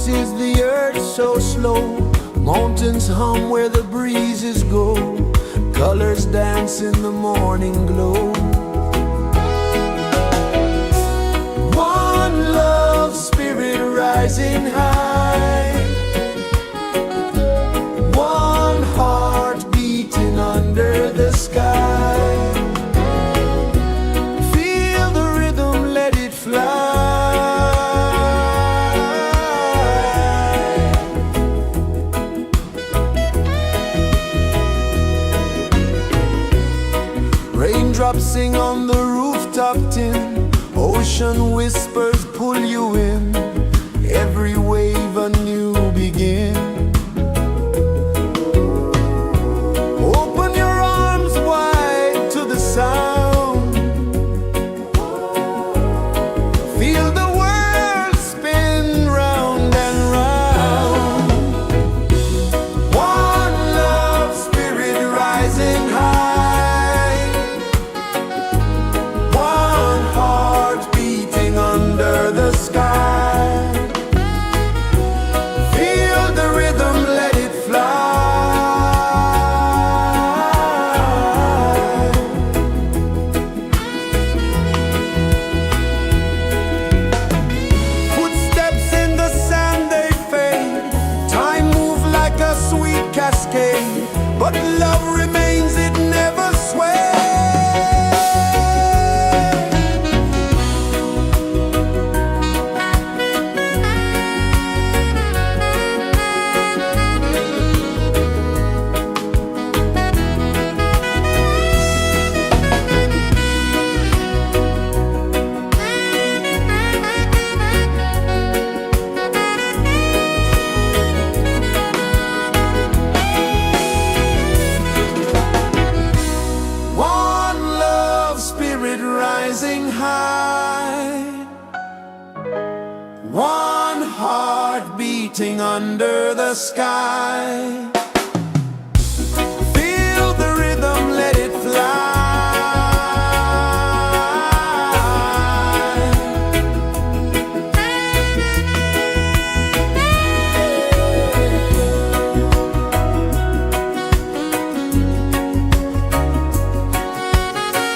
is the earth so slow. Mountains hum where the breezes go. Colors dance in the morning glow. One love, spirit rising high. One heart beating under the sky. Feel the rhythm, let it fly. Raindrops sing on the rooftop tin. Ocean whispers pull you in. Every wave a new begin. Open your arms wide to the sound. Feel the world spin round and round. One love, spirit rising high. One heart beating under the sky. Feel the rhythm, let it fly. Footsteps in the sand, they fade. Time moves like a sweet cascade, but love remains, it never sways. One love, spirit rising high. One heart beating under the sky. Feel the rhythm, let it fly.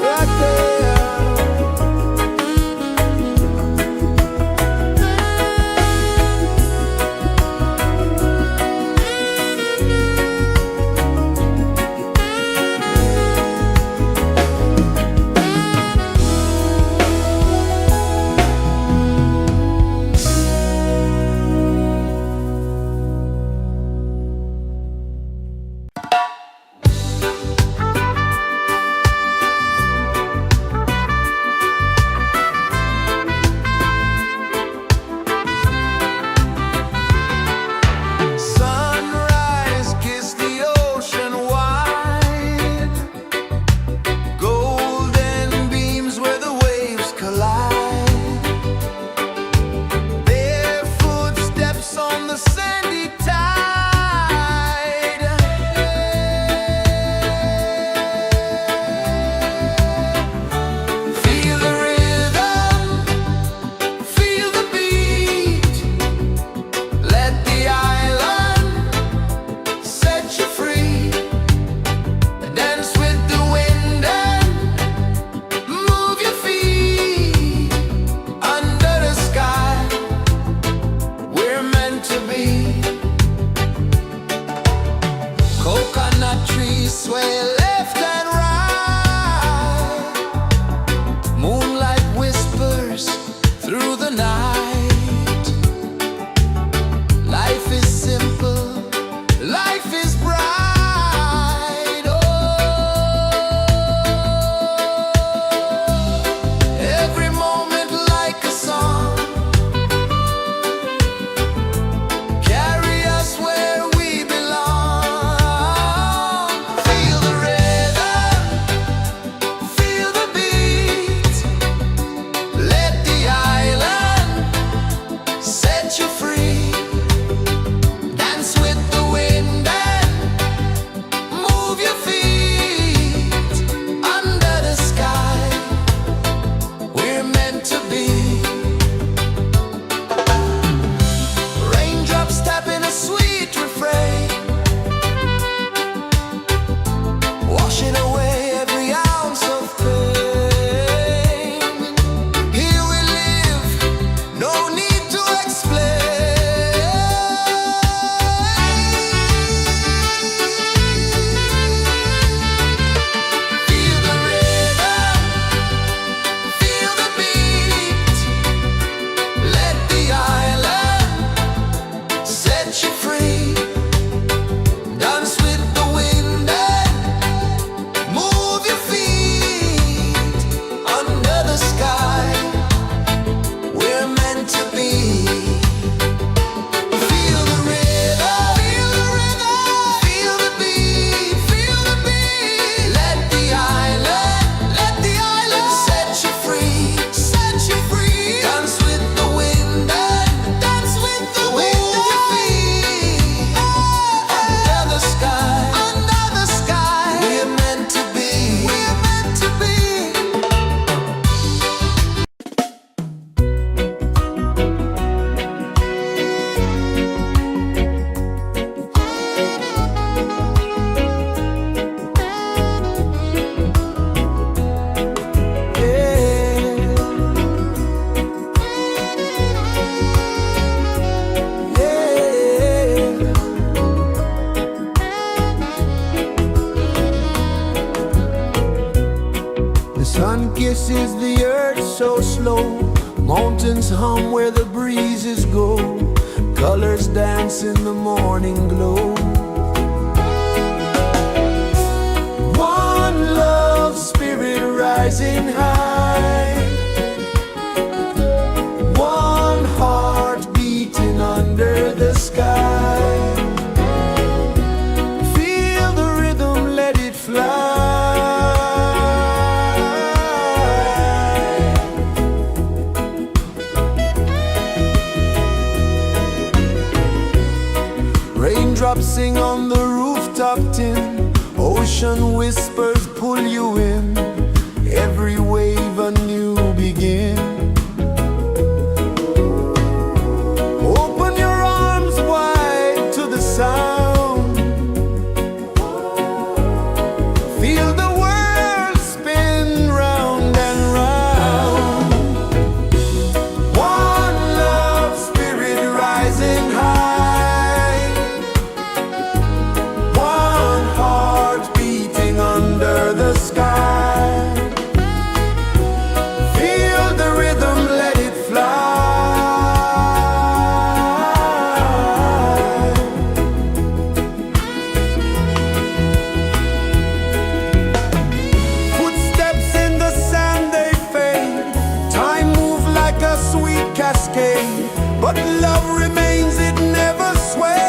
Right there. Sunrise, kiss the ocean wide. Golden beams where the waves collide. Their footsteps on the sandy tide. Feel the rhythm, feel the beat. Let the island set you free. Dance with the wind and move your feet. Under the sky, we're meant to be. Coconut trees sway left and right. Moonlight whispers through the night. Life is simple, life is bright. Oh, every moment like a song. Carry us where we belong. Feel the rhythm, Sun kisses the earth so slow, mountains hum where the breezes go, colors dance in the morning glow. One love spirit rising high, one heart beating under the sky. Feel the rhythm, let it fly. Raindrops sing on the rooftop tin, ocean whispers pull you in, every wave a new begin. Open your arms wide to the sound, feel the world spin round and round. One love spirit rising high, one heart beating under the sky. Feel the rhythm, let it fly. Footsteps in the sand, they fade, time moves like a sweet cascade, but love remains, it never sways.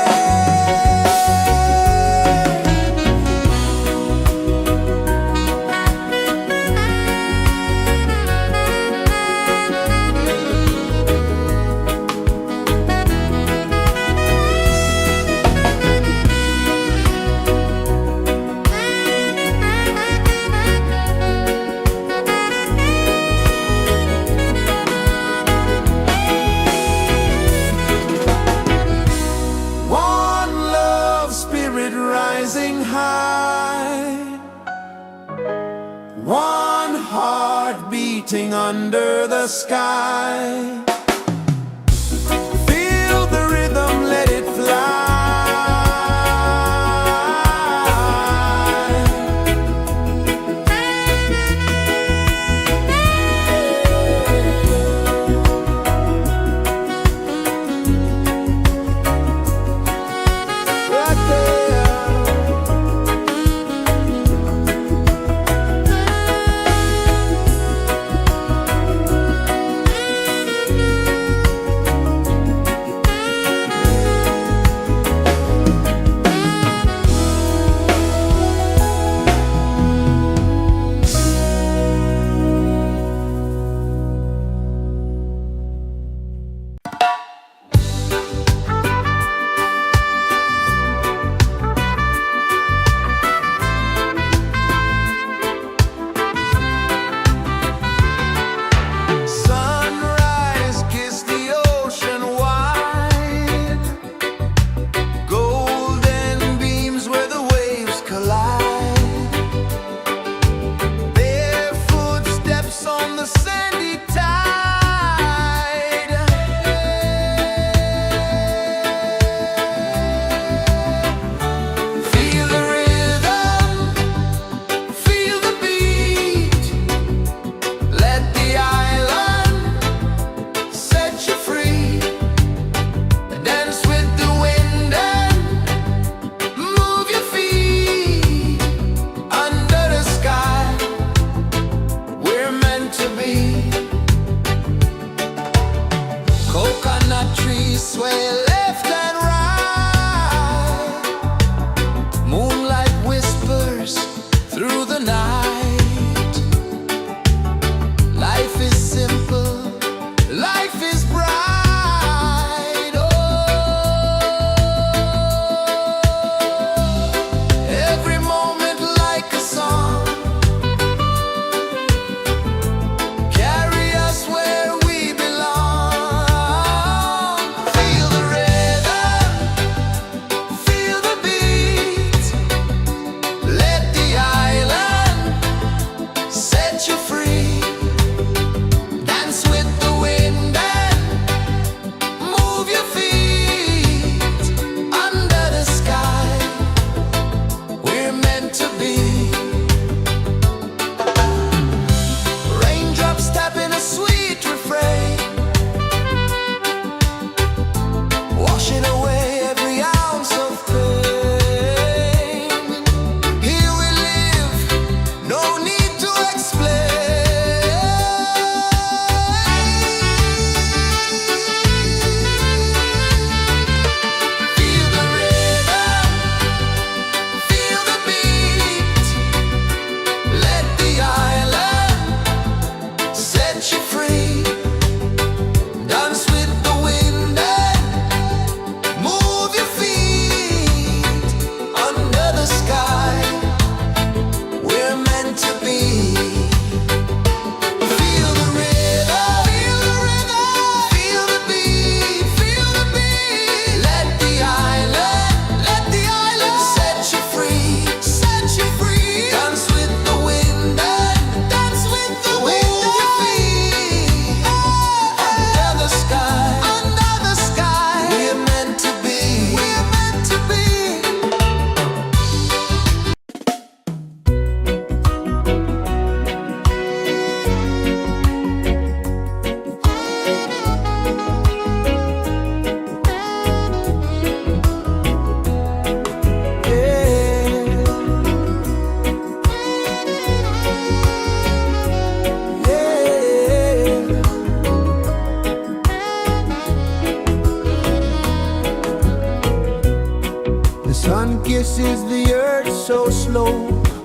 One love spirit rising high, one heart beating under the sky. Feel the rhythm, let it fly. Right there.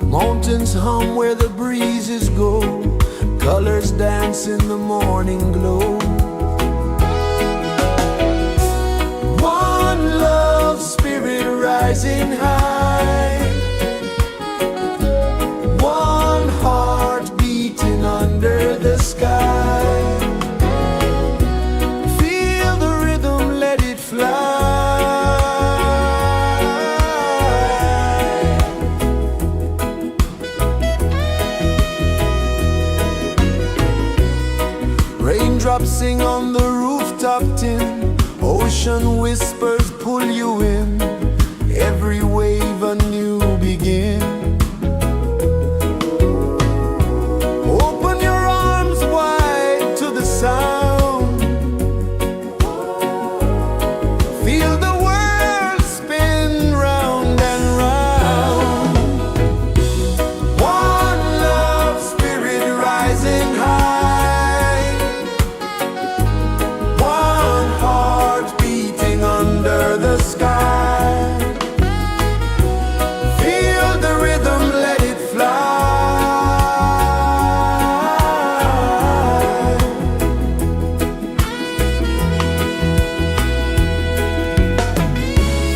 Mountains hum where the breezes go, colors dance in the morning glow. One love spirit rising high, one heart beating under the sky. Feel the rhythm, let it fly. Raindrops sing on the rooftop tin, ocean whispers pull you in, every wave a new begin. Open your arms wide to the sound, feel the world spin round and round. One love spirit rising high, one heart beating under the sky. Feel the rhythm, let it fly.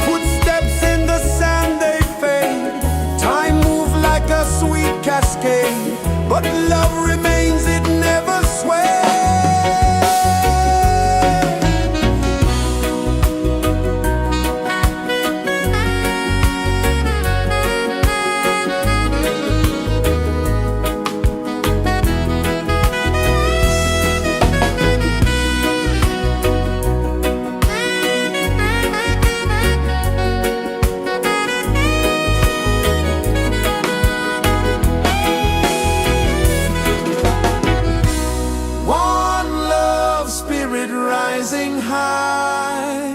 Footsteps in the sand, they fade. Time moves like a sweet cascade, but love remains, it never sways. One love spirit rising high,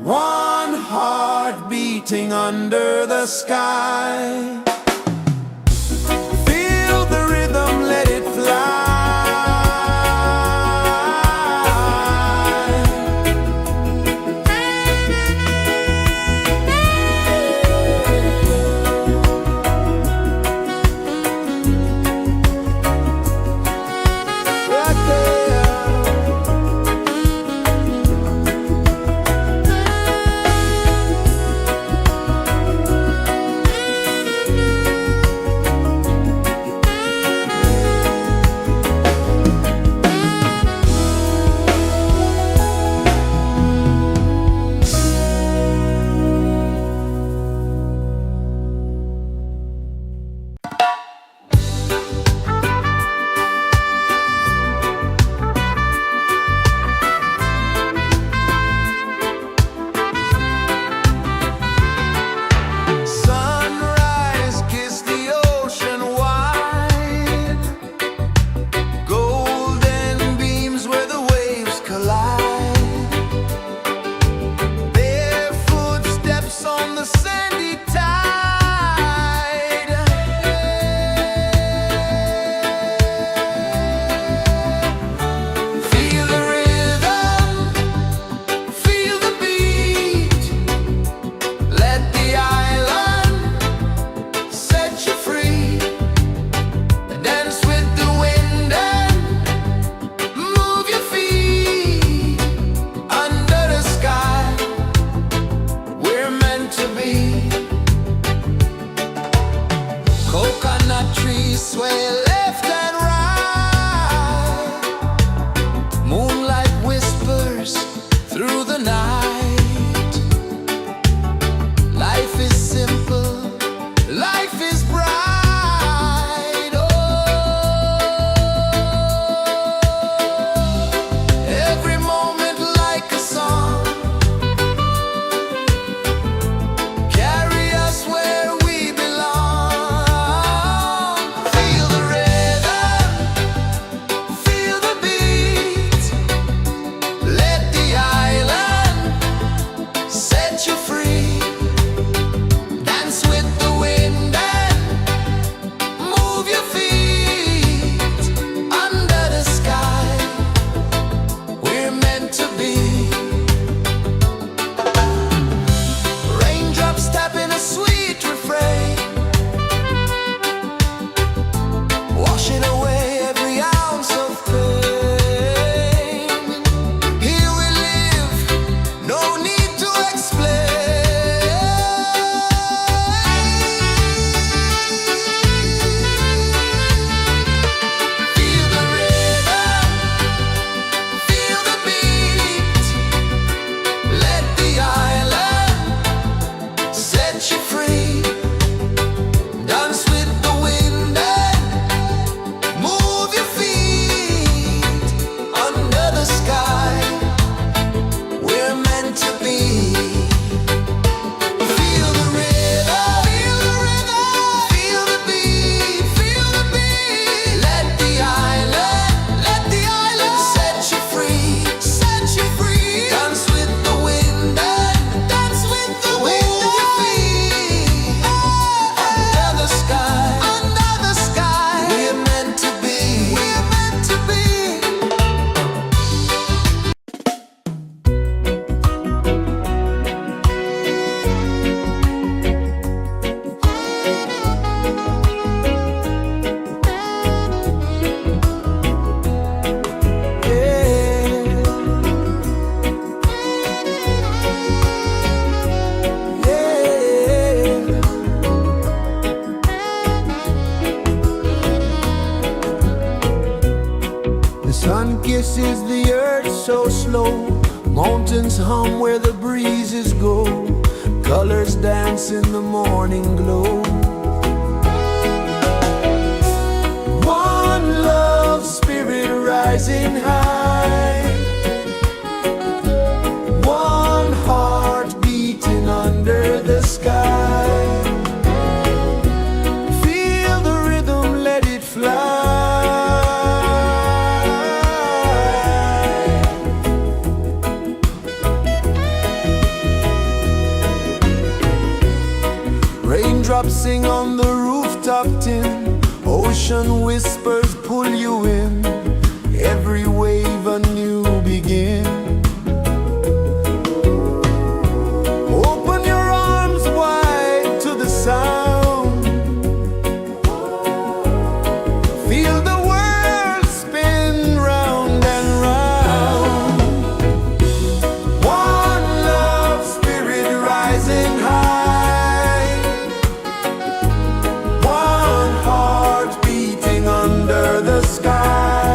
one heart beating under the sky. Feel the rhythm, let it fly. Sunrise, kiss the ocean wide, golden beams where the waves collide, barefoot steps on the sandy tide. Feel the rhythm, feel the beat, let the island set you free. Dance with the wind and move your feet under the sky. We're meant to be. Coconut trees sway left and right, moonlight whispers through the night. Life is simple, life is bright. Oh, every moment like a song, carry us where we belong. Feel the rhythm, kisses the earth so slow. Mountains hum where the breezes go. Colors dance in the morning glow. One love spirit rising high. One heart beating under the sky. Feel the rhythm, let it fly. Raindrops sing on the rooftop tin. Ocean whispers pull you in. Every wave a new begin. Open your arms wide to the sound. Feel the world spin round and round. One love spirit rising high. One heart beating under the sky.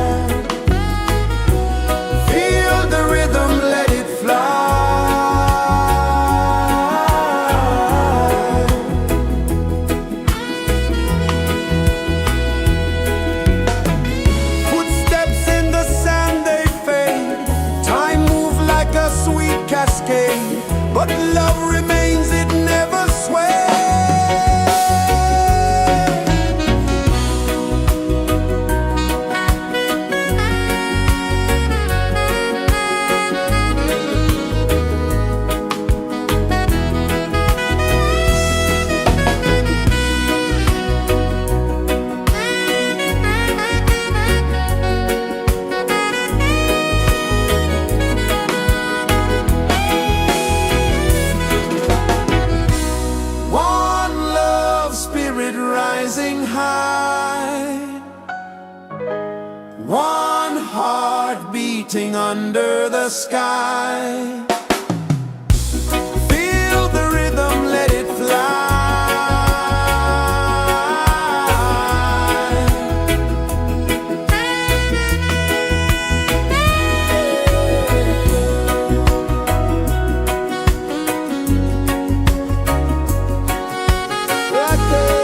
Feel the rhythm, let it fly. Footsteps in the sand, they fade. Time moves like a sweet cascade. But love remains, it never sways. One love spirit rising high. One heart beating under the sky. Feel the rhythm, let it fly. Right there.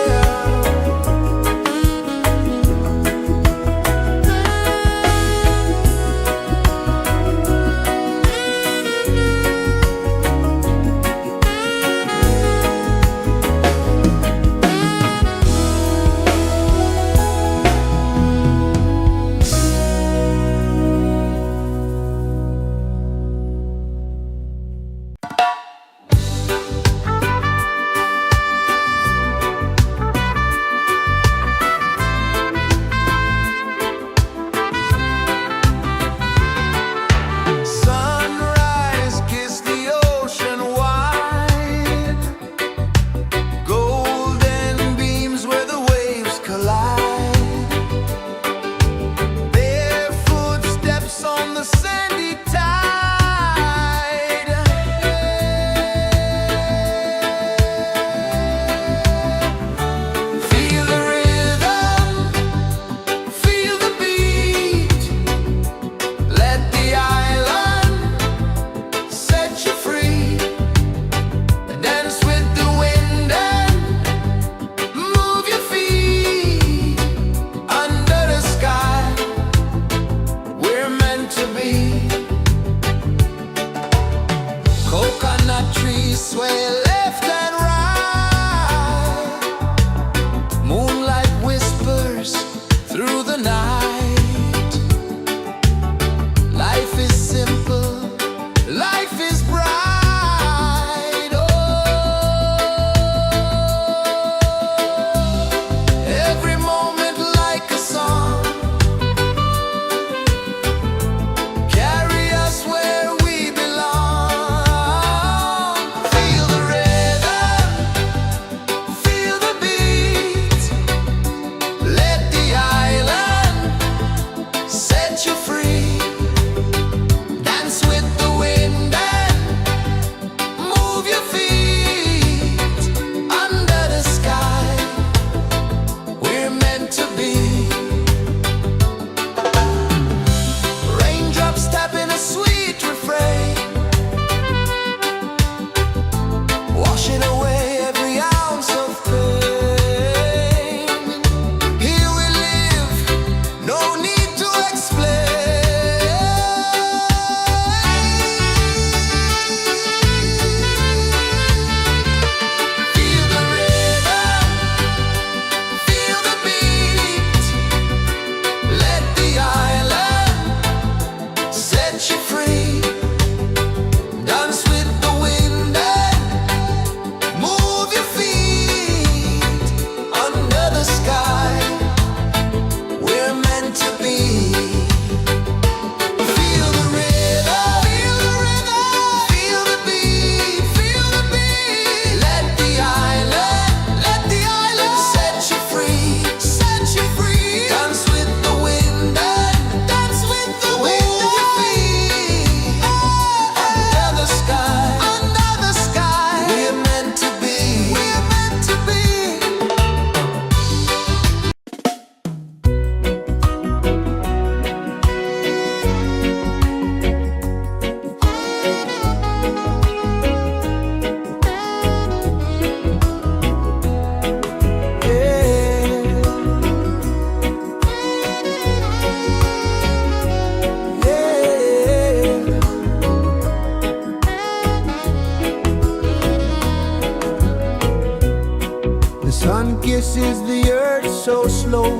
kisses the earth so slow.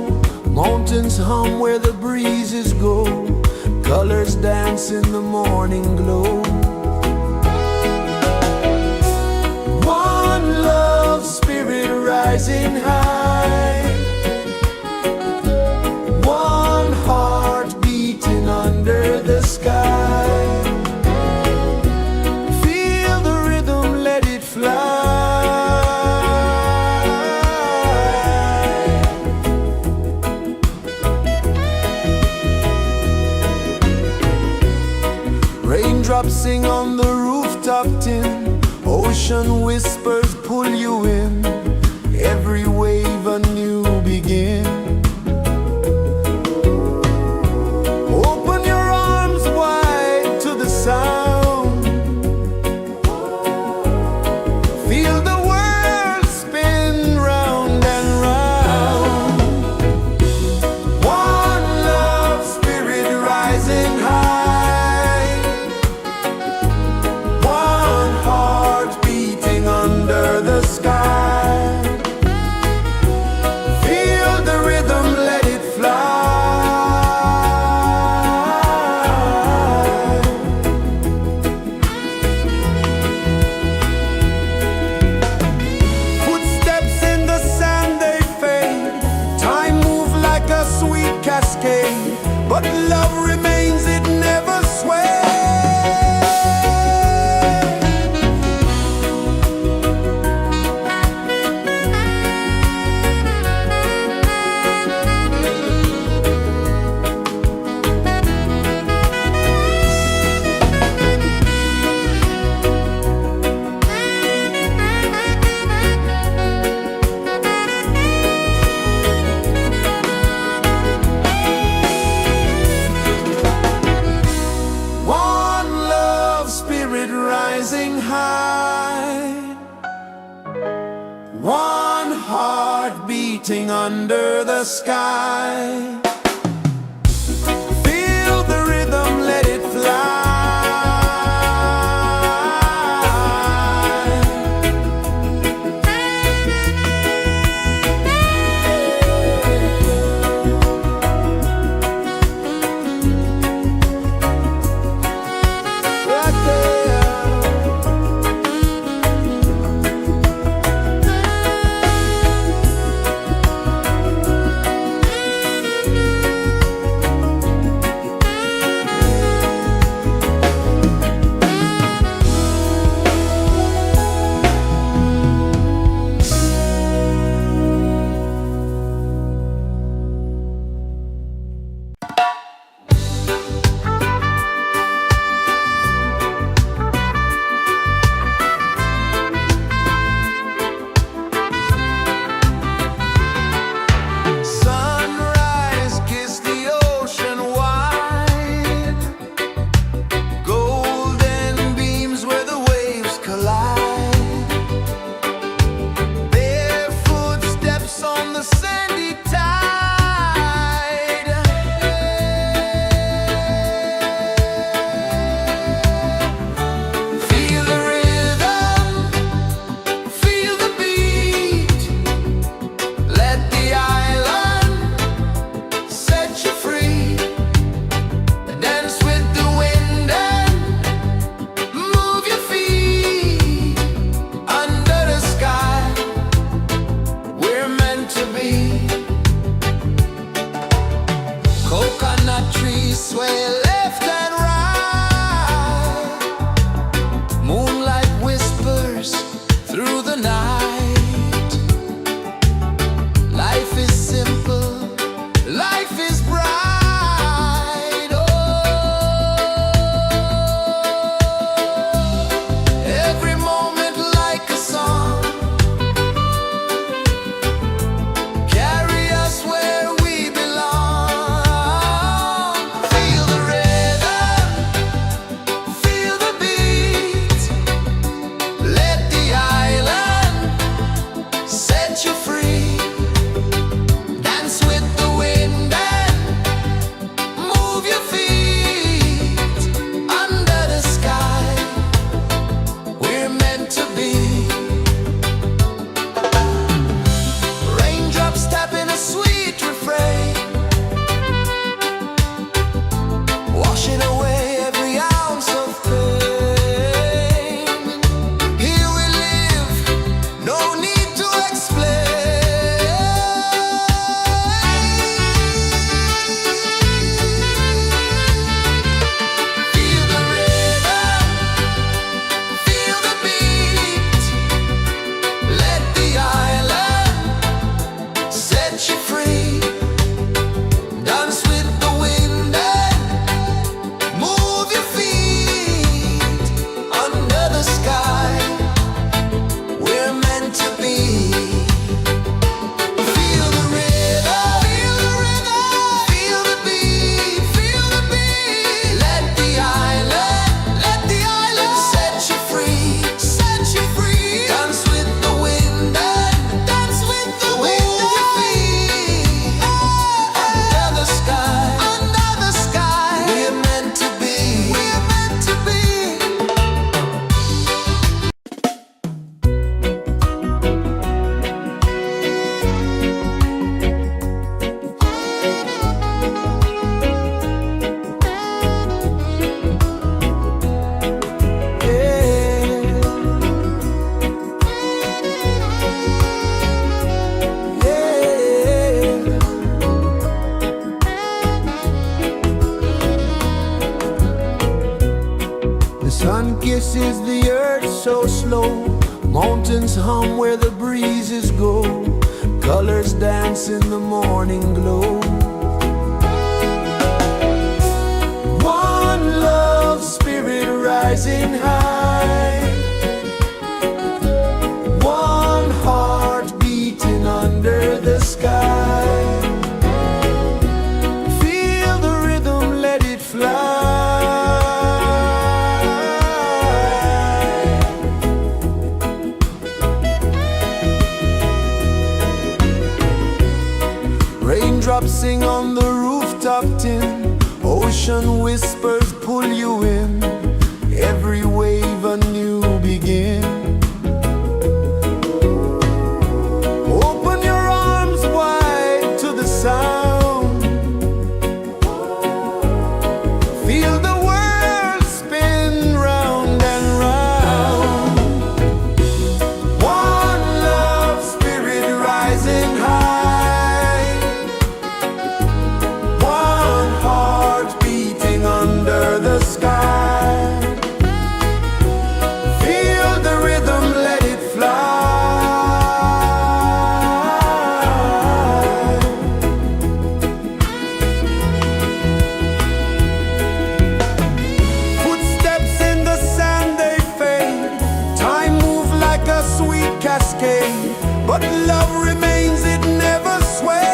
Mountains hum where the breezes go. Colors dance in the morning glow. One love spirit rising high. One heart beating under the sky. Feel the rhythm, let it fly. Raindrops sing on the rooftop tin. Ocean whispers pull you in. Every wave a new begin. Open your arms wide to the sound. Feel the world spin round and round. One love spirit rising high. One heart beating under the sky. Feel the rhythm, let it fly. Footsteps in the sand, they fade. Time moves like a sweet cascade, but love remains, it never sways. One love spirit rising high. One heart beating under the sky. Feel the rhythm, let it fly. Right there. Sunrise, kiss the ocean wide. Golden beams where the waves collide. Bare footsteps on the sandy tide. Feel the rhythm, feel the beat. Let the island set you free. Dance with the wind and move your feet. Under the sky, we're meant to be. Coconut trees sway left and right. Moonlight whispers through the night. Life is simple, life is bright. Oh, every moment like a song. Carry us where we belong. Feel the pulses the earth so slow. Mountains hum where the breezes go. Colors dance in the morning glow. One love spirit rising high. One heart beating under the sky. Feel the rhythm, let it fly. Raindrops sing on the rooftop tin. Ocean whispers pull you in. Every wave a new begin. Open your arms wide to the sound. Feel the world spin round and round. One love spirit rising high. One heart beating under the sky. Feel the rhythm, let it fly. Footsteps in the sand, they fade. Time moves like a sweet cascade, but love remains, it never sways.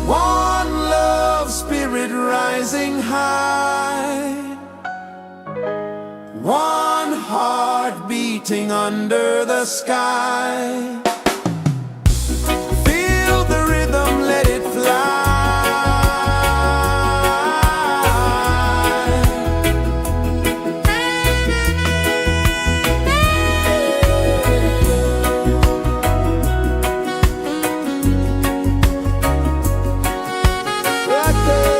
One love spirit rising high. One heart beating under the sky. Feel the rhythm, let it fly. Right there.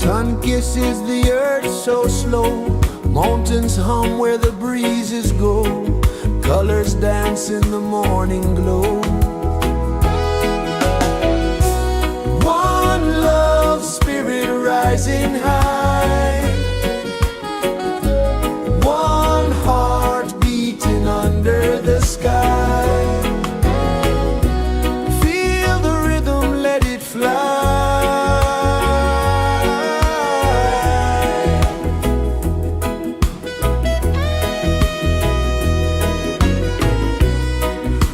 Sun kisses the earth so slow, mountains hum where the breezes go, colors dance in the morning glow. One love spirit rising high, one heart beating under the sky. Feel the rhythm, let it fly.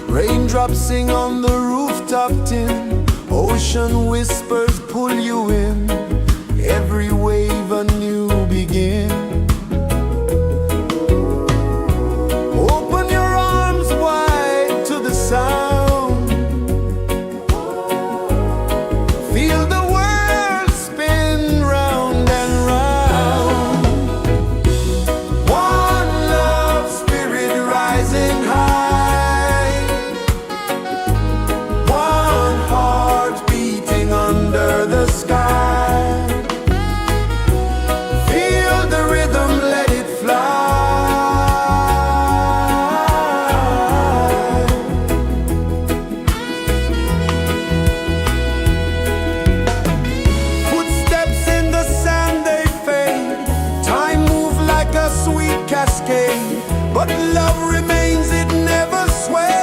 Raindrops sing on the rooftop tin, ocean whispers pull you in, every wave a new begin. Open your arms wide to the sound, feel the world spin round and round. One love spirit rising high, one heart beating under the sky. Feel the rhythm, let it fly. Footsteps in the sand, they fade, time moves like a sweet cascade, but love remains, it never sways.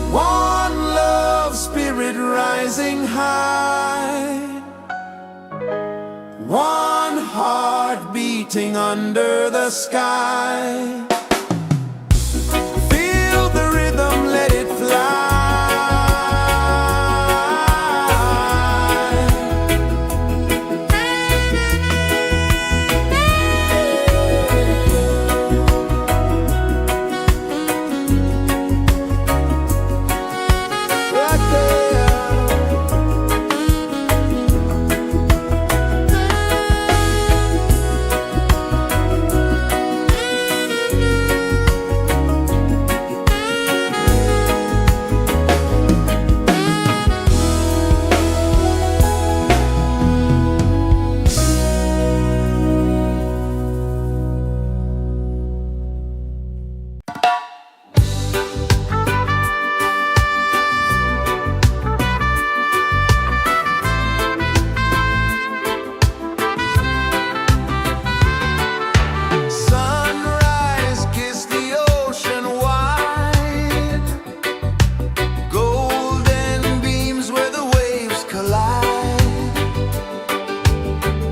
One love spirit rising high, one heart beating under the sky. Feel the rhythm, let it fly. Right there. Sunrise, kiss the ocean wide, golden beams where the waves collide,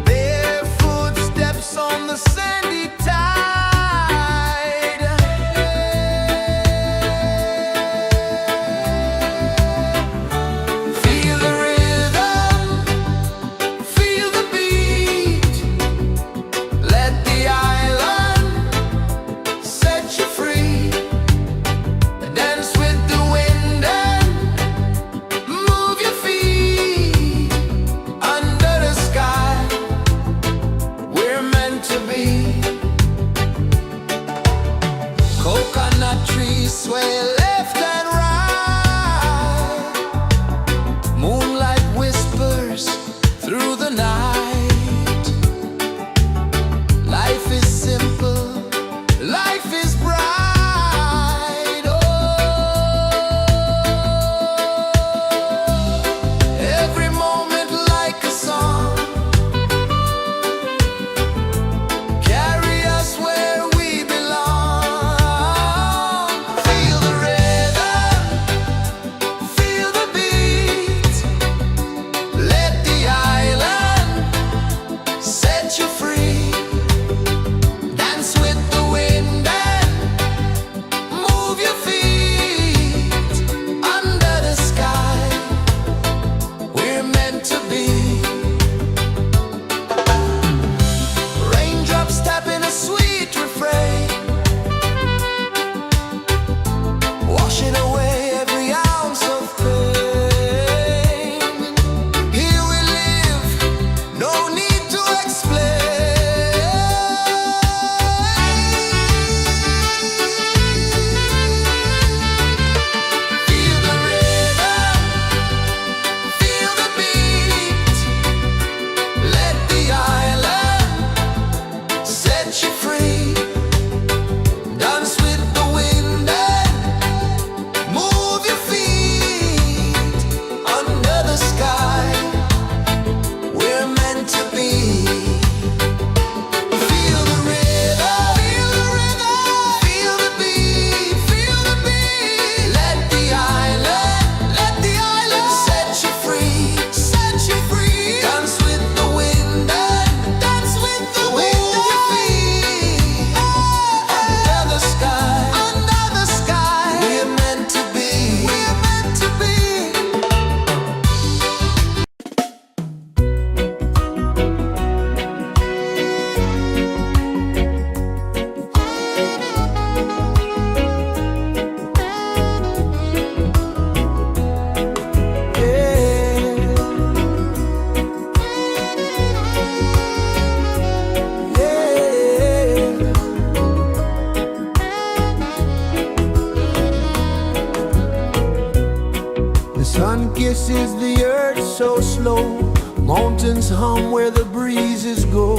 bare footsteps on the sandy tide. Feel the rhythm, feel the beat, let the island set you free. Dance with the wind and move your feet. Under the sky, we're meant to be. Coconut trees sway left and right, moonlight whispers through the night. Life is simple, life is bright. Oh, every moment like a song, carry us where we belong. Feel the rhythm, feel the beat, let the island pulses the earth so slow. Mountains hum where the breezes go.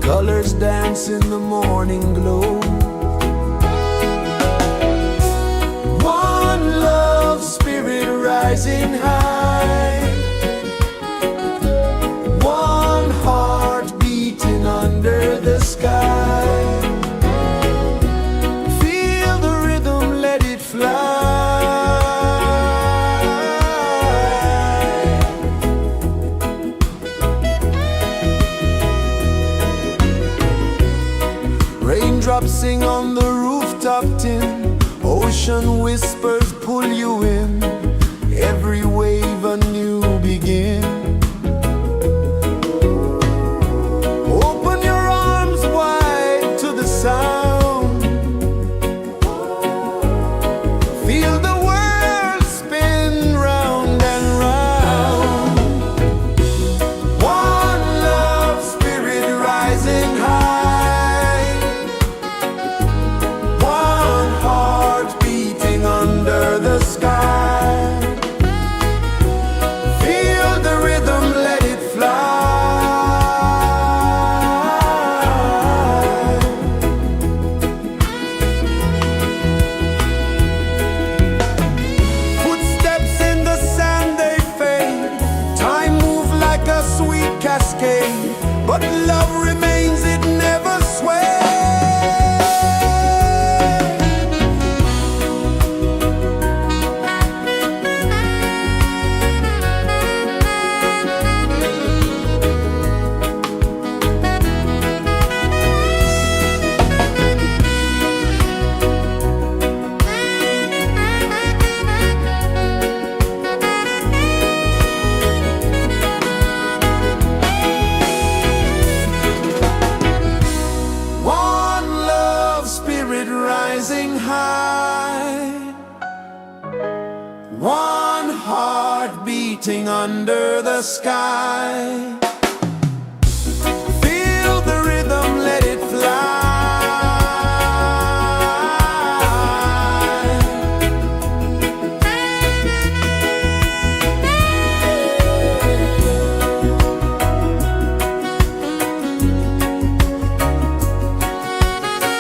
Colors dance in the morning glow. One love spirit rising high. One heart beating under the sky. Feel the rhythm, let it fly. Raindrops sing on the rooftop tin. Ocean whispers pull you in. Every wave a new begin. Open your arms wide to the sound. Feel the world spin round and round. One love spirit rising high. One heart beating under the sky. Feel the rhythm, let it fly. Footsteps in the sand, they fade. Time moves like a sweet cascade, but love remains, it never sways. One love spirit rising high. One heart beating under the sky. Feel the rhythm, let it fly.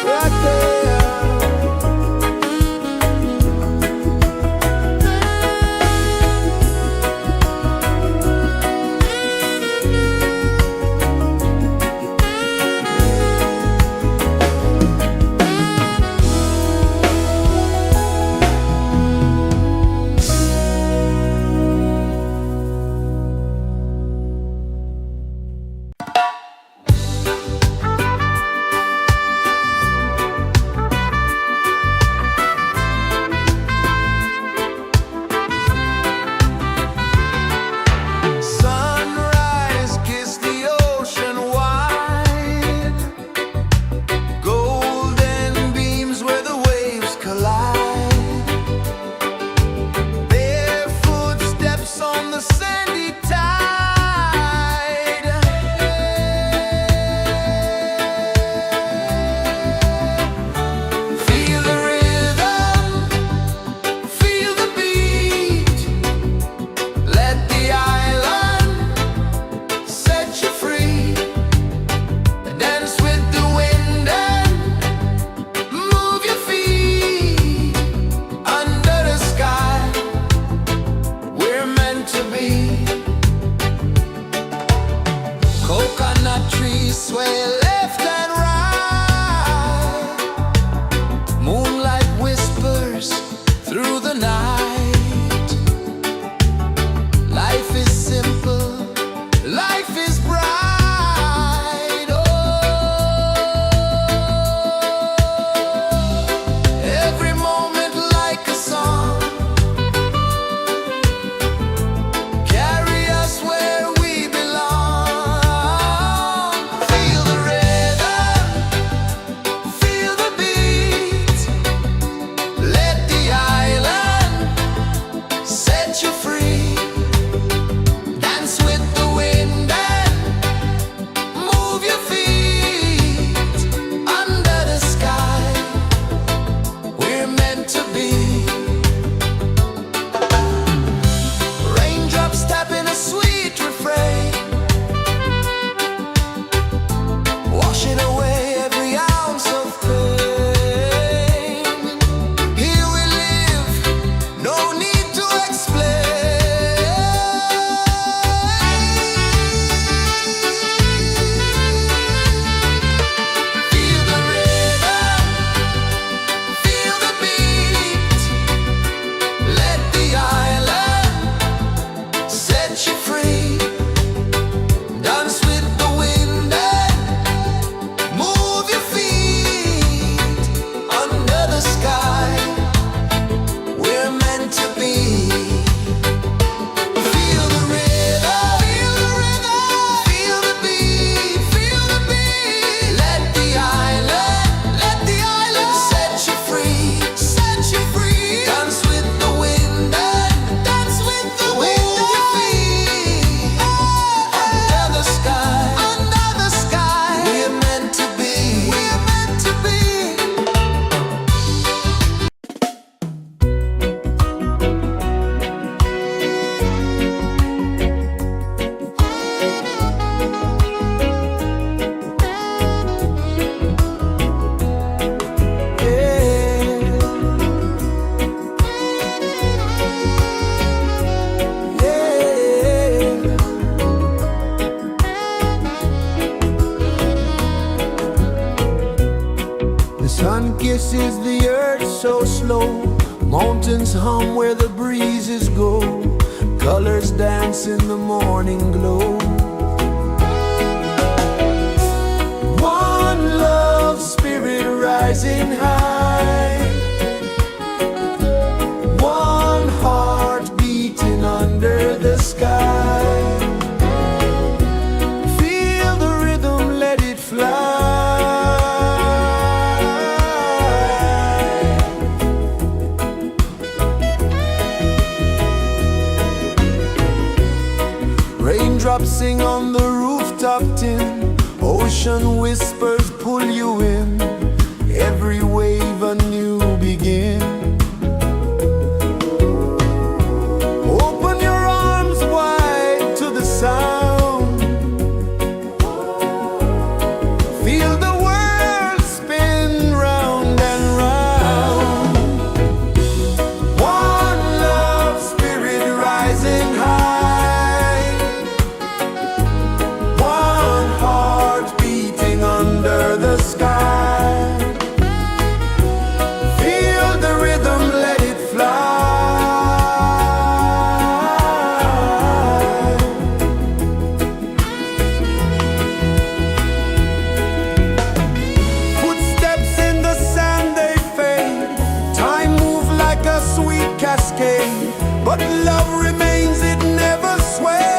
Right there. Sunrise, kiss the ocean wide. Golden beams where the waves collide. Barefoot steps on the sandy tide. Feel the rhythm, feel the beat. Let the island set you free. Dance with the wind and move your feet. Under the sky, we're meant to be. Coconut trees sway left and right. Moonlight whispers through the night. Life is simple, life is bright. Oh, every moment like a song. Carry us where we belong. Feel the rhythm, kisses the earth so slow. Mountains hum where the breezes go. Colors dance in the morning glow. One love spirit rising high. One heart beating under the sky. Feel the rhythm, let it fly. Raindrops sing on the rooftop tin. Ocean whispers pull you in. Every wave a new begin. Open your arms wide to the sound. Feel the world spin round and round. One love spirit rising high. One heart beating under the sky. Feel the rhythm, let it fly. Footsteps in the sand, they fade. Time moves like a sweet cascade, but love remains, it never sways.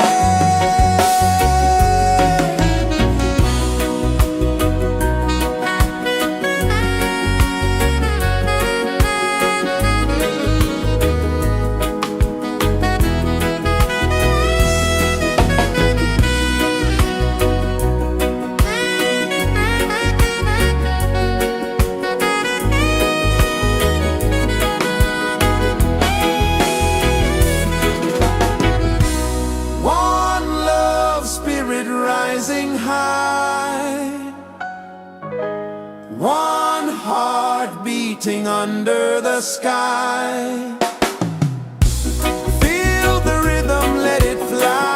One love spirit rising high. One heart beating under the sky. Feel the rhythm, let it fly.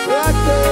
Right there.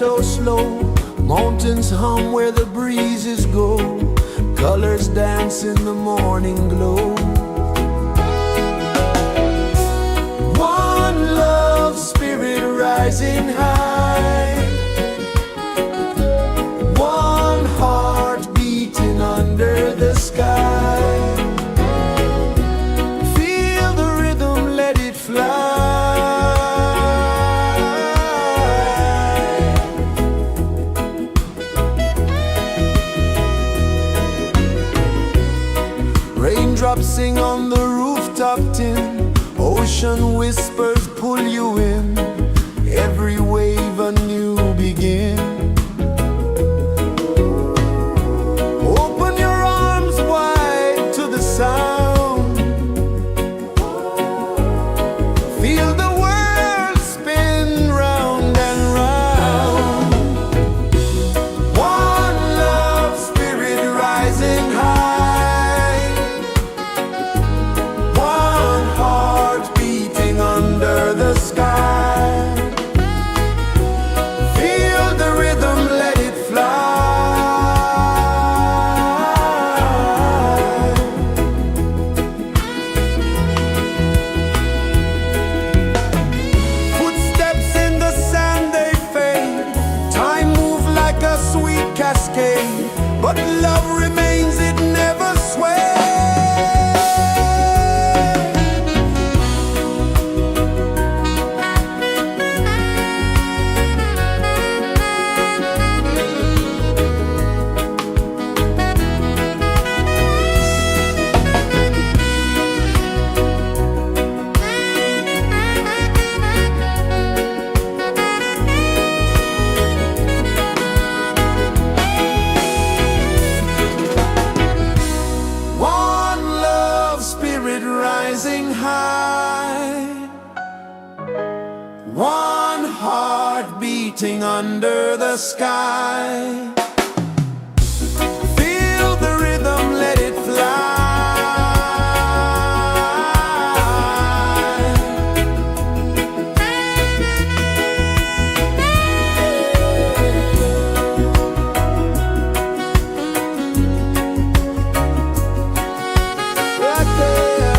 so slow. Mountains hum where the breezes go. Colors dance in the morning glow. One love spirit rising high. One heart beating under the sky. Feel the rhythm, let it fly. Raindrops sing on the rooftop tin. Ocean whispers pull you in. Every wave a new begin. Open your arms wide to the sound. Feel the world spin round and round. One love spirit rising high. One heart beating under the sky. Feel the rhythm, let it fly. Footsteps in the sand, they fade. Time moves like a sweet cascade, but love remains, it never sways. One love spirit rising high. One heart beating under the sky. Feel the rhythm, let it fly. Right there.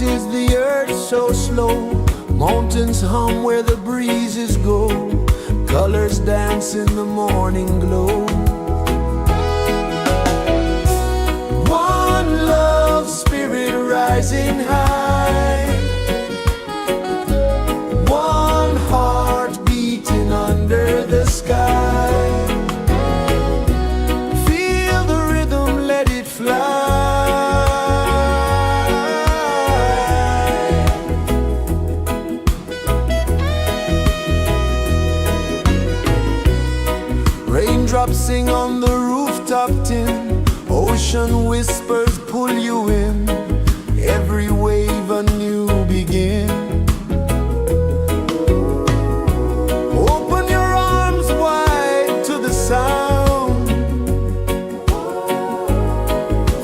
is the earth so slow? Mountains hum where the breezes go. Colors dance in the morning glow. One love spirit rising high. One heart beating under the sky. Feel the rhythm, let it fly. Raindrops sing on the rooftop tin. Ocean whispers pull you in. Every wave a new begin. Open your arms wide to the sound.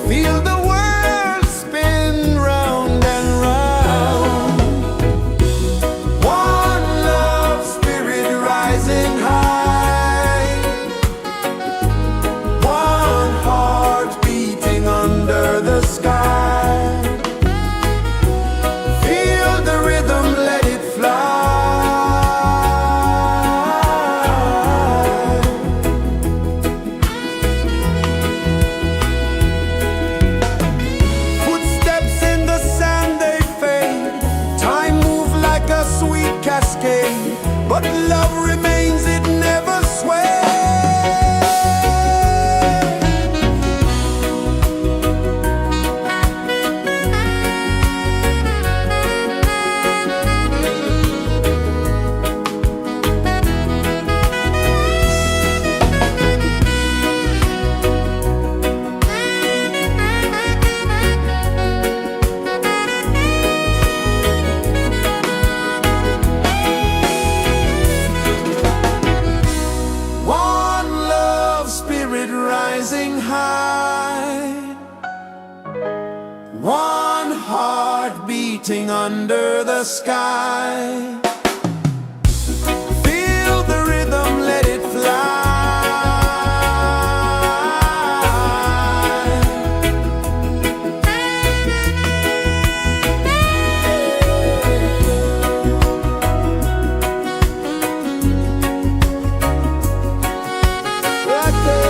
Feel the world spin round and round. One love spirit rising high. One heart beating under the sky. Feel the rhythm, let it fly. Footsteps in the sand, they fade. Time moves like a sweet cascade, but love remains, it never sways. One love spirit rising high. One heart beating under the sky. Feel the rhythm, let it fly. Right there.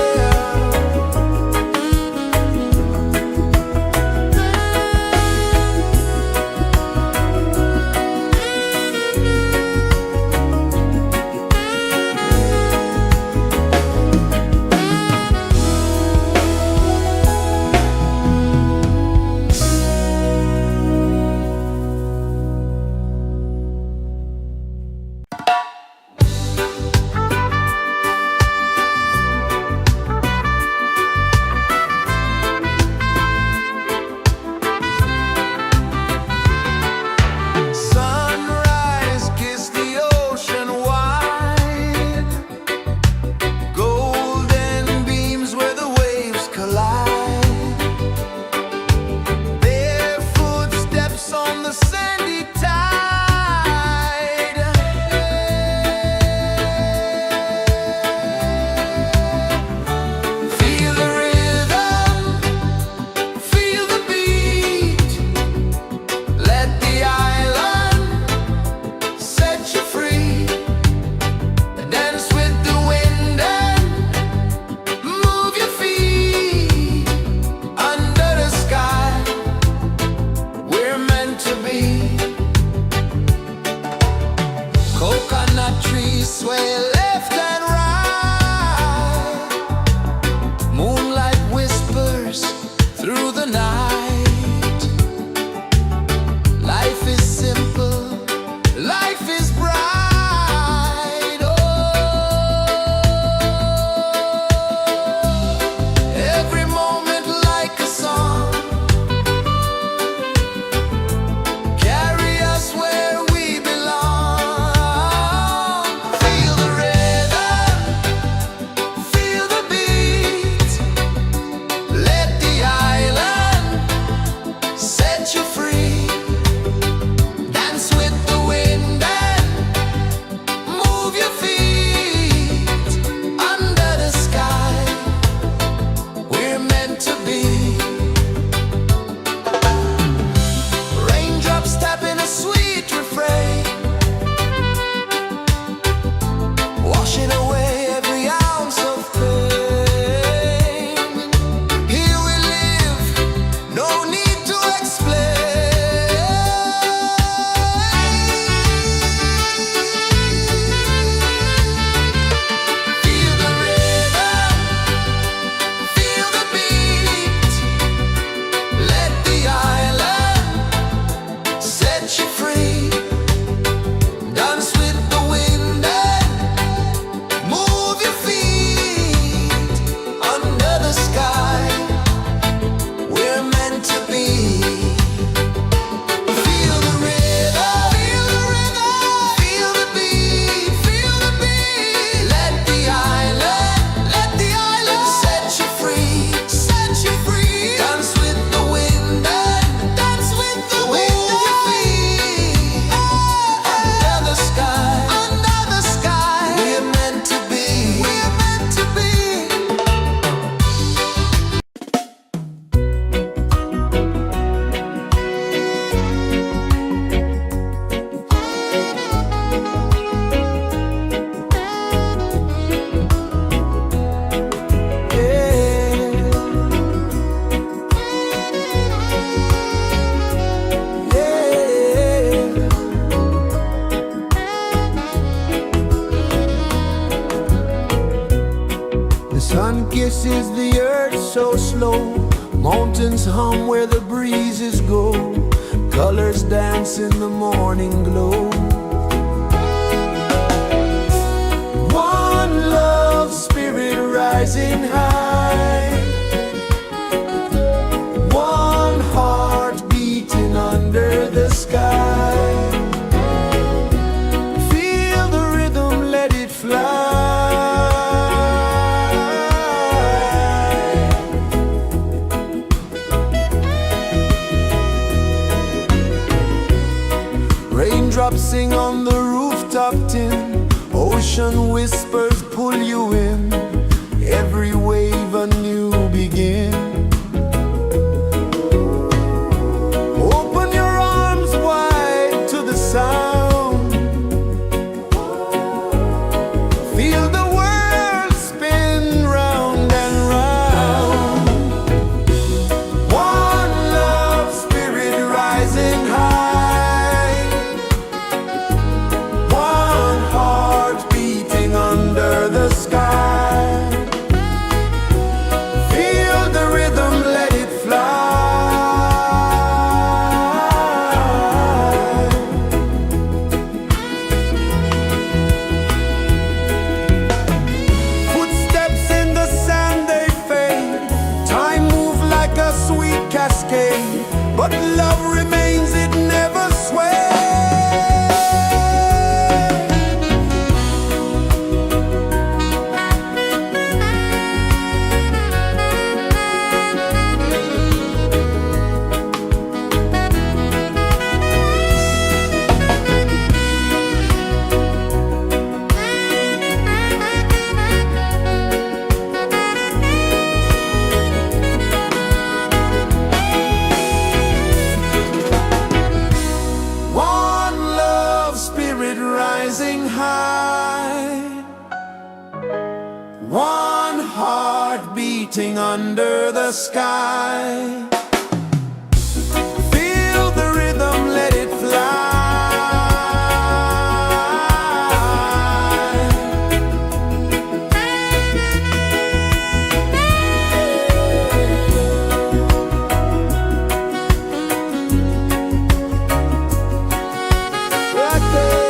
Sun kisses the earth so slow, mountains hum where the breezes go, colors dance in the morning glow. One love spirit rising high, one heart beating under the sky. Feel the rhythm, let it fly. Raindrops sing on the rooftop tin, ocean whispers pull you in, every wave a new begin. Open your arms wide to the sound, feel the world spin round and round. One love spirit rising high, one heart beating under the sky. Feel the rhythm, let it fly. Footsteps in the sand, they fade, time moves like a sweet cascade, but love remains, it never sways. One love spirit rising high, one heart beating under the sky. Feel the rhythm, let it fly. Right there.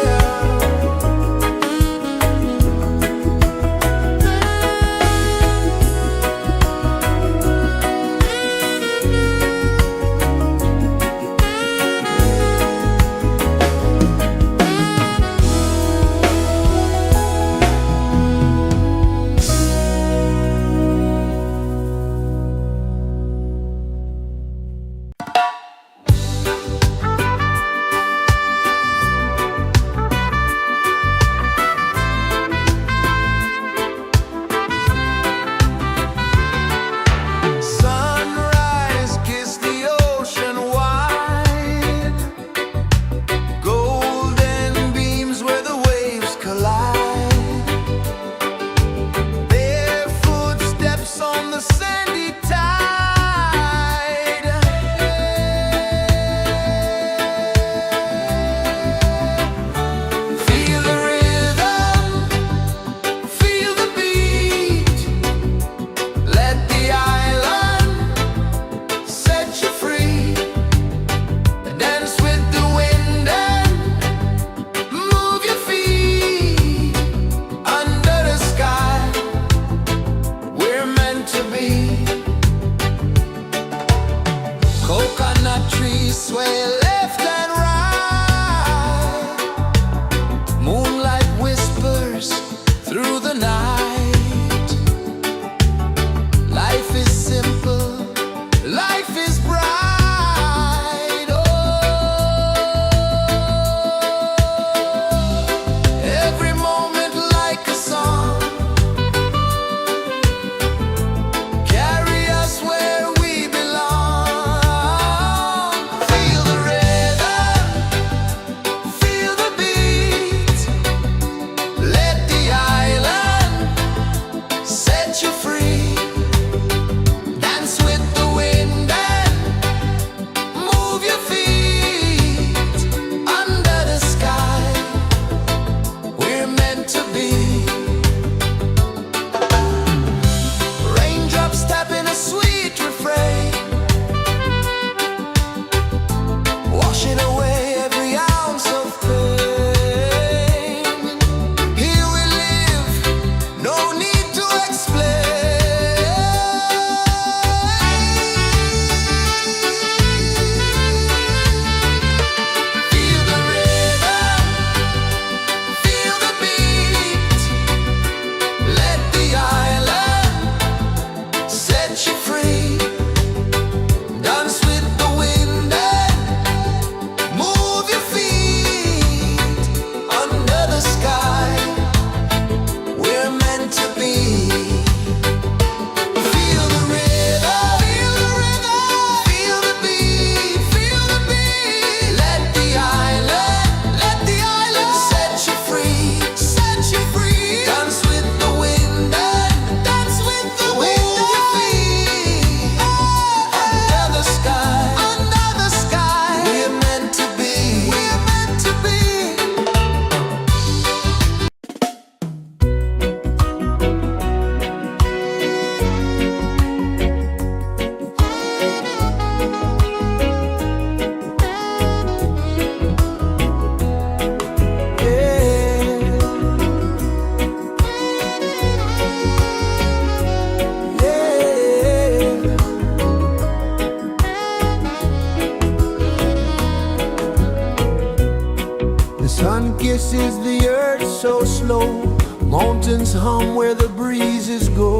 pulses the earth so slow. Mountains hum where the breezes go.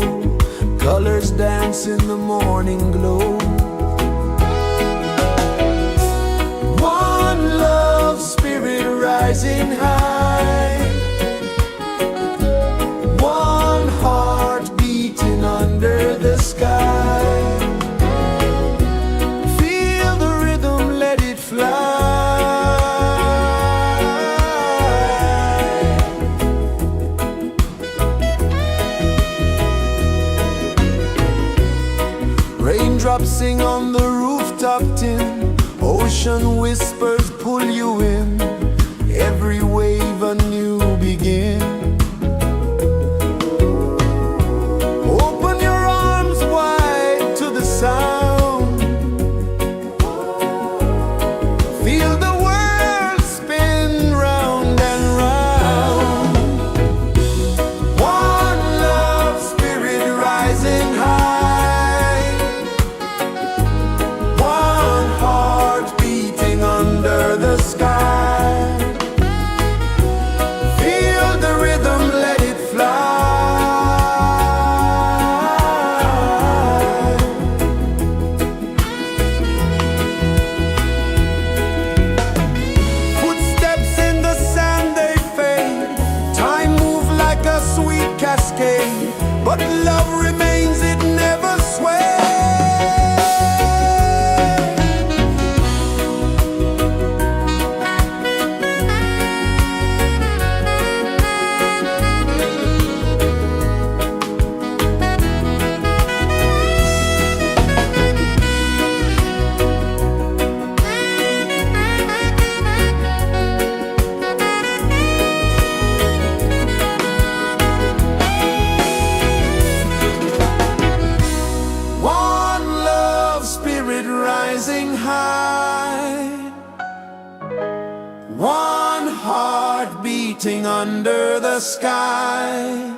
Colors dance in the morning glow. One love spirit rising high. One heart beating under the sky. Feel the rhythm, let it fly. Raindrops sing on the rooftop tin. Ocean whispers pull you in. Every wave a new begin. Open your arms wide to the sound. Feel the world spin round and round. One love spirit rising high. One heart beating under the sky. Feel the rhythm, let it fly. Footsteps in the sand, they fade. Time moves like a sweet cascade, but love remains, it never sways. One love spirit rising high. One heart beating under the sky.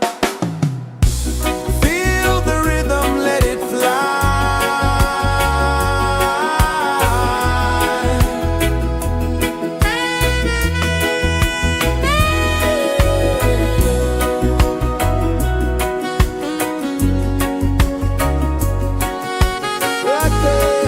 Feel the rhythm, let it fly. Right there.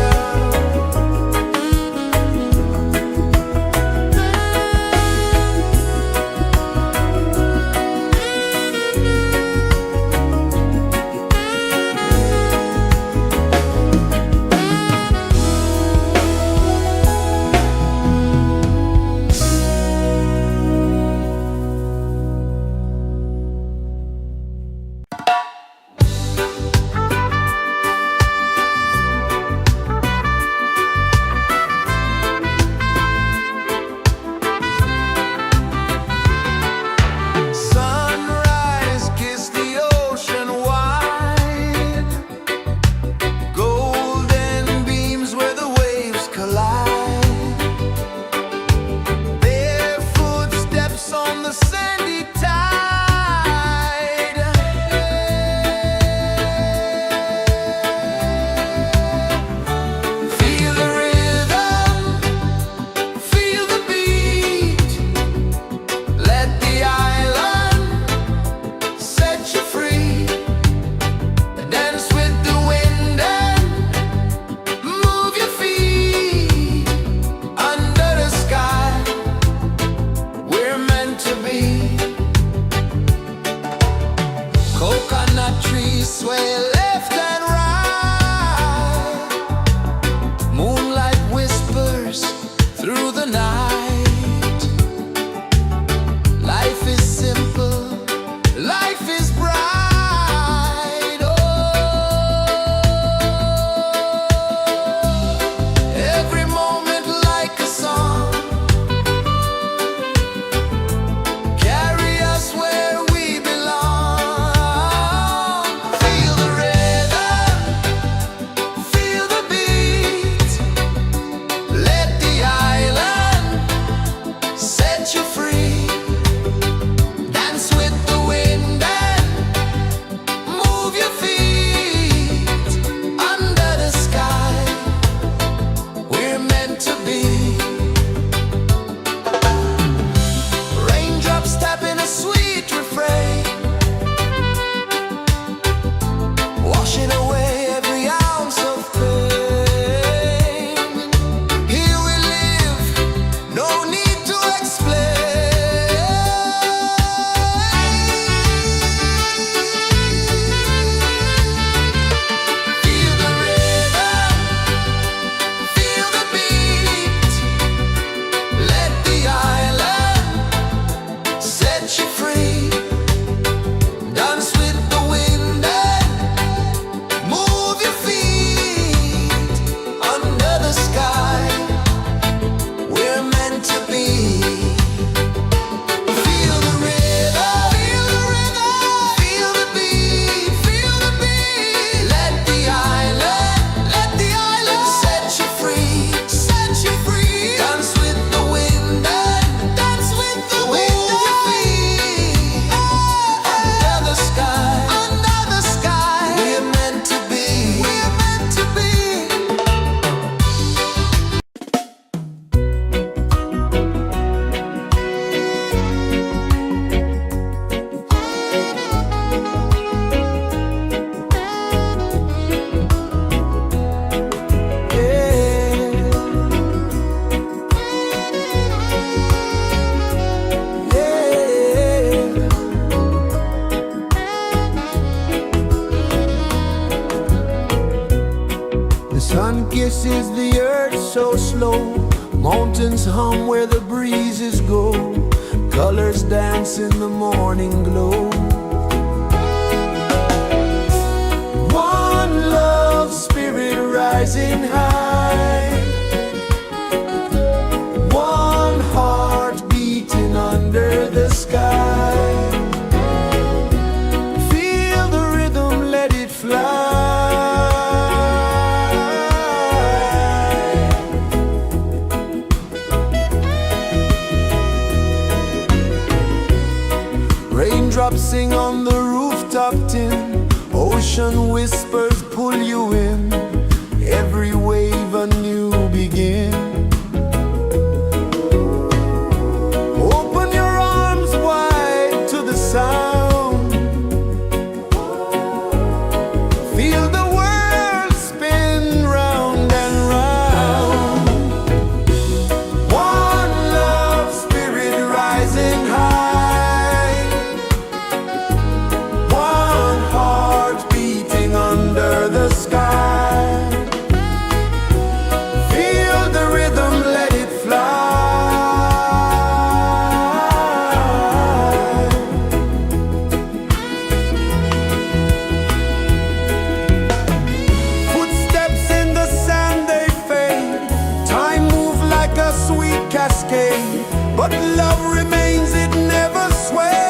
Sunrise, kiss the ocean wide. Golden beams where the waves collide. Bare footsteps on the sandy tide. Feel the rhythm, feel the beat. Let the island set you free. Dance with the wind and move your feet. Under the sky, we're meant to be. Coconut trees sway left and right. Moonlight whispers through the night. Life is simple, life is bright. Oh, every moment like a song. Carry us where we belong. Feel the rhythm. Sun kisses the earth so slow, mountains hum where the breezes go, colors dance in the morning glow. One love spirit rising high, one heart beating under the sky. Feel the rhythm, let it fly. Raindrops sing on the rooftop tin, ocean whispers pull you in, every wave a new begin. Open your arms wide to the sound, feel the world spin round and round. One love spirit rising high, one heart beating under the sky. Feel the rhythm, let it fly. Footsteps in the sand, they fade, time moves like a sweet cascade, but love remains, it never sways.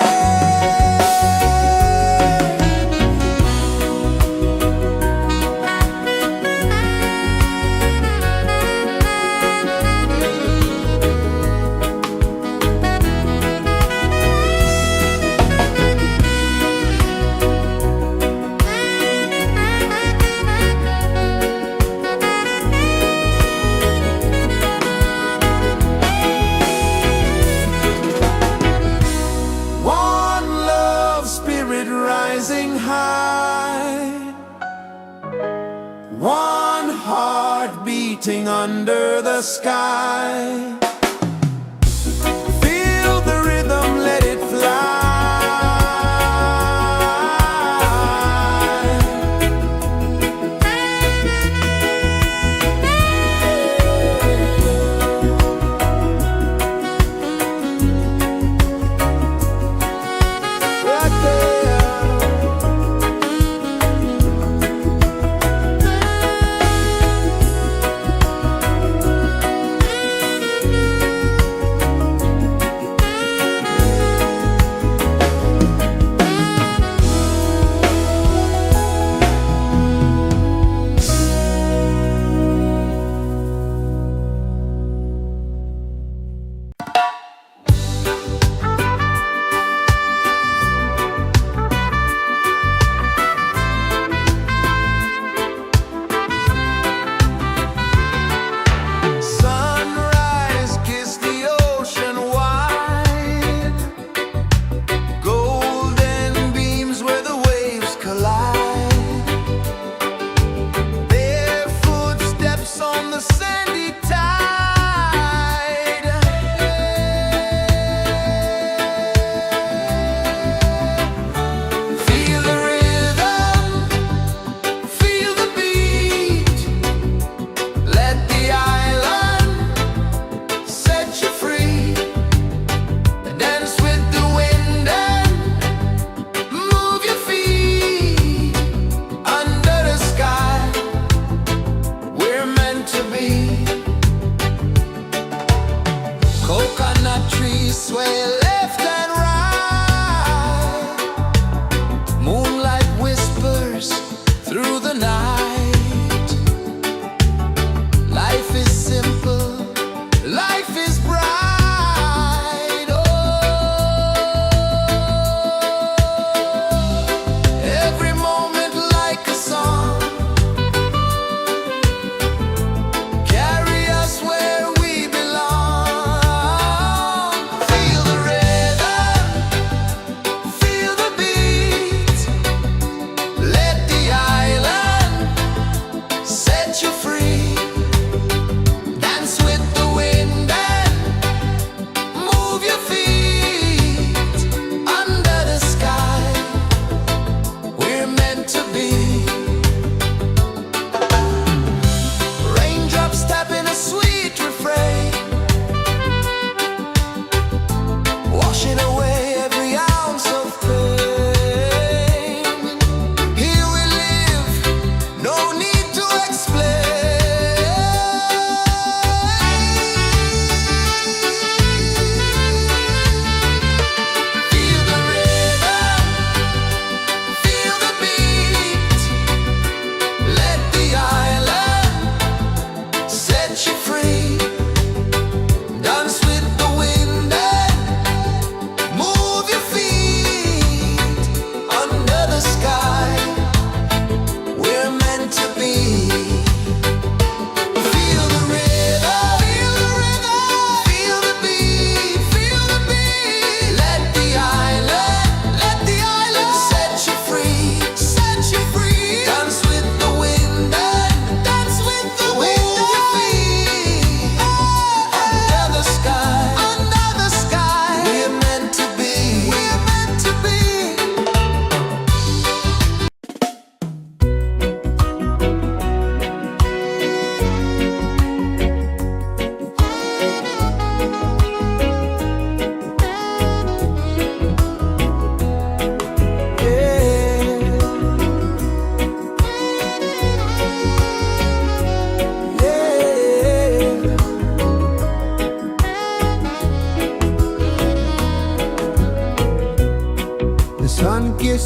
One love spirit rising high, one heart beating under the sky. Feel the rhythm, let it fly. Right there.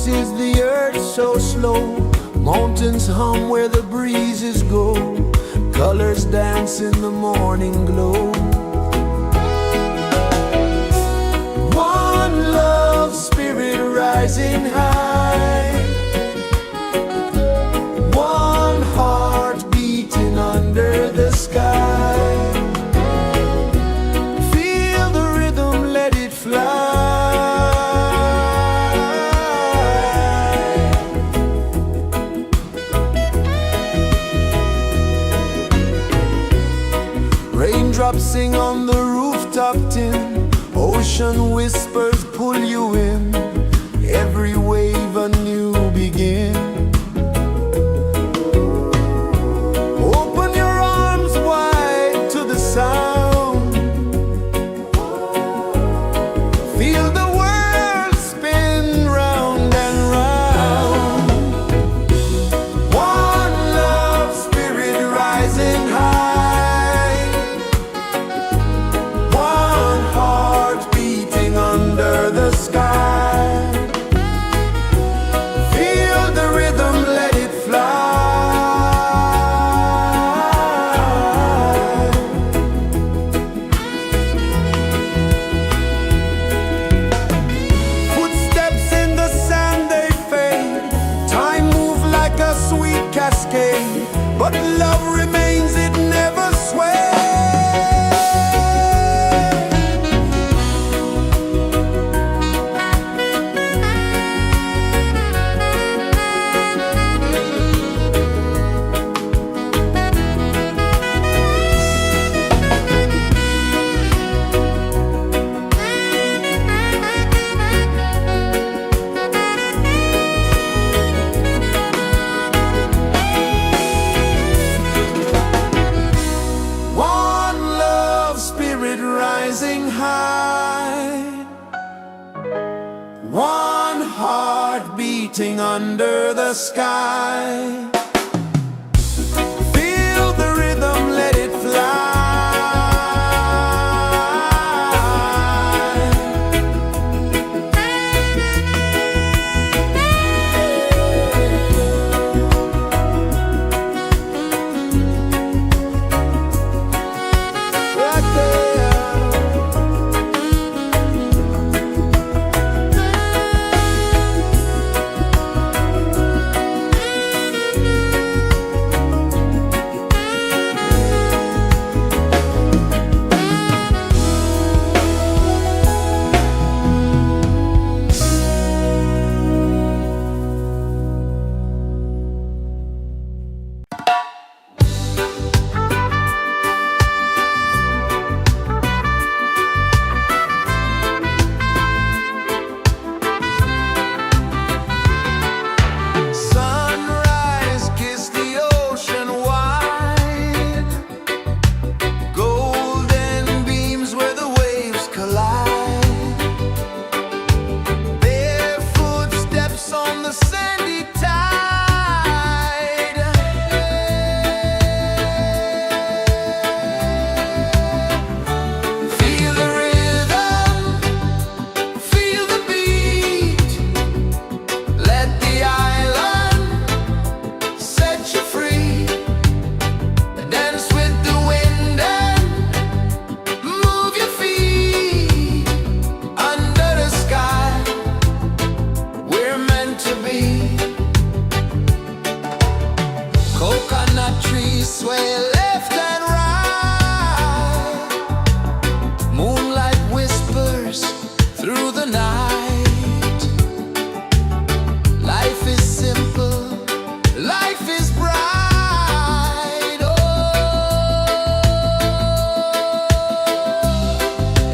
is the earth so slow? Mountains hum where the breezes go. Colors dance in the morning glow. One love, spirit rising high. One heart beating under the sky. Feel the rhythm, let it fly. Raindrops sing on the rooftop tin. Ocean whispers pull you in. Every wave a new begin. Open your arms wide to the sound. Feel the world spin round and round. One love, spirit rising high. One heart beating under the sky. Feel the rhythm, let it fly. Footsteps in the sand, they fade. Time moves like a sweet cascade, but love remains, it never sways. One love, spirit rising high. One heart beating under the sky. Feel the rhythm, let it fly. Right there. Sunrise, kiss the ocean wide. Golden beams where the waves collide. Bare footsteps on the sandy tide. Feel the rhythm, feel the beat. Let the island set you free. Dance with the wind and move your feet. Under the sky, we're meant to be. Coconut trees sway left and right. Moonlight whispers through the night. Life is simple, life is bright. Oh,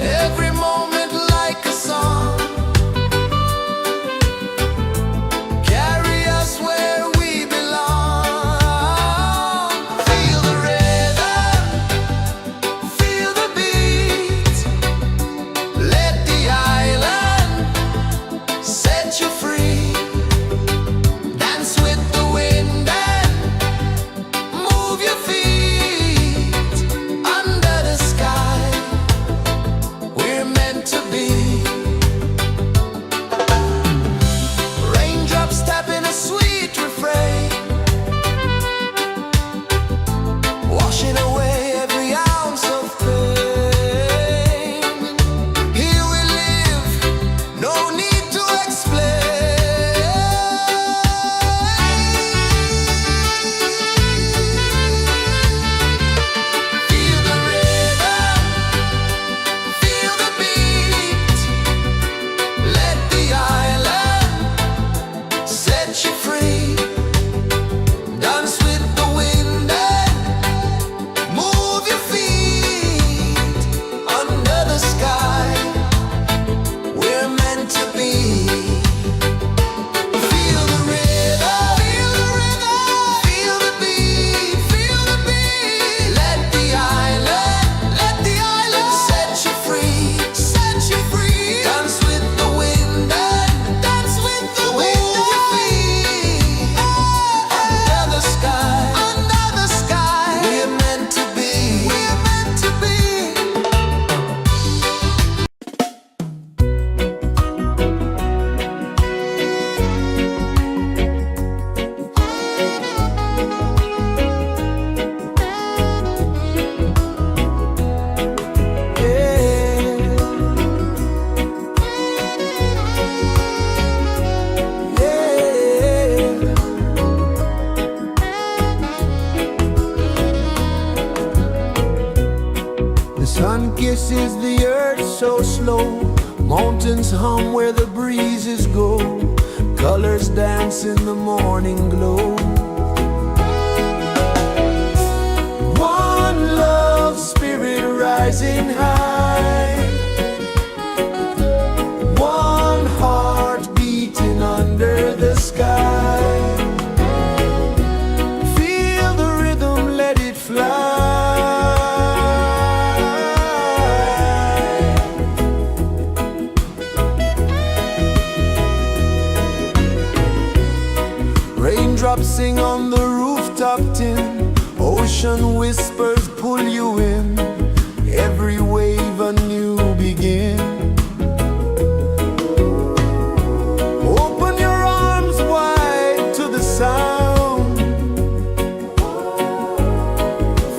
every moment like a song. Carry us where we belong. Feel the rhythm, kisses the earth so slow. Mountains hum where the breezes go. Colors dance in the morning glow. One love spirit rising high. One heart beating under the sky. Feel the rhythm, let it fly. Raindrops sing on the rooftop tin. Ocean whispers pull you in. Every wave a new begin. Open your arms wide to the sound.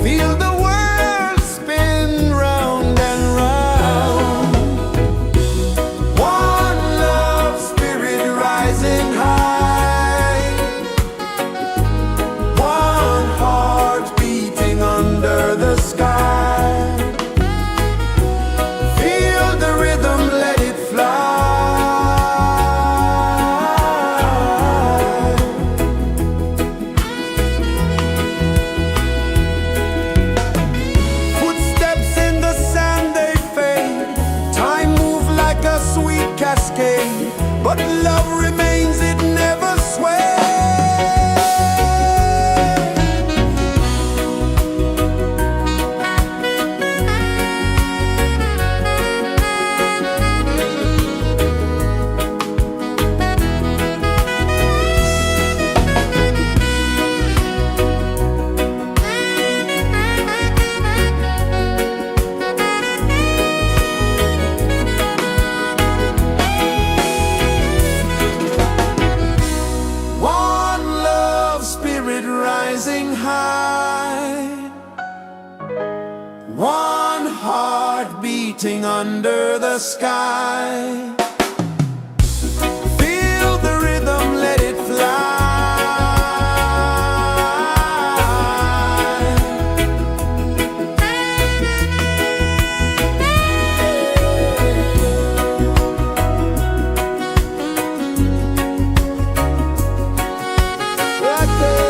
Feel the world spin round and round. One love spirit rising high. One heart beating under the sky. Feel the rhythm, let it fly. Footsteps in the sand, they fade. Time moves like a sweet cascade, but love remains, it never sways. One love spirit rising high. One heart beating under the sky. Feel the rhythm, let it fly. Right there.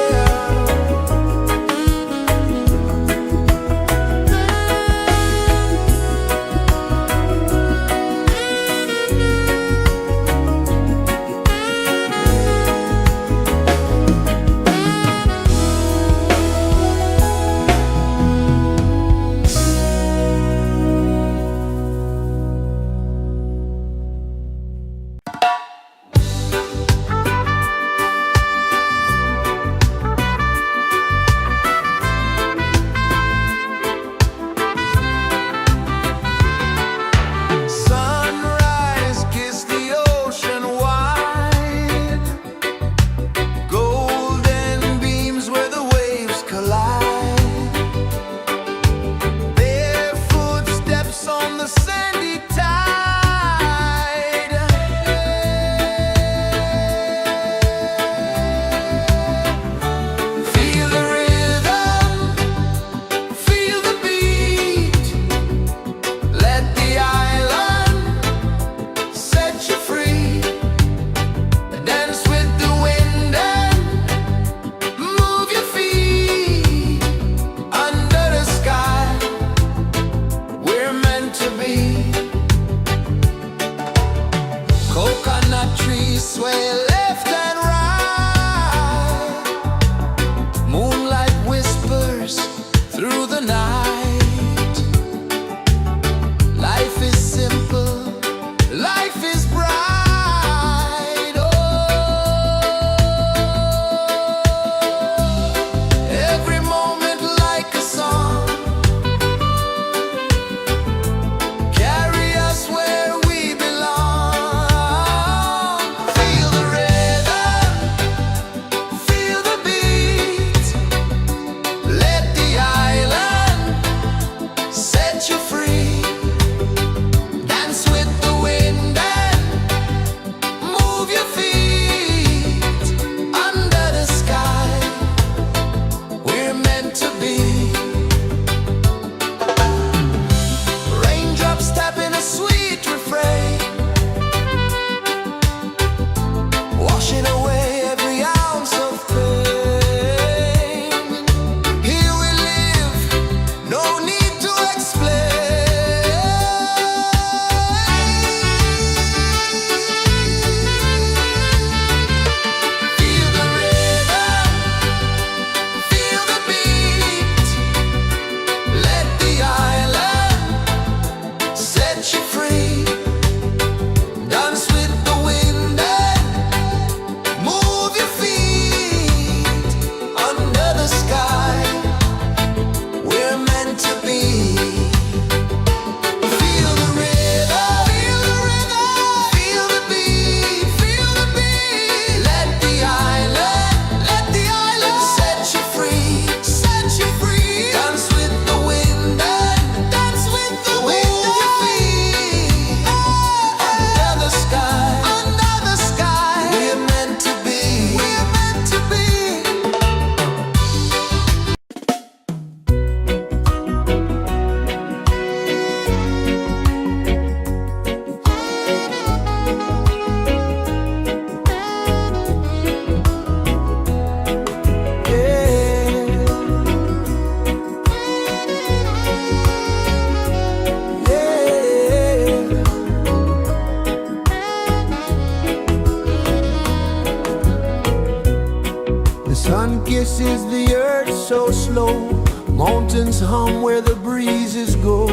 The sun kisses the earth so slow, mountains hum where the breezes go,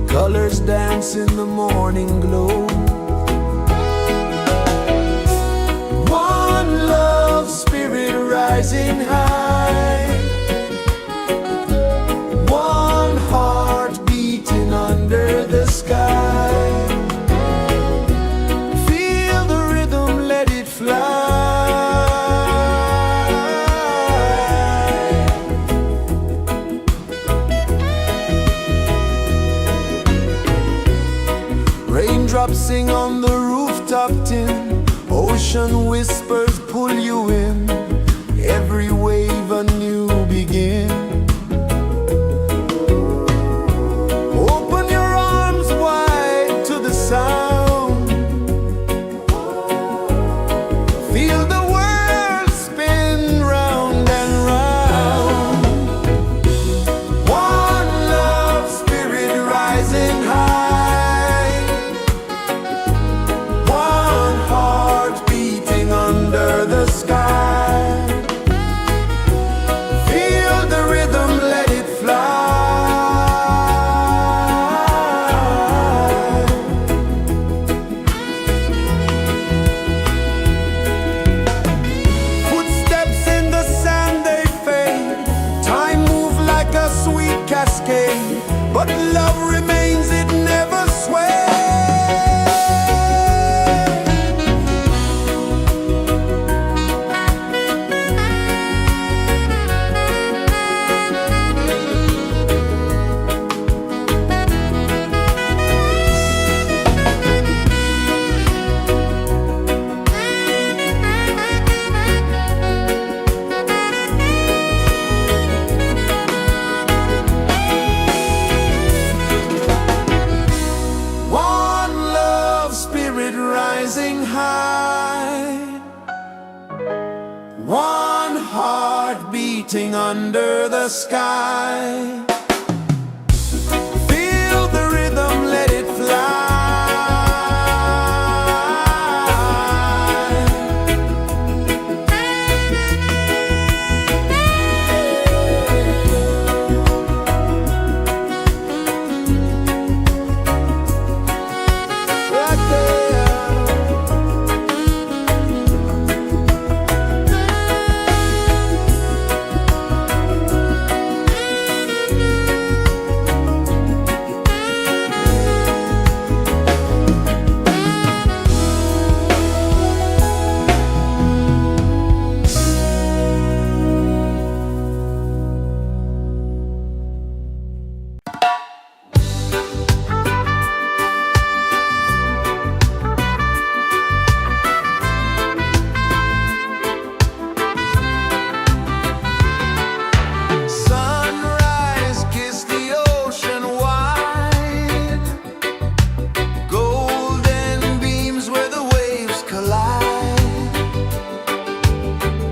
colors dance in the morning glow. One love spirit rising high, one heart beating under the sky. Feel the rhythm, let it fly. Raindrops sing on the rooftop tin, ocean whispers pull you in, every wave a new begin. Open your arms wide to the sound, feel the world spin round and round. One love spirit rising high, one heart beating under the sky. Feel the rhythm, let it fly. Footsteps in the sand, they fade, time moves like a sweet cascade, but love remains, it never sways. One love spirit rising high, one heart beating under the sky. Feel the rhythm, let it fly. Right there. Sunrise, kiss the ocean wide, golden beams where the waves collide,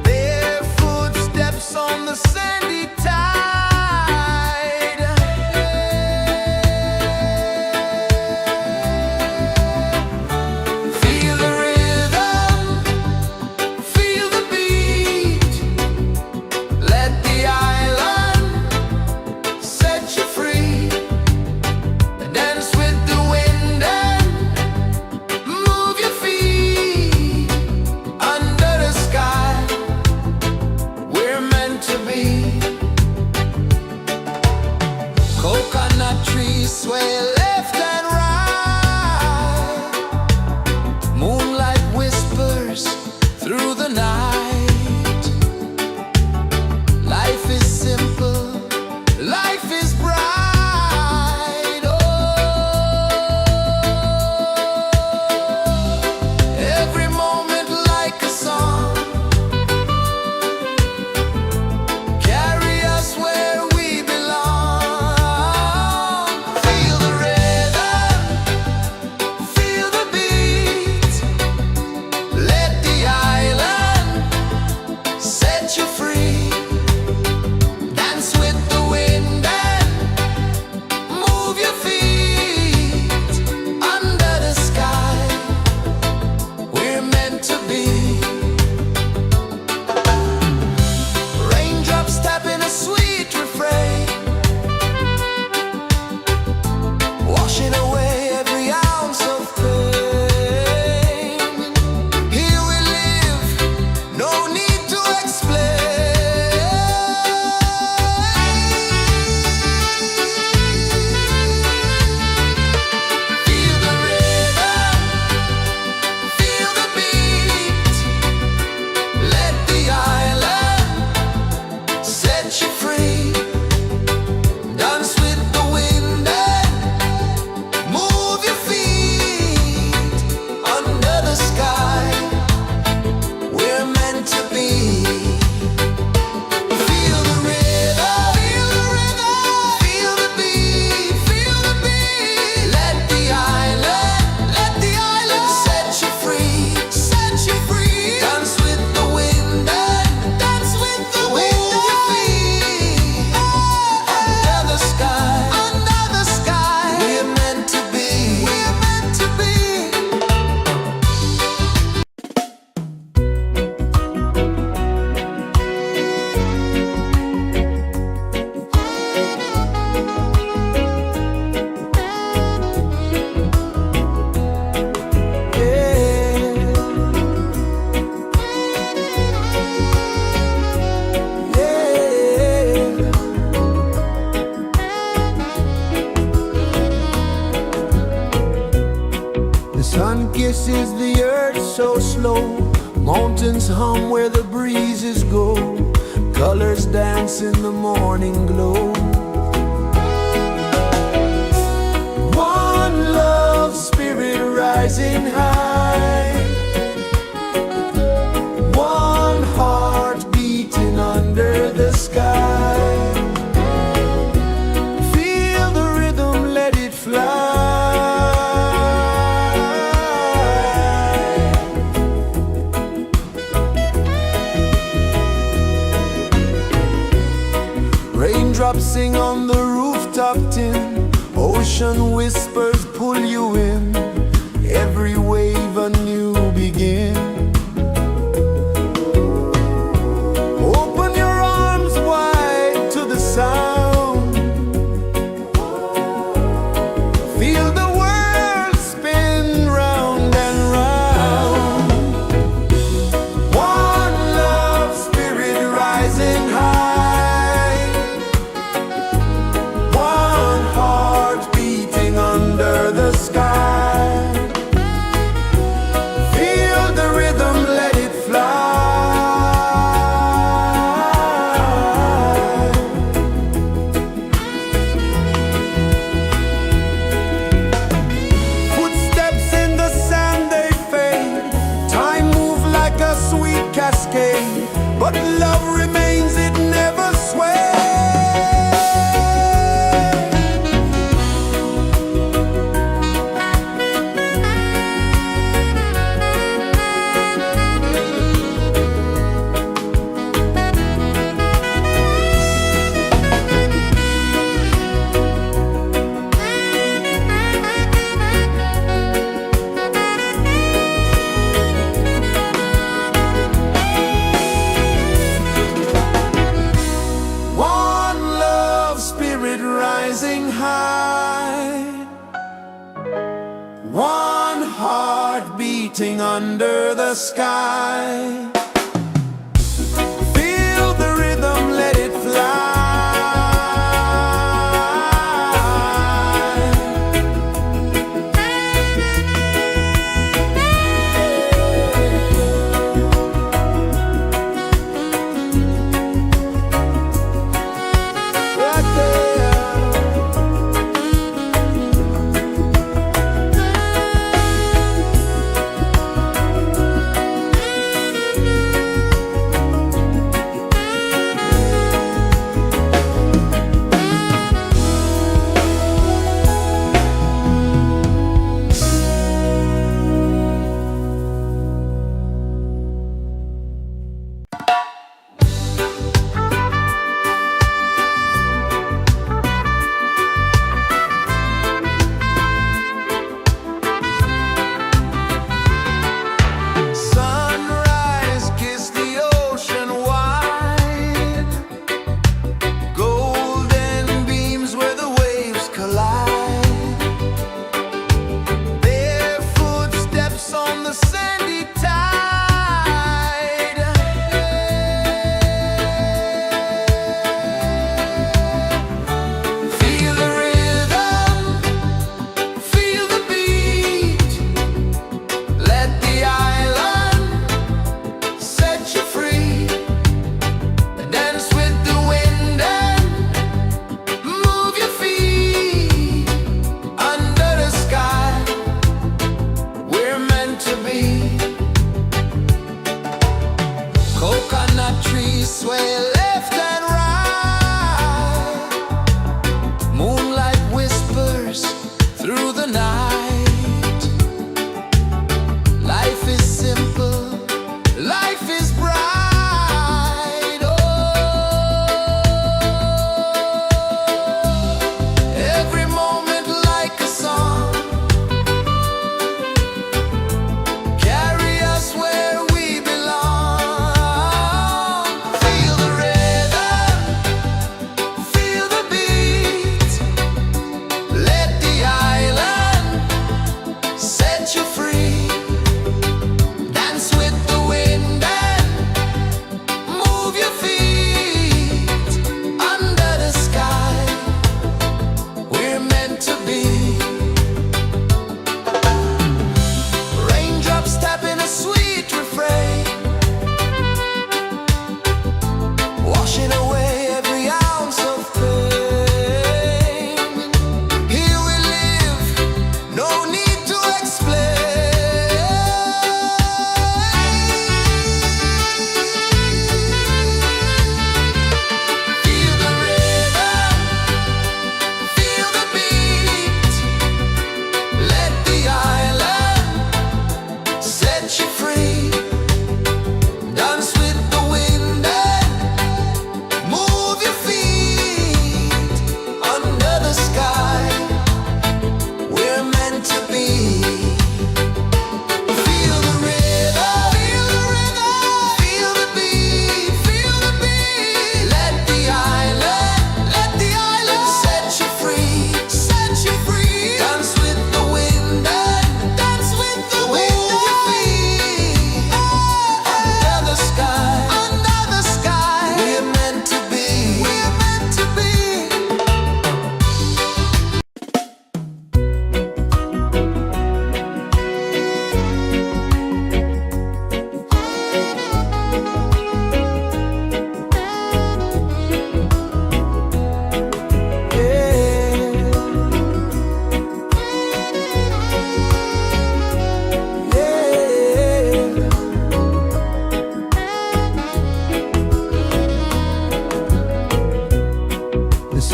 bare footsteps on the sandy tide. Feel the rhythm, feel the beat, let the island set you free. Dance with the wind and move your feet under the sky. We're meant to be. Coconut trees sway left and right, moonlight whispers through the night. Life is simple, life is bright. Oh, every moment like a song, carry us where we belong. Feel the rhythm, feel the beat, let the island set you free. Dance with the wind and move your feet under the sky. We're meant to be. so slow. Mountains hum where the breezes go. Colors dance in the morning glow. One love spirit rising high. One heart beating under the sky. Feel the rhythm, let it fly. Raindrops sing on the rooftop tin. Ocean whispers pull you in. Every wave a new begin. Open your arms wide to the sound. Feel the world spin round and round. One love spirit rising high. One heart beating under the sky. Feel the rhythm, let it fly. Footsteps in the sand, they fade. Time moves like a sweet cascade, but love remains, it never sways. One love spirit rising high. One heart beating under the sky. Feel the rhythm, let it fly. Right there.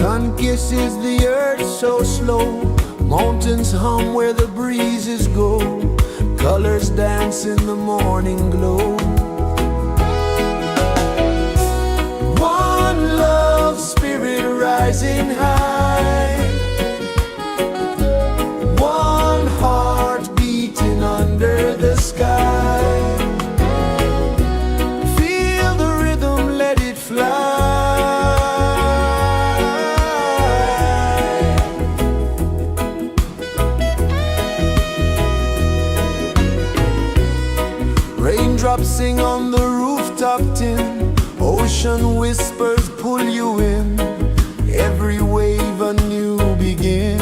Sun kisses the earth so slow, mountains hum where the breezes go, colors dance in the morning glow. One love spirit rising high, one heart beating under the sky. Feel the rhythm, let it fly. Raindrops sing on the rooftop tin, ocean whispers pull you in, every wave a new begin.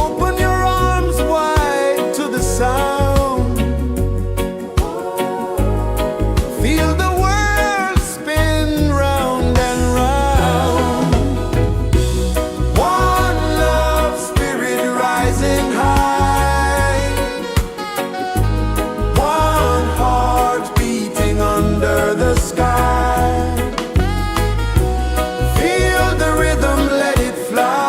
Open your arms wide to the sound, feel the world spin round and round. One love spirit rising high, one heart beating under the sky. Feel the rhythm, let it fly.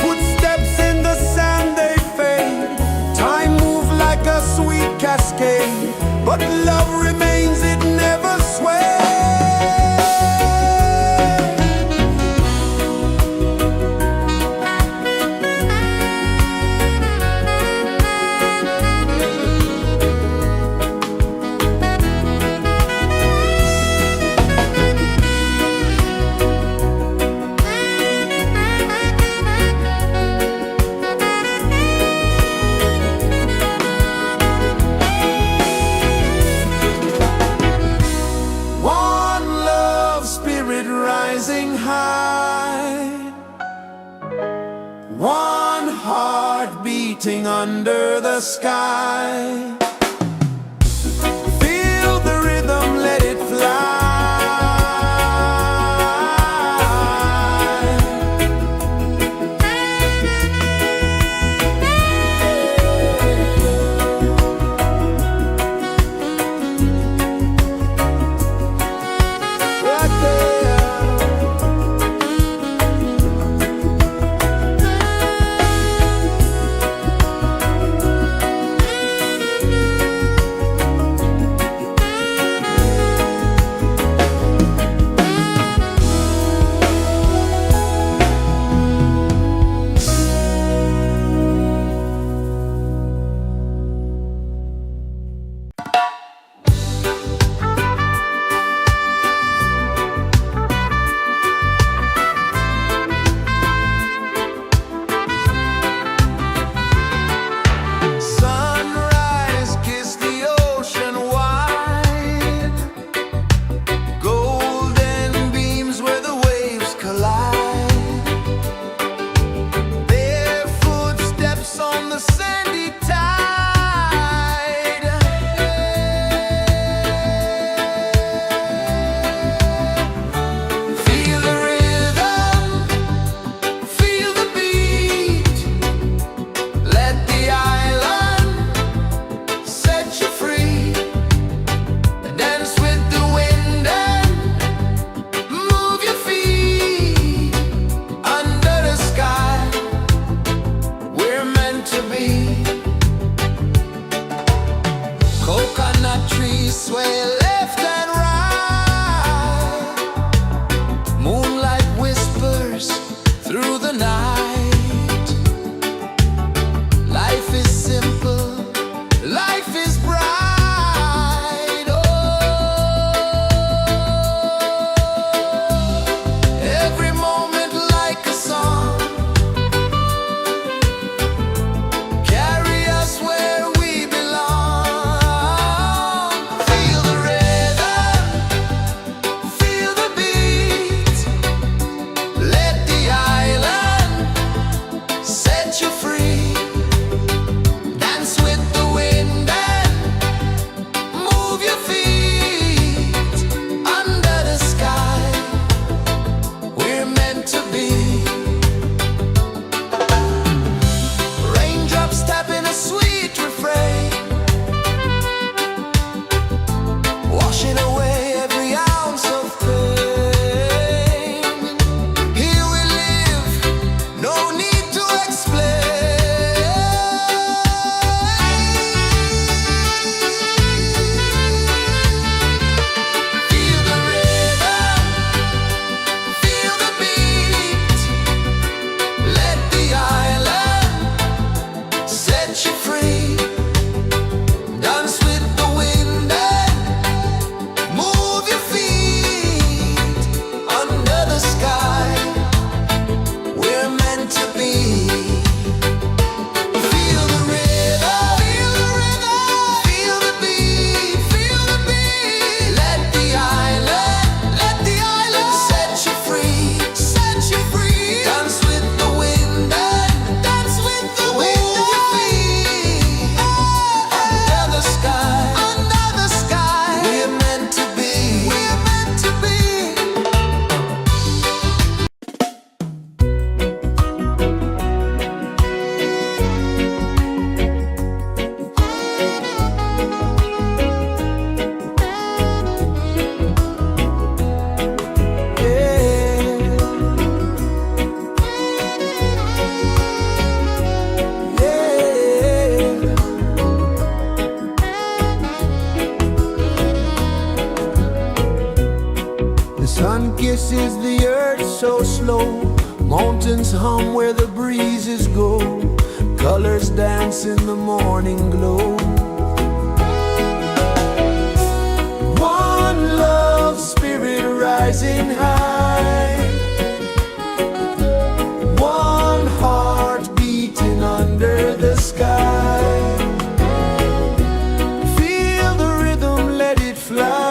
Footsteps in the sand, they fade, time moves like a sweet cascade, but love remains, it never sways. One love spirit rising high, one heart beating under the sky. Feel the rhythm, let it fly. Right there. Sunrise, kiss the ocean wide, golden beams where the waves collide, their footsteps on the sandy tide. Feel the rhythm, feel the beat, let the island set you free. Dance with the wind and move your feet under the sky. We're meant to be. Coconut trees sway left and right, moonlight whispers through the night. Life is simple, life is bright. Oh, every moment like a song, carry us where we belong. Feel the rhythm, feel the beat, let the island is the earth so slow? Mountains hum where the breezes go. Colors dance in the morning glow. One love, spirit rising high. One heart beating under the sky. Feel the rhythm, let it fly.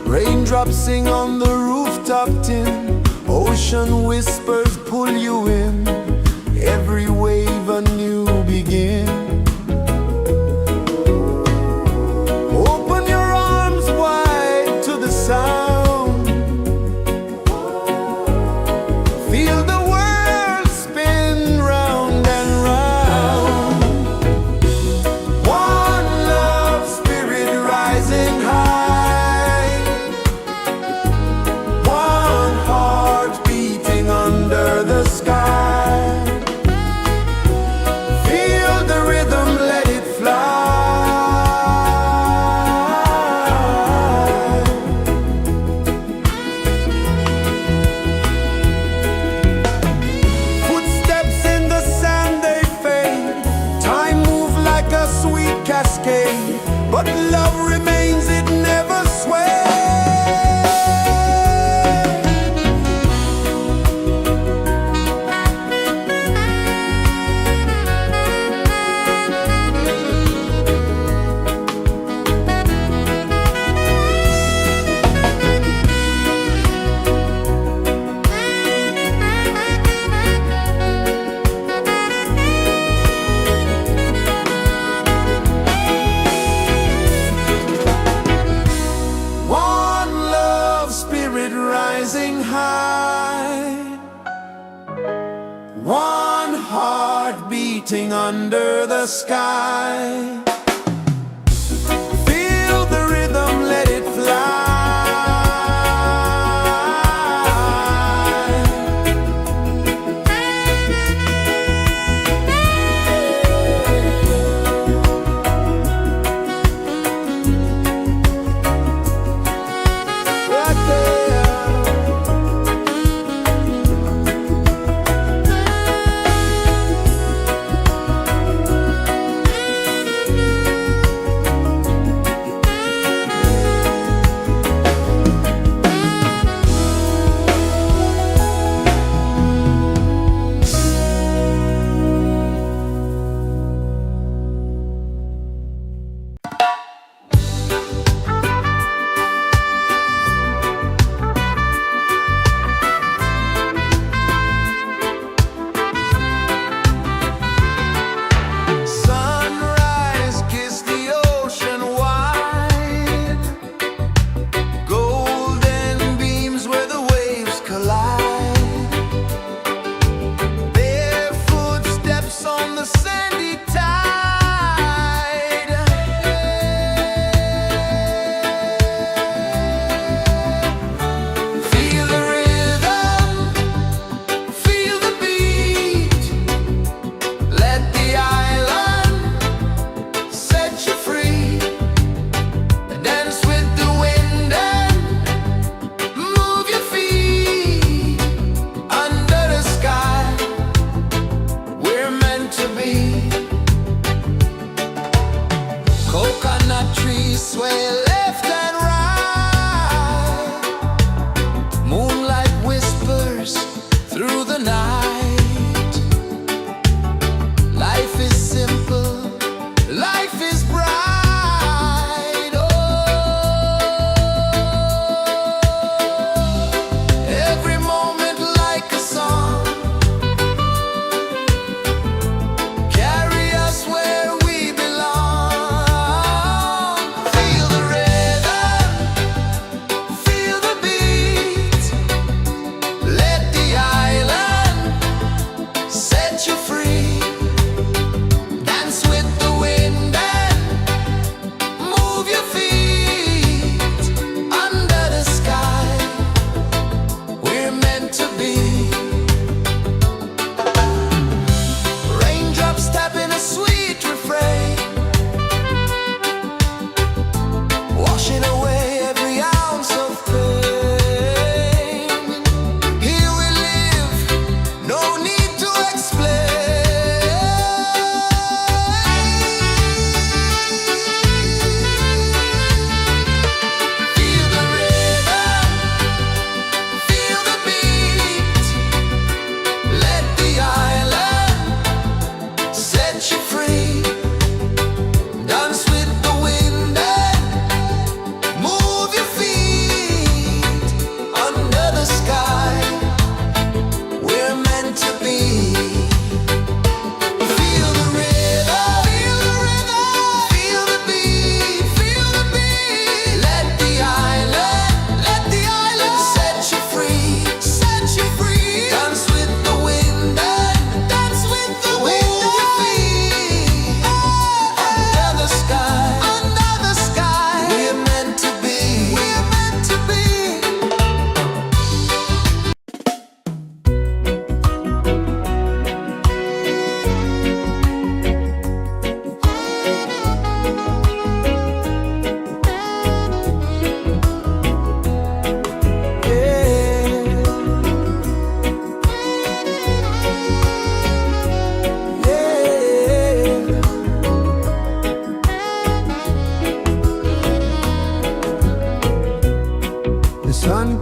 Raindrops sing on the rooftop tin. Ocean whispers pull you in. Every wave a new begin. Open your arms wide to the sound. Feel the world spin round and round. One love, spirit rising high. One heart beating under the sky. Feel the rhythm, let it fly. Footsteps in the sand, they fade. Time moves like a sweet cascade, but love remains, it never sways. One love, spirit rising high. One heart beating under the sky. Feel the rhythm, let it fly. Right there. Sunrise, kiss the ocean wide. Golden beams where the waves collide. Bare footsteps on the sandy tide. Feel the rhythm, feel the beat. Let the island set you free. Dance with the wind and move your feet. Under the sky, we're meant to be. Coconut trees sway left and right. Moonlight whispers through the night. Life is simple, life is bright. Oh, every moment like a song. Carry us where we belong. Feel the rhythm.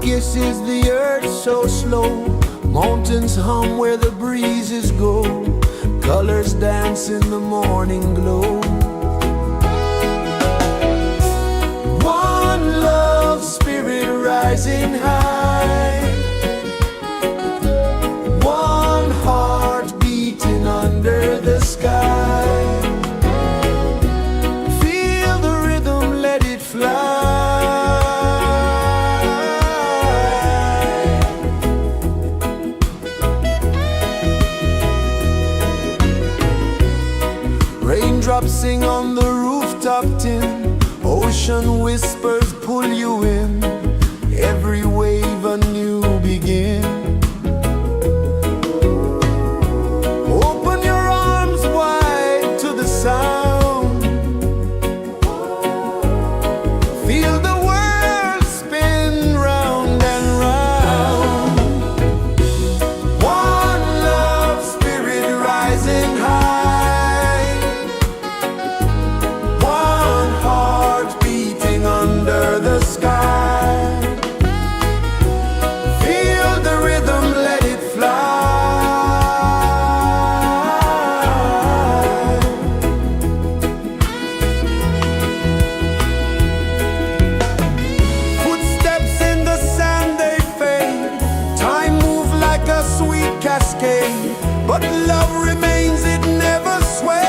kisses the earth so slow. Mountains hum where the breezes go. Colors dance in the morning glow. One love spirit rising high. One heart beating under the sky. Feel the rhythm, let it fly. Raindrops sing on the rooftop tin. Ocean whispers pull you in. Every wave a new begin. Open your arms wide to the sound. Feel the world spin round and round. One love spirit rising high. One heart beating under the sky. Feel the rhythm, let it fly. Footsteps in the sand, they fade. Time moves like a sweet cascade, but love remains, it never sways.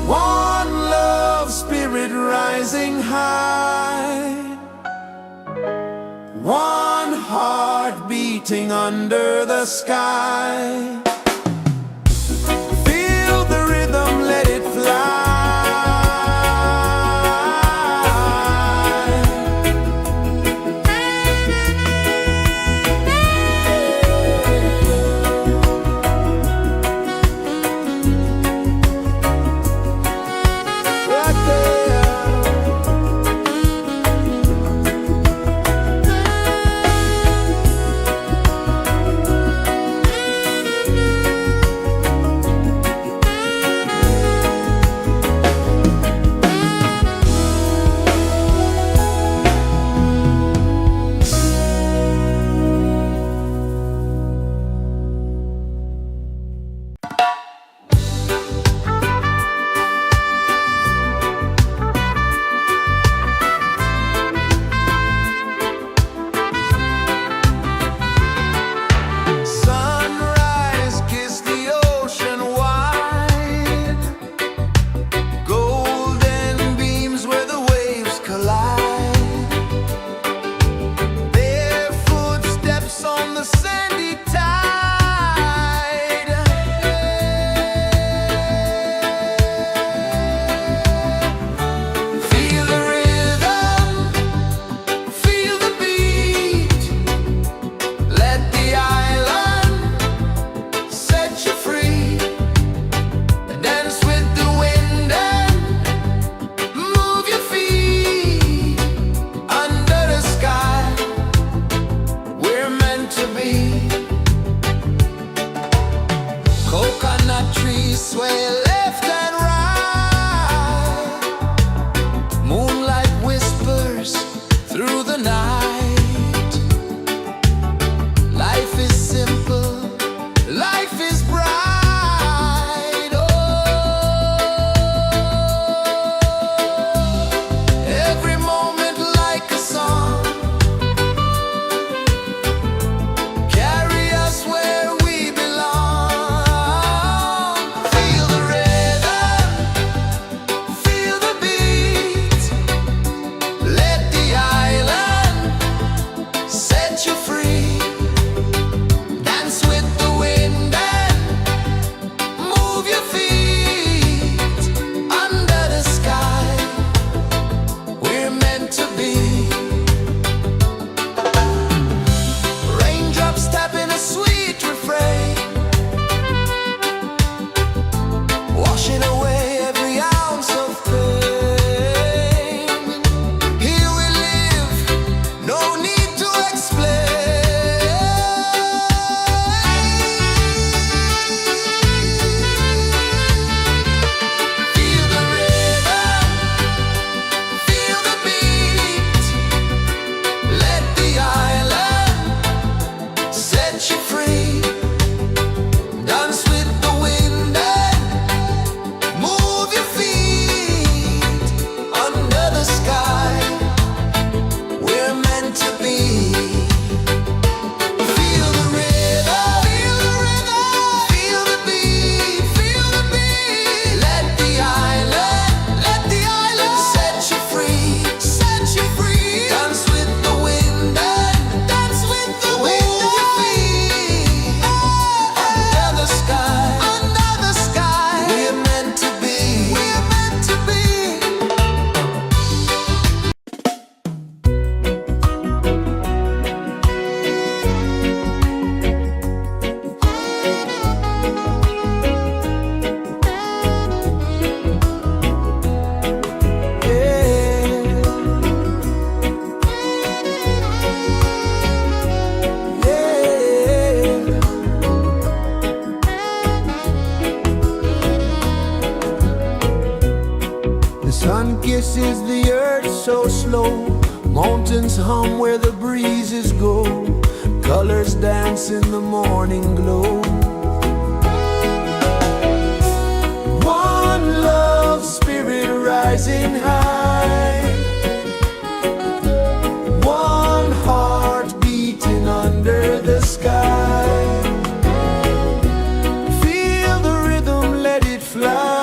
One love spirit rising high. One heart beating under the sky. Feel the rhythm, let it fly. Right there. is the earth so slow. Mountains hum where the breezes go. Colors dance in the morning glow. One love spirit rising high. One heart beating under the sky. Feel the rhythm, let it fly.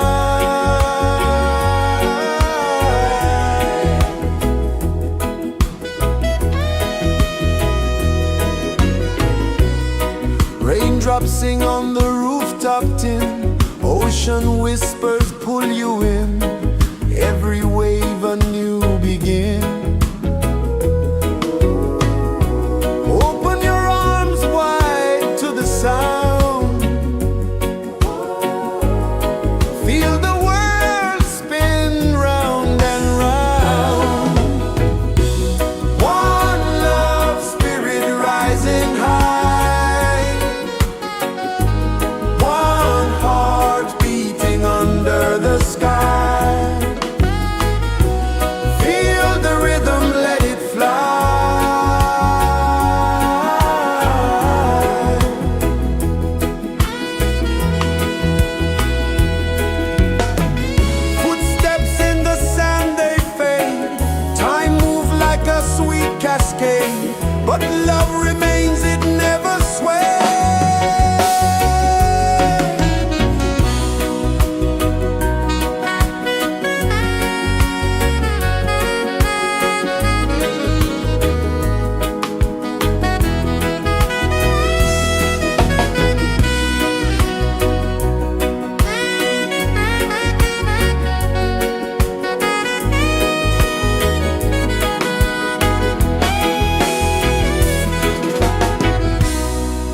Raindrops sing on the rooftop tin. Ocean whispers pull you in. Every wave a new begin. Open your arms wide to the sound. Feel the world spin round and round. One love spirit rising high. One heart beating under the sky. Feel the rhythm, let it fly. Footsteps in the sand, they fade. Time moves like a sweet cascade, but love remains, it never sways.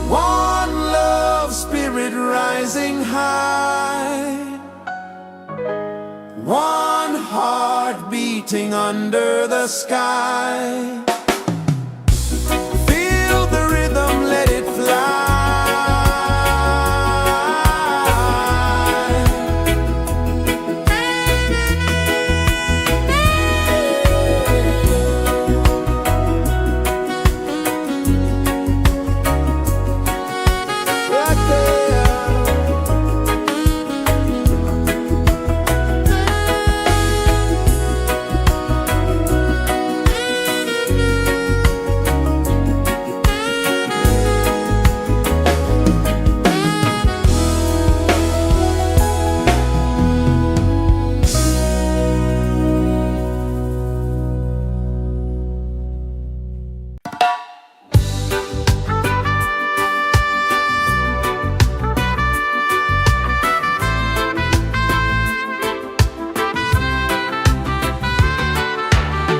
One love spirit rising high. One heart beating under the sky. Feel the rhythm, let it fly.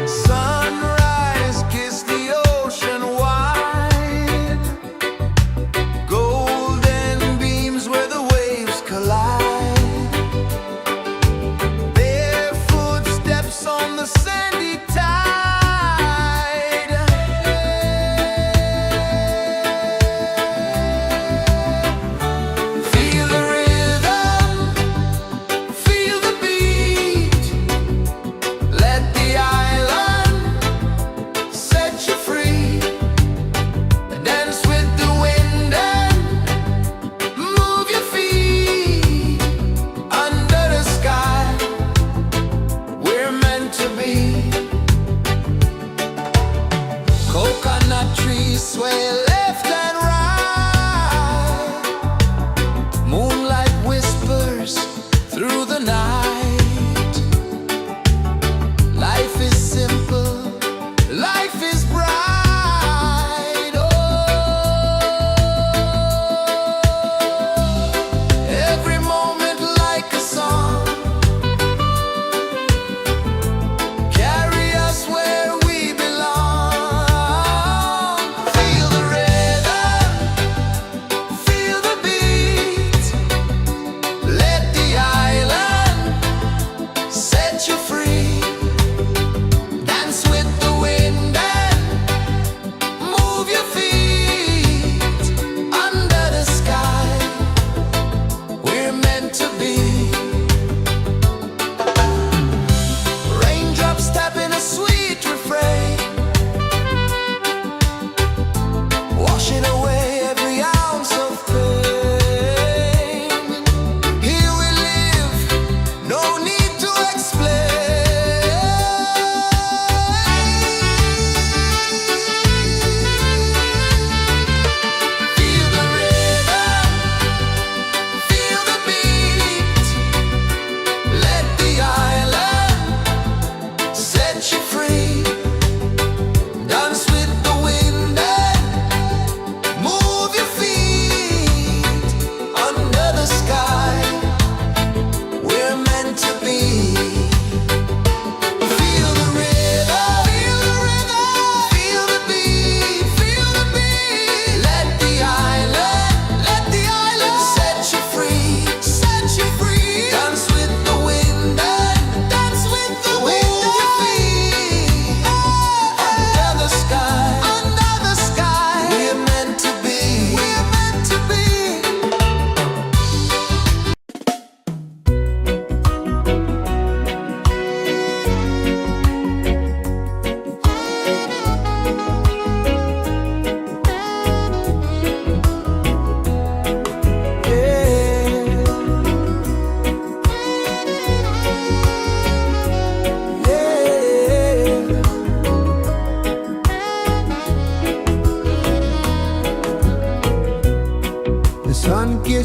Sunrise, kiss the ocean wide. Golden beams where the waves collide. Bare footsteps on the sandy tide. Feel the rhythm, feel the beat. Let the island set you free. Dance with the wind and move your feet. Under the sky, we're meant to be. Coconut trees sway left and right. Moonlight whispers through the night. Life is simple, life is bright. Oh, every moment like a song. Carry us where we belong. Feel the rhythm.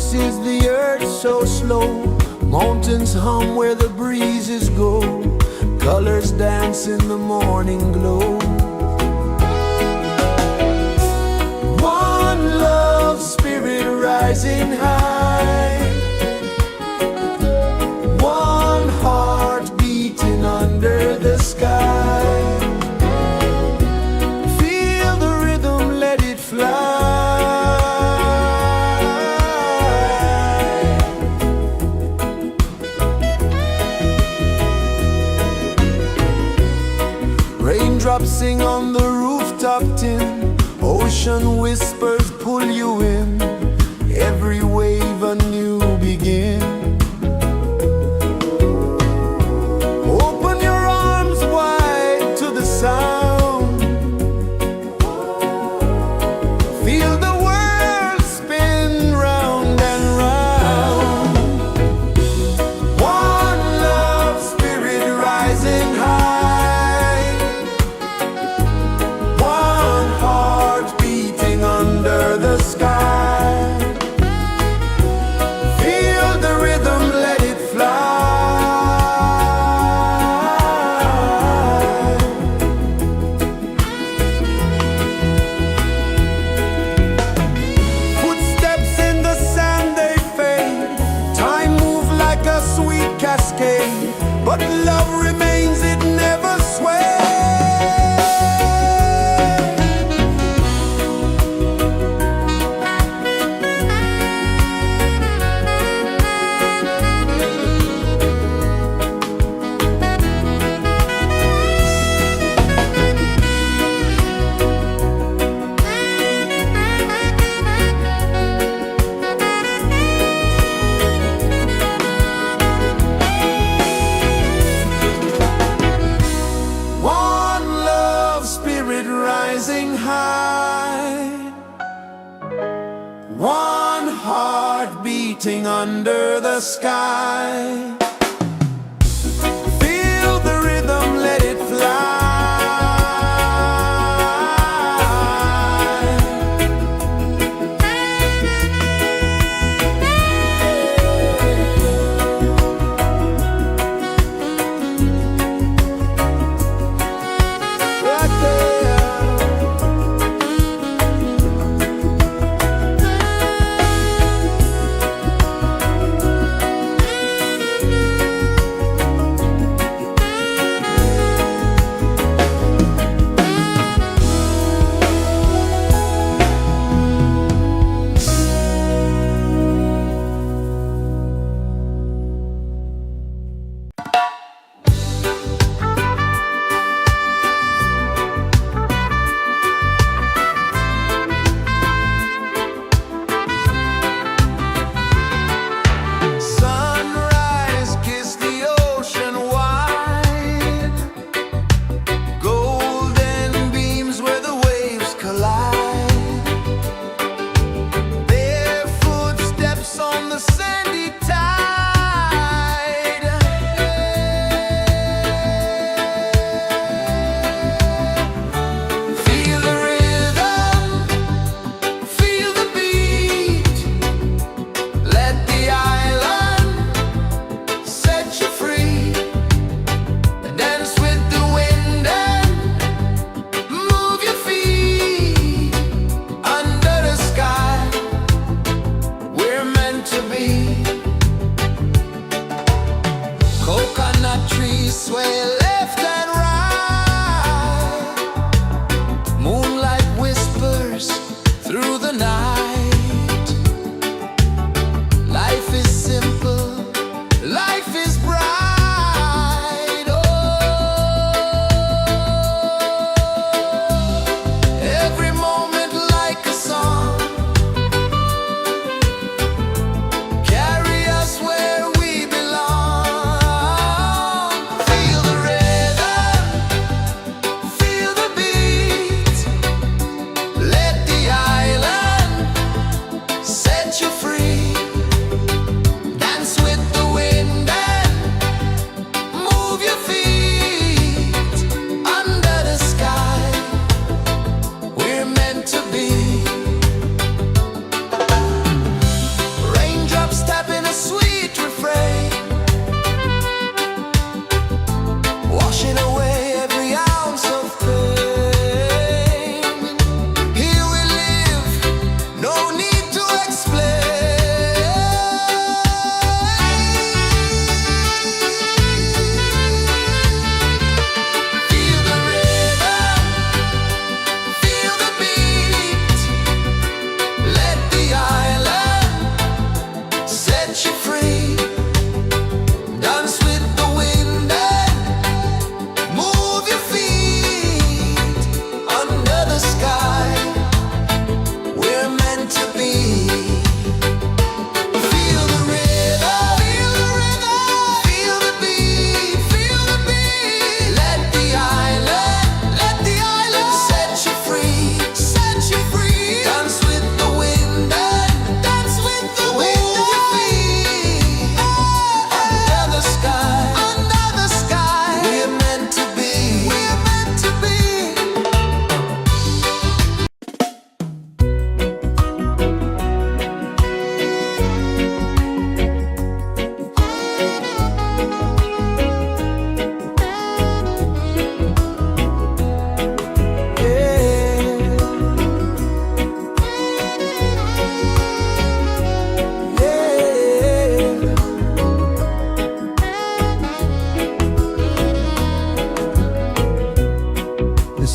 rejoices the earth so slow. Mountains hum where the breezes go. Colors dance in the morning glow. One love spirit rising high. One heart beating under the sky. Feel the rhythm, let it fly. Raindrops sing on the rooftop tin. Ocean whispers pull you in. Every wave a new begin. Open your arms wide to the sound. Feel the world spin round and round. One love spirit rising high. One heart beating under the sky. Feel the rhythm, let it fly. Footsteps in the sand, they fade. Time moves like a sweet cascade. But love remains, it never sways. One love spirit rising high. One heart beating under the sky. Feel the rhythm, let it fly.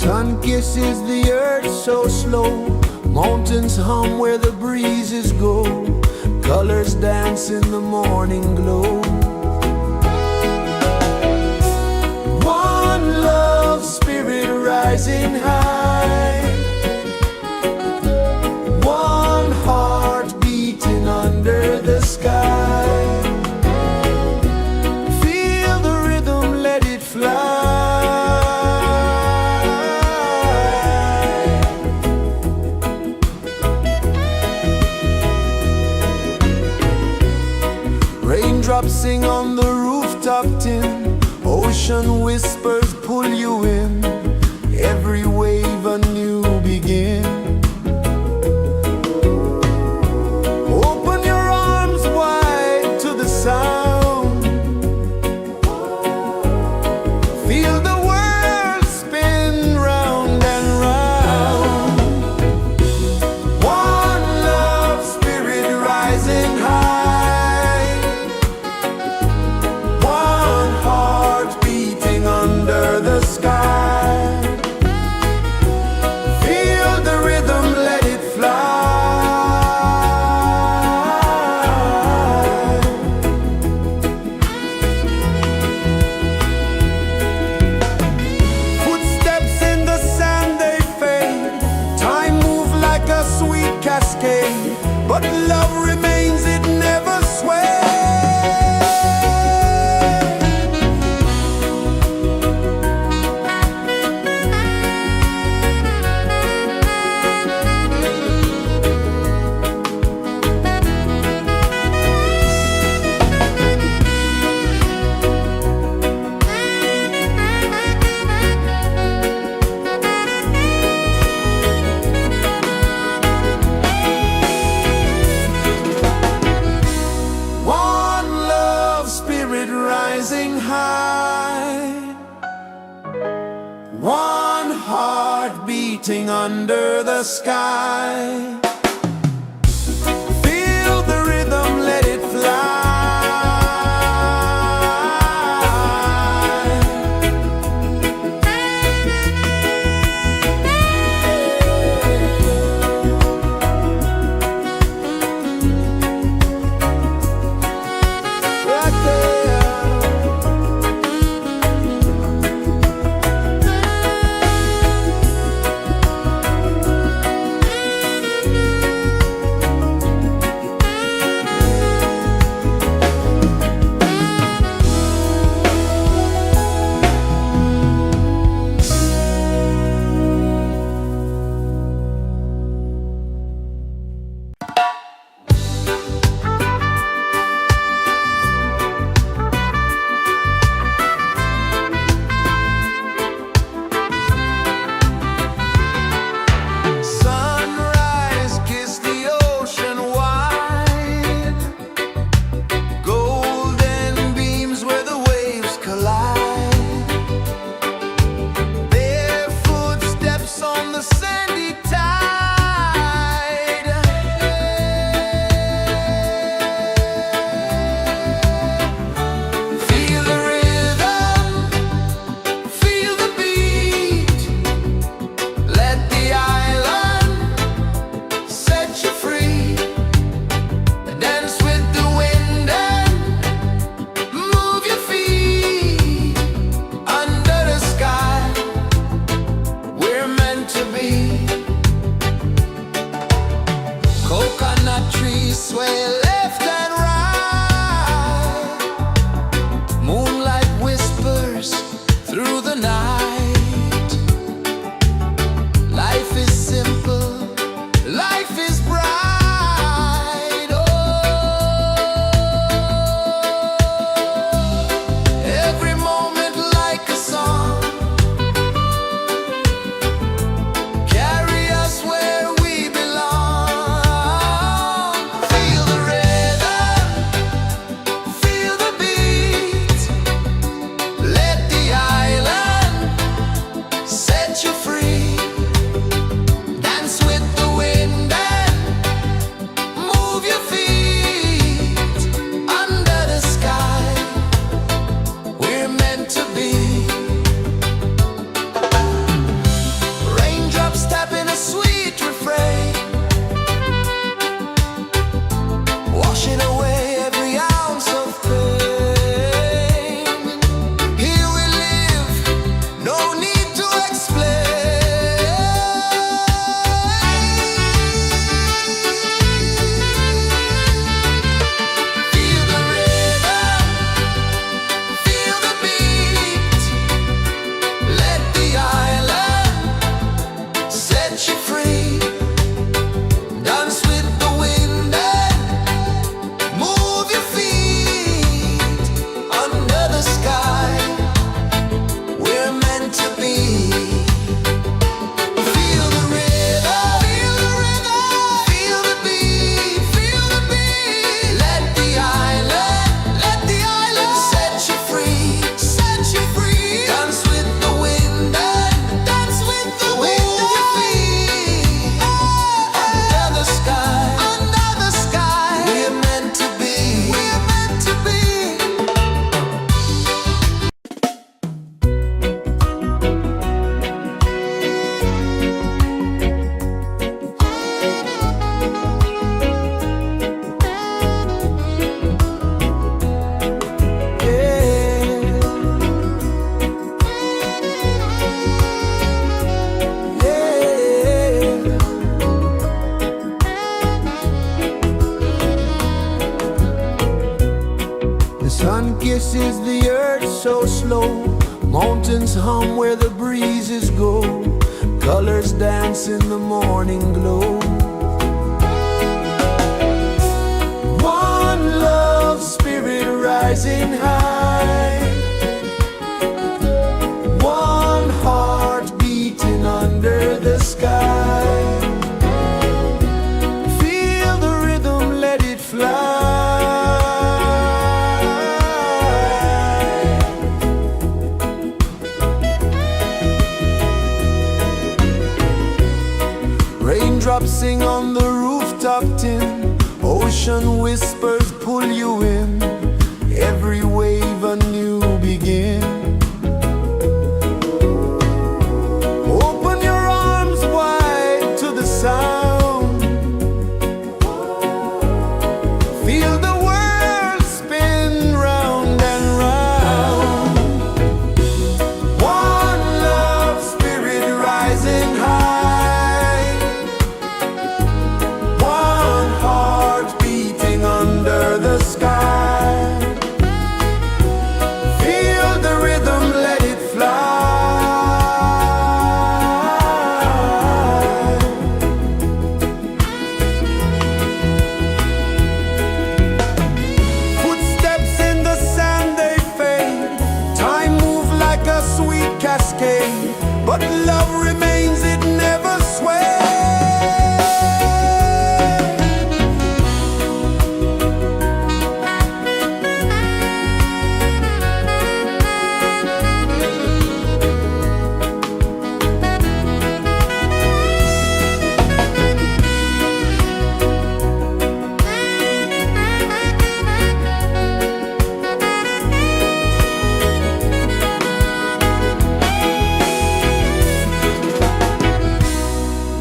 Sun kisses the earth so slow, mountains hum where the breezes go, colors dance in the morning glow. One love spirit rising high, one heart beating under the sky. Feel the rhythm, let it fly. Raindrops sing on the rooftop tin, ocean whispers pull you in, every wave a new begin. Open your arms wide to the sound, feel the world spin round and round. One love spirit rising high, one heart beating under the sky. Feel the rhythm, let it fly. Footsteps in the sand, they fade, time moves like a sweet cascade, but love remains, it never sways. One love spirit rising high, one heart beating under the sky. Feel the rhythm, let it fly. Right there. so slow. Mountains hum where the breezes go. Colors dance in the morning glow. One love, spirit rising high. One heart beating under the sky. Feel the rhythm, let it fly. Raindrops sing on the rooftop tin. Ocean whispers pull you in. Every wave a new begin. Open your arms wide to the sound. Feel the world spin round and round. One love, spirit rising high. One heart beating under the sky. Feel the rhythm, let it fly. Footsteps in the sand, they fade. Time moves like a sweet cascade, but love remains, it never sways.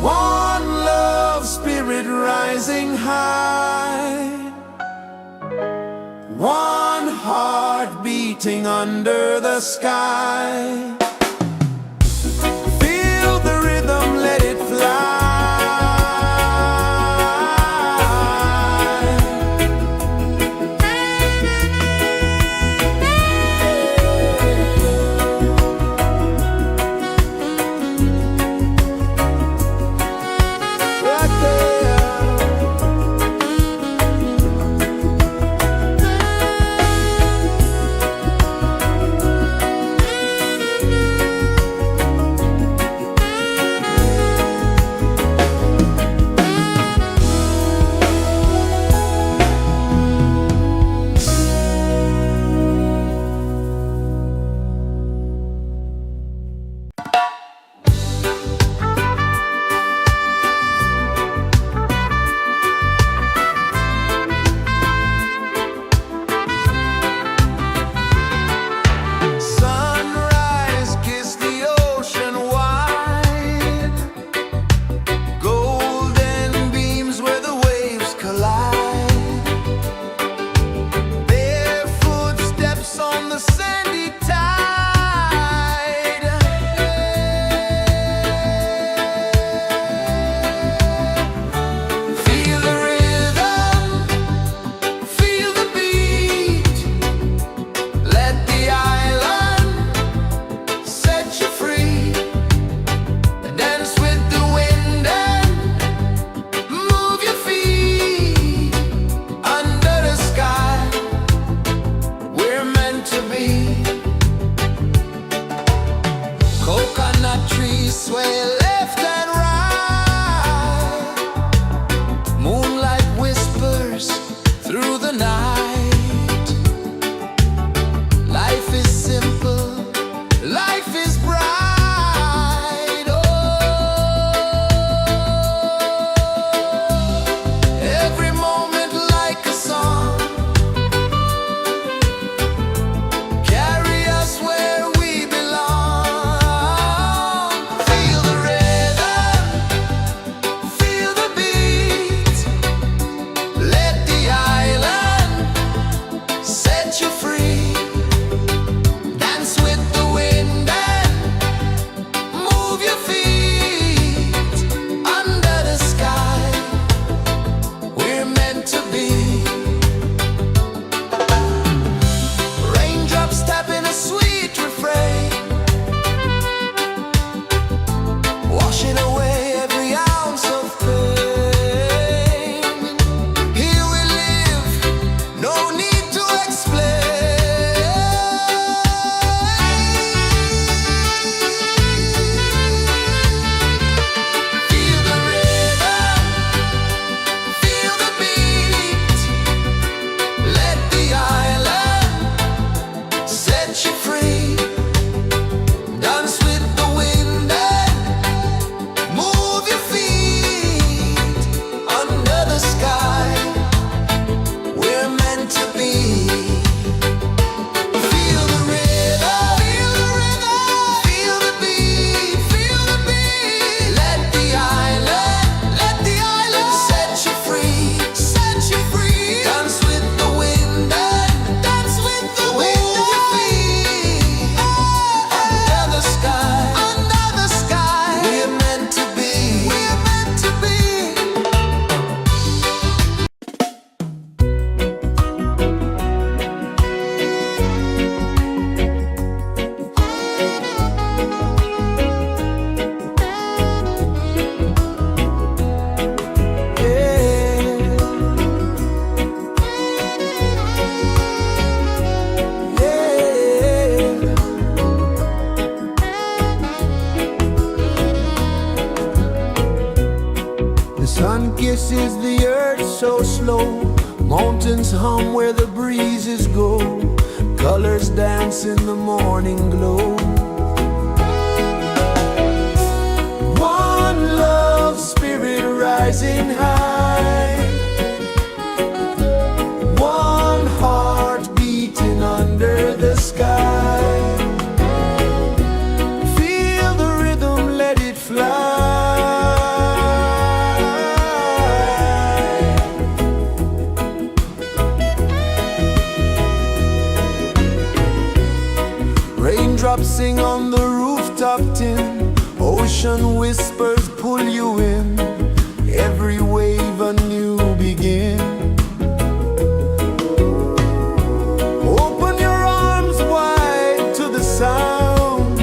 One love, spirit rising high. One heart beating under the sky. Feel the rhythm, let it fly. Right there. Sun kisses the earth so slow, mountains hum where the breezes go, colors dance in the morning glow. One love spirit rising high, one heart beating under the sky. Feel the rhythm, let it fly. Raindrops sing on the rooftop tin, ocean whispers pull you in, every wave a new begin. Open your arms wide to the sound,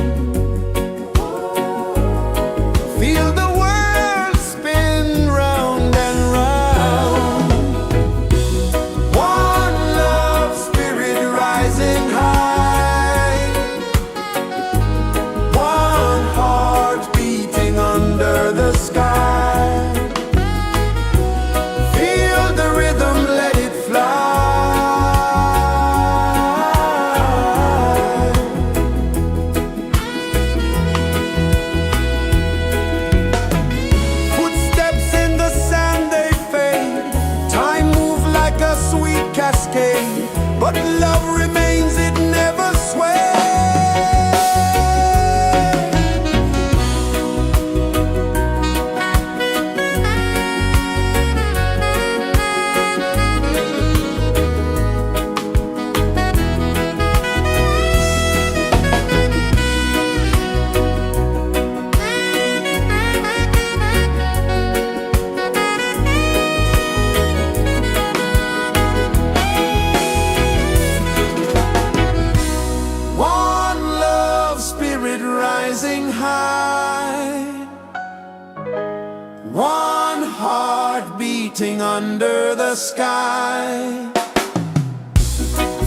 feel the world spin round and round. One love spirit rising high, one heart beating under the sky. Feel the rhythm, let it fly. Footsteps in the sand, they fade, time moves like a sweet cascade, but love remains, it never sways. One love spirit rising high, one heart beating under the sky.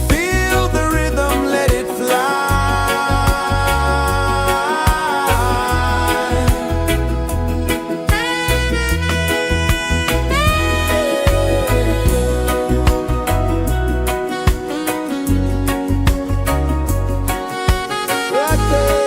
Feel the rhythm, let it fly. Right there.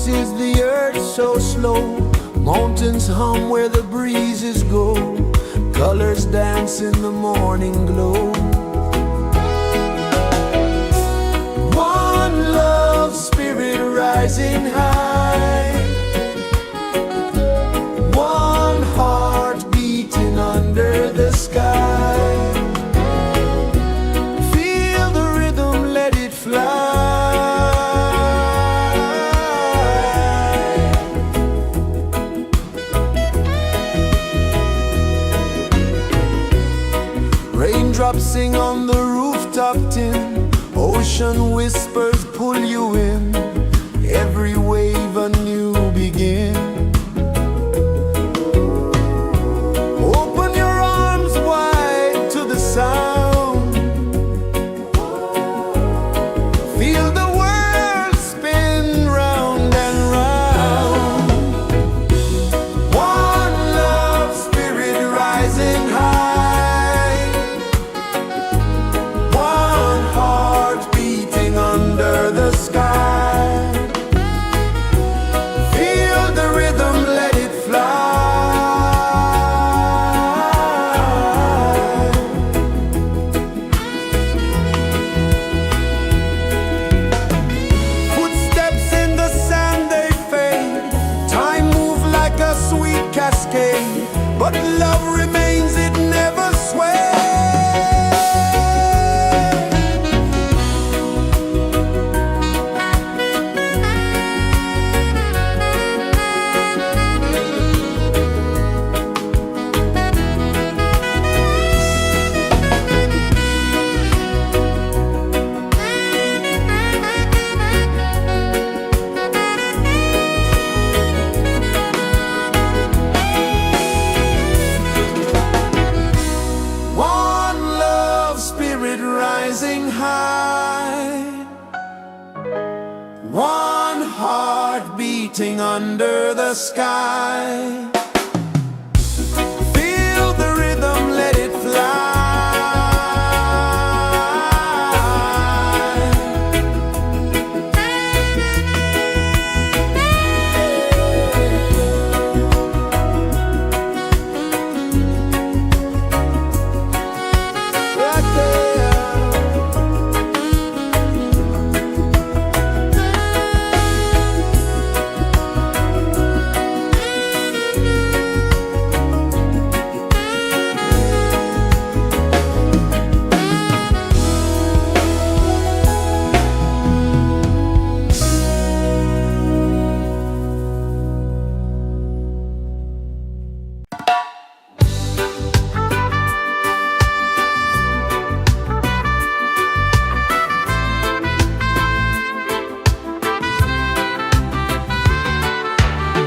is the earth so slow? Mountains hum where the breezes go. Colors dance in the morning glow. One love spirit rising high. One heart beating under the sky. Feel the rhythm, let it fly. Raindrops sing on the rooftop tin. Ocean whispers pull you in. Every wave a new begin. Open your arms wide to the sound. Feel the world spin round and round. One love spirit rising high. One heart beating under the sky. Feel the rhythm, let it fly. Footsteps in the sand, they fade. Time moves like a sweet cascade, but love remains, it never sways. One love spirit rising high. One heart beating under the sky. Feel the rhythm, let it fly. Right there.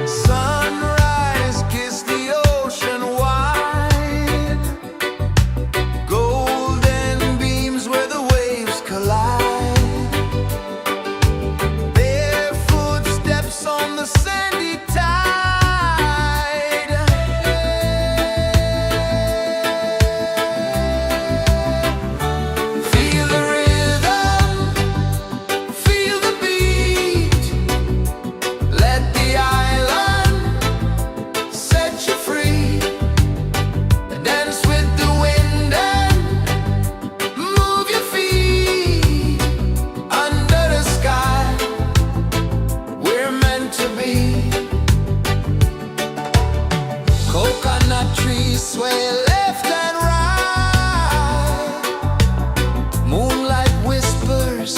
Sunrise, kiss the ocean wide. Golden beams where the waves collide. Barefoot steps on the sandy tide. Feel the rhythm, feel the beat. Let the island set you free. Dance with the wind and move your feet. Under the sky, we're meant to be. Coconut trees sway left and right. Moonlight whispers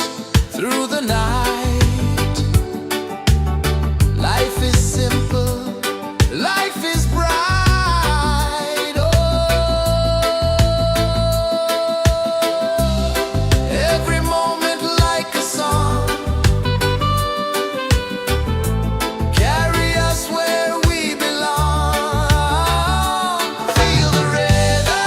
through the night. Life is simple, life is bright. Oh, every moment like a song. Carry us where we belong. Feel the rhythm,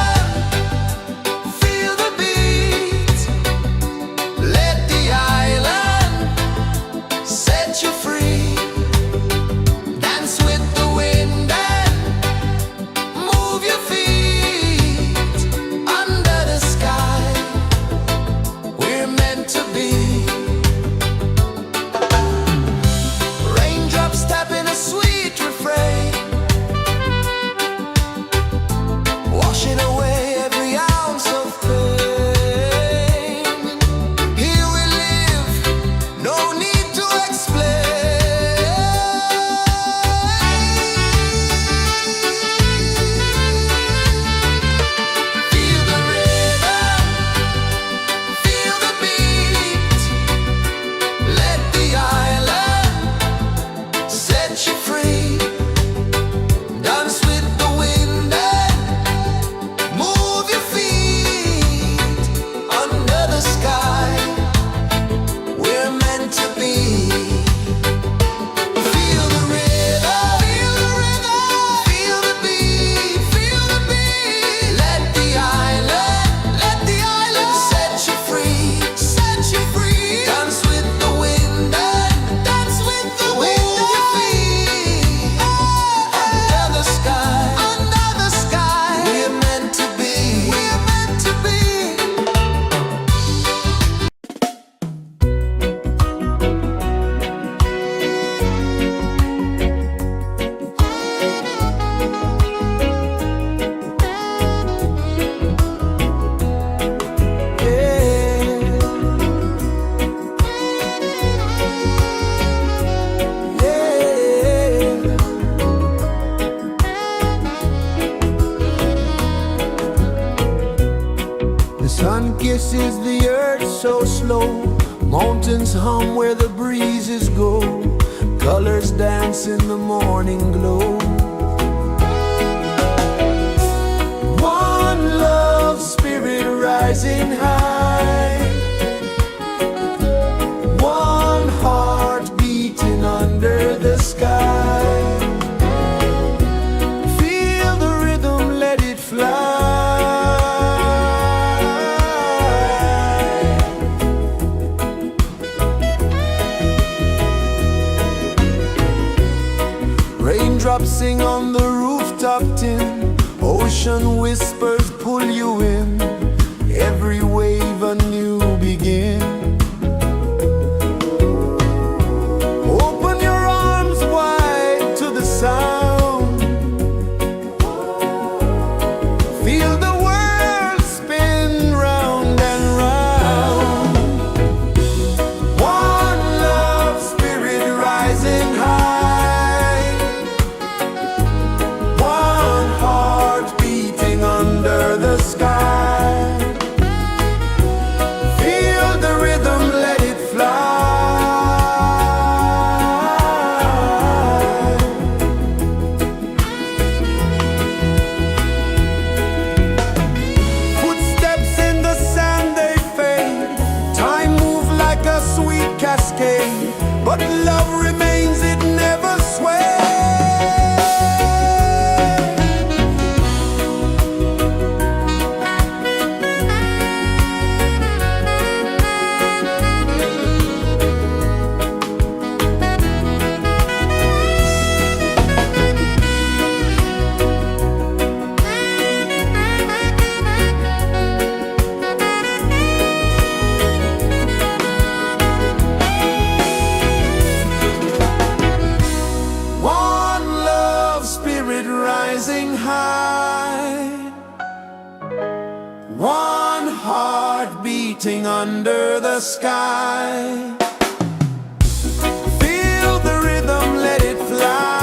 pulses the earth so slow. Mountains hum where the breezes go. Colors dance in the morning glow. One love spirit rising high. One heart beating under the sky. Feel the rhythm, let it fly. Raindrops sing on the rooftop tin. Ocean whispers pull you in. Every wave a new begin. Open your arms wide to the sound. Feel the world spin round and round. One love spirit rising high. One heart beating under the sky. Feel the rhythm, let it fly. Footsteps in the sand, they fade. Time moves like a sweet cascade, but love remains, it never sways. One love spirit rising high. One heart beating under the sky. Feel the rhythm, let it fly.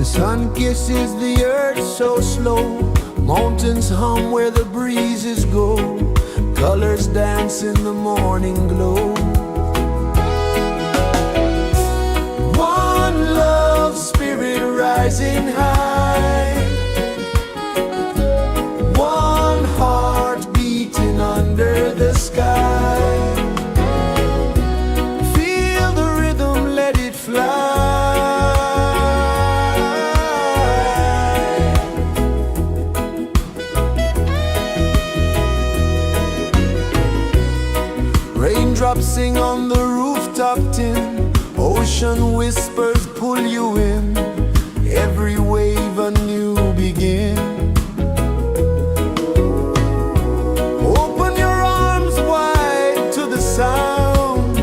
Sun kisses the earth so slow, mountains hum where the breezes go, colors dance in the morning glow. One love spirit rising high, one heart beating under the sky. Feel the rhythm, let it fly. Raindrops sing on the rooftop tin, ocean whispers pull you in, every wave a new begin. Open your arms wide to the sound,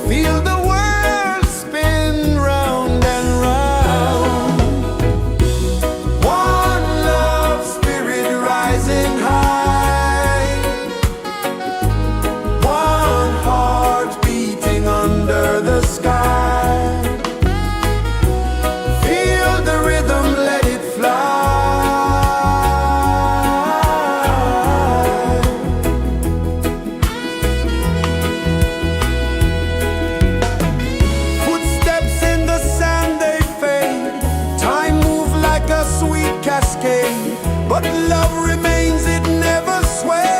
feel the world spin round and round. One love spirit rising high, one heart beating under the sky. Feel the rhythm, let it fly. Footsteps in the sand, they fade, time moves like a sweet cascade, but love remains, it never sways.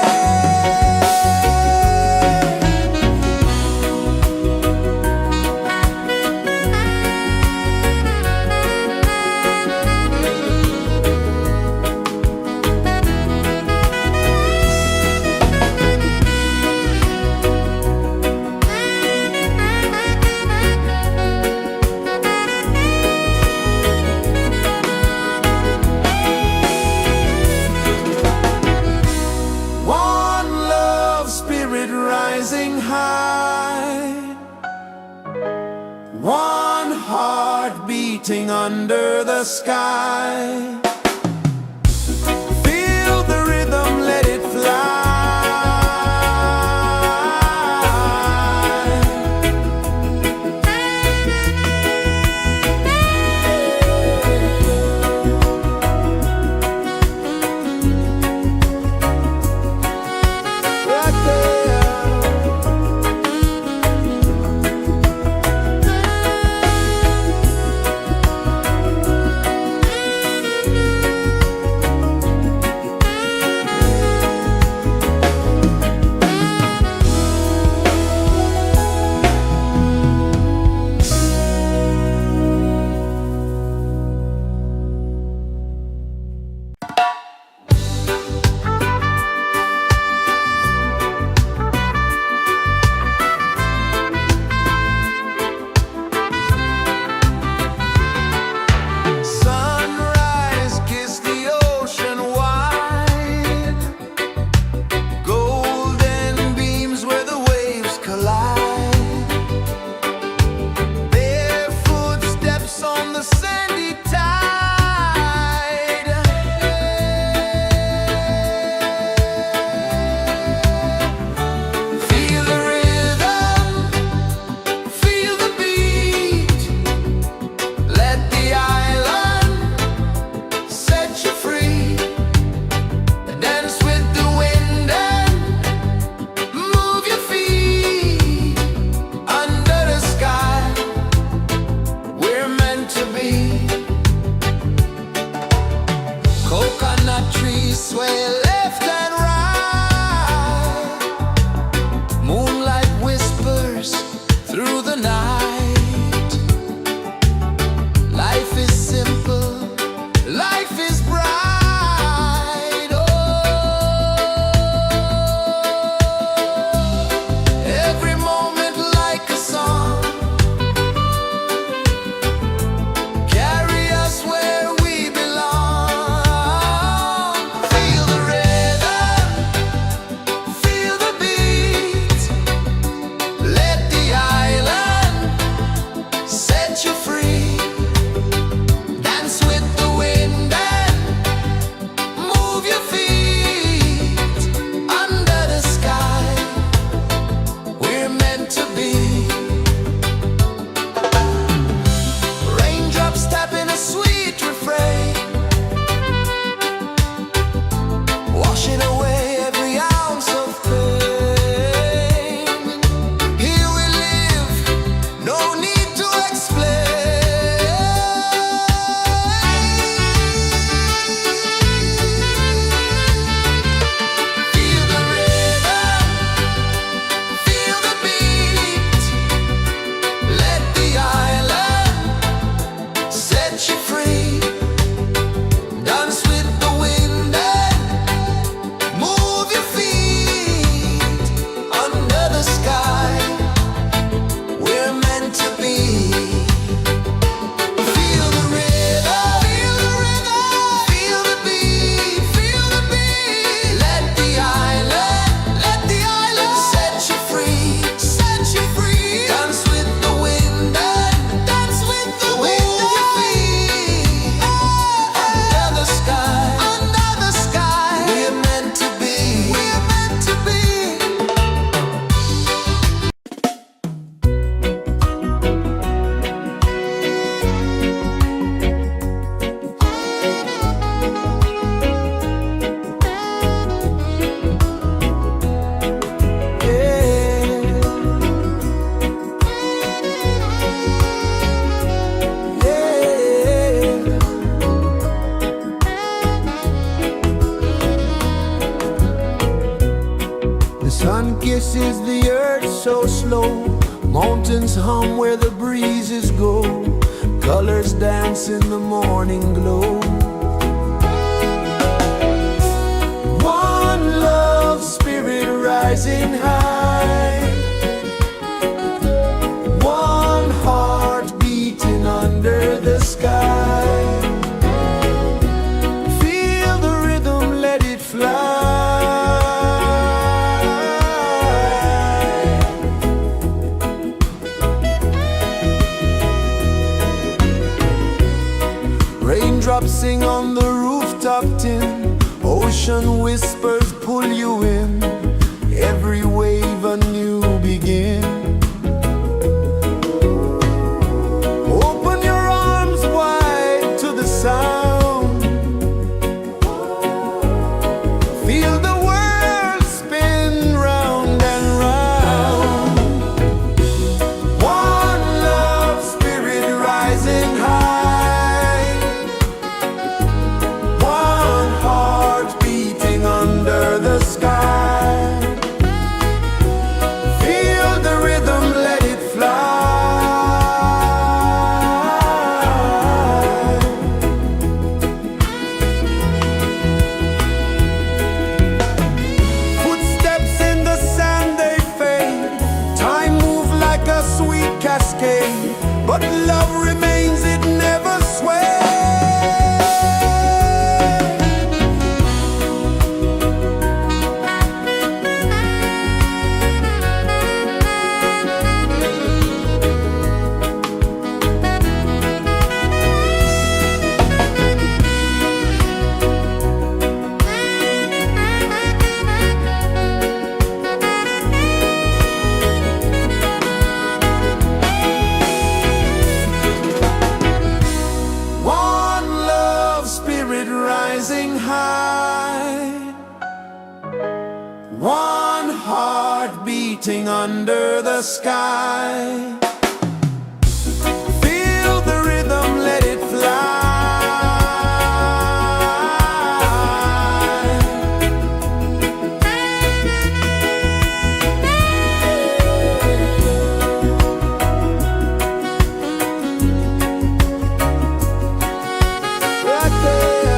One love spirit rising high, one heart beating under the sky. Feel the rhythm, let it fly. Right there. is the earth so slow? Mountains hum where the breezes go. Colors dance in the morning glow. One love spirit rising high. One heart beating under the sky. Feel the rhythm, let it fly. Raindrops sing on the rooftop tin. Ocean whispers pull you in. Every wave a new begin. Open your arms wide to the sound. Feel the world spin round and round. One love spirit rising high. One heart beating under the sky. Feel the rhythm, let it fly. Footsteps in the sand, they fade. Time moves like a sweet cascade, but love remains, it never sways. One love spirit rising high. One heart beating under the sky. Feel the rhythm, let it fly. Right there.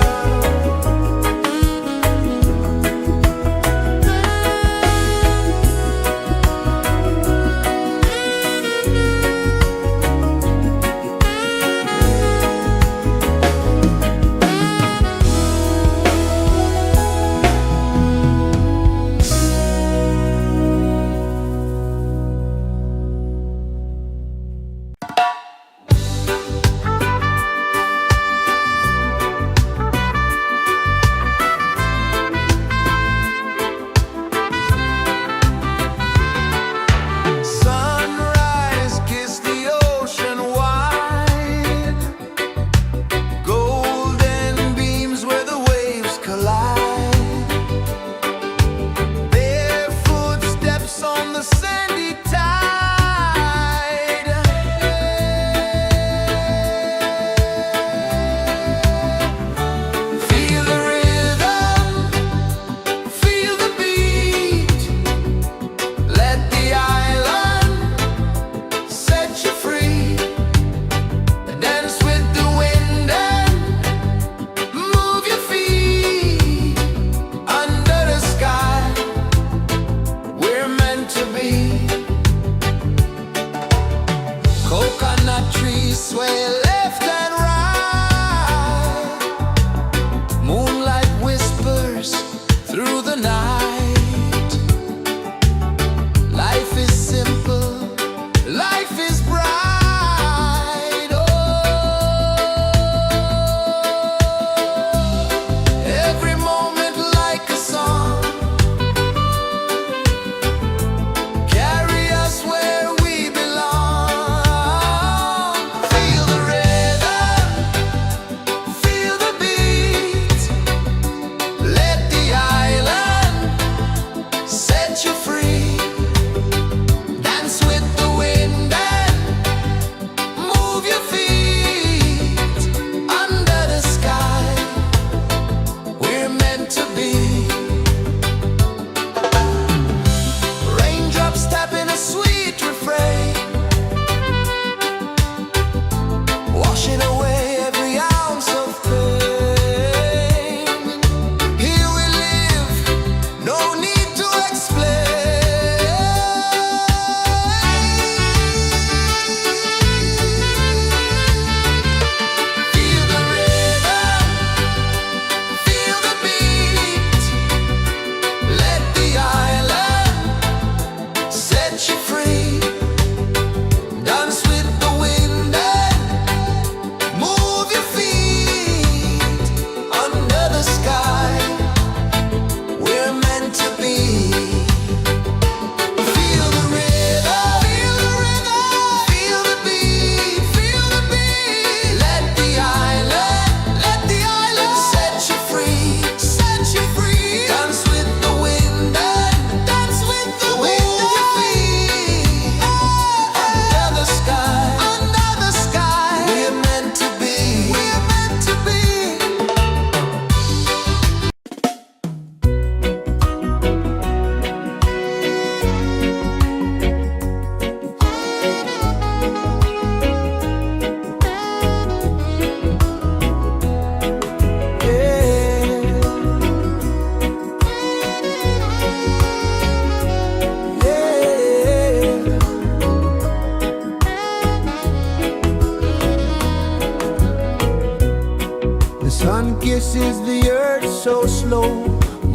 kisses the earth so slow.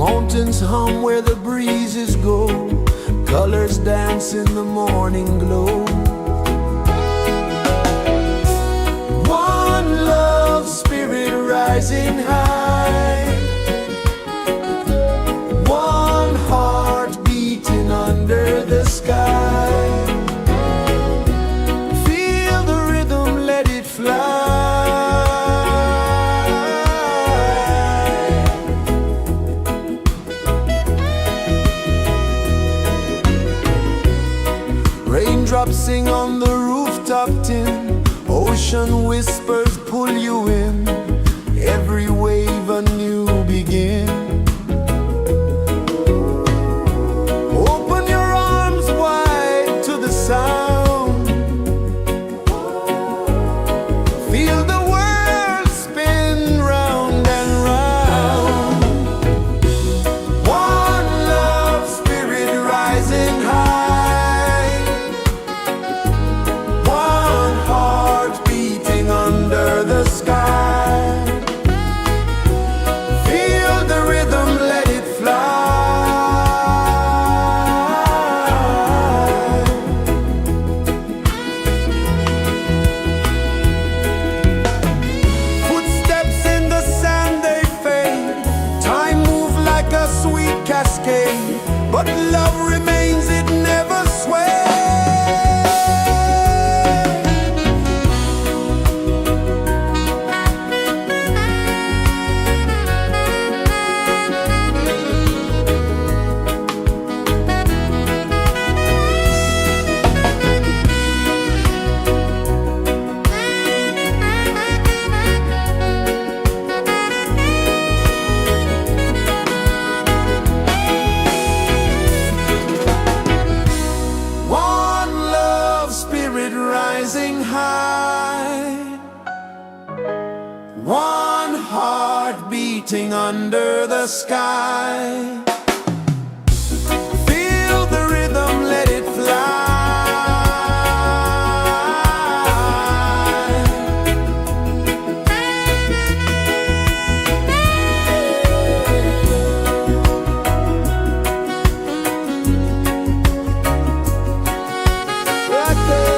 Mountains hum where the breezes go. Colors dance in the morning glow. One love spirit rising high. One heart beating under the sky. Feel the rhythm, let it fly. Raindrops sing on the rooftop tin. Ocean whispers pull you in. Every wave a new begin. Open your arms wide to the sound. Feel the world spin round and round. One love spirit rising high. One heart beating under the sky. Feel the rhythm, let it fly. Footsteps in the sand, they fade. Time moves like a sweet cascade, but love remains, it never sways. One love spirit rising high. One heart beating under the sky. Feel the rhythm, let it fly. Right there.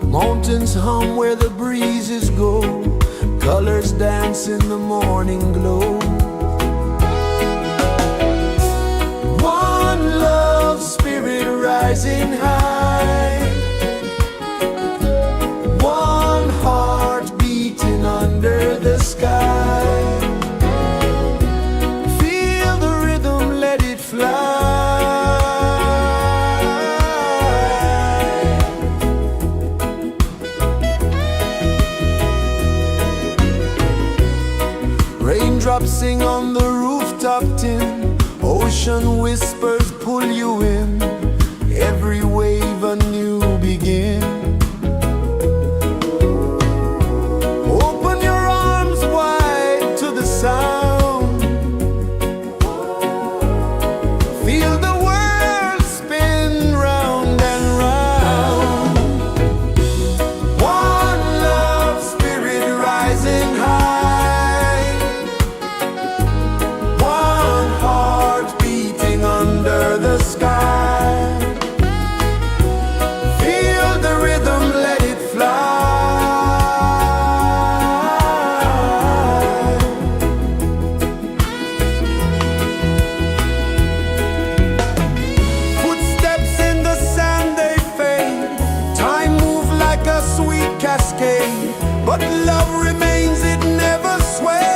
Mountains hum where the breezes go, colors dance in the morning glow. One love spirit rising high, one heart beating under the sky. Feel the rhythm, let it fly. Raindrops sing on the rooftop tin, ocean whispers pull you in, every wave a new begin. Open your arms wide to the sound, feel the world spin round and round. One love spirit rising high, one heart beating under the sky. Feel the rhythm, let it fly. Footsteps in the sand, they fade. Time moves like a sweet cascade, but love remains, it never sways.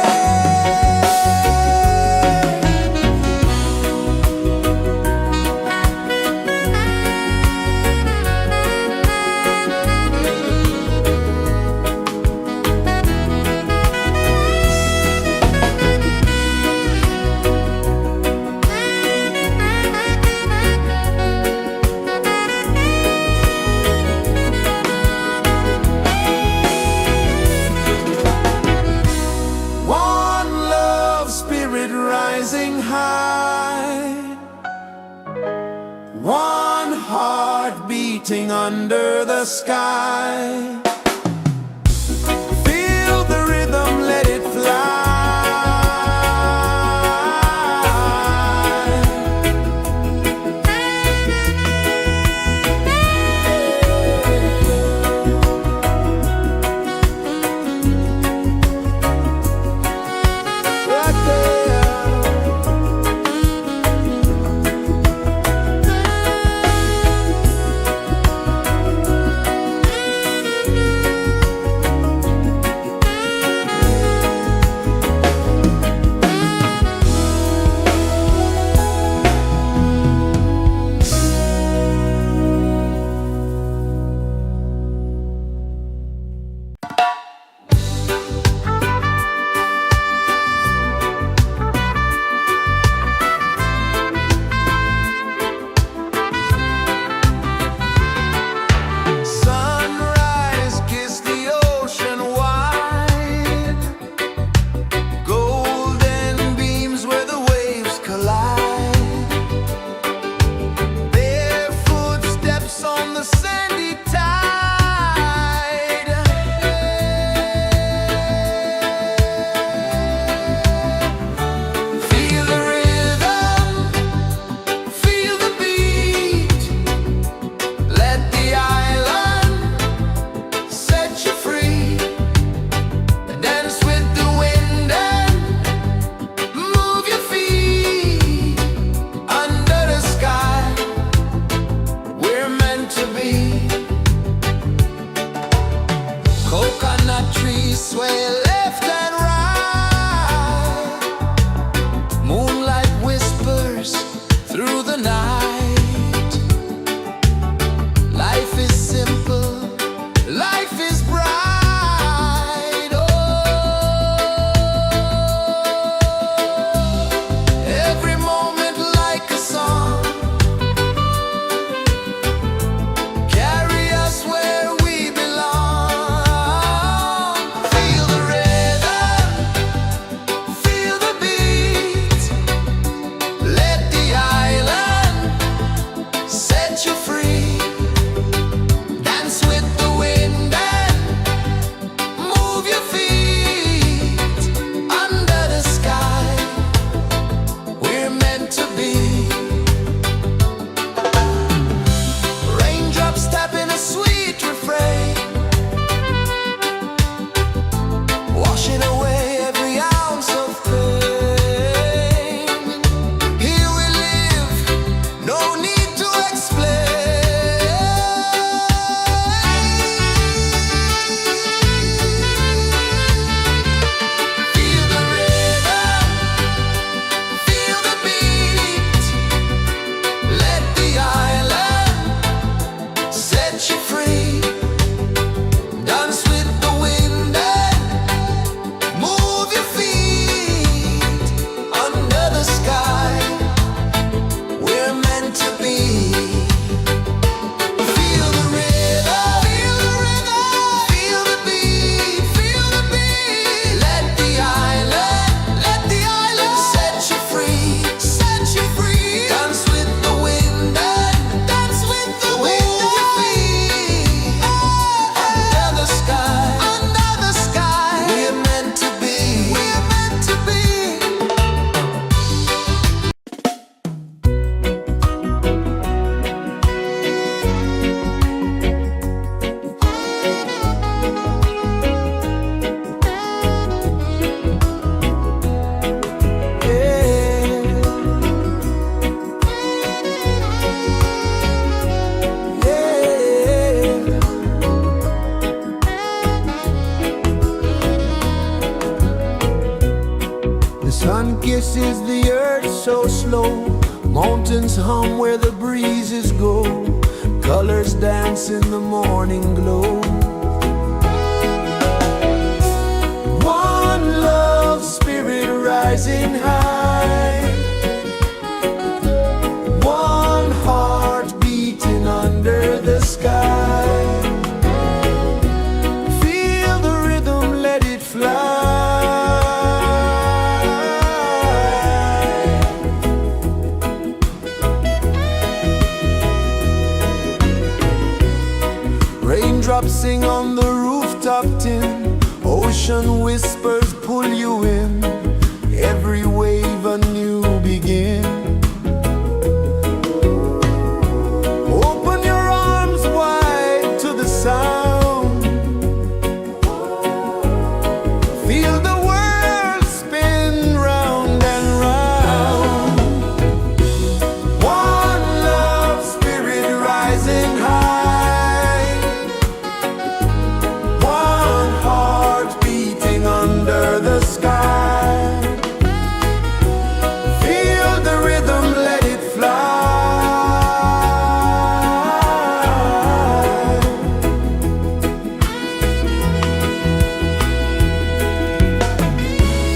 One love spirit rising high, one heart beating under the sky. Feel the rhythm, let it fly. Right there. Sunrise, kiss the ocean wide, golden beams where the waves collide, bare footsteps on the sandy tide. Feel the rhythm, feel the beat, let the island set you free. Dance with the wind and move your feet under the sky. We're meant to be. Coconut trees sway left and right, moonlight whispers through the night. Life is simple, life is bright. Oh, every moment like a song, carry us where we belong. Feel the rhythm, feel the beat, let the island set you free. Dance with the wind and kisses the earth so slow. Mountains hum where the breezes go. Colors dance in the morning glow. One love spirit rising high. One heart beating under the sky. Feel the rhythm, let it fly. Raindrops sing on the rooftop tin. Ocean whispers pull you in. Every wave a new begin. Open your arms wide to the sound. Feel the world spin round and round. One love spirit rising high. One heart beating under the sky. Feel the rhythm, let it fly.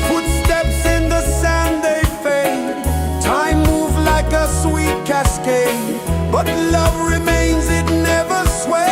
Footsteps in the sand, they fade. Time moves like a sweet cascade, but love remains, it never sways.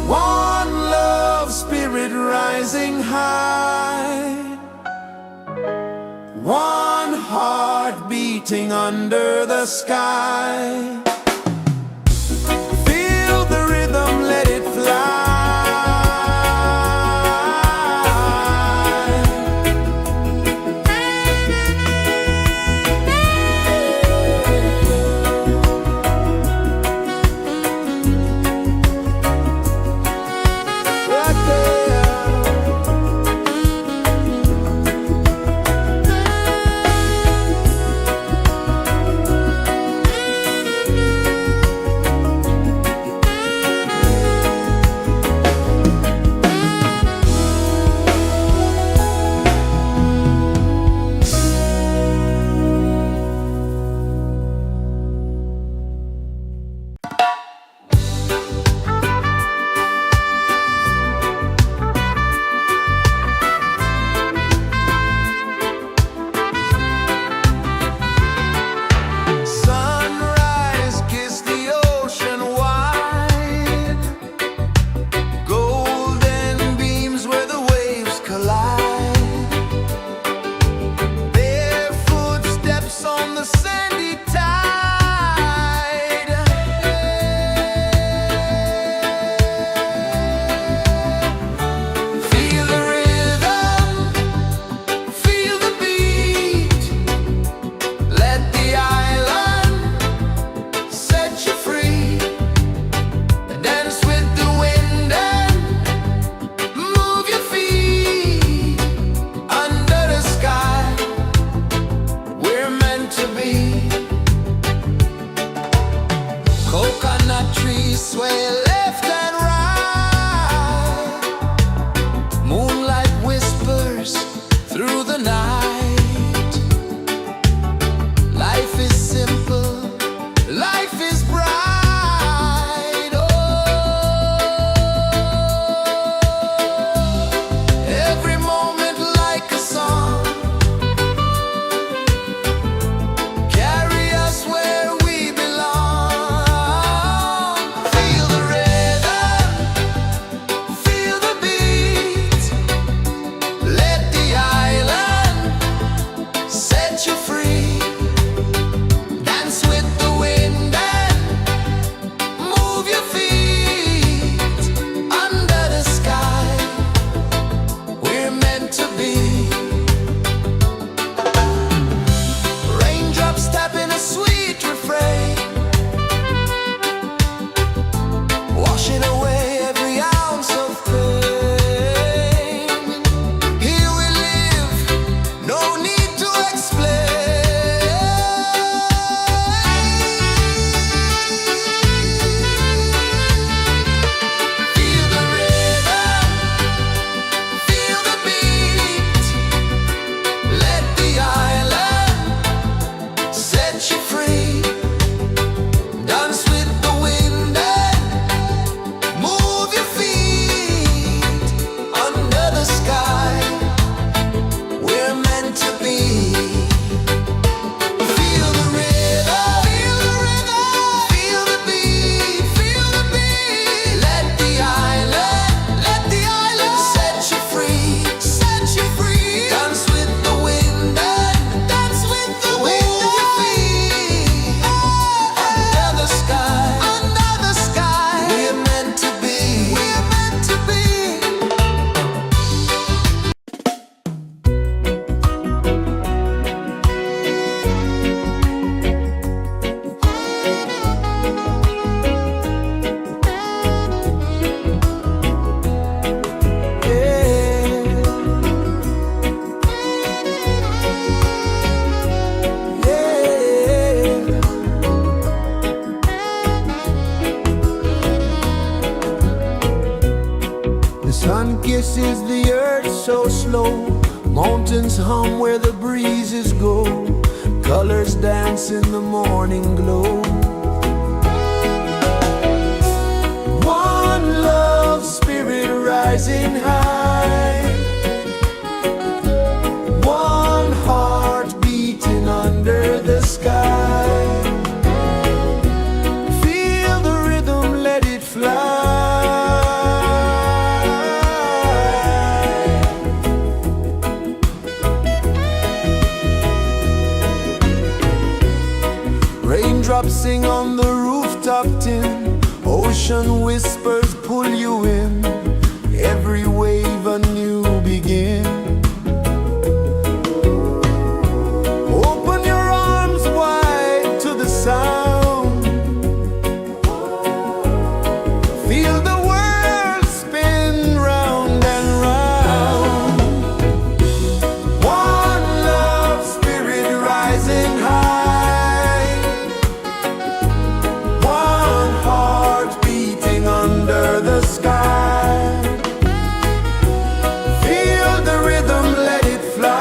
One love spirit rising high. One heart beating under the sky. Feel the rhythm, let it fly. rejoices the earth so slow. Mountains hum where the breezes go. Colors dance in the morning glow. One love spirit rising high. One heart beating under the sky. Feel the rhythm, let it fly. Raindrops sing on the rooftop tin. Ocean whispers pull you in. Every wave a new begin. Open your arms wide to the sound. Feel the world spin round and round. One love spirit rising high. One heart beating under the sky. Feel the rhythm, let it fly.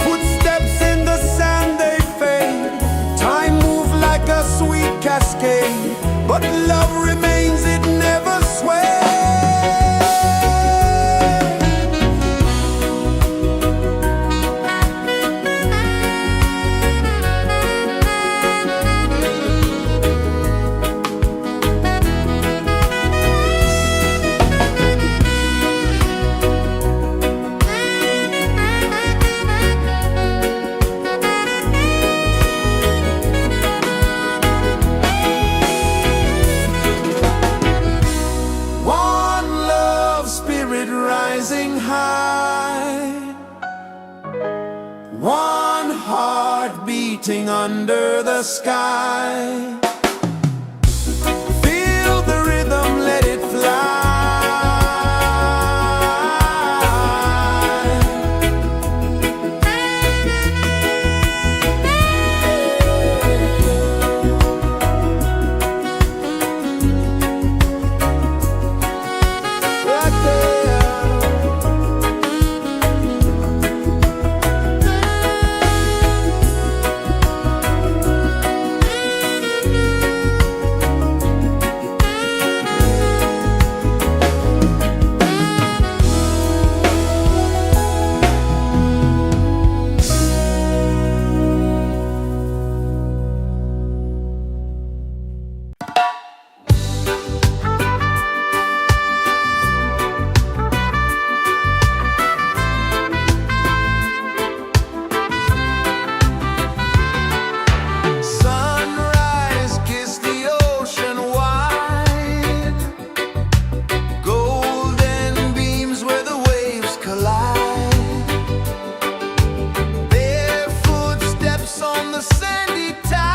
Footsteps in the sand, they fade. Time moves like a sweet cascade, but love remains, it never sways. One love spirit rising high. One heart beating under the sky. Feel the rhythm, let it fly. Right there. Sunrise, kiss the ocean wide. Golden beams where the waves collide. Bare footsteps on the sandy tide.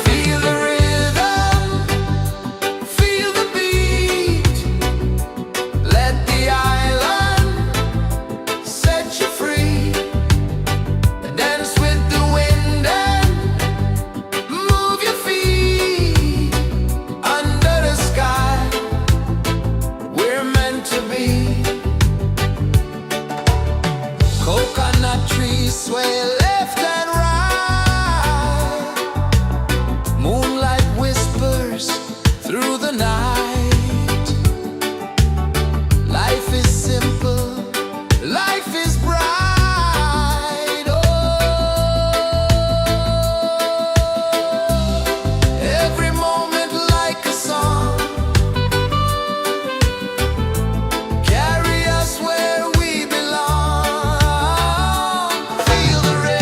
Feel the rhythm, feel the beat. Let the island set you free. Dance with the wind and move your feet. Under the sky, we're meant to be. Coconut trees sway left and right. Moonlight whispers through the night. Life is simple, life is bright. Oh, every moment like a song. Carry us where we belong. Feel the rhythm.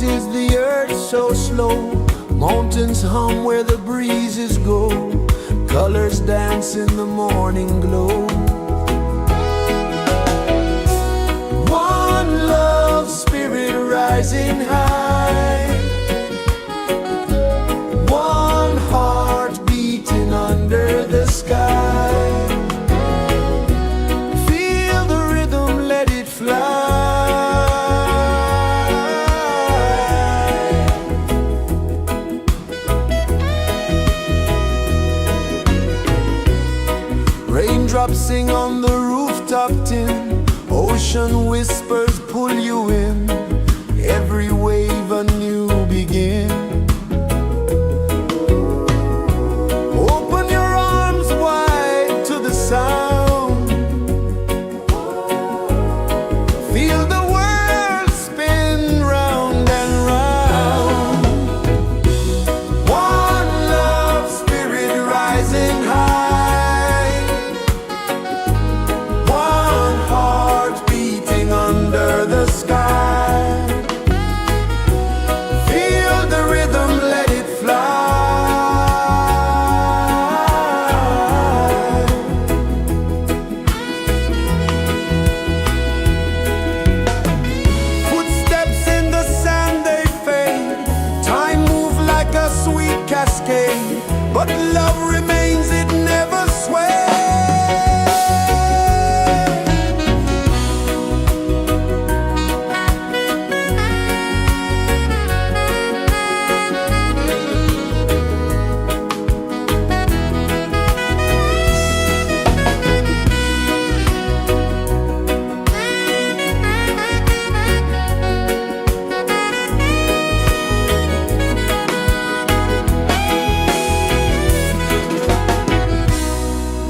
is the earth so slow? Mountains hum where the breezes go. Colors dance in the morning glow. One love spirit rising high. One heart beating under the sky. Feel the rhythm, let it fly. Raindrops sing on the rooftop tin. Ocean whispers pull you in. Every wave a new begin. Open your arms wide to the sound. Feel the world spin round and round. One love spirit rising high. One heart beating under the sky. Feel the rhythm, let it fly. Footsteps in the sand, they fade. Time moves like a sweet cascade, but love remains, it never sways.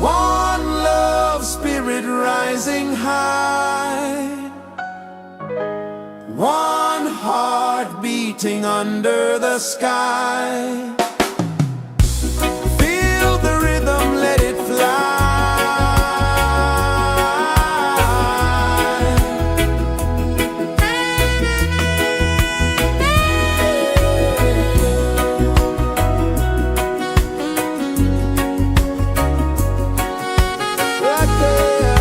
One love spirit rising high. One heart beating under the sky. Feel the rhythm, let it fly. Right there.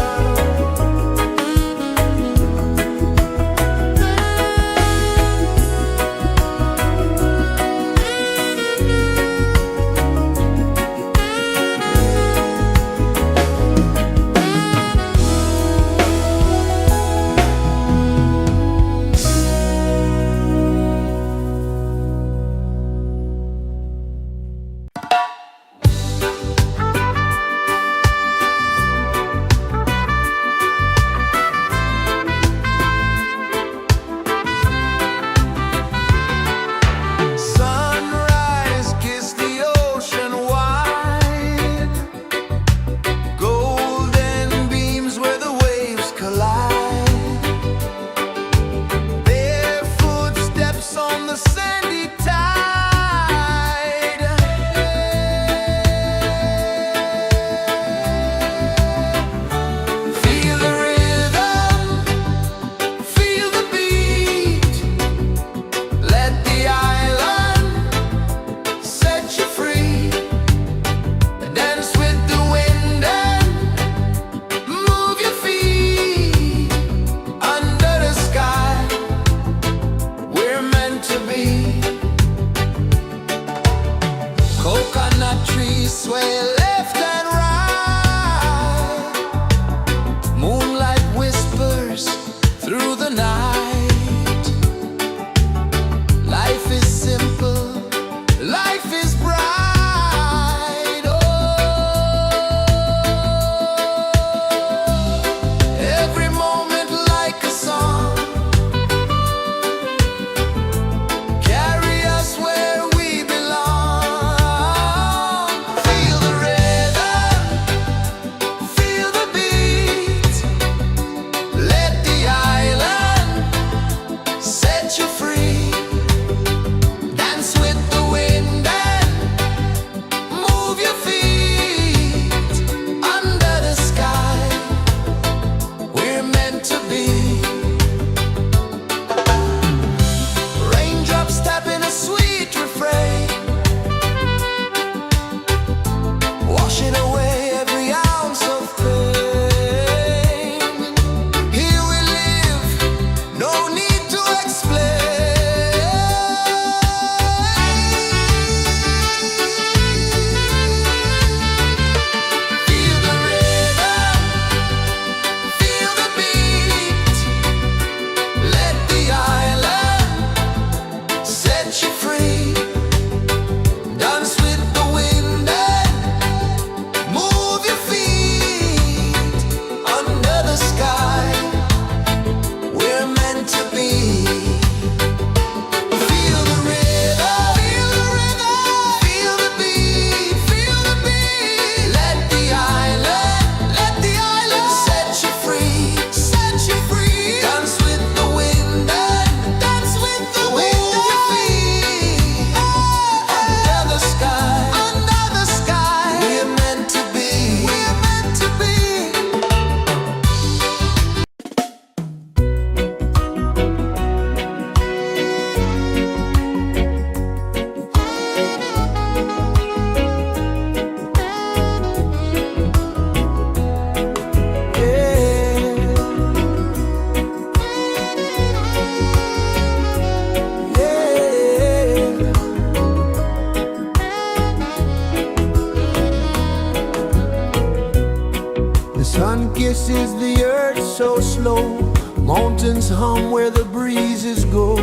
Sun kisses the earth so slow, mountains hum where the breezes go,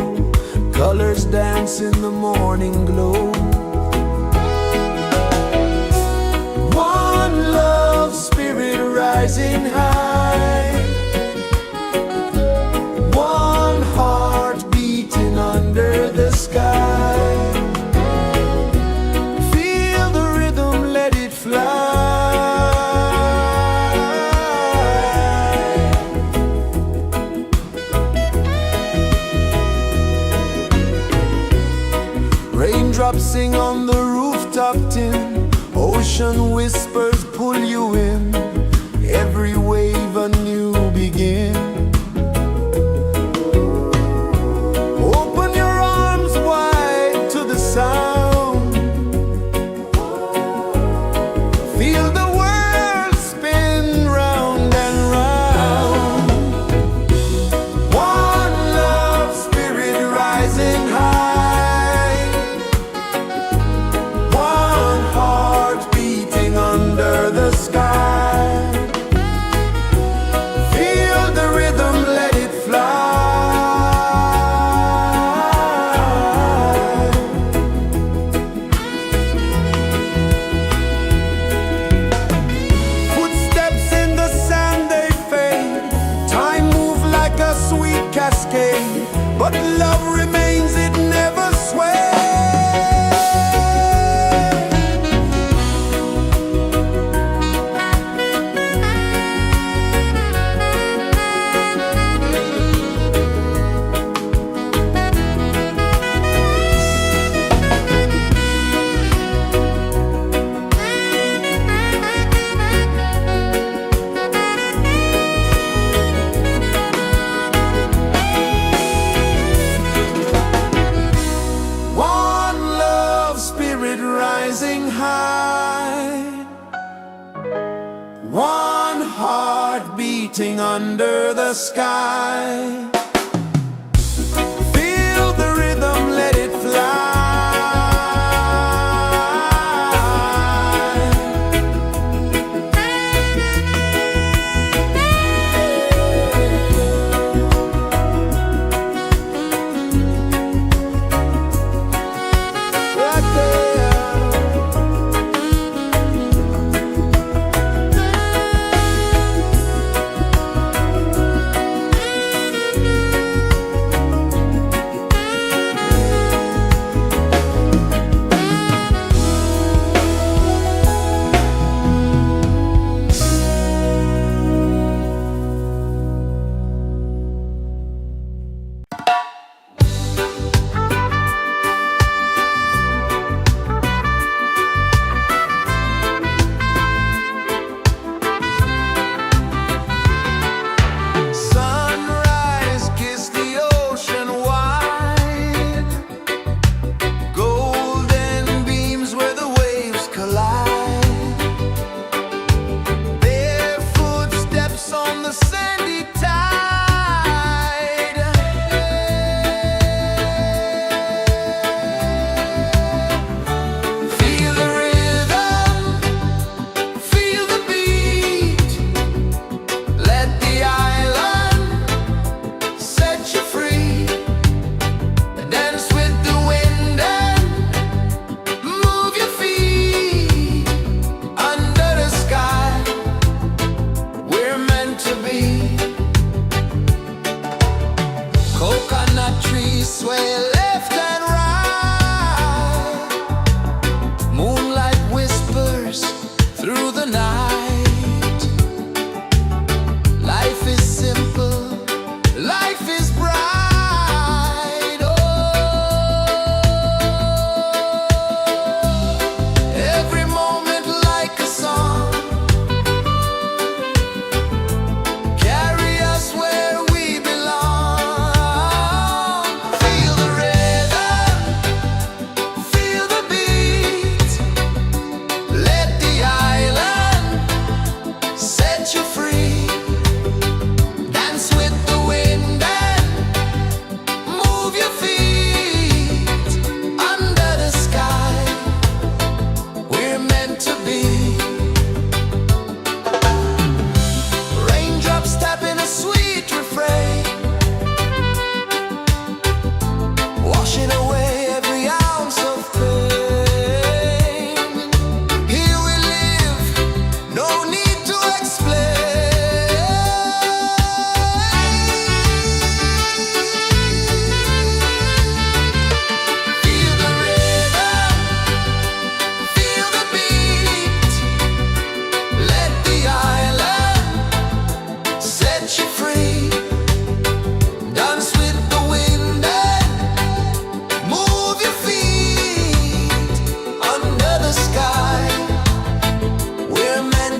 colors dance in the morning glow. One love spirit rising high, one heart beating under the sky. Feel the rhythm, let it fly. Raindrops sing on the rooftop tin, ocean whispers pull you in, every wave a new begin. Open your arms wide to the sound, feel the world spin round and round. One love spirit rising high, one heart beating under the sky. Feel the rhythm, let it fly. Footsteps in the sand, they fade, time moves like a sweet cascade, but love remains, it never sways. One love spirit rising high, one heart beating under the sky. Feel the rhythm, let it fly. Right there.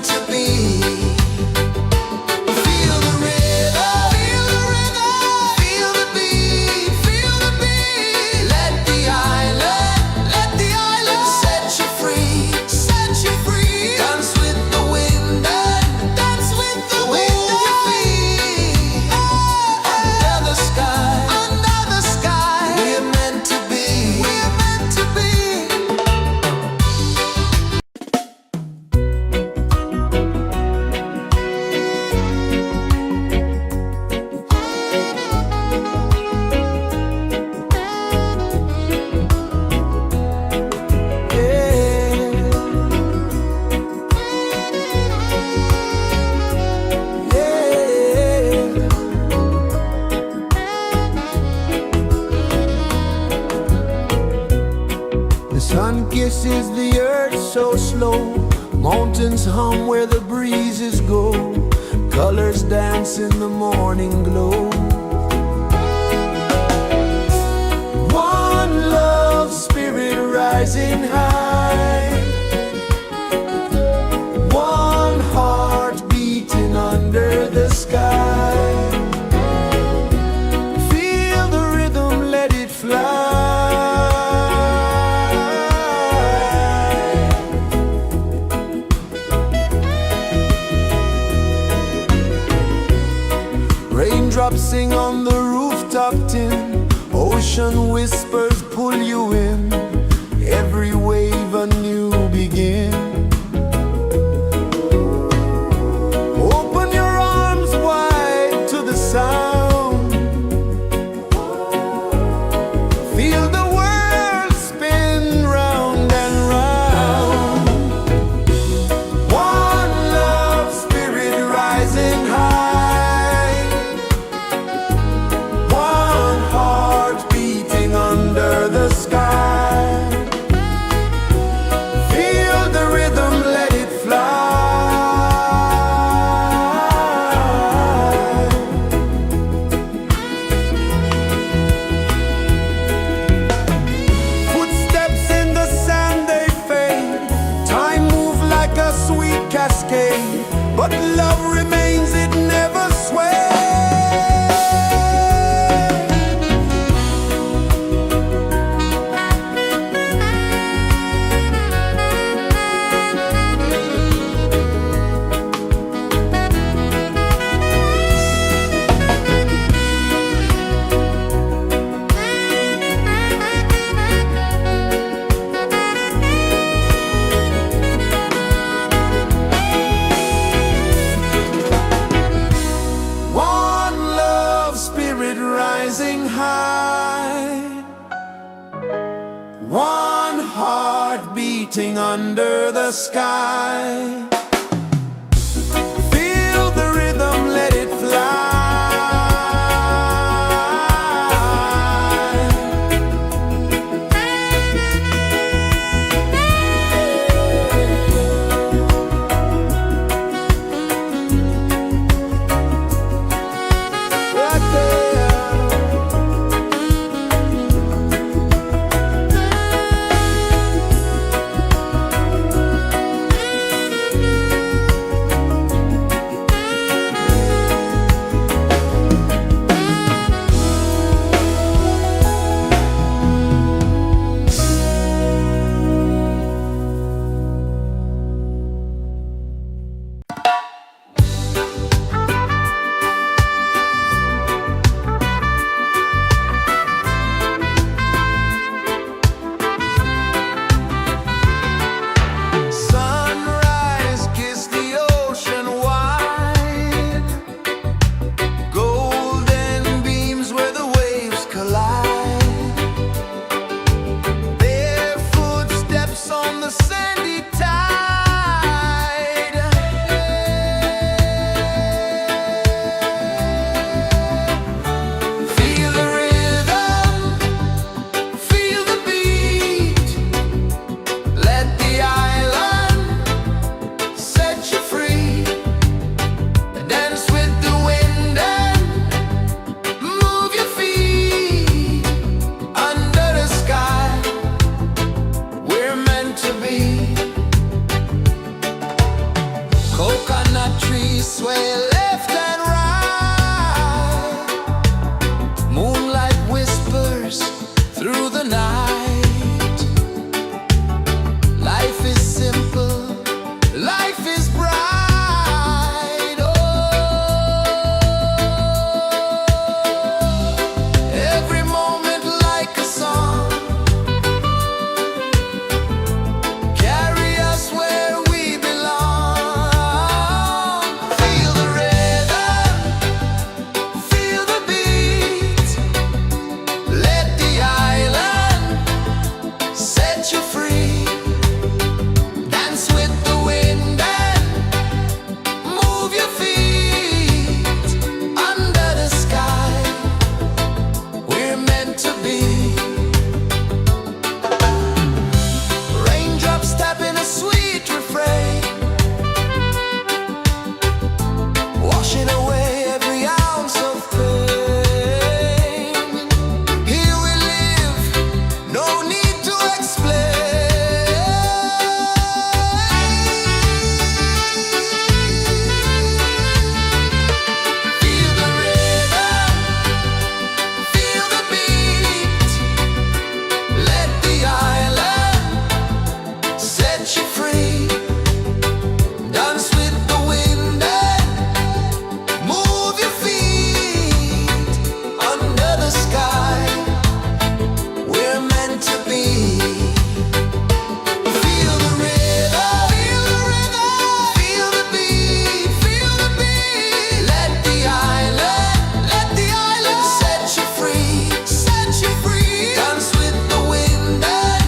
meant to be. Feel the rhythm, feel the beat, feel the beat. Let the island set you free, set you free. Dance with the wind and dance with the wind your feet. Under the sky, we're meant to be, we're meant to be. The sun kisses the earth so slow. Mountains hum where the breezes go. Colors dance in the morning glow. One love spirit rising high. One heart beating under the sky. Feel the rhythm, let it fly. Raindrops sing on the rooftop tin. Ocean whispers pull you in. Every wave a new begin. Open your arms wide to the sound. Feel the world spin round and round. One love spirit rising high. One heart beating under the sky. Feel the rhythm, let it fly. Footsteps in the sand, they fade. Time moves like a sweet cascade, but love remains, it never sways. One love spirit rising high. One heart beating under the sky. Feel the rhythm, let it fly. Right there. trees sway left and right. Moonlight whispers through the night. Life is simple, life is bright. Every moment like a song, carry us where we belong. Feel the rhythm, feel the beat. Let the island set you free. Dance with the wind and move your feet. Under the sky, we're meant to be. Raindrops tapping a sweet refrain, washing away every ounce of pain. Here we live, no need to explain. Feel the rhythm, feel the beat. Let the island set you free. Dance with the wind and move your feet. Under the sky, we're meant to be. Feel the rhythm, feel the beat, feel the beat. Let the island set you free, set you free. Dance with the wind and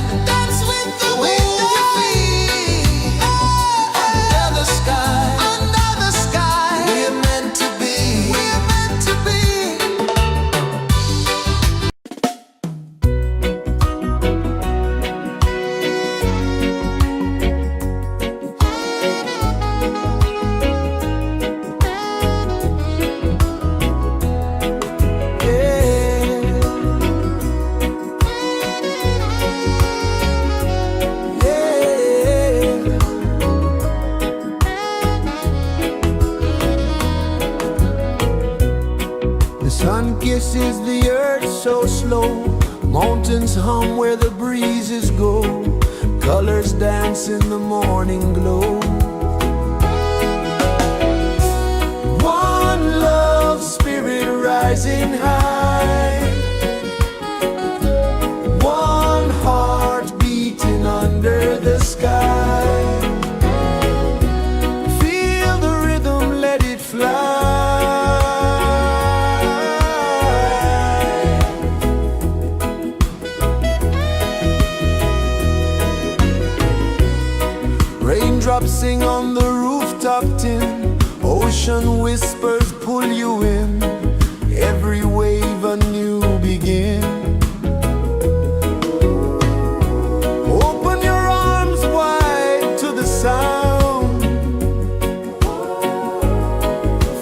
move your feet. Under the sky, we're meant to be, we're meant to be. The sun kisses the earth so slow. Mountains hum where the breezes go. Colors dance in the morning glow. One love spirit rising high. One heart beating under the sky. Feel the rhythm, let it fly. Raindrops sing on the rooftop tin. Ocean whispers pull you in. Every wave a new begin. Open your arms wide to the sound.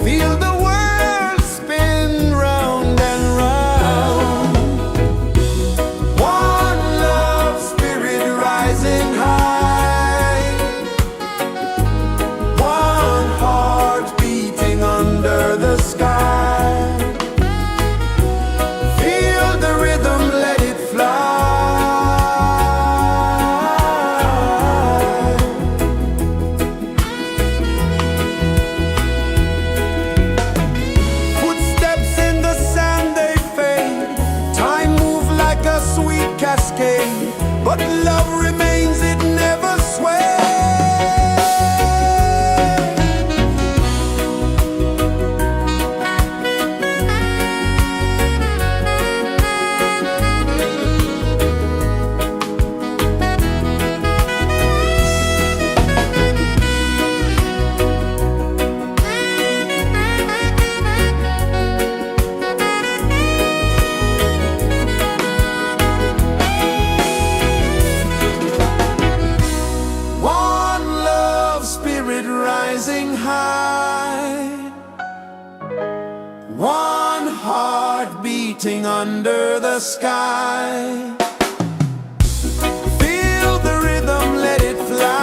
Feel the world spin round and round. One love spirit rising high. One heart beating under the sky. Feel the rhythm, let it fly. Footsteps in the sand, they fade. Time moves like a sweet cascade, but love remains, it never sways. rising high, one heart beating under the sky. Feel the rhythm, let it fly.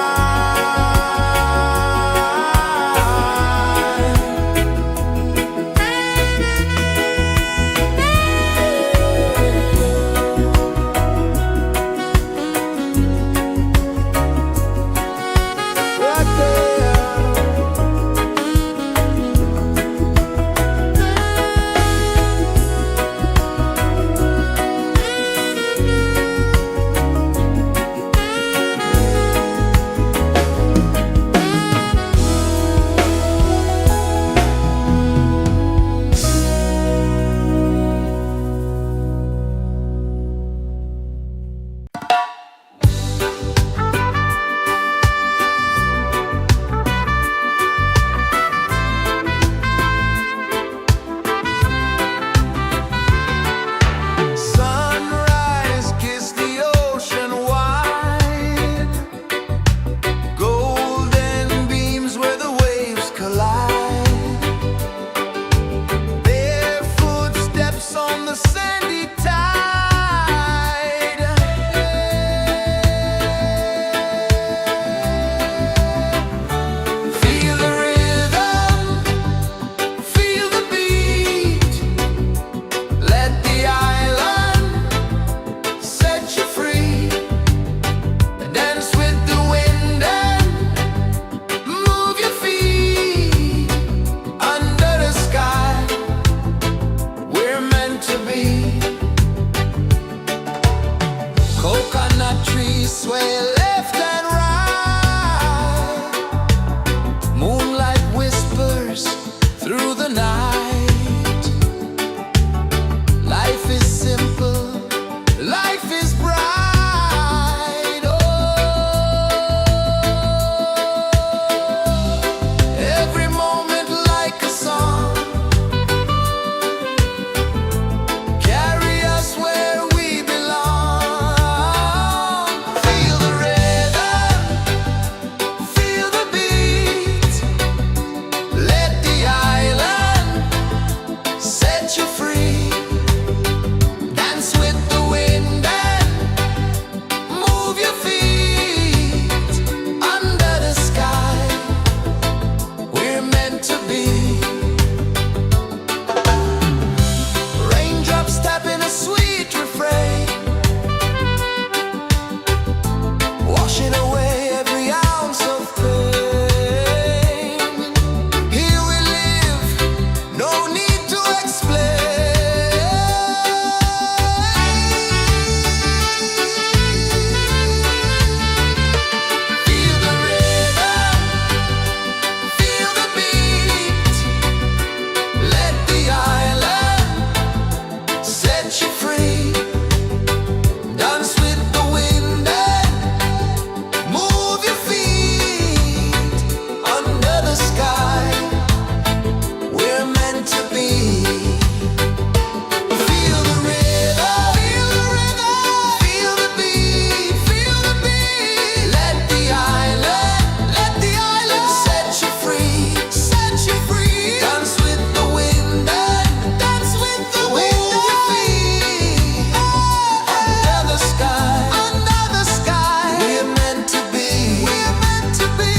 you free. Dance with the wind and dance with the wind. Move your feet under the sky. Under the sky. We're meant to be. We're meant to be.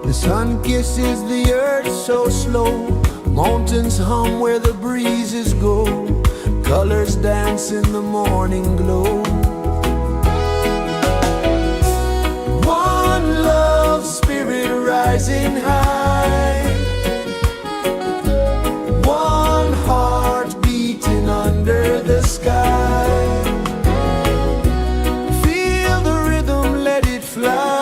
The sun kisses the earth so slow. Mountains hum where the breezes go. Colors dance in the morning glow. One love spirit rising high. One heart beating under the sky. Feel the rhythm, let it fly.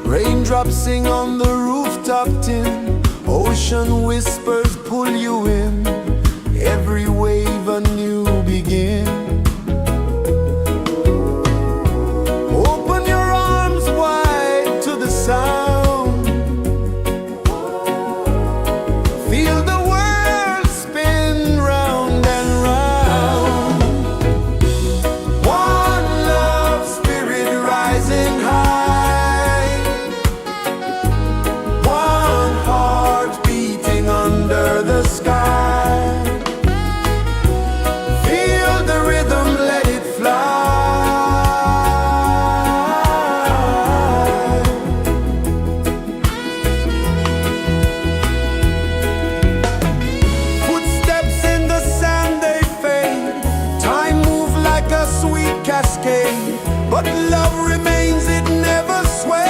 Raindrops sing on the rooftop tin. Ocean whispers pull you in. Every wave a new begin. Open your arms wide to the sound. Feel the world spin round and round. One love spirit rising high. One heart beating under the sky. Feel the rhythm, let it fly. Footsteps in the sand, they fade. Time moves like a sweet cascade, but love remains, it never sways.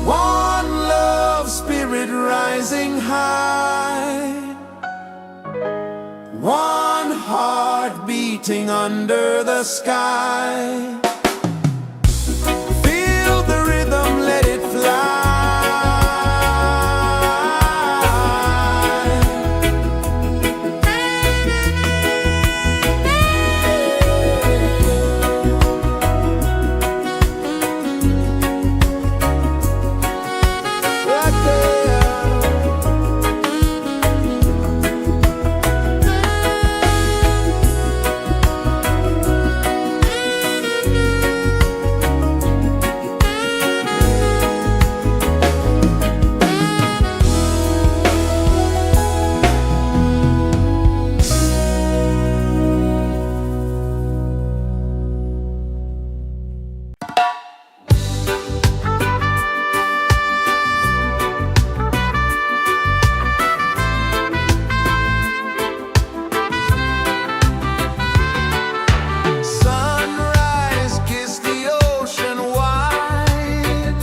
One love spirit rising high. One heart beating under the sky. Feel the rhythm, let it fly. Right there. Sunrise, kiss the ocean wide.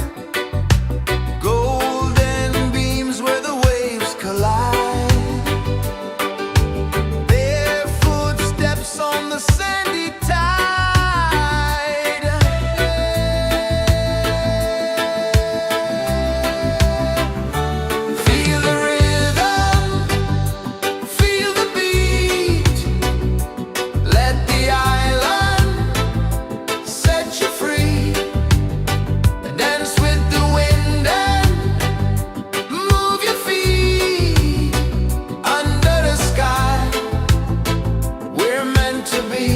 Golden beams where the waves collide. Their footsteps on the sandy tide. Feel the rhythm, feel the beat. Let the island set you free. Dance with the wind and move your feet under the sky. We're meant to be.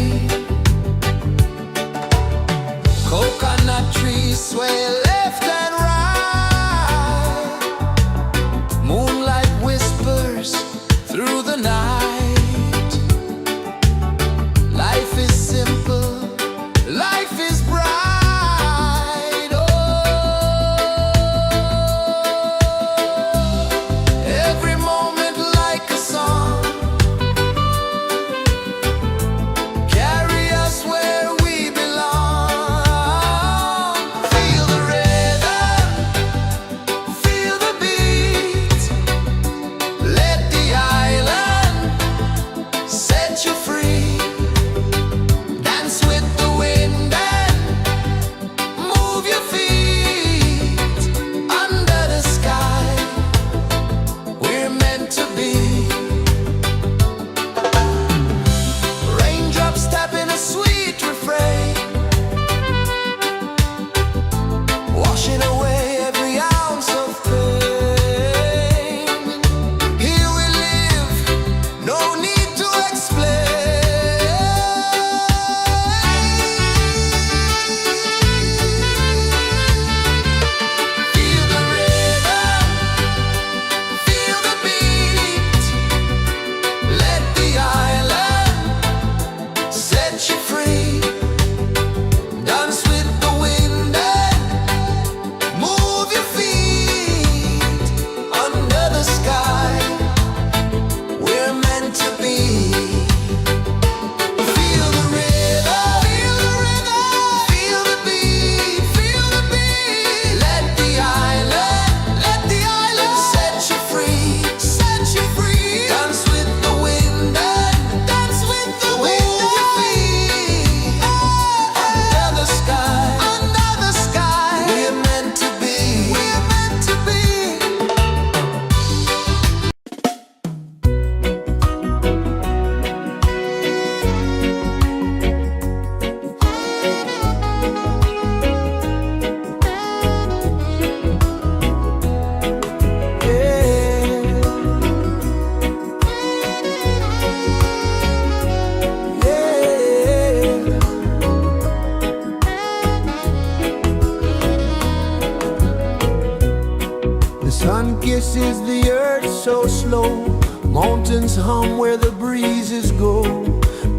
is the earth so slow? Mountains hum where the breezes go.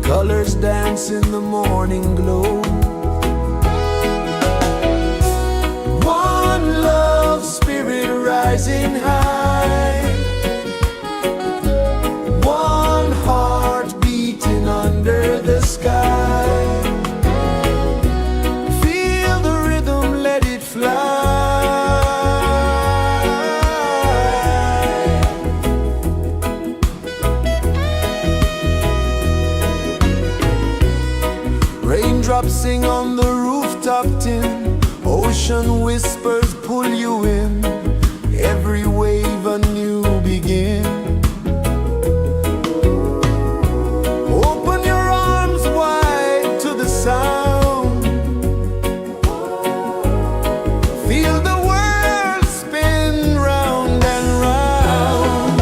Colors dance in the morning glow. One love, spirit rising high. One heart beating under the sky. Feel the rhythm, let it fly. Raindrops sing on the rooftop tin. Ocean whispers pull you in. Every wave a new begin. Open your arms wide to the sound. Feel the world spin round and round.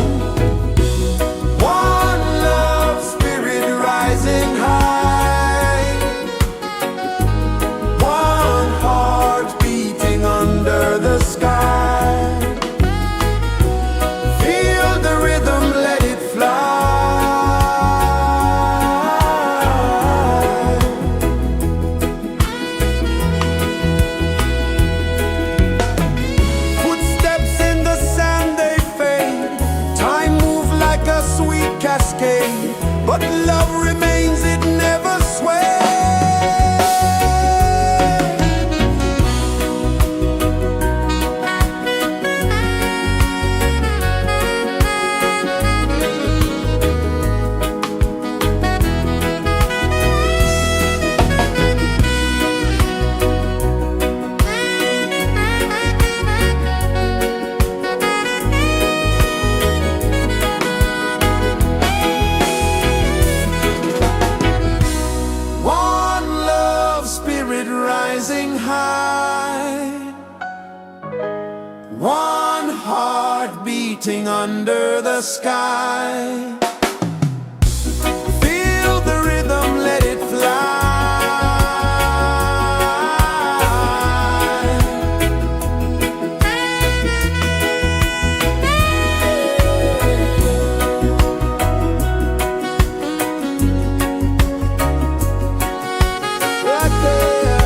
One love, spirit rising high. One heart beating under the sky. Feel the rhythm, let it fly. Footsteps in the sand, they fade. Time moves like a sweet cascade, but love remains, it never sways. One love, spirit rising high. One heart beating under the sky. Feel the rhythm, let it fly. Right there.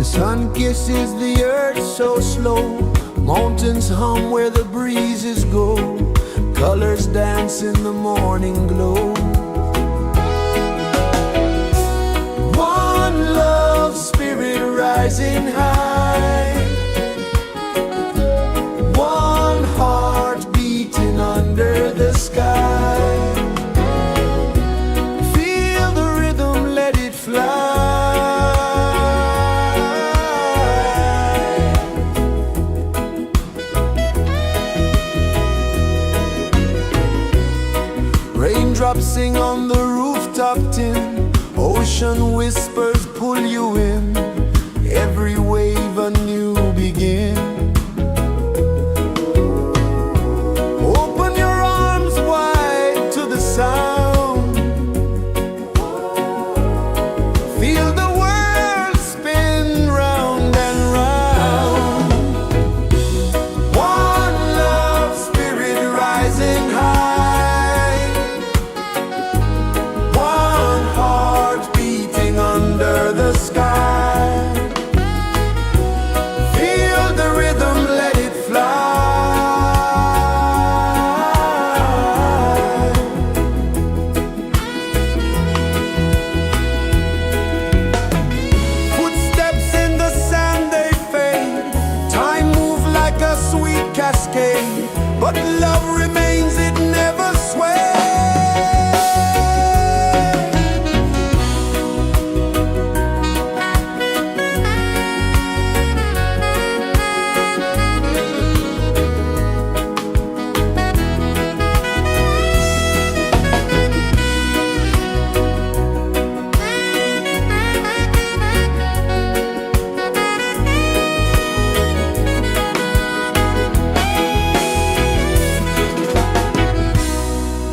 The sun kisses the earth so slow, mountains hum where the breezes go, colors dance in the morning glow. One love spirit rising high, one heart beating under the sky. Feel the rhythm, let it fly. Raindrops sing on the rooftop tin, ocean whispers pull you in, every wave a new begin. Open your arms wide to the sound, feel the world spin round and round. One love spirit rising high, one heart beating under the sky. Feel the rhythm, let it fly. Footsteps in the sand, they fade, time moves like a sweet cascade, but love remains, it never sways.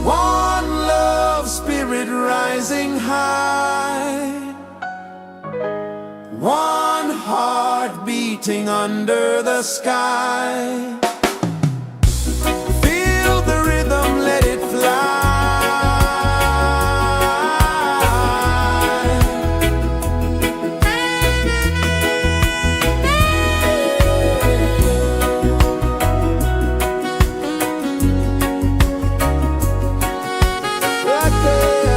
One love spirit rising high, one heart beating under the sky. Feel the rhythm, let it fly. Right there.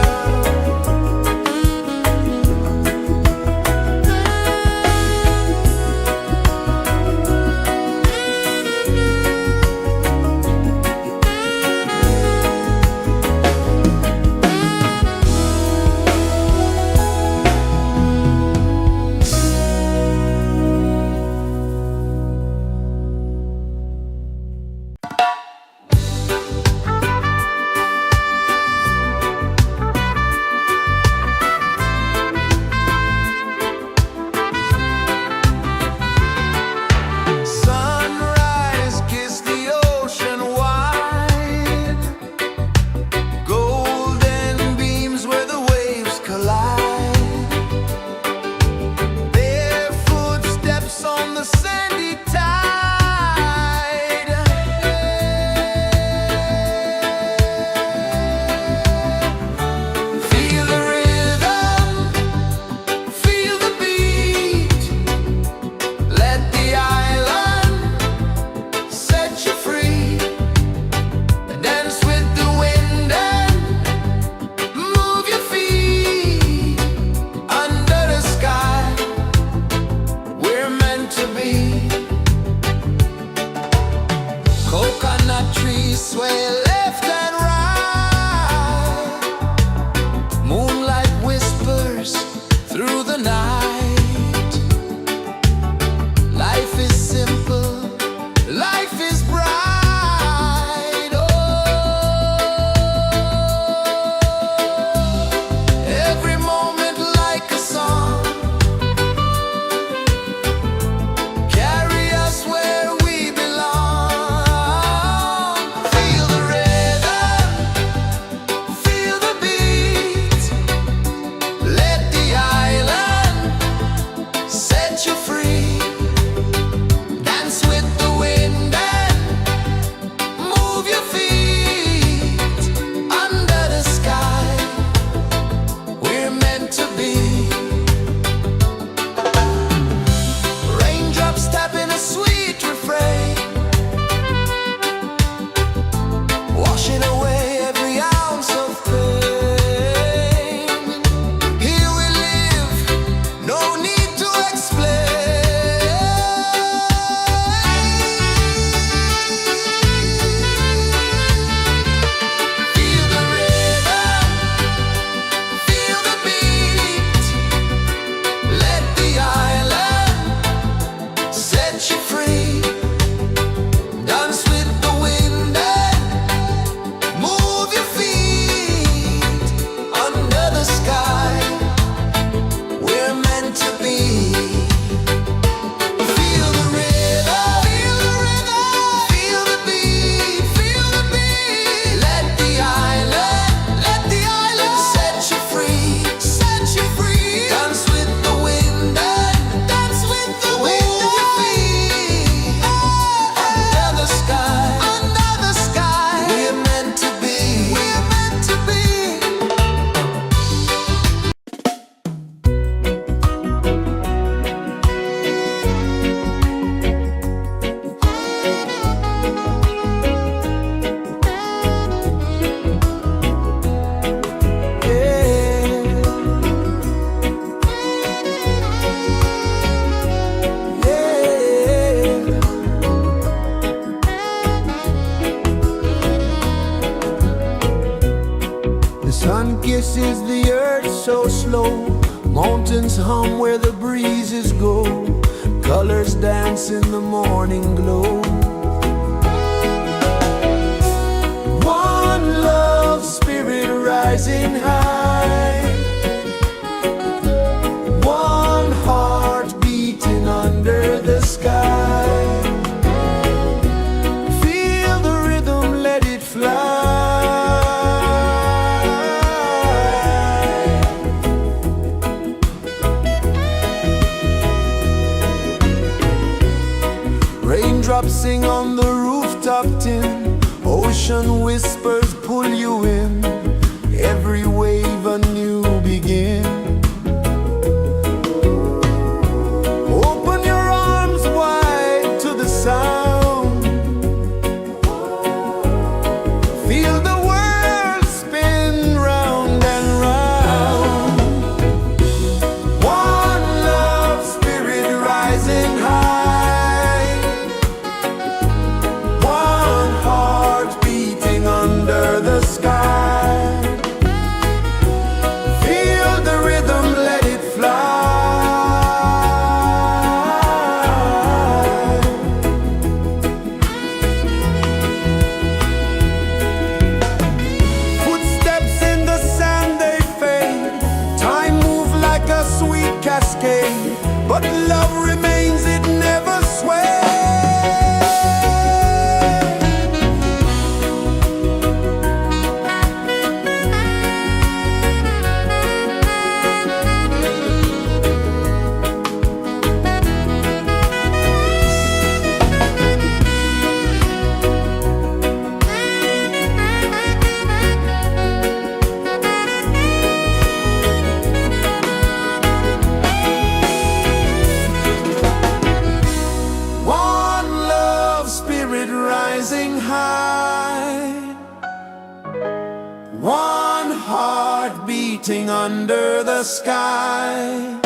Sunrise, kiss the ocean wide, golden beams where the waves collide, bare footsteps on the sandy tide. Feel the rhythm, feel the beat, let the island set you free. Dance with the wind and move your feet. Under the sky, we're meant to be. Coconut trees sway left and right, moonlight whispers through the night. Life is simple, life is bright. Oh, every moment like a song, Birds hum where the breezes go, colors dance in the morning glow. One love spirit rising high, one heart beating under the sky. Feel the rhythm, let it fly. Raindrops sing on the rooftop tin, ocean whispers pull you in, every wave a new begin. Open your arms wide to the sound, feel the world spin round and round. One love spirit rising high, one heart beating under the sky. Feel the rhythm, let it fly. Footsteps in the sand, they fade. Time moves like a sweet cascade, but love remains, it never sways. One love spirit rising high, one heart beating under the sky.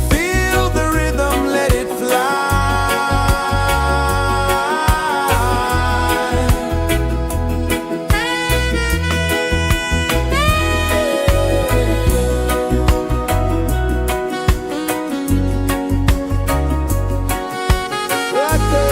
Feel the rhythm, let it fly. Right there.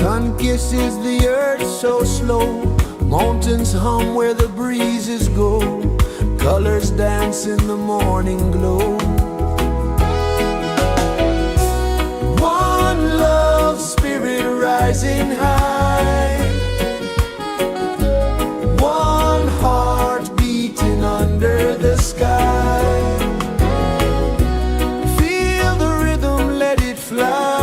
Sun kisses the earth so slow, mountains hum where the breezes go, colors dance in the morning glow. One love spirit rising high, one heart beating under the sky. Feel the rhythm, let it fly.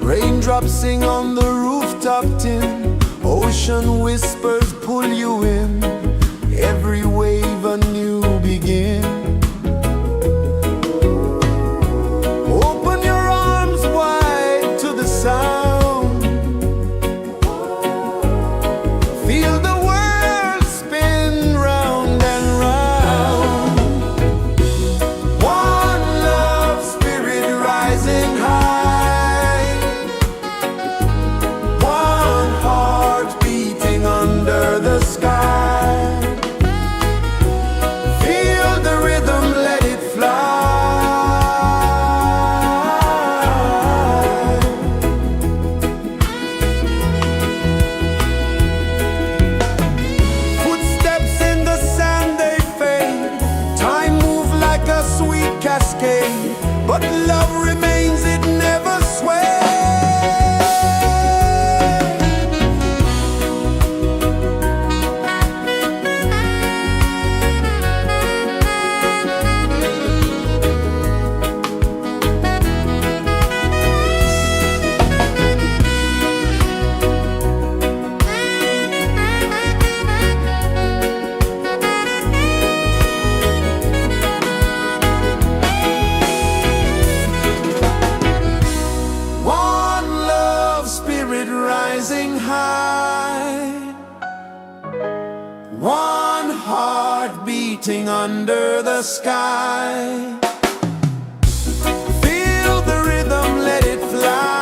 Raindrops sing on the rooftop tin, ocean whispers pull you in, every wave a new begin. Open your arms wide to the sound, feel the world spin round and round. One love spirit rising high, one heart beating under the sky. Feel the rhythm, let it fly. Footsteps in the sand, they fade. Time moves like a sweet cascade, but love remains, it never sways. One love spirit rising high, one heart beating under the sky. Feel the rhythm, let it fly.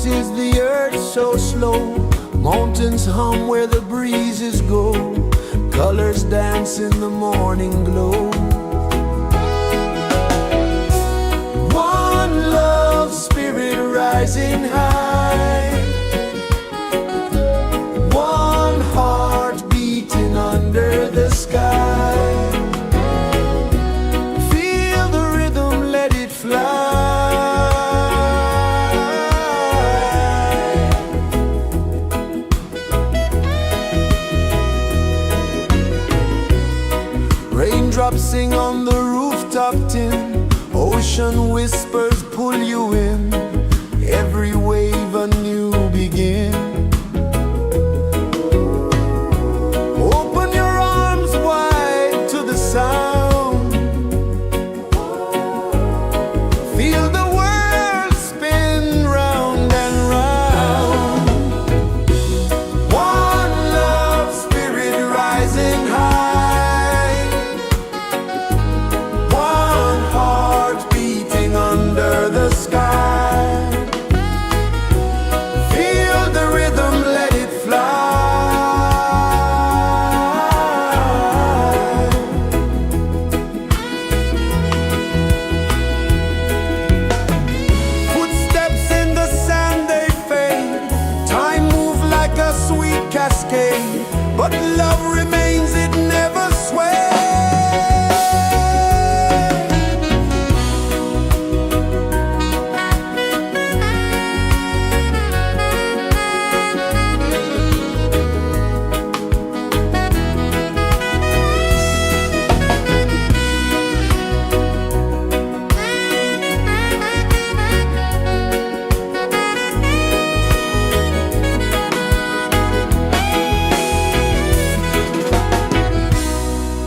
pulses the earth so slow. Mountains hum where the breezes go. Colors dance in the morning glow. One love spirit rising high. One heart beating under the sky. Feel the rhythm, let it fly. Raindrops sing on the rooftop tin. Ocean whispers pull you in. Every wave a new begin. Open your arms wide to the sound. Feel the world spin round and round. One love spirit rising high. One heart beating under the sky. Feel the rhythm, let it fly. Footsteps in the sand, they fade. Time moves like a sweet cascade, but love remains, it never sways.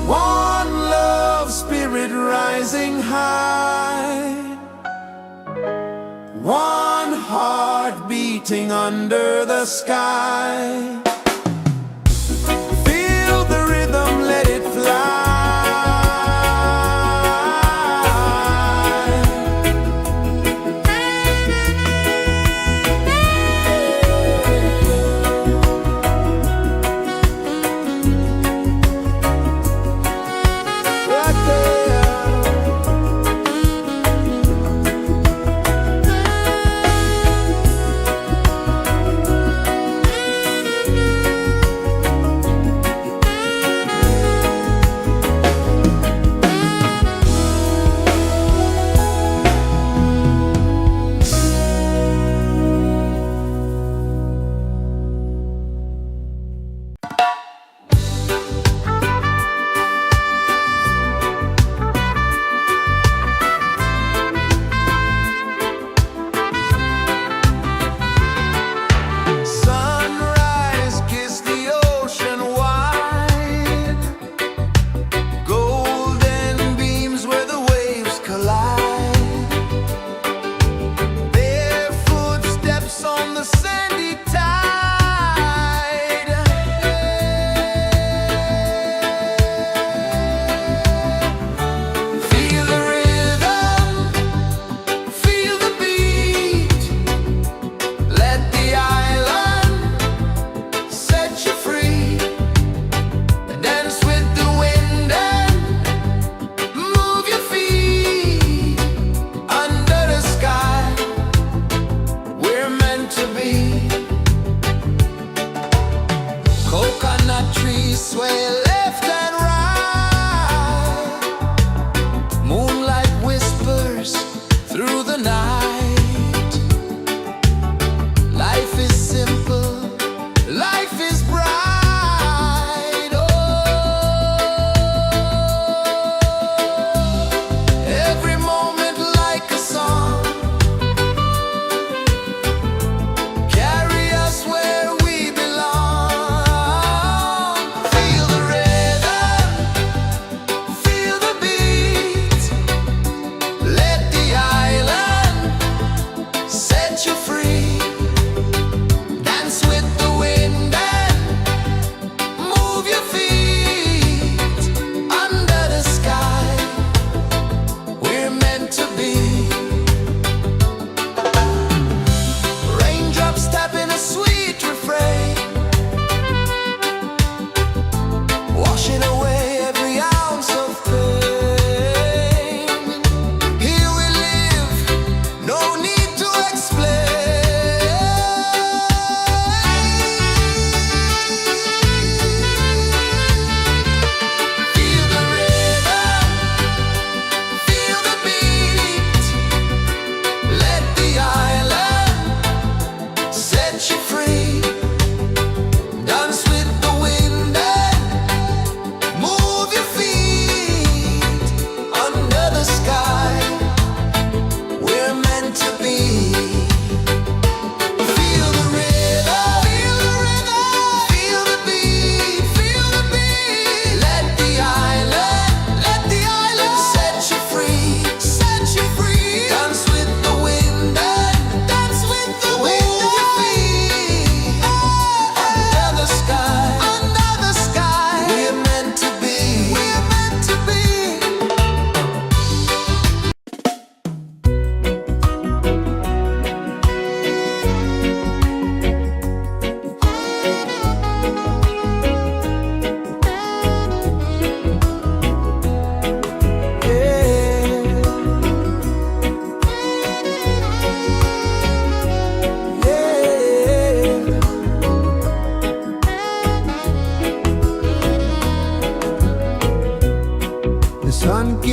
One love spirit rising high. One heart beating under the sky. Feel the rhythm, let it fly. Right there. Sunrise, kiss the ocean wide. Golden beams where the waves collide. Their footsteps on the sandy tide. Feel the rhythm, feel the beat. Let the island set you free. Dance with the wind and move your feet. Under the sky, we're meant to be. Coconut trees sway left and right. Moonlight whispers through the night. Life is simple, life is bright. Oh, every moment like a song. Carry us where we belong. Feel the rhythm,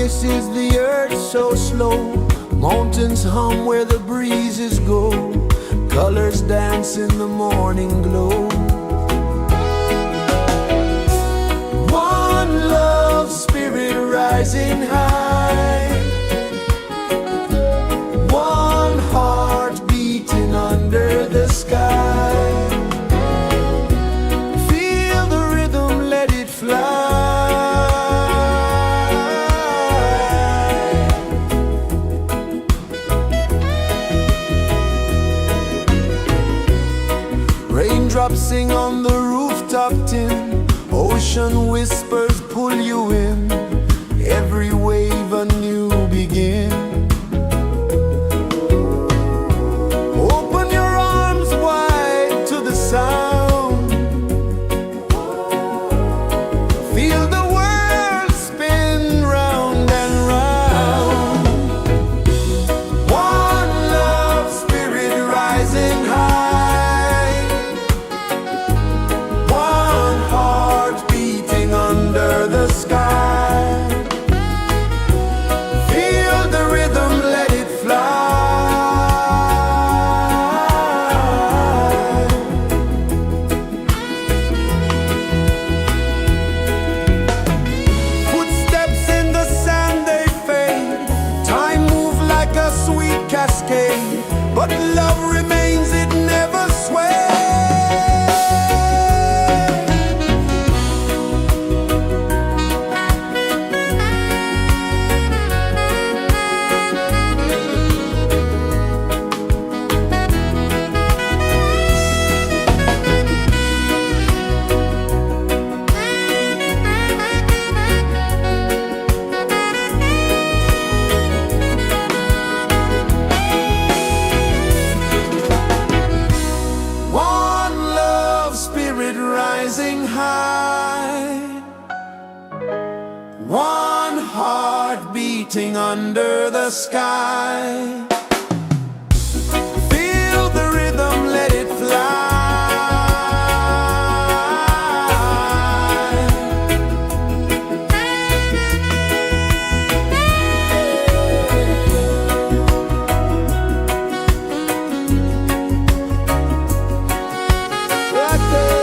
kisses the earth so slow. Mountains hum where the breezes go. Colors dance in the morning glow. One love spirit rising high. One heart beating under the sky. Feel the rhythm, let it fly. Raindrops sing on the rooftop tin. Ocean whispers pull you in. Every wave a new begin. Open your arms wide to the sound. Feel the world spin round and round. One love spirit rising high. One heart beating under the sky. Feel the rhythm, let it fly. Footsteps in the sand, they fade. Time moves like a sweet cascade. But love remains, it never sways. One love spirit rising high. One heart beating under the sky. Feel the rhythm, let it fly. Right there.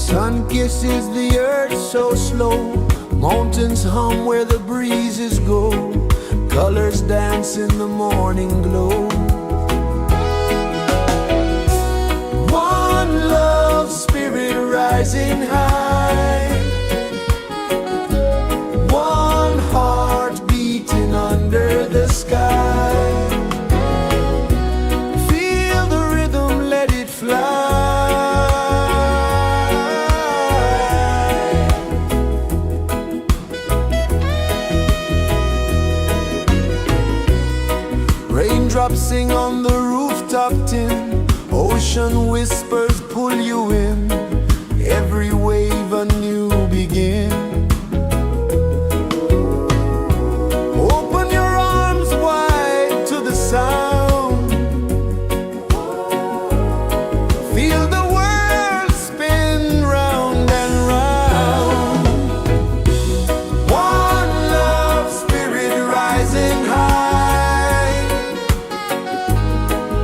Sun kisses the earth so slow, mountains hum where the breezes go, colors dance in the morning glow. One love spirit rising high, one heart beating under the sky. Feel the rhythm, let it fly. Raindrops sing on the rooftop tin, ocean whispers pull you in, every wave a new begin. Open your arms wide to the sound, feel the world spin round and round. One love spirit rising high,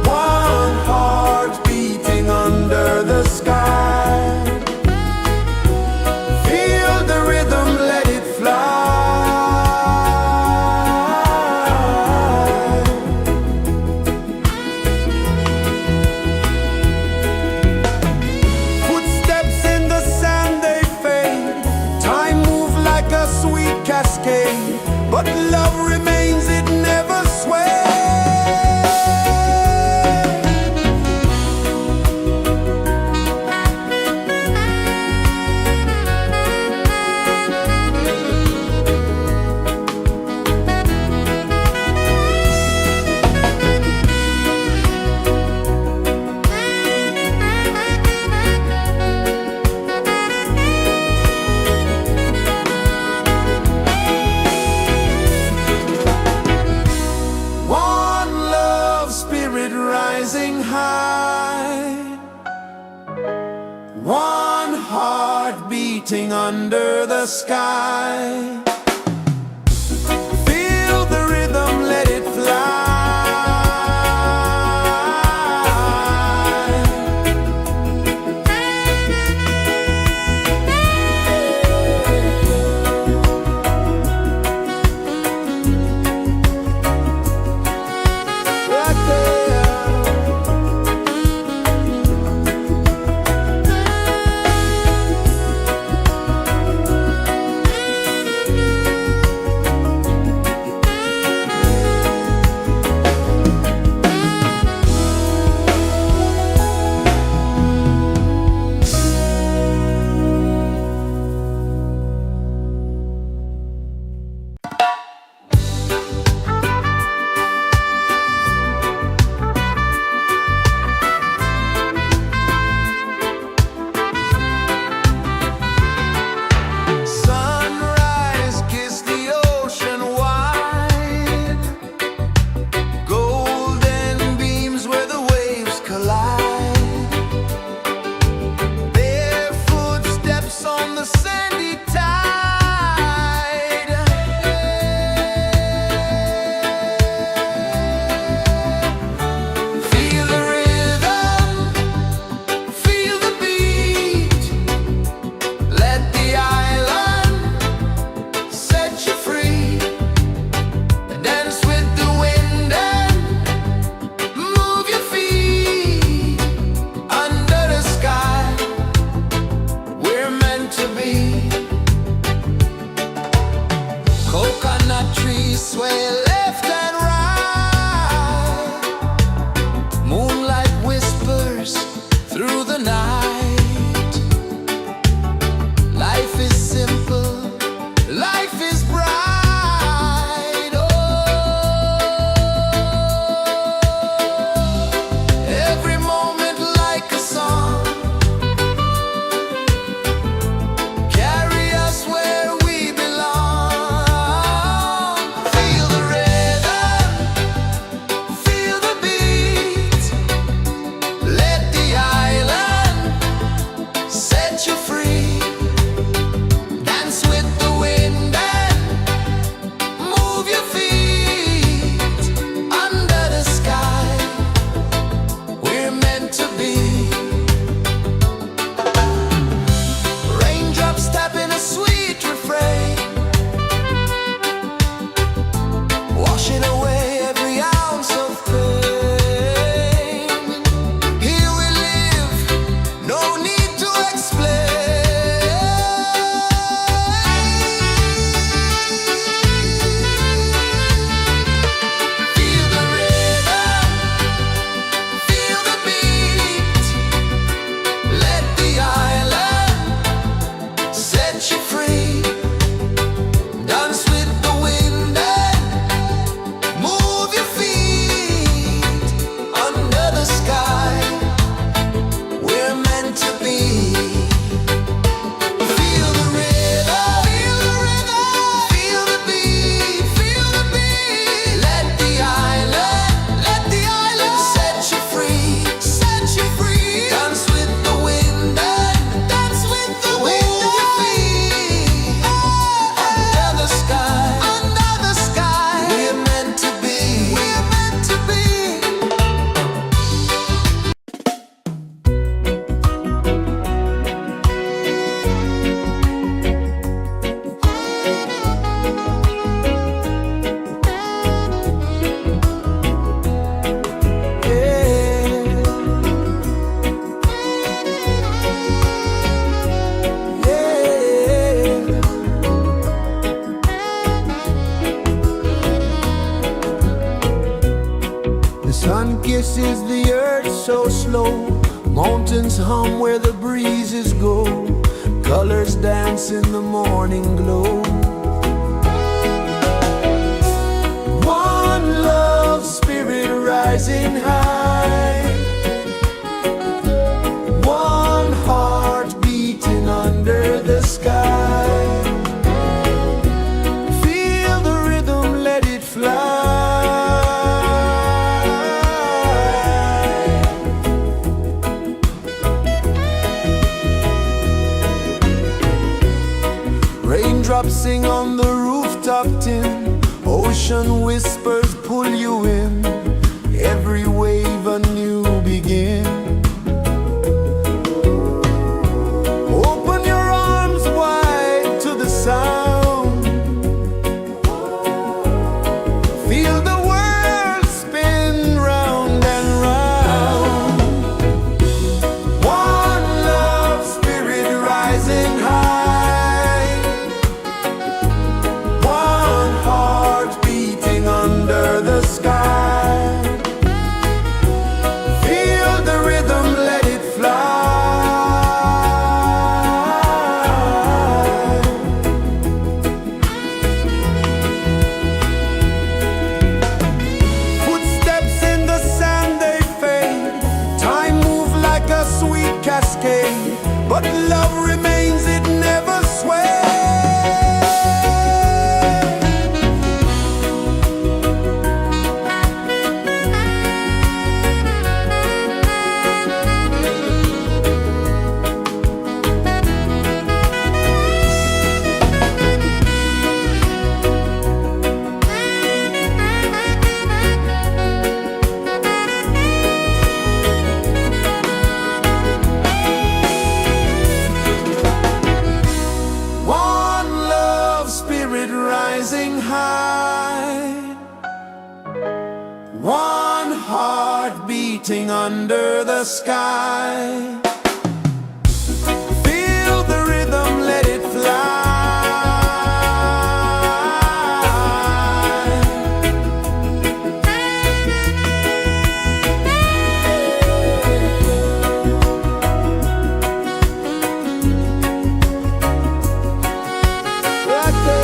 one heart beating under the sky. Feel the rhythm, let it fly. Footsteps in the sand, they fade, time moves like a sweet cascade, but love remains, it never sways. One love spirit rising high, one heart beating under the sky. Feel the rhythm, let it fly. Right there. is the earth so slow? Mountains hum where the breezes go. Colors dance in the morning glow. One love, spirit rising high. One heart beating under the sky. Feel the rhythm, let it fly. Raindrops sing on the rooftop tin. Ocean whispers pull you in. Every wave a new begin. Open your arms wide to the sound. Feel the world spin round and round. One love, spirit rising high. One heart beating under the sky. Feel the rhythm, let it fly. Footsteps in the sand, they fade. Time moves like a sweet cascade, but love remains, it never sways. One love, spirit rising high. One heart beating under the sky. Feel the rhythm, let it fly. Right there.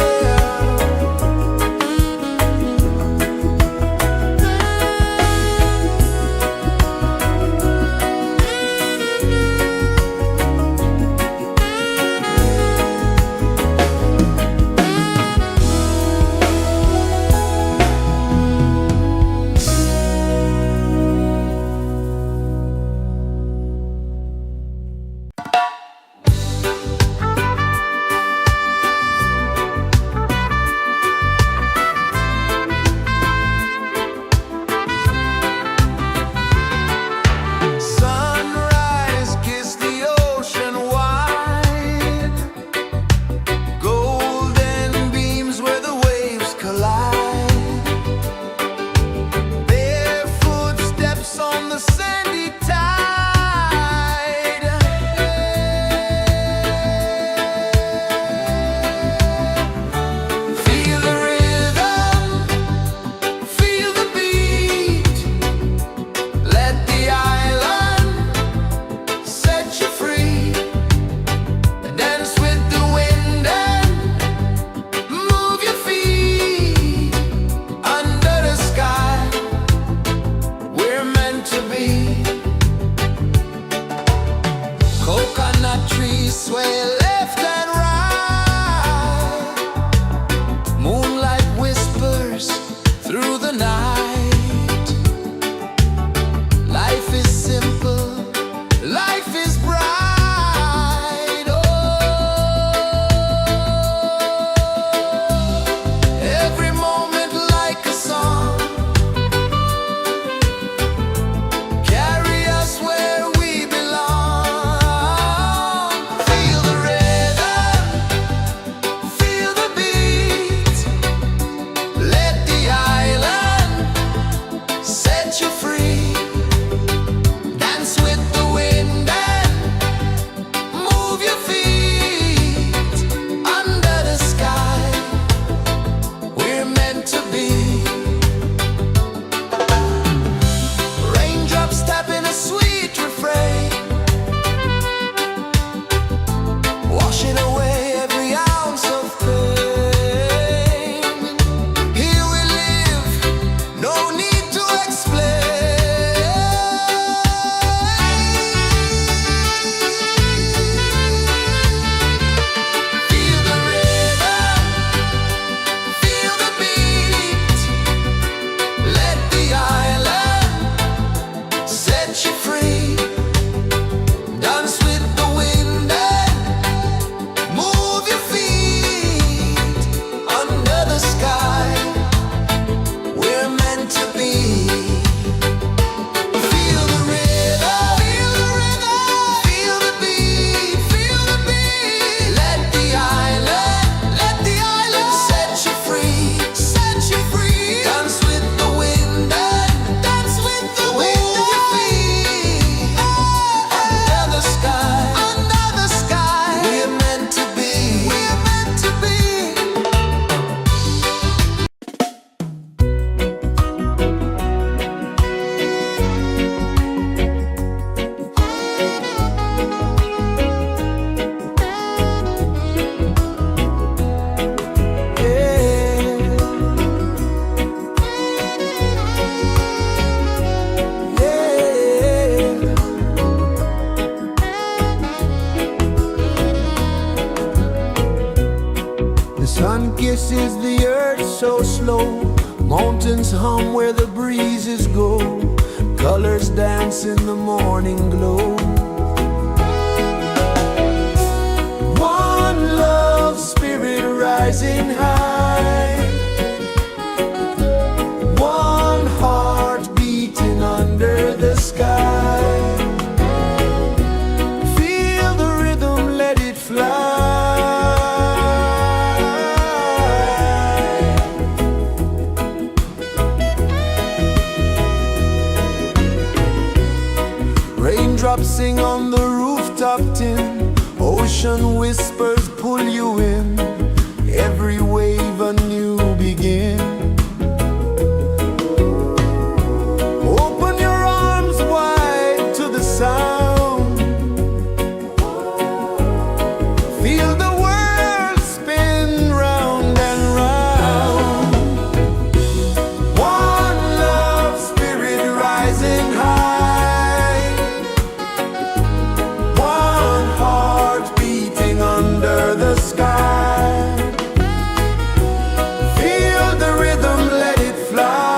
Sun kisses the earth so slow, mountains hum where the breezes go, colors dance in the morning glow. One love spirit rising high, one heart beating under the sky. Feel the rhythm, let it fly. Raindrops sing on the rooftop tin, ocean whispers pull you in, every wave a new begin. Open your arms wide to the sound, feel the world spin round and round. One love spirit rising high, one heart beating under the sky. Feel the rhythm, let it fly.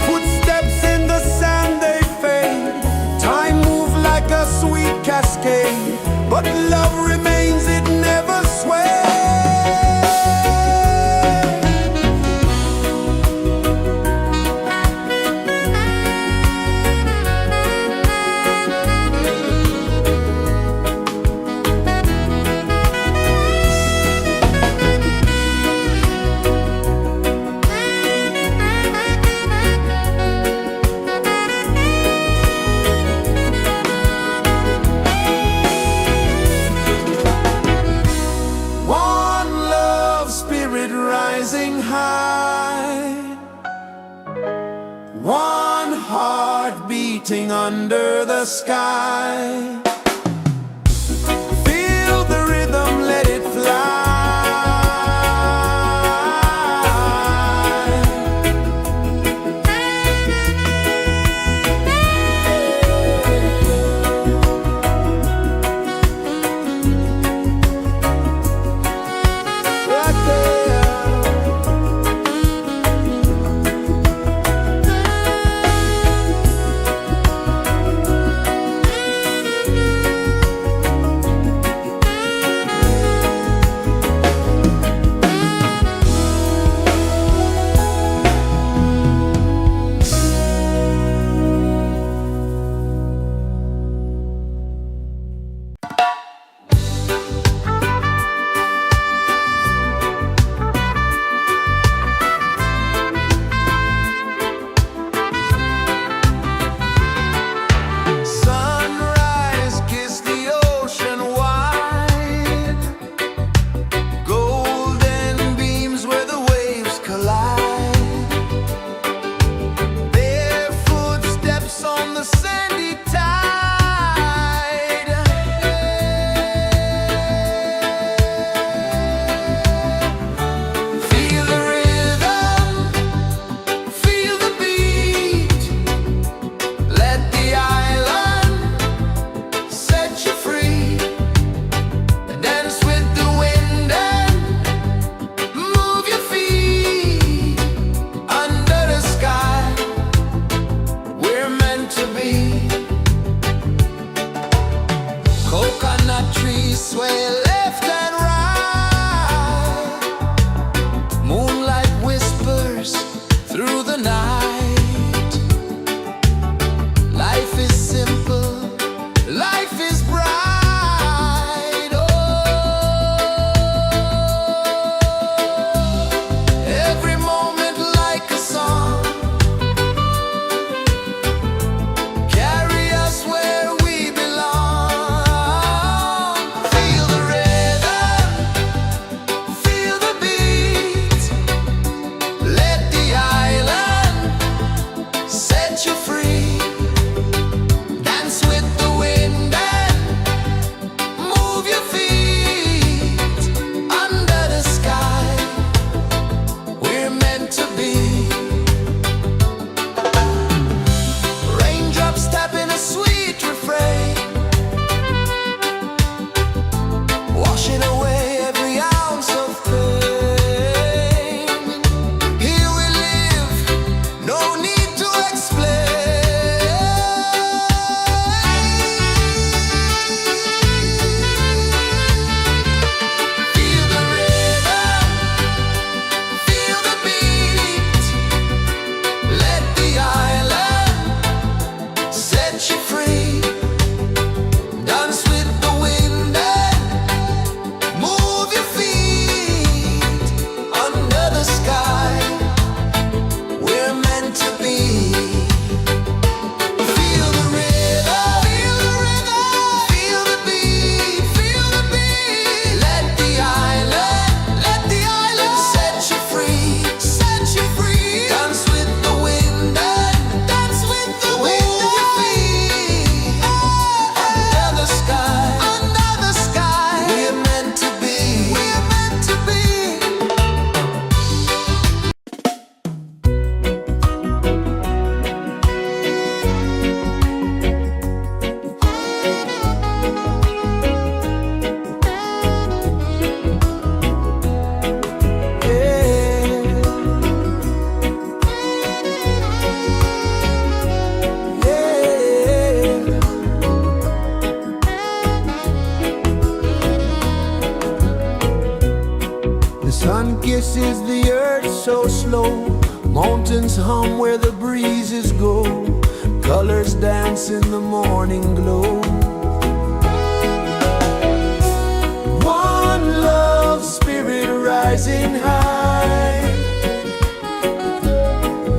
Footsteps in the sand, they fade, time moves like a sweet cascade, but love remains, it never sways. One love spirit rising high, one heart beating under the sky. Feel the rhythm, let it fly. Right there. pulses the earth so slow. Mountains hum where the breezes go. Colors dance in the morning glow. One love, spirit rising high.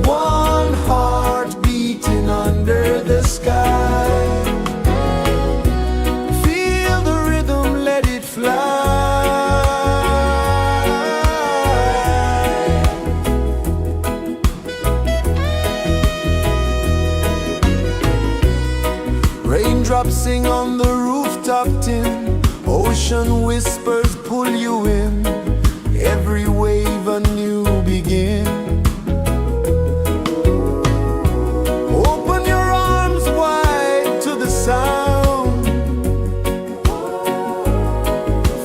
One heart beating under the sky. Feel the rhythm, let it fly. Raindrops sing on the rooftop tin. Ocean whispers pull you in. Every wave a new begin. Open your arms wide to the sound.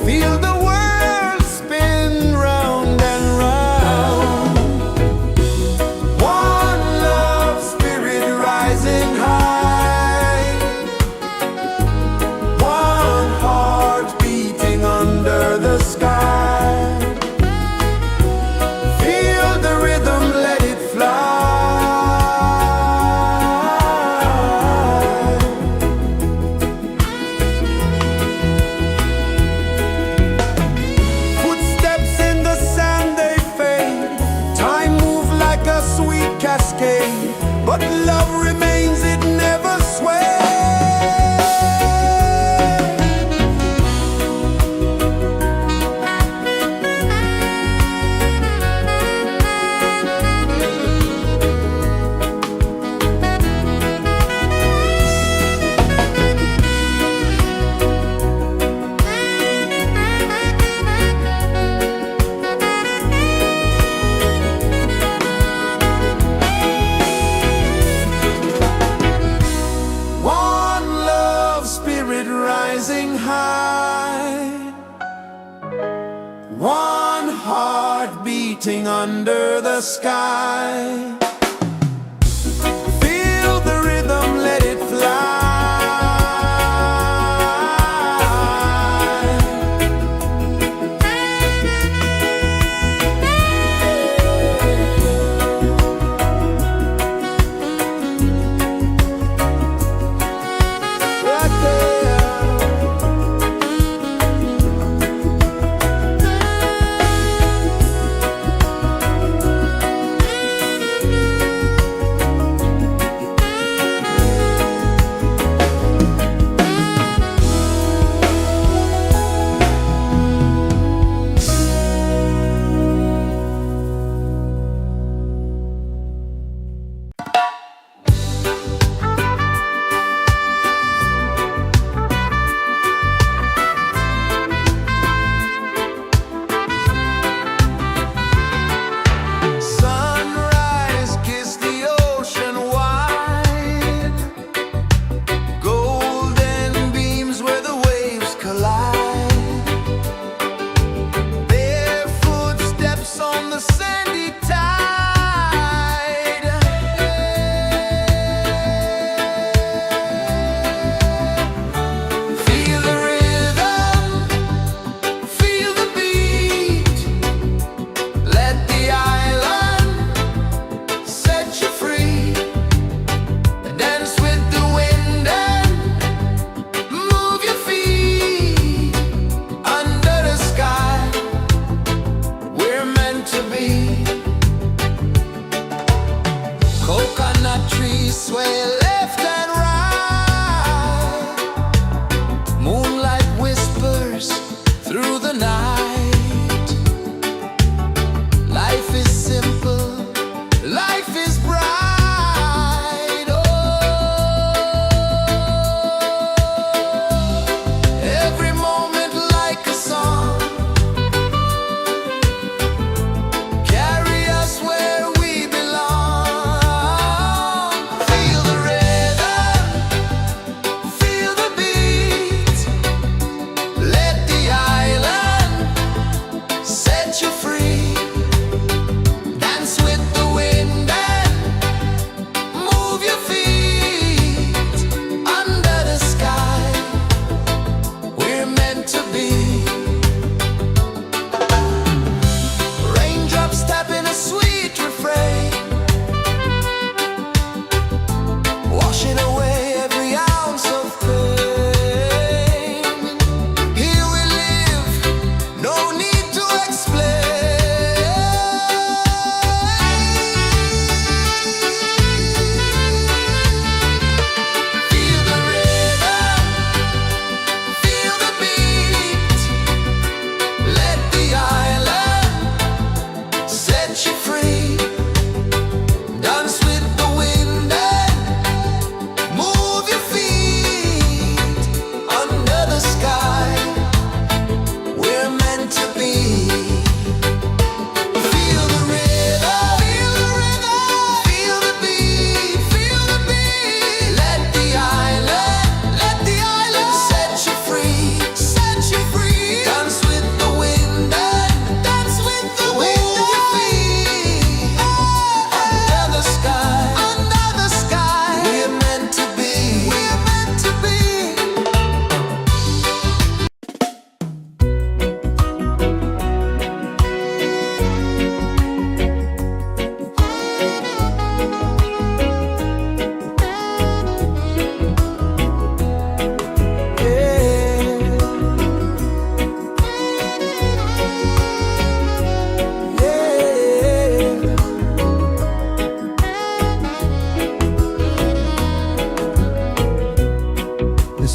Feel the world spin round and round. One love, spirit rising high. One heart beating under the sky. Feel the rhythm, let it fly. Footsteps in the sand, they fade. Time moves like a sweet cascade, but love remains, it never sways. One love, spirit rising high. One heart beating under the sky. Feel the rhythm, let it fly. Right there. Sunrise, kiss the ocean wide. Golden beams where the waves collide. Bare footsteps on the sandy tide. Feel the rhythm, feel the beat. Let the island set you free. Dance with the wind and move your feet. Under the sky, we're meant to be. Coconut trees sway left and right. Moonlight whispers through the night. Life is simple, life is bright. Oh, every moment like a song. Carry us where we belong. Feel the rhythm,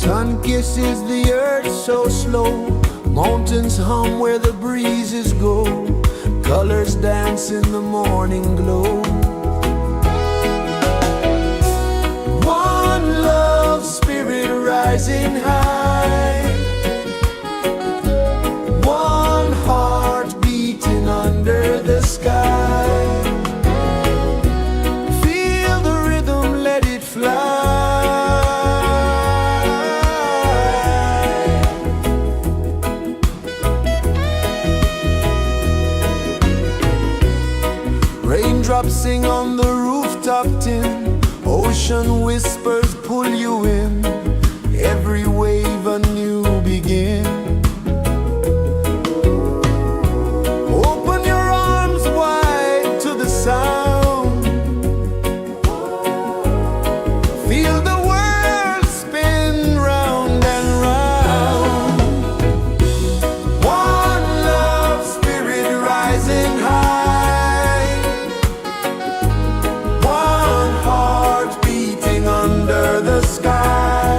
Sun kisses the earth so slow, mountains hum where the breezes go, colors dance in the morning glow. One love spirit rising high, one heart beating under the sky. Feel the rhythm, let it fly. Raindrops sing on the rooftop tin, ocean whispers pull you in, every wave a new begin. Open your arms wide to the sound, feel the world spin round and round. One love spirit rising high, one heart beating under the sky.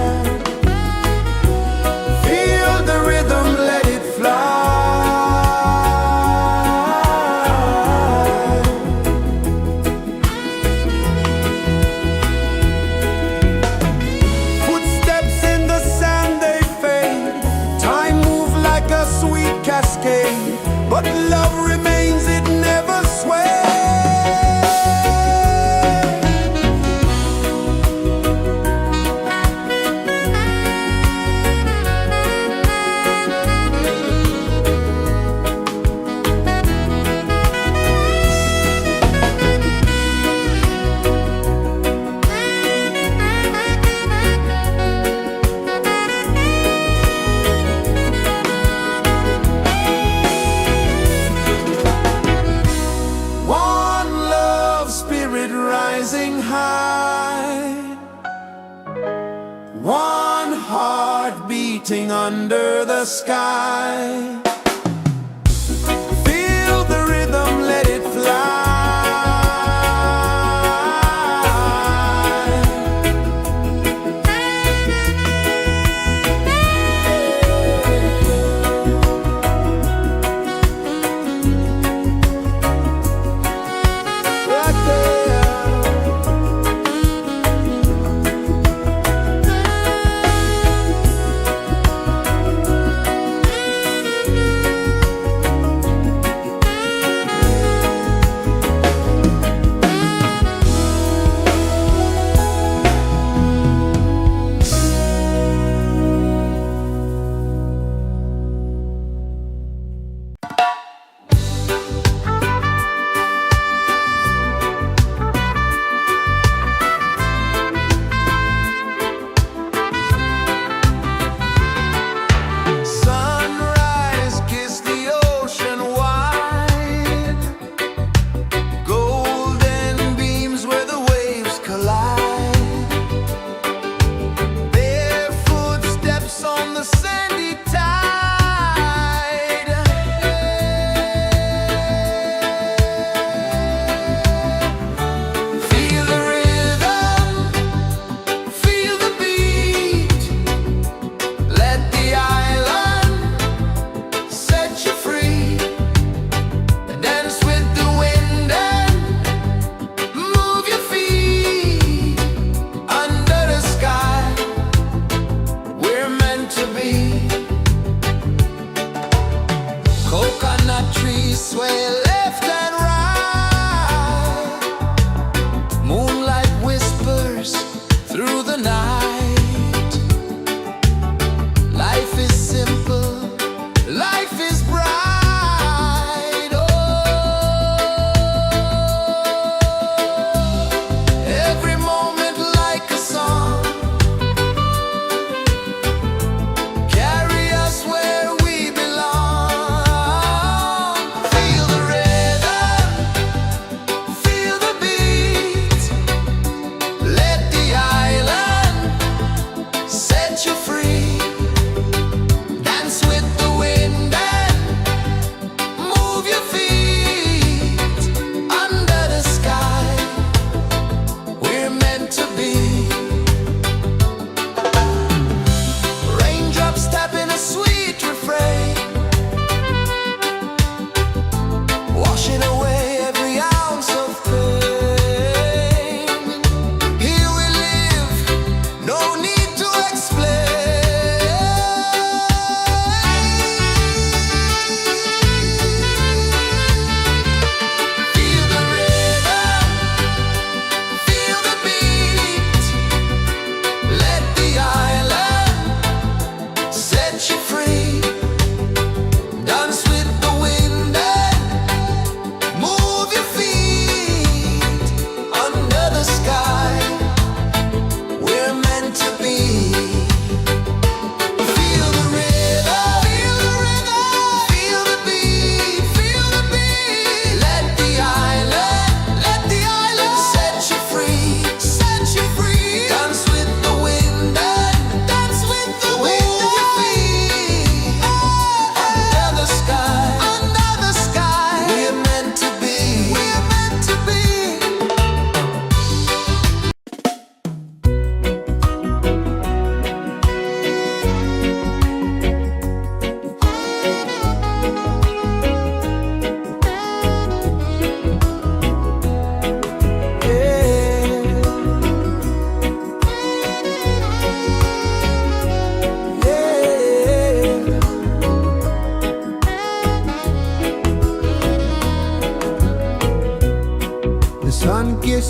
Feel the rhythm, let it fly. Footsteps in the sand, they fade, time moves like a sweet cascade, but love remains, it never sways. One love spirit rising high, one heart beating under the sky. Feel the rhythm, let it fly. Right there.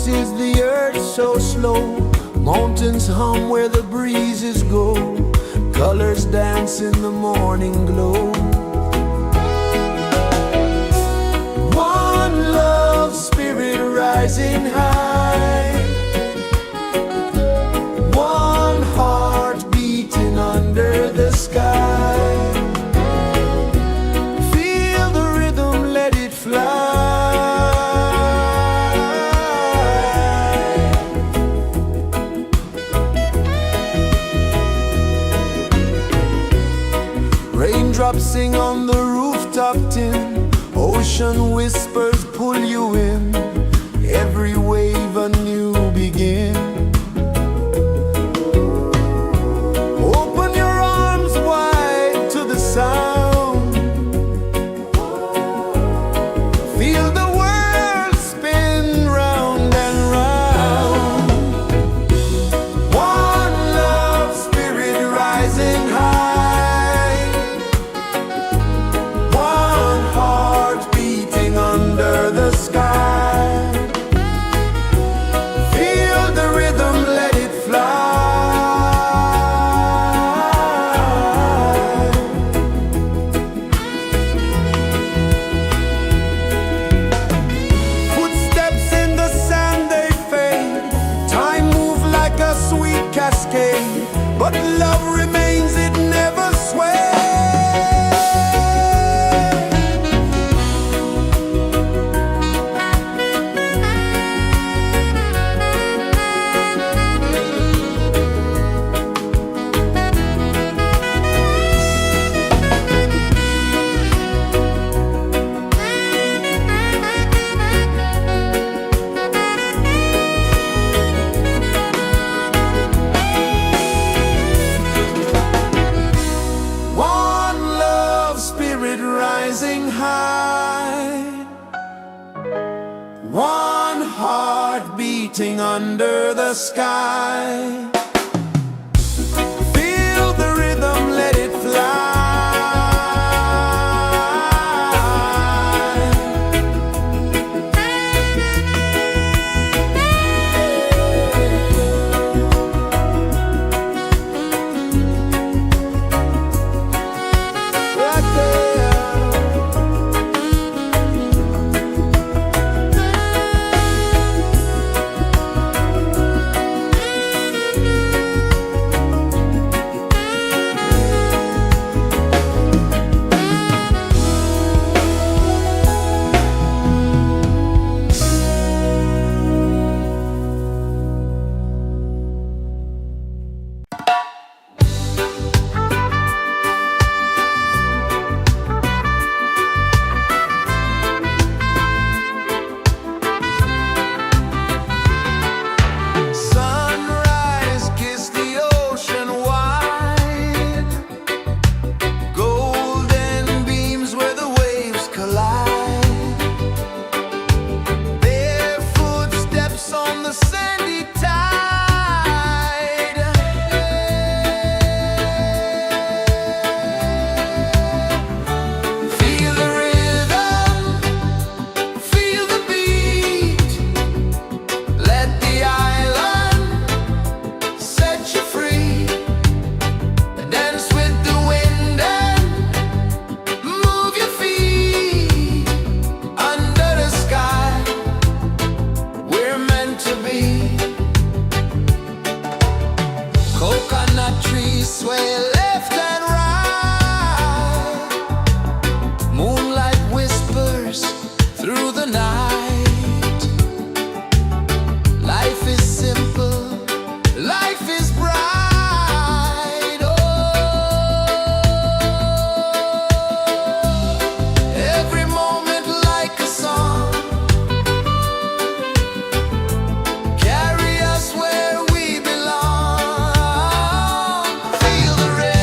is the earth so slow. Mountains hum where the breezes go. Colors dance in the morning glow. One love spirit rising high. One heart beating under the sky. Feel the rhythm, let it fly. Raindrops sing on the rooftop tin. Ocean whispers pull you in. Every wave a new begin. Open your arms wide to the sound. Feel the world spin round and round. One love spirit rising high. One heart beating under the sky. Feel the rhythm, let it fly. Footsteps in the sand, they fade. Time moves like a sweet cascade. But love remains, it never sways. One love spirit rising high. One heart beating under the sky. Feel the rhythm, let it fly. Right there. Sunrise, kiss the ocean wide. Golden beams where the waves collide. Barefoot steps on the sandy tide. Feel the rhythm, feel the beat. Let the island set you free. Dance with the wind and move your feet. Under the sky, we're meant to be. Coconut trees sway left and right. Moonlight whispers through the night. Life is simple, life is bright. Oh, every moment like a song. Carry us where we belong. Feel the rhythm.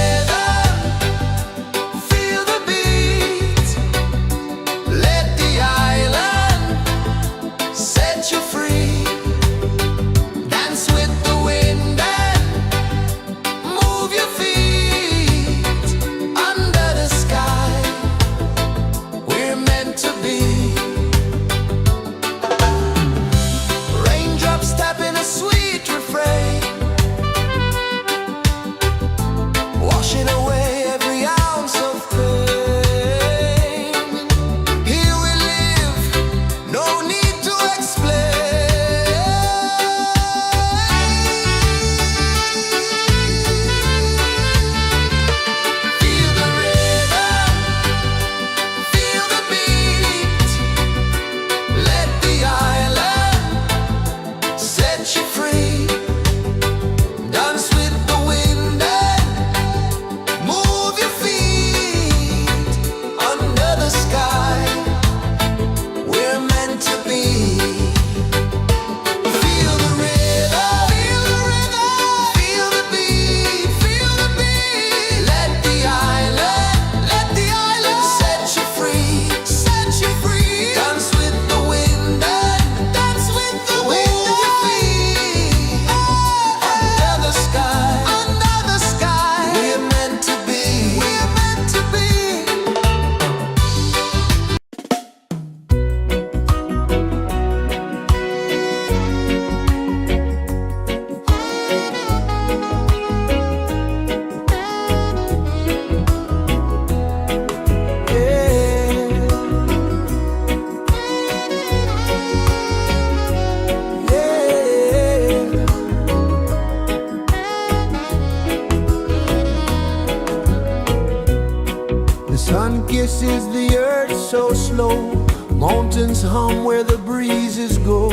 rejoices the earth so slow. Mountains hum where the breezes go.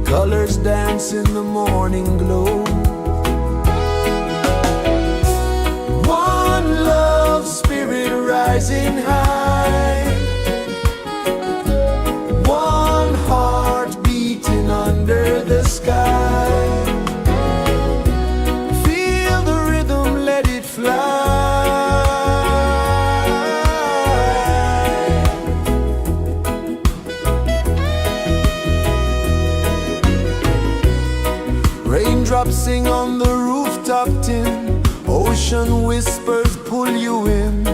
Colors dance in the morning glow. One love spirit rising high. One heart beating under the sky. Feel the rhythm, let it fly. Raindrops sing on the rooftop tin. Ocean whispers pull you in.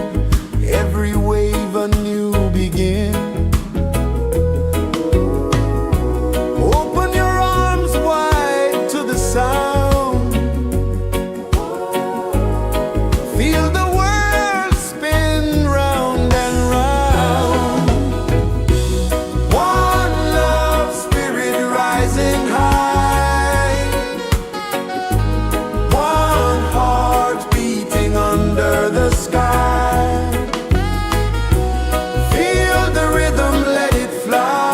Every wave a new begin. Open your arms wide to the sound. Feel the world spin round and round. One love spirit rising high. One heart beating under the sky. Feel the rhythm, let it fly.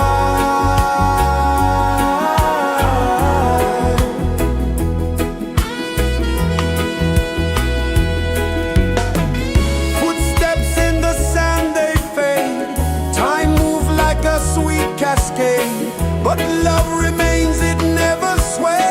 Footsteps in the sand, they fade. Time moves like a sweet cascade, but love remains, it never sways.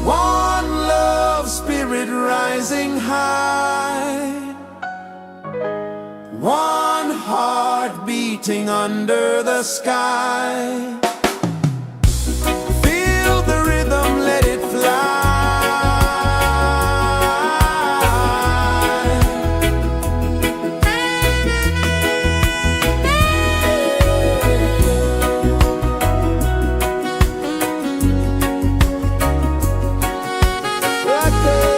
One love spirit rising high. One heart beating under the sky. Feel the rhythm, let it fly. Right there.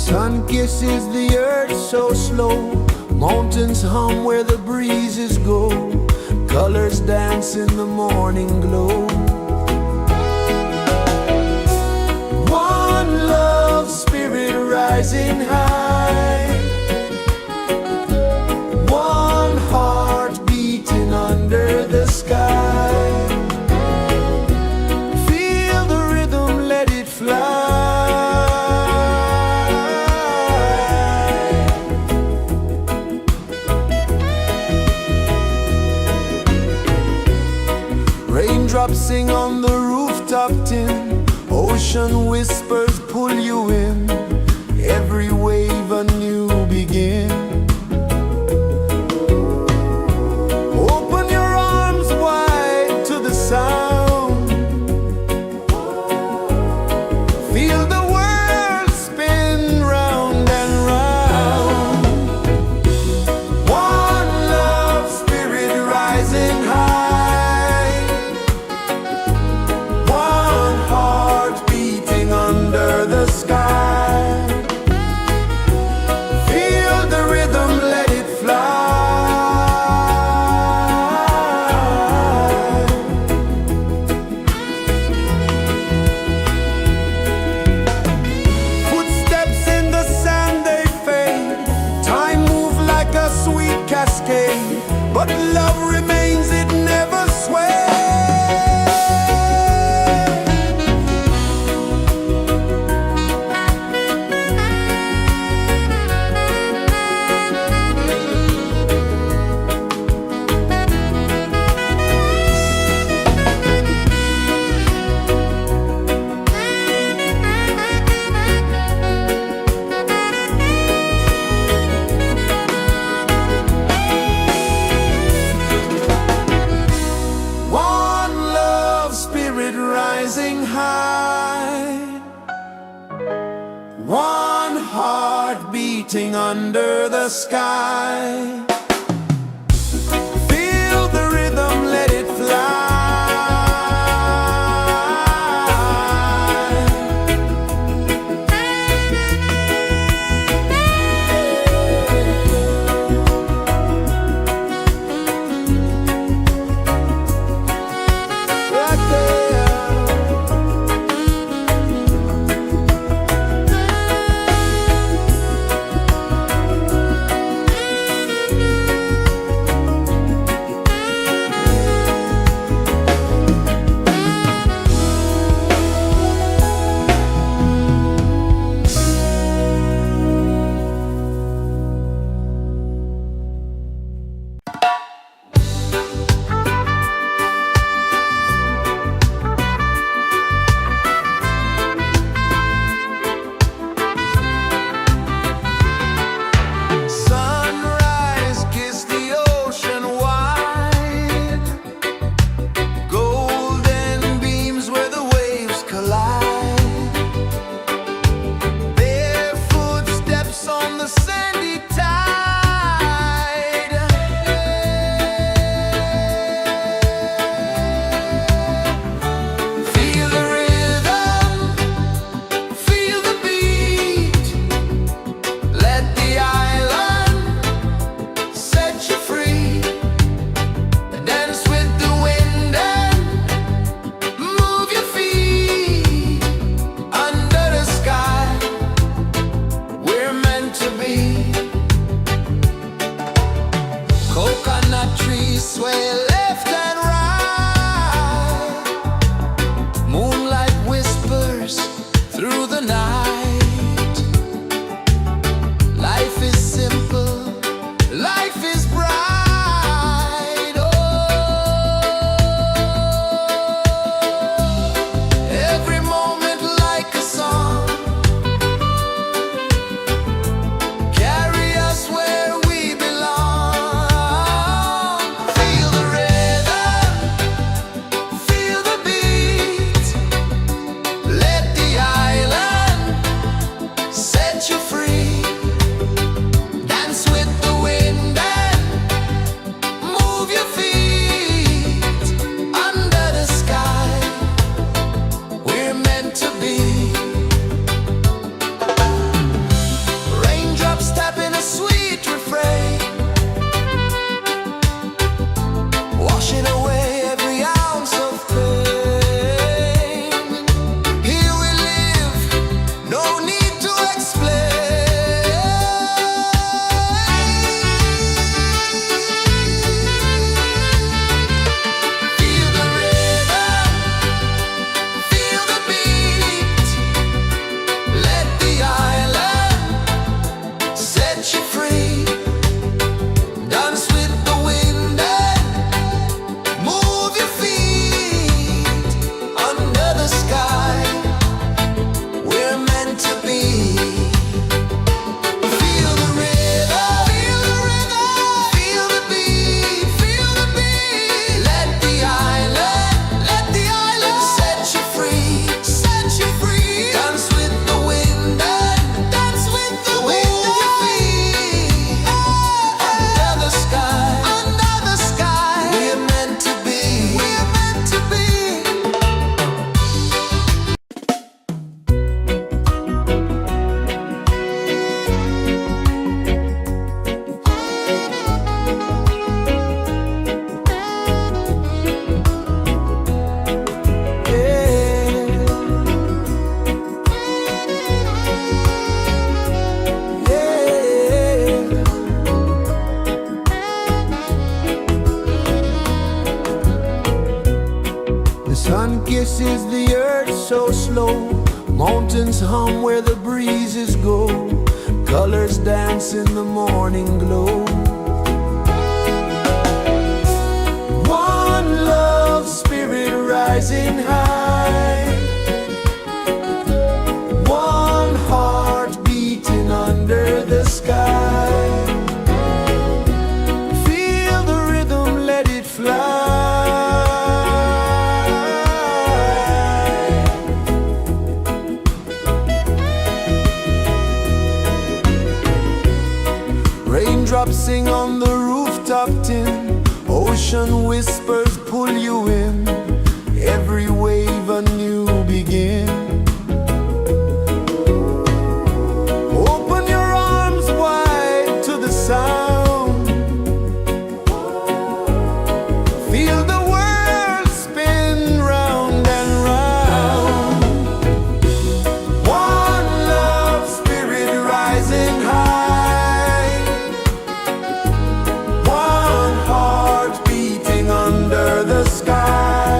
Sun kisses the earth so slow, mountains hum where the breezes go, colors dance in the morning glow. One love spirit rising high, one heart beating under the sky. Feel the rhythm, let it fly. Raindrops sing on the rooftop tin, ocean whispers pull you in, every wave a new begin. Open your arms wide to the sound, feel the world spin round and round. One love spirit rising high, one heart beating under the sky. Feel the rhythm, let it fly. Footsteps in the sand, they fade, time moves like a sweet cascade, but love remains, it never sways. One love spirit rising high, one heart beating under the sky. Feel the rhythm, let it fly. Right there. pulses the earth so slow. Mountains hum where the breezes go. Colors dance in the morning glow. One love, spirit rising high. One heart beating under the sky. Feel the rhythm, let it fly. Raindrops sing on the rooftop tin. Ocean whispers pull you in. Every wave a new begin. Open your arms wide to the sound. Feel the world spin round and round. One love, spirit rising high. One heart beating under the sky.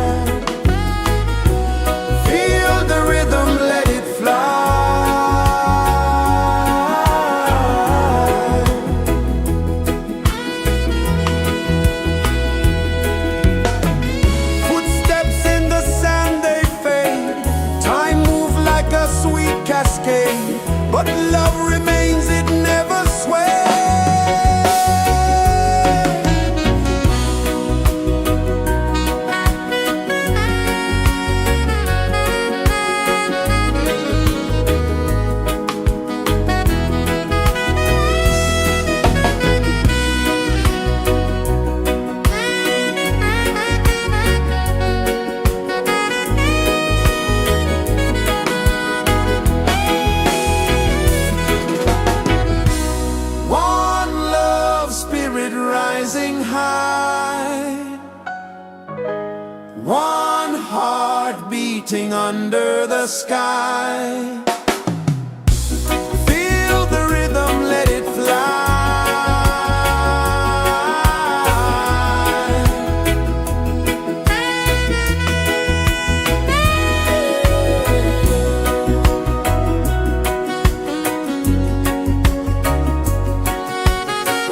Feel the rhythm, let it fly. Footsteps in the sand, they fade. Time moves like a sweet cascade, but love remains, it never sways. One love, spirit rising high. One heart beating under the sky. Feel the rhythm, let it fly.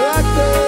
Right there.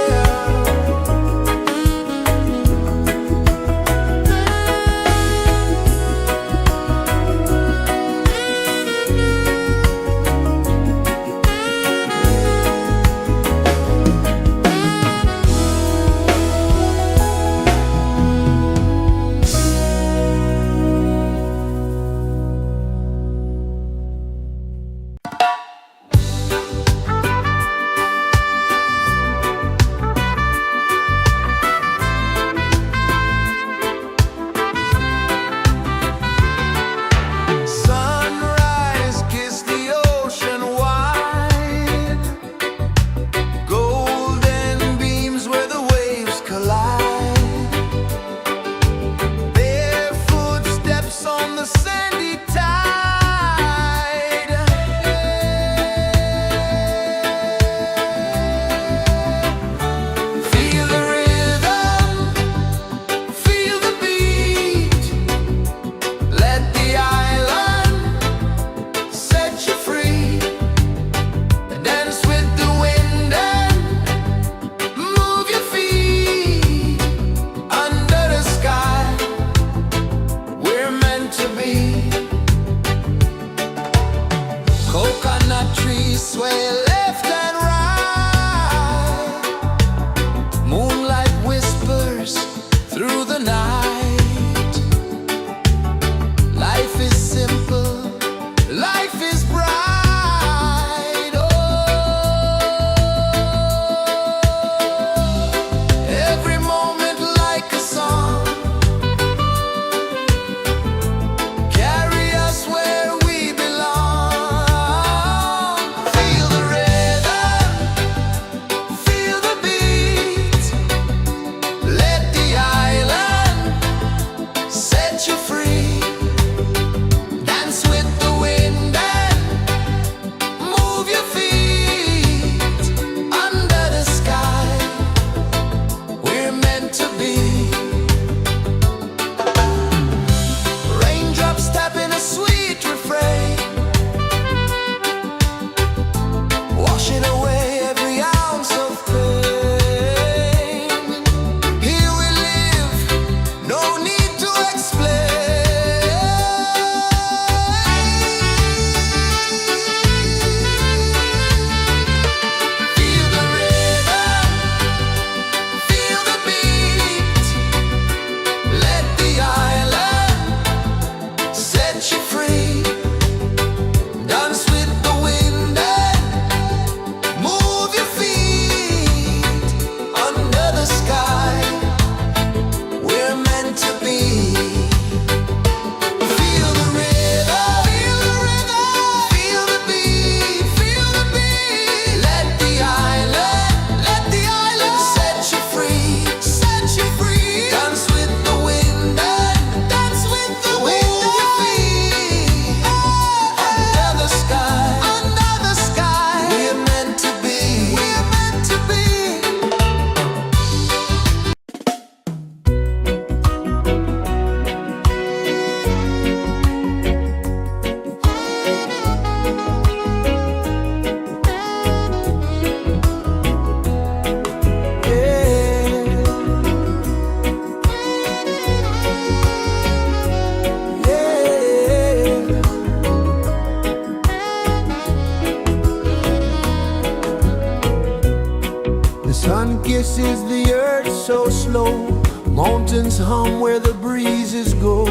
kisses the earth so slow. Mountains hum where the breezes go.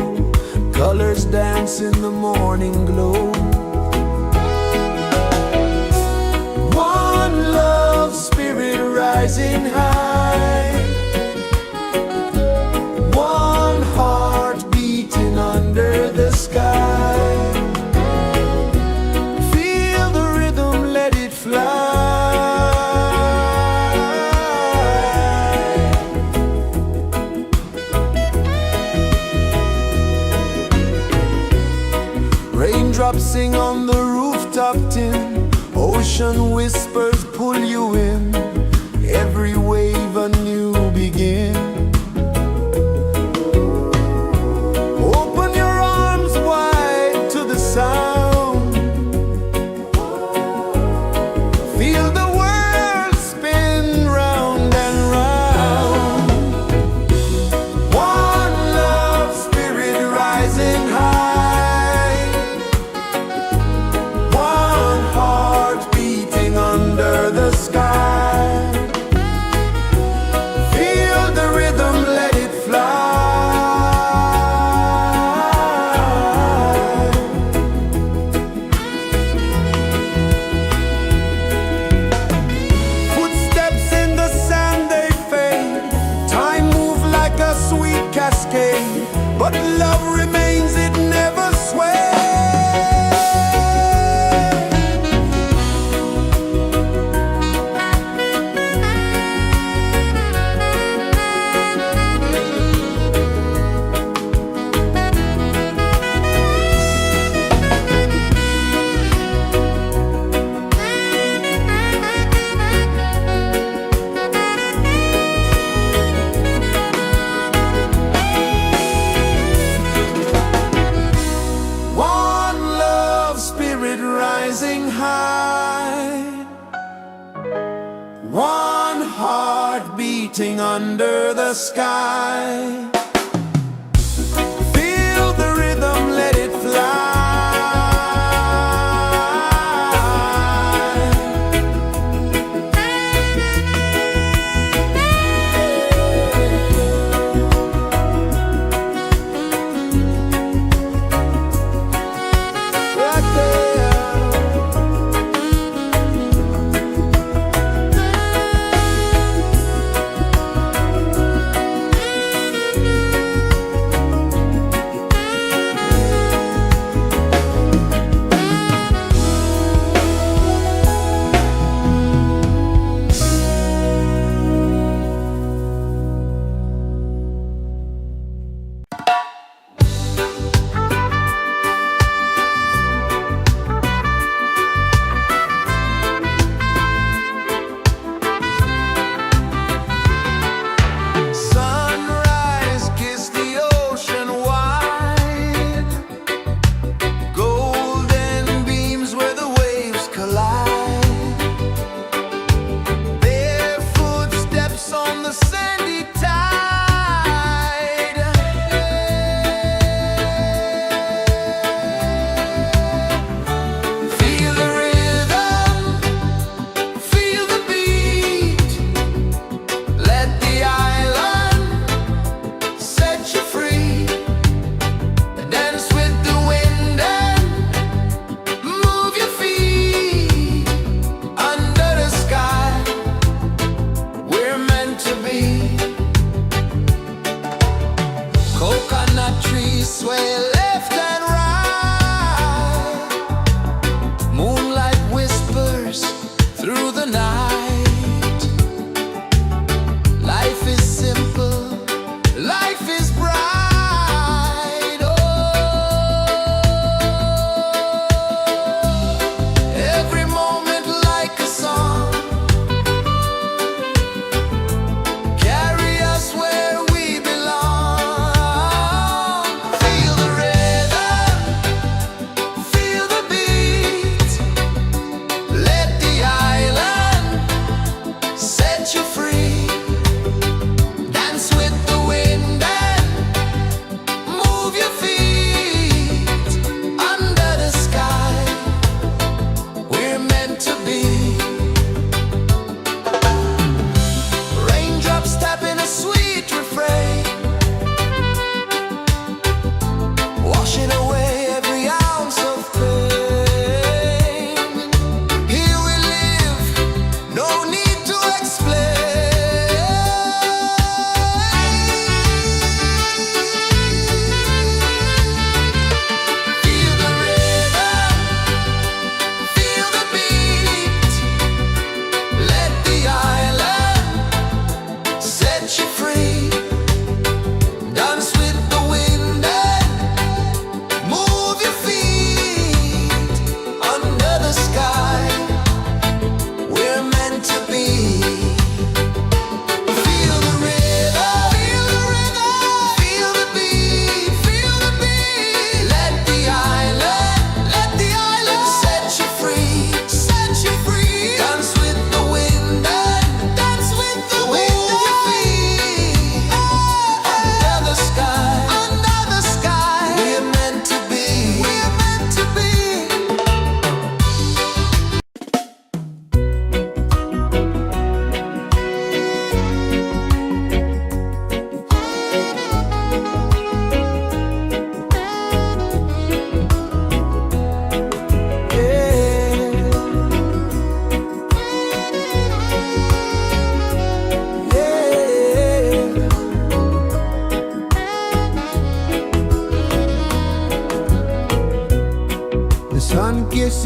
Colors dance in the morning glow. One love spirit rising high. One heart beating under the sky. Feel the rhythm, let it fly. Raindrops sing on the rooftop tin. Ocean whispers pull you in. Every wave a new begin. Open your arms wide to the sound. Feel the world spin round and round. One love spirit rising high. One heart beating under the sky. Feel the rhythm, let it fly. Footsteps in the sand, they fade. Time moves like a sweet cascade, but love remains, it never sways. One love spirit rising high. One heart beating under the sky. Feel the rhythm, let it fly. Right there.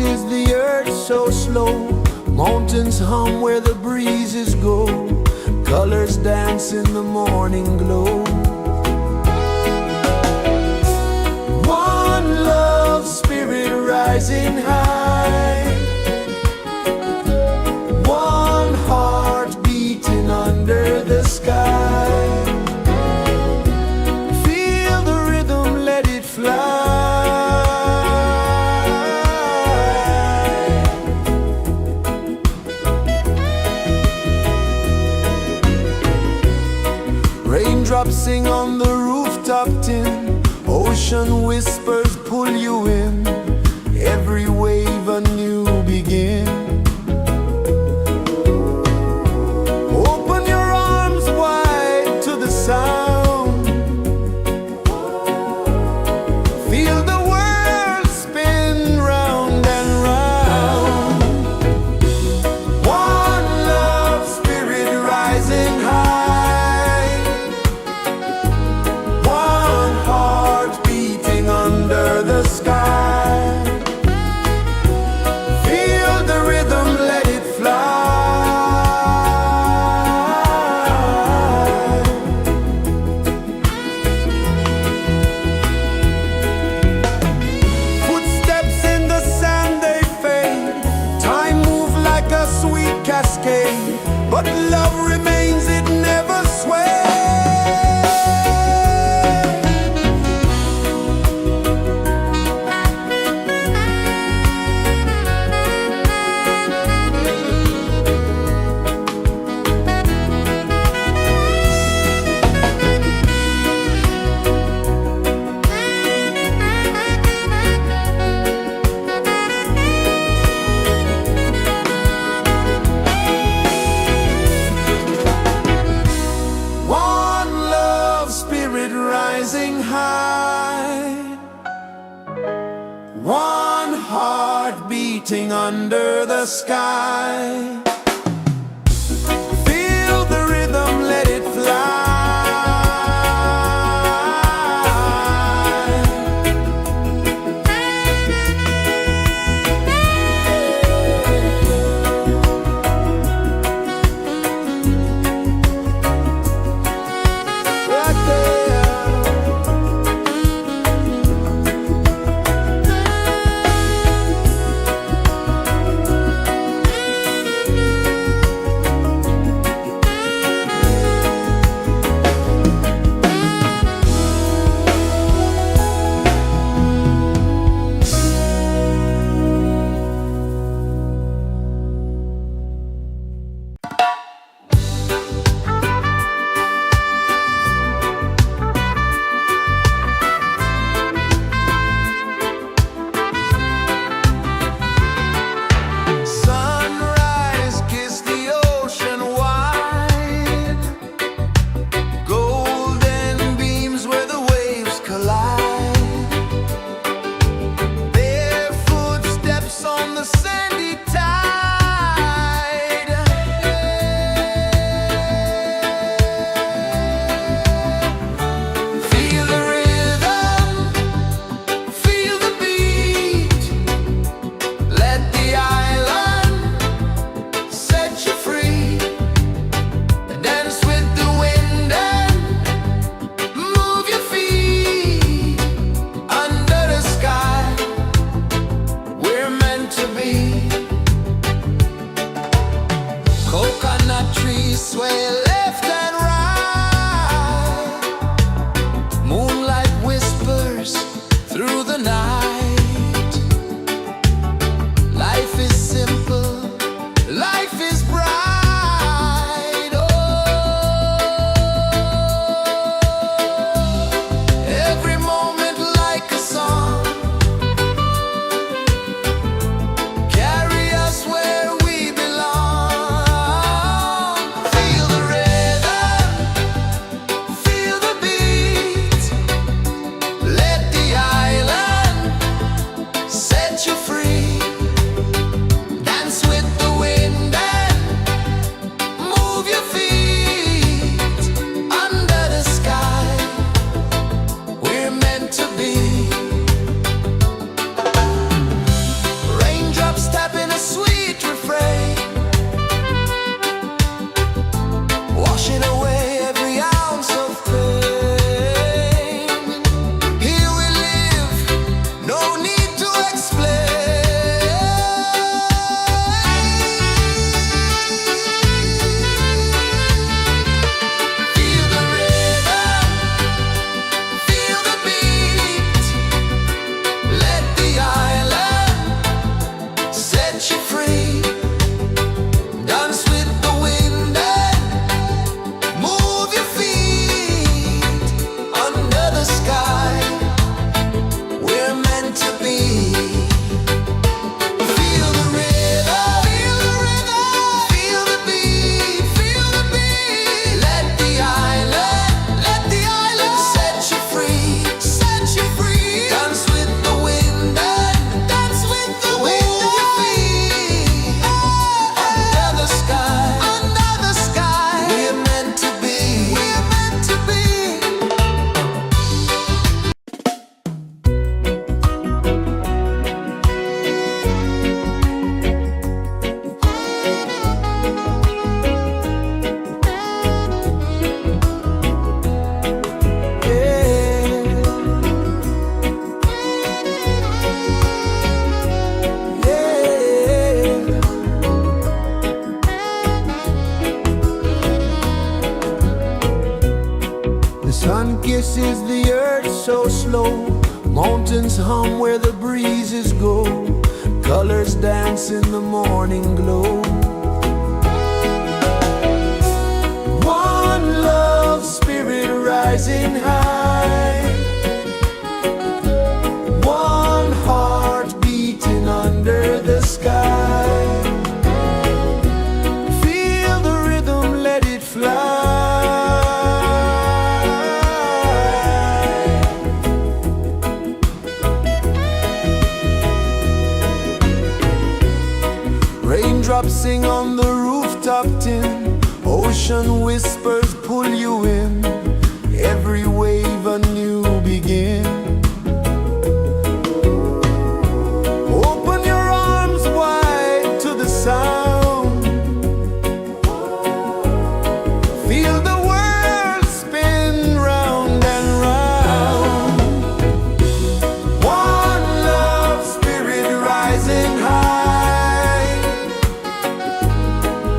is the earth so slow? Mountains hum where the breezes go. Colors dance in the morning glow. One love, spirit rising high. One heart beating under the sky. Feel the rhythm, let it fly. Raindrops sing on the rooftop tin. Ocean whispers pull you in. Every wave a new begin. Open your arms wide to the sound. Feel the world spin round and round. One love, spirit rising high. One heart beating under the sky. Feel the rhythm, let it fly. Footsteps in the sand, they fade. Time moves like a sweet cascade, but love remains, it never sways. One love, spirit rising high. One heart beating under the sky. Feel the rhythm, let it fly. Right there. Sunrise, kiss the ocean wide. Golden beams where the waves collide. Bare footsteps on the sandy tide. Feel the rhythm, feel the beat. Let the island set you free. Dance with the wind and move your feet. Under the sky, we're meant to be. Coconut trees sway left and right. Moonlight whispers through the night. Life is simple, life is bright. Oh, every moment like a song. Carry us where we belong. Feel the rhythm. rejoices the earth so slow. Mountains hum where the breezes go. Colors dance in the morning glow. One love spirit rising high. One heart beating under the sky. Feel the rhythm, let it fly. Raindrops sing on the rooftop tin. Ocean whispers pull you in. Every wave a new begin. Open your arms wide to the sound. Feel the world spin round and round. One love spirit rising high.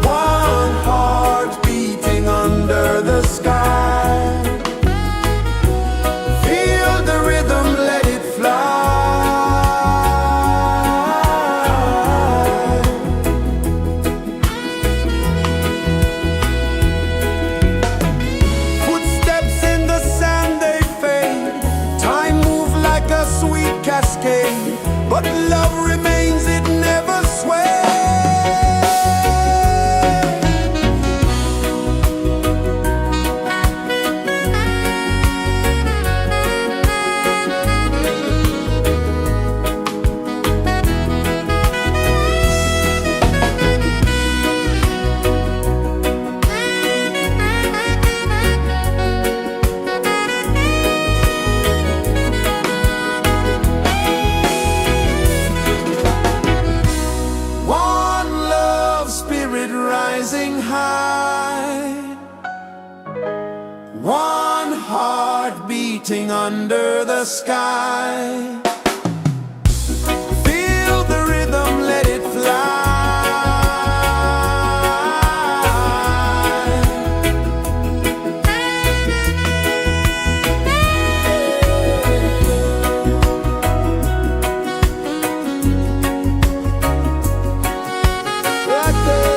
One heart beating under the sky. Feel the rhythm, let it fly. Footsteps in the sand, they fade. Time moves like a sweet cascade, but love remains, it never sways. One love spirit rising high. One heart beating under the sky. Feel the rhythm, let it fly. Right there.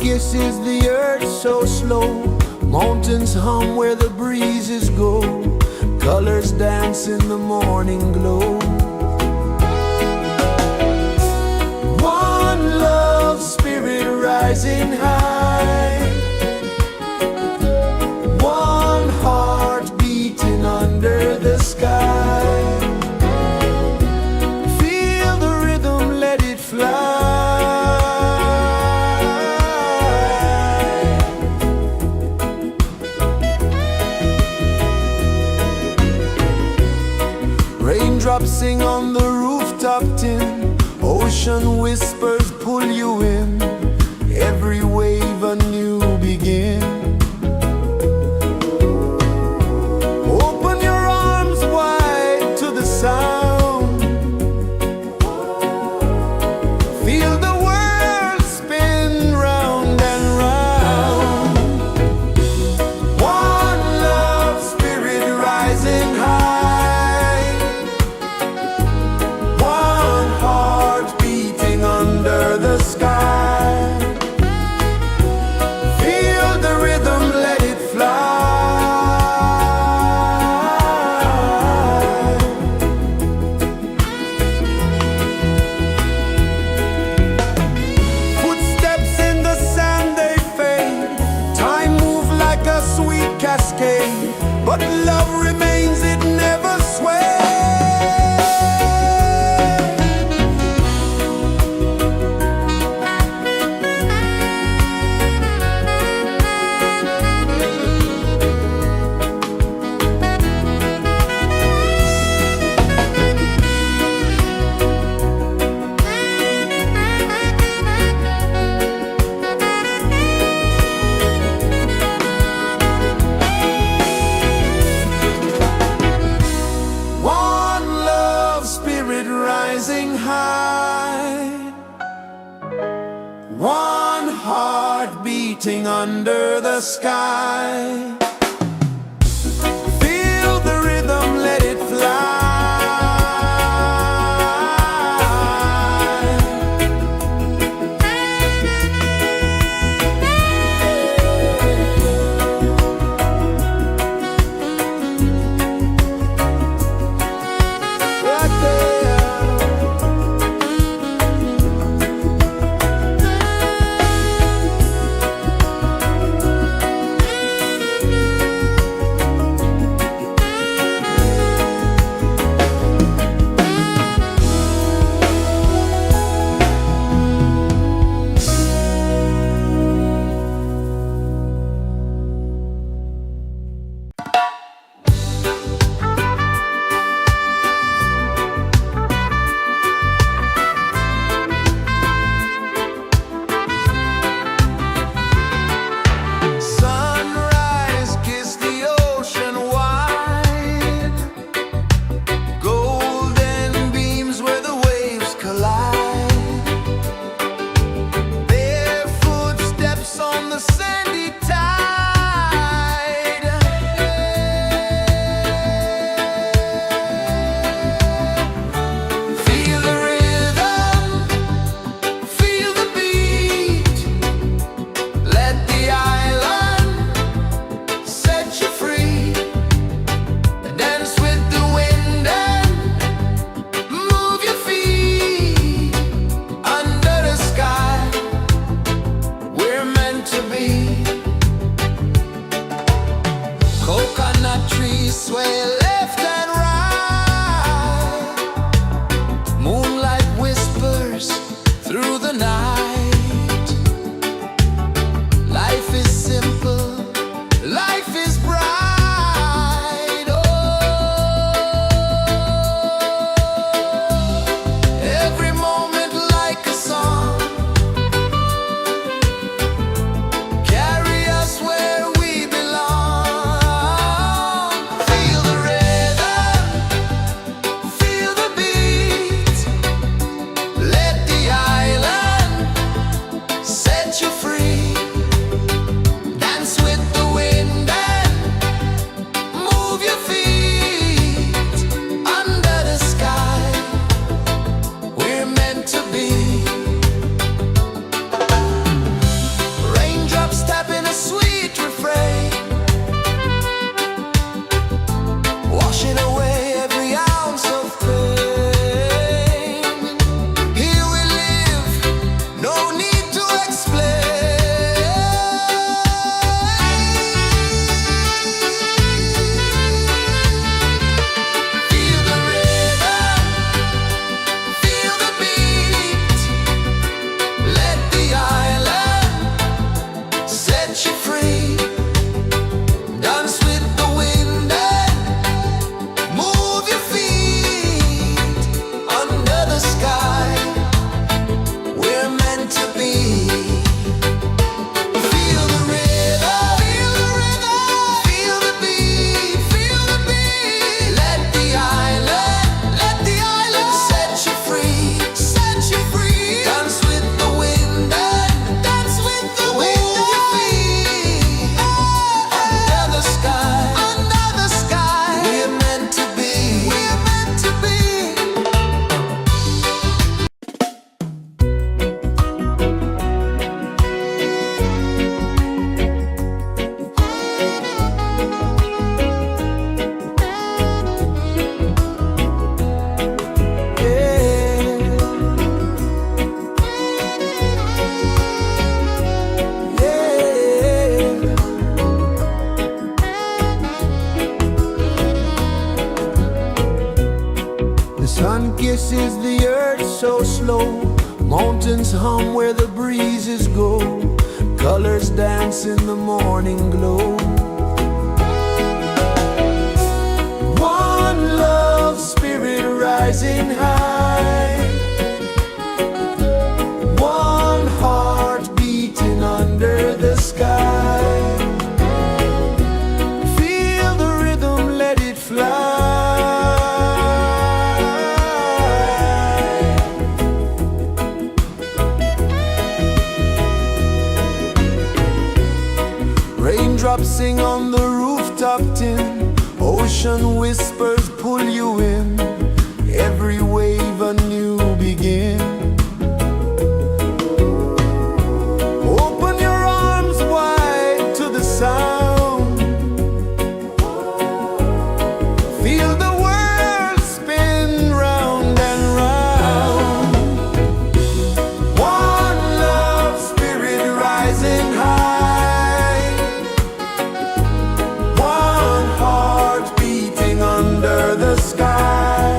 kisses the earth so slow. Mountains hum where the breezes go. Colors dance in the morning glow. One love spirit rising high. One heart beating under the sky. Feel the rhythm, let it fly. Raindrops sing on the rooftop tin. Ocean whispers pull you in. Every wave a new begin. Open your arms wide to the sound. Feel the world spin round and round. One love spirit rising high. One heart beating under the sky. Feel the rhythm, let it fly. Footsteps in the sand, they fade. Time moves like a sweet cascade. But love remains, it never sways. One love spirit rising high. One heart beating under the sky. Feel the rhythm, let it fly. Right there. Sunrise, kiss the ocean wide. Golden beams where the waves collide. Bare footsteps on the sandy tide. Feel the rhythm, feel the beat. Let the island set you free. Dance with the wind and move your feet. Under the sky, we're meant to be. Coconut trees sway left and right. Moonlight whispers through the night. Life is simple, life is bright. Oh, every moment like a song. Carry us where we belong. Feel the rhythm. embraces the earth so slow. Mountains hum where the breezes go. Colors dance in the morning glow. One love, spirit rising high. One heart beating under the sky. Feel the rhythm, let it fly. Raindrops sing on the rooftop tin. Ocean whispers pull you in. Every wave a new begin. Open your arms wide to the sound. Feel the world spin round and round. One love, spirit rising high. One heart beating under the sky.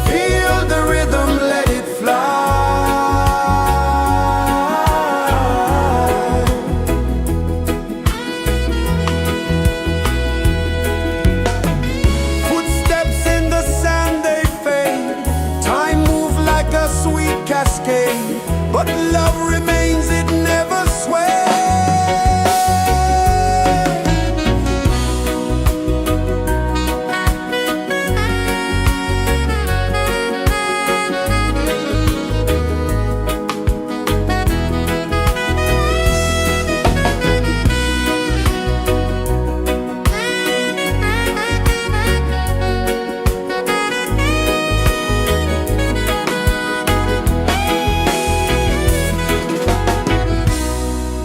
Feel the rhythm, let it fly. Footsteps in the sand, they fade. Time moves like a sweet cascade, but love remains, it never sways.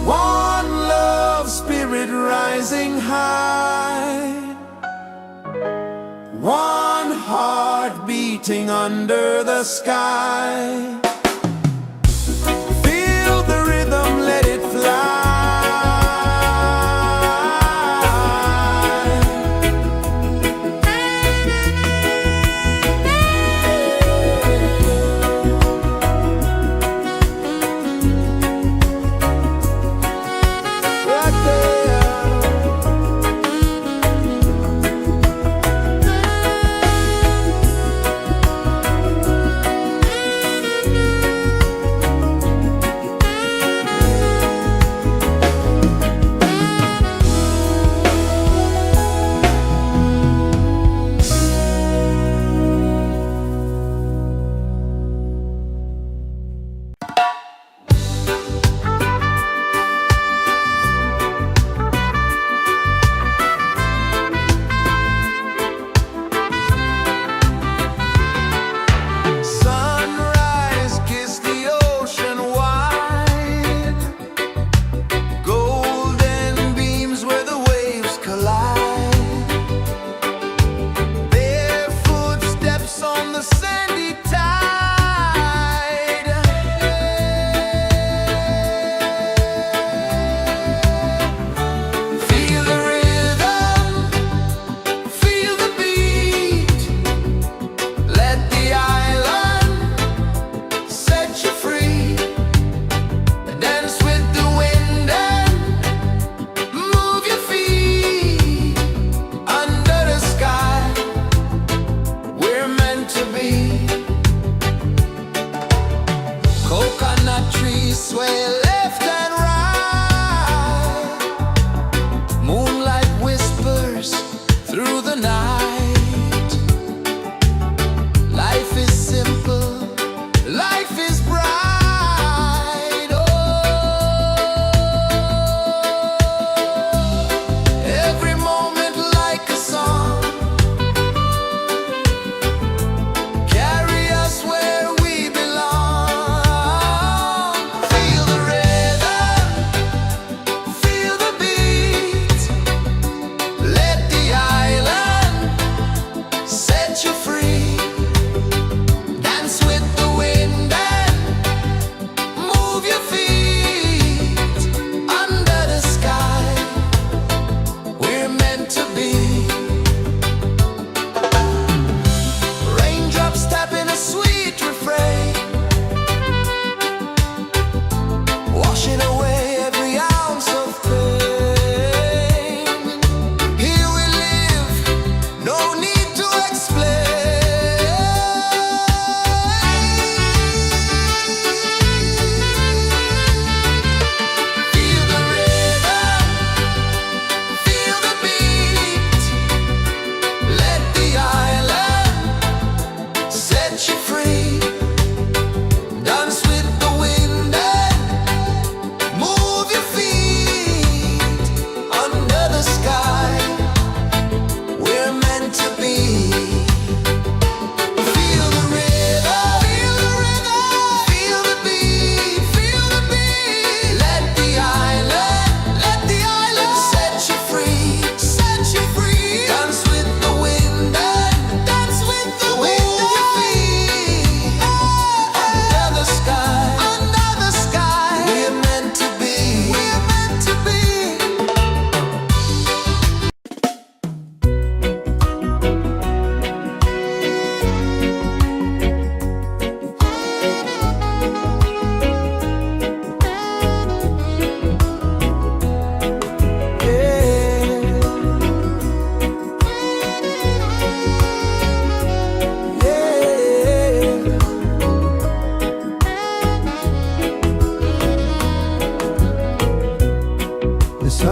One love, spirit rising high. One heart beating under the sky. Feel the rhythm, let it fly. Right there.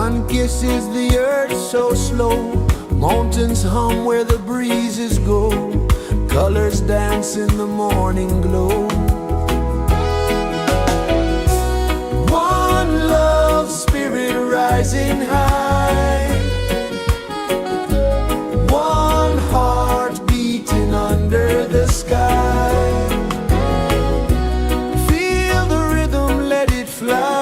sun kisses the earth so slow. Mountains hum where the breezes go. Colors dance in the morning glow. One love spirit rising high. One heart beating under the sky. Feel the rhythm, let it fly.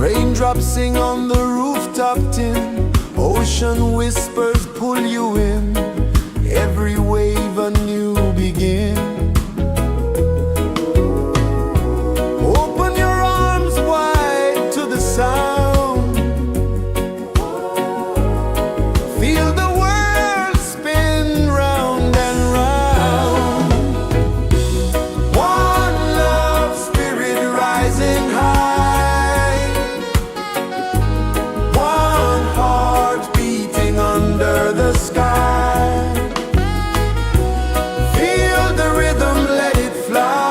Raindrops sing on the rooftop tin. Ocean whispers pull you in. Every wave a new begin. Open your arms wide to the sound. Feel the world spin round and round. One love spirit rising high. One heart beating under the sky. Feel the rhythm, let it fly.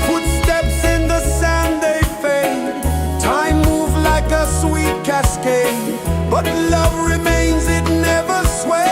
Footsteps in the sand, they fade. Time moves like a sweet cascade, but love remains, it never sways.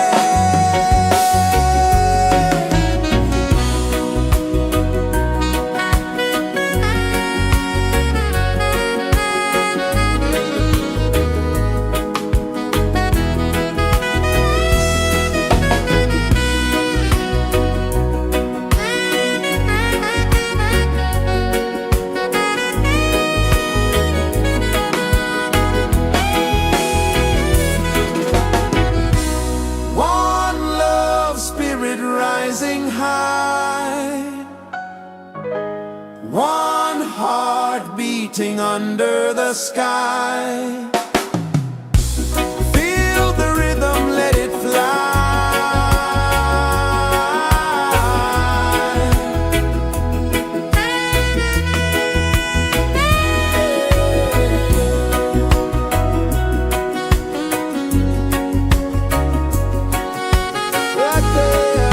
One love spirit rising high. One heart beating under the sky. Feel the rhythm, let it fly. Right there.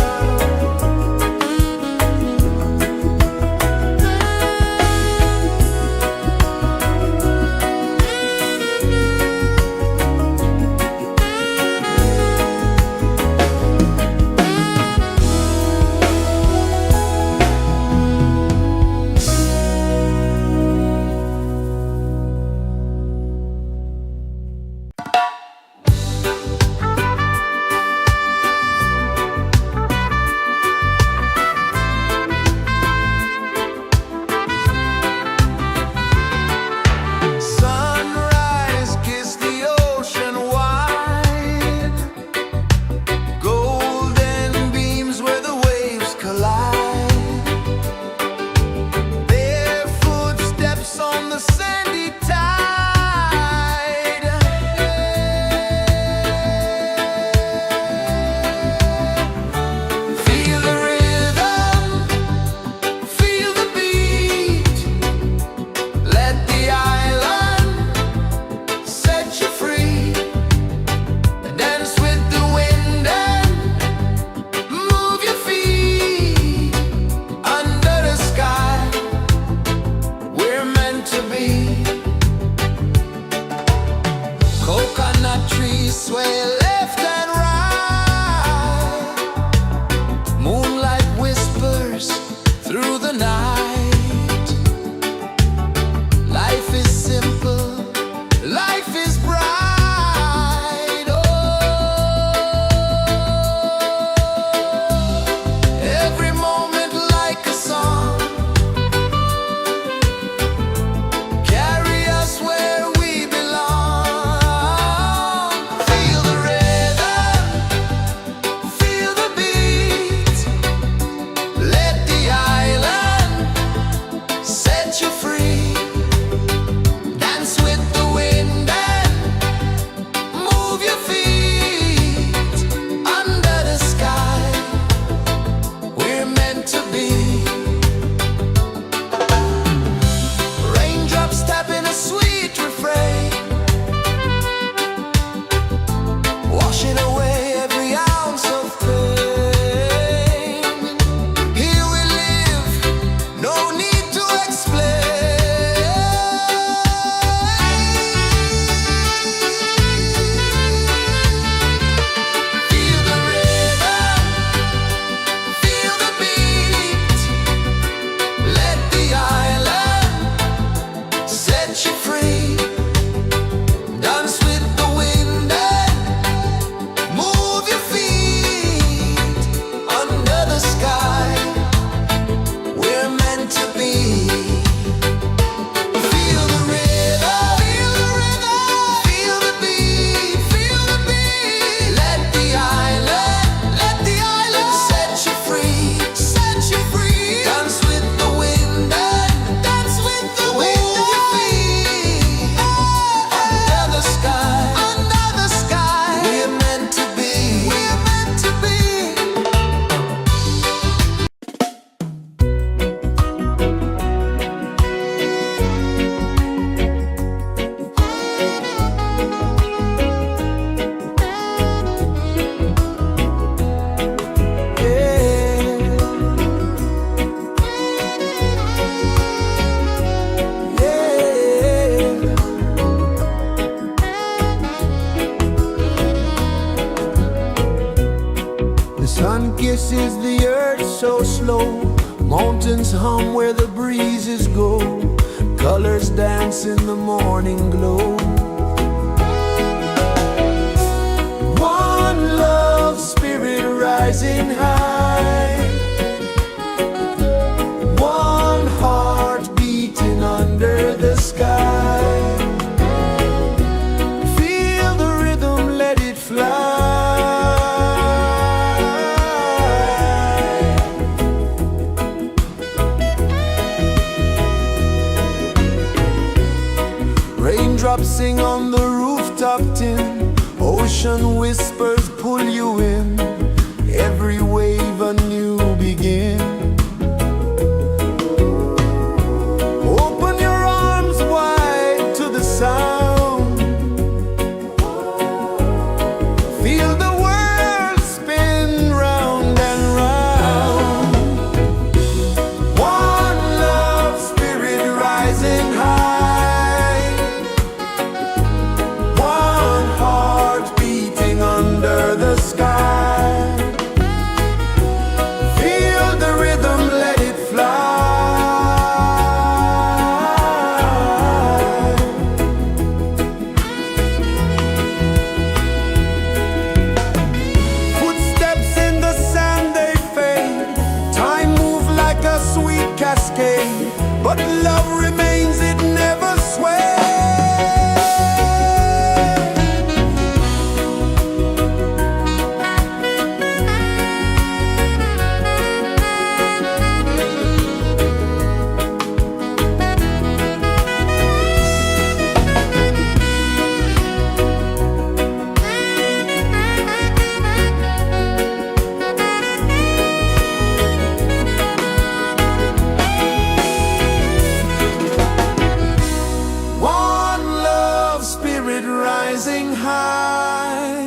so slow. Mountains hum where the breezes go. Colors dance in the morning glow. One love, spirit rising high. One heart beating under the sky. Feel the rhythm, let it fly. Raindrops sing on the rooftop tin. Ocean whispers pull you in. Every wave a new begin. Open your arms wide to the sound. Feel the world spin round and round. One love, spirit rising high. One heart beating under the sky. Feel the rhythm, let it fly. Footsteps in the sand, they fade. Time moves like a sweet cascade, but love remains, it never sways. One love, spirit rising high.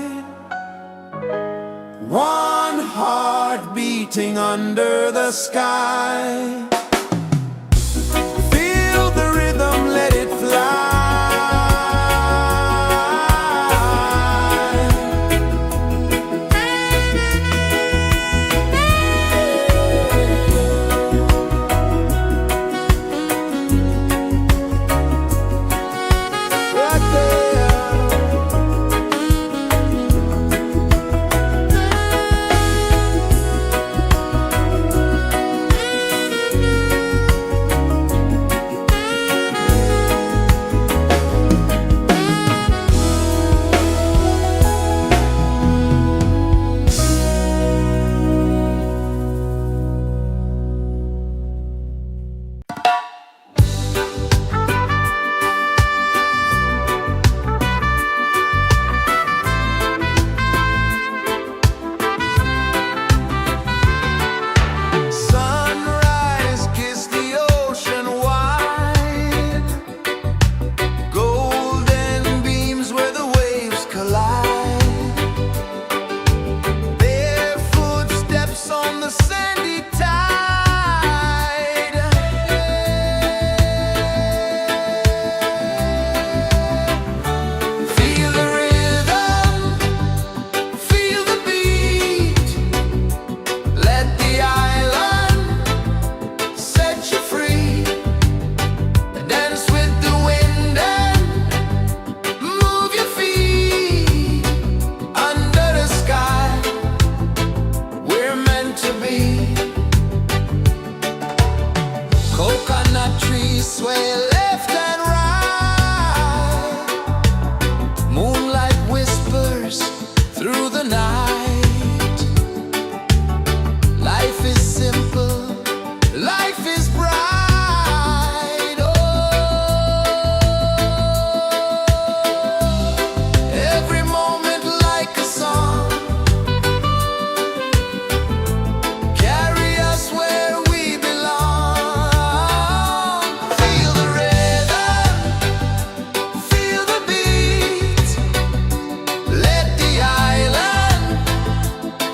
One heart beating under the sky. Feel the rhythm, let it fly. Right there. Sunrise, kiss the ocean wide. Golden beams where the waves collide. Bare footsteps on the sandy tide. Feel the rhythm, feel the beat. Let the island set you free. Dance with the wind and move your feet. Under the sky, we're meant to be. Coconut trees sway left and right. Moonlight whispers through the night. Life is simple, life is bright. Oh, every moment like a song. Carry us where we belong. Feel the rhythm, feel the beat. Let the island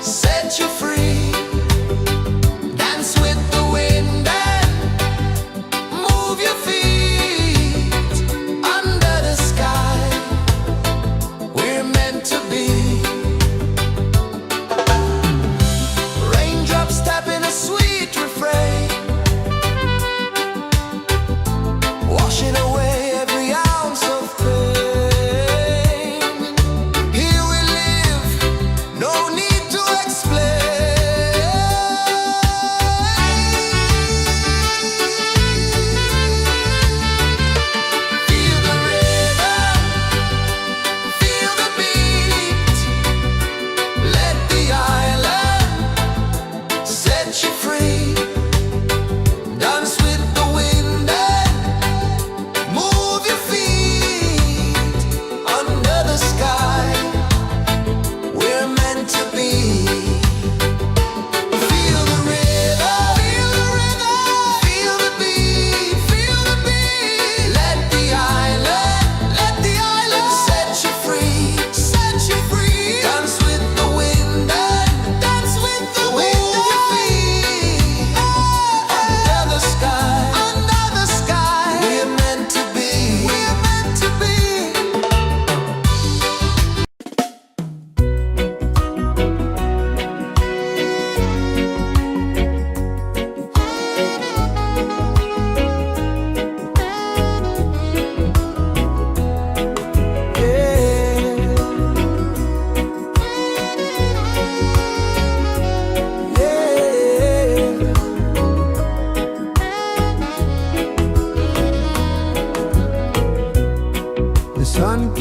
set you free. Dance with the wind and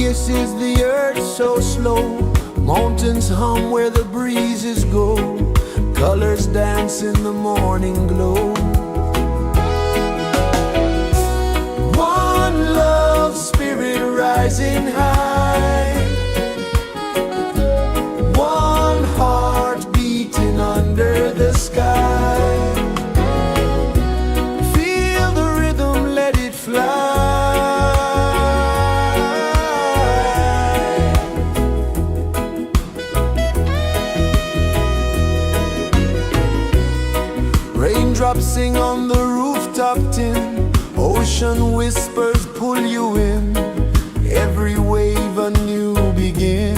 kisses the earth so slow. Mountains hum where the breezes go. Colors dance in the morning glow. One love spirit rising high. One heart beating under the sky. Feel the rhythm, let it fly. Raindrops sing on the rooftop tin. Ocean whispers pull you in. Every wave a new begin.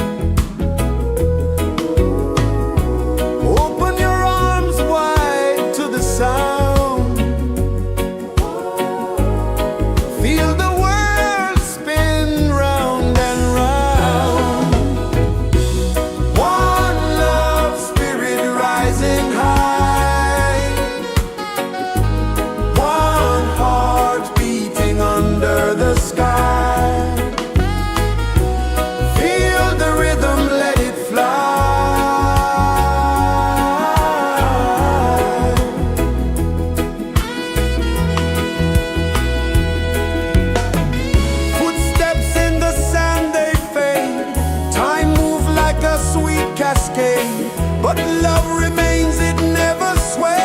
Open your arms wide to the sound. Feel the world spin round and round. One love spirit rising high. One heart beating under the sky. Feel the rhythm, let it fly. Footsteps in the sand, they fade. Time moves like a sweet cascade, but love remains, it never sways.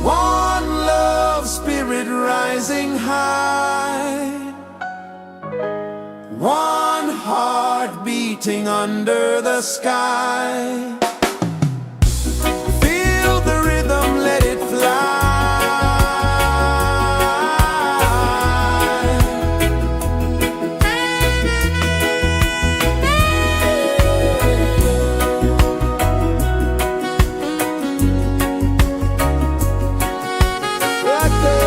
One love spirit rising high. One heart beating under the sky. Feel the rhythm, let it fly. Right there.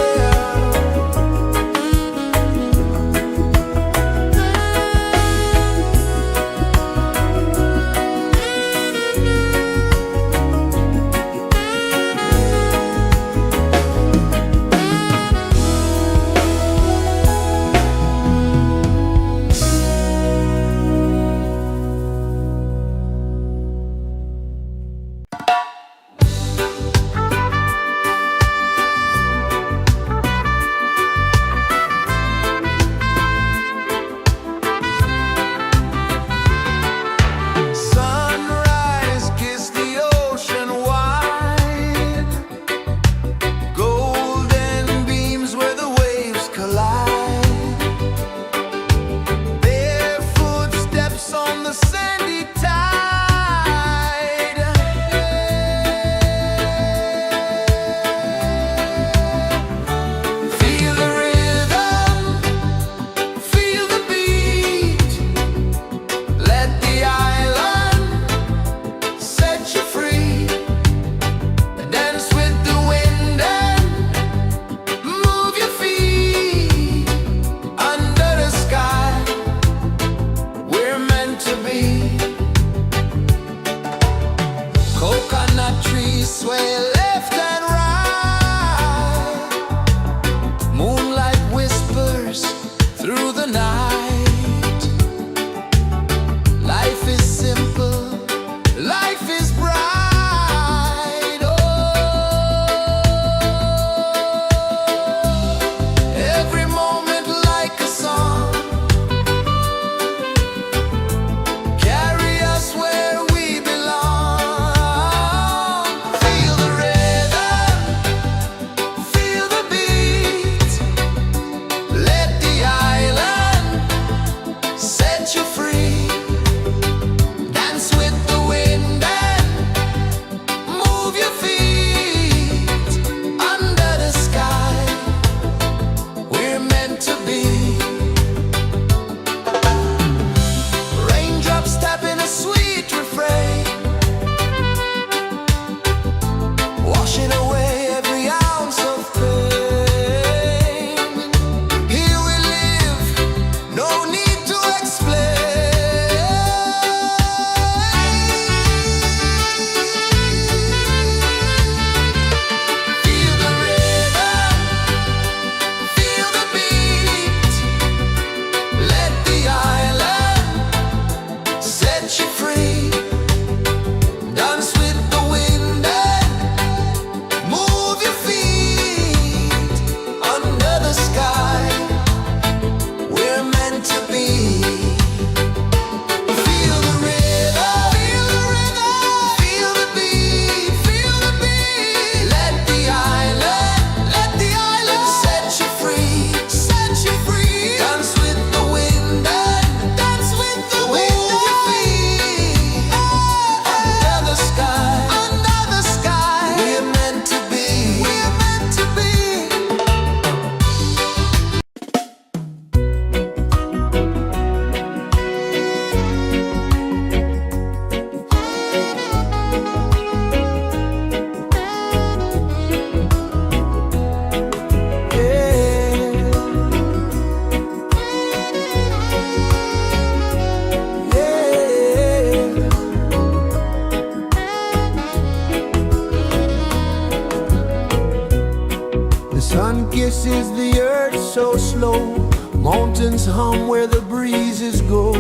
is the earth so slow? Mountains hum where the breezes go.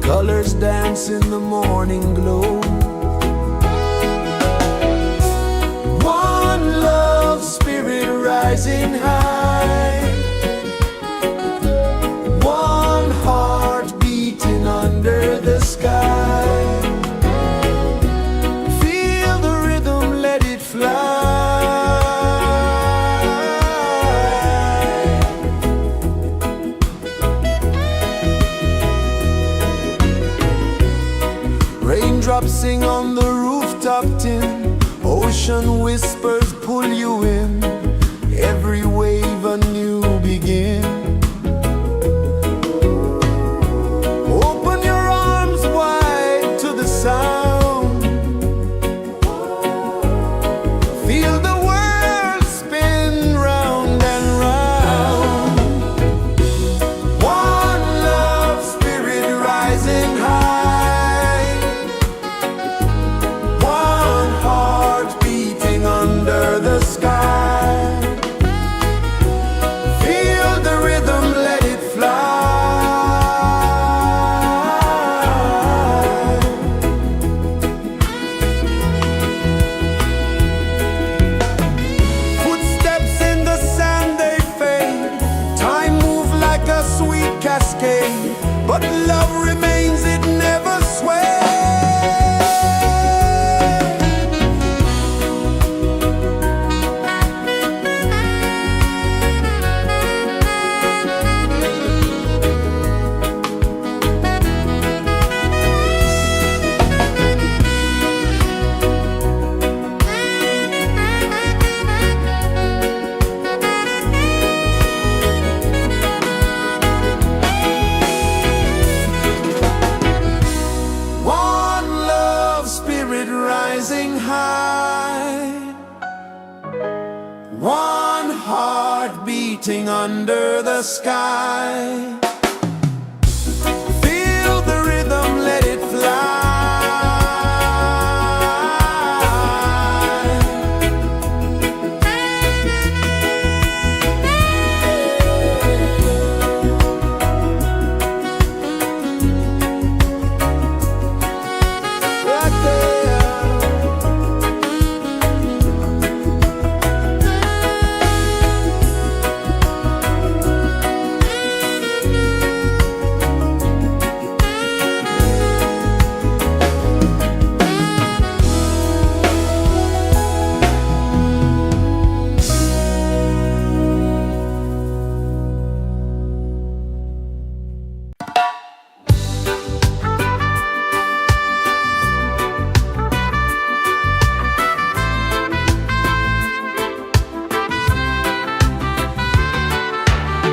Colors dance in the morning glow. One love spirit rising high. One heart beating under the sky. Feel the rhythm, let it fly. Raindrops sing on the rooftop tin. Ocean whispers pull you in. Every wave a new begin. Open your arms wide to the sound. Feel the world spin round and round. One love spirit rising high. One heart beating under the sky. Feel the rhythm, let it fly. Footsteps in the sand, they fade. Time moves like a sweet cascade, but love remains, it never sways. One love spirit rising high. One heart beating under the sky. Feel the rhythm, let it fly. Right there.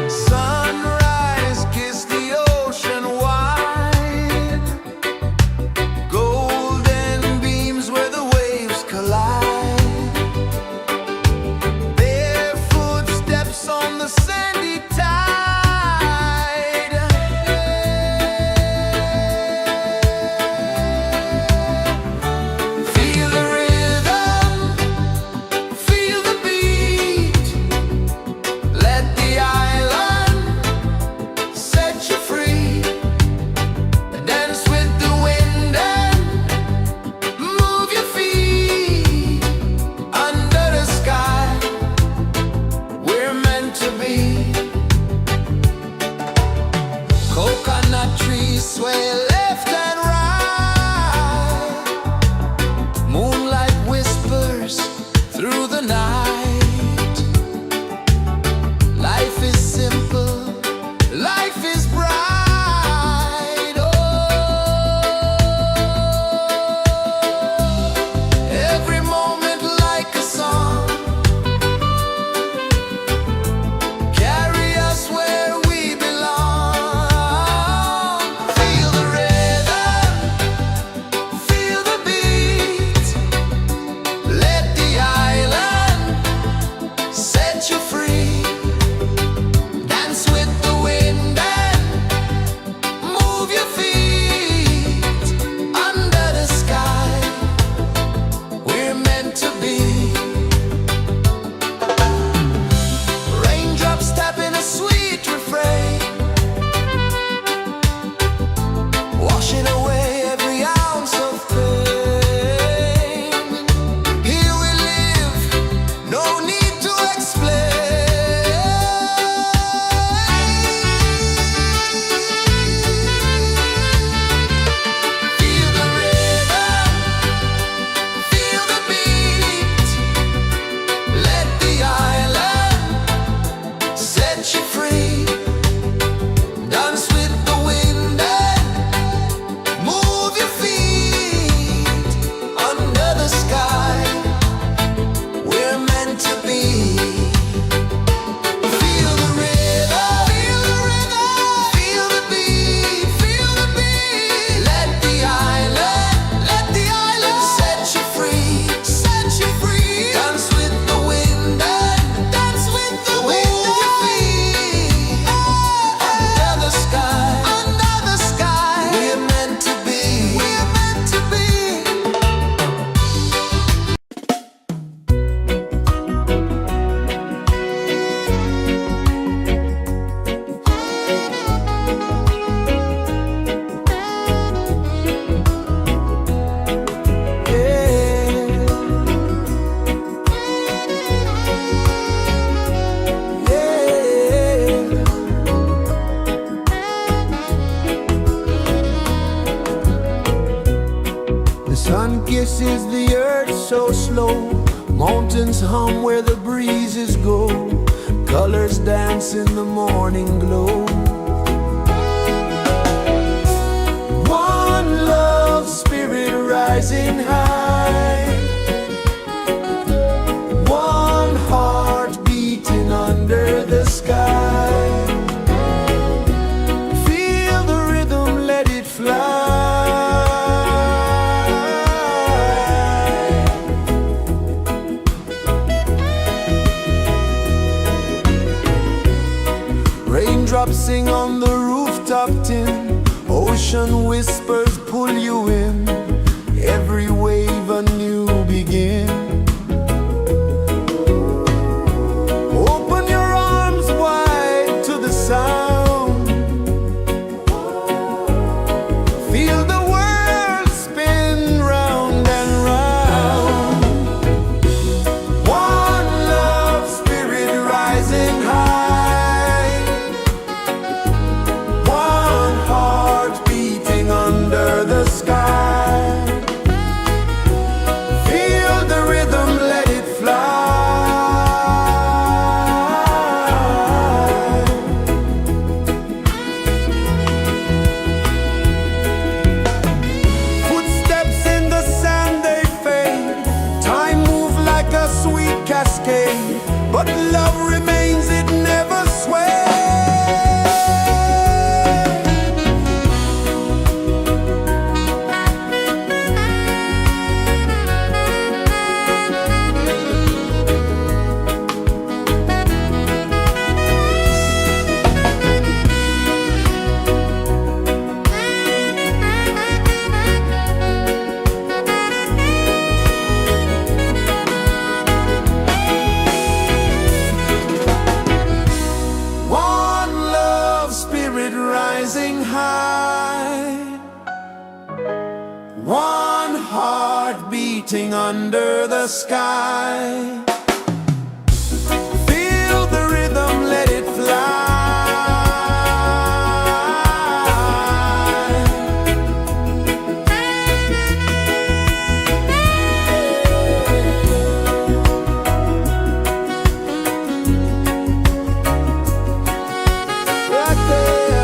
Sunrise, kiss the ocean wide. Golden beams where the waves collide. Bare footsteps on the sandy tide. Feel the rhythm, feel the beat. Let the island set you free. Dance with the wind and move your feet. Under the sky, we're meant to be. Coconut trees sway left and right. Moonlight whispers through the night. Life is simple, life is bright. Oh, every moment like a song. Carry us where we belong. Feel the rhythm. set you free. Dance with the wind and move your feet under the sky. We're meant to be. Feel the rhythm, feel the rhythm, feel the beat, feel the beat. Let the island set you free, set you free. Dance with the wind and dance with the wind of your feet. Under the sky, under the sky. We're meant to be, we're meant to be. The sun kisses the earth so slow. Mountains hum where the breezes go. Colors dance in the morning glow. One love spirit rising high. One heart beating under the sky. Feel the rhythm, let it fly. Raindrops sing on the rooftop tin. Ocean whispers pull you in. Every wave a new begin. Open your arms wide to the sound. Feel the world spin round and round. One love spirit rising high. One heart beating under the sky. Feel the rhythm, let it fly. Footsteps in the sand, they fade. Time moves like a sweet cascade, but love remains, it never sways. One love spirit rising high. One heart beating under the sky. Feel the rhythm, let it fly. Right there.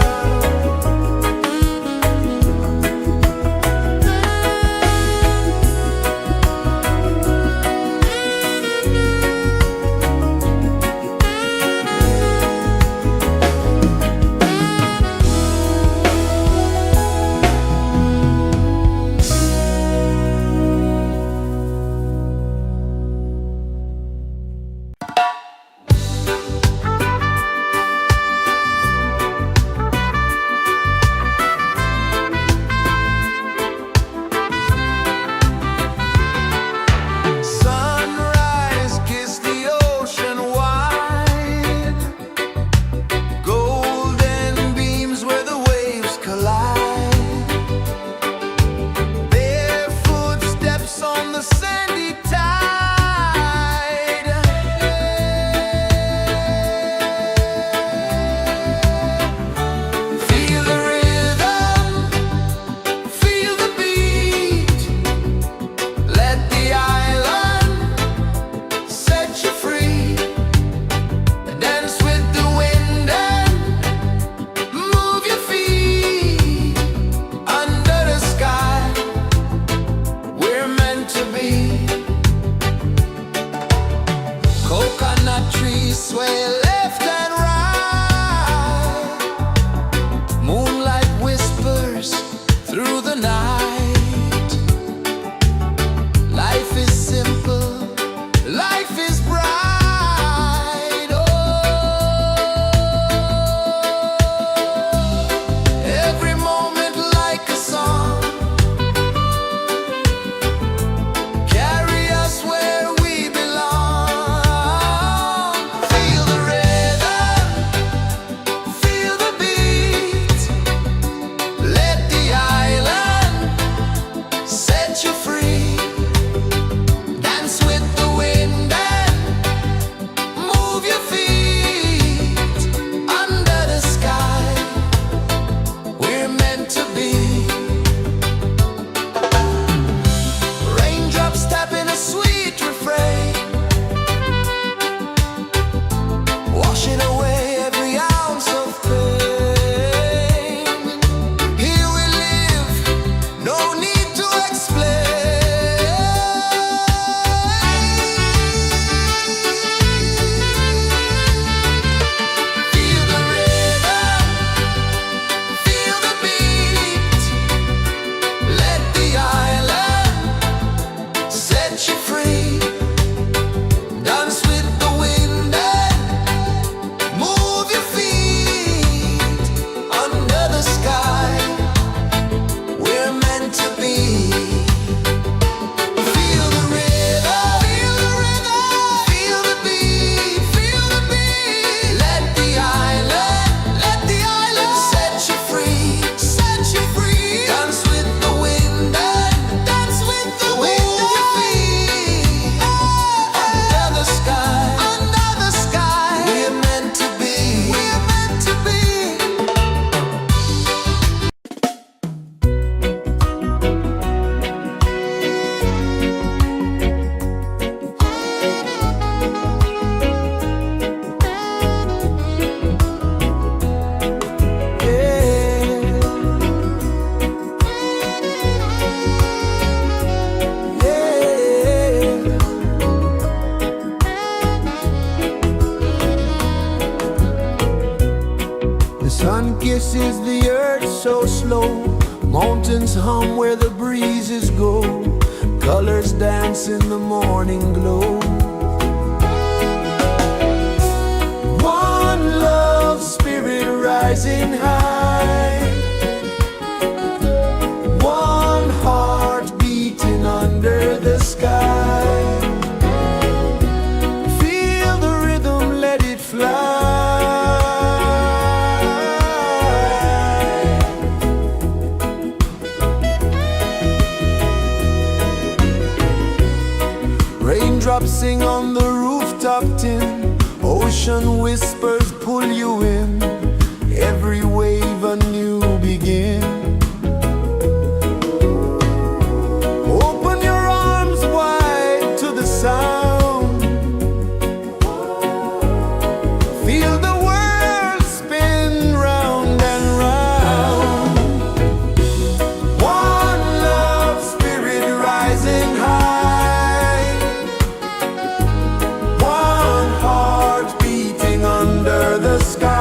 Sun kisses the earth so slow, mountains hum where the breezes go, colors dance in the morning glow. One love spirit rising high, one heart beating under the sky. Feel the rhythm, let it fly. Raindrops sing on the rooftop tin, ocean whispers pull you in, every wave a new begin. Open your arms wide to the sound, feel the world spin round and round. One love spirit rising high, one heart beating under the sky.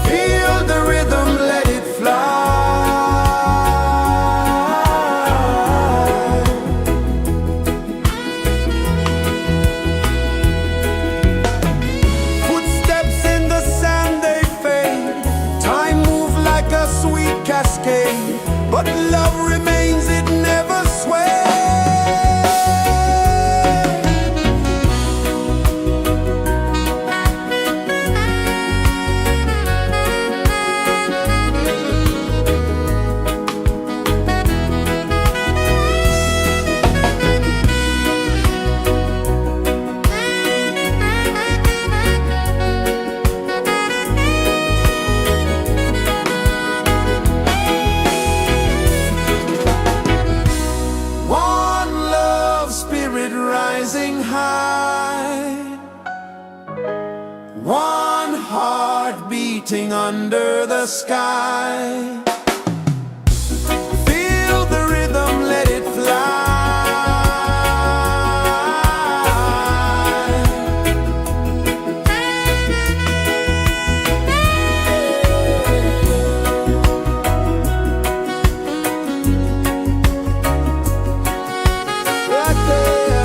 Feel the rhythm, let it fly. Footsteps in the sand, they fade, time moves like a sweet cascade, but love remains, it never sways. One love spirit rising high, one heart beating under the sky. Feel the rhythm, let it fly. Right there.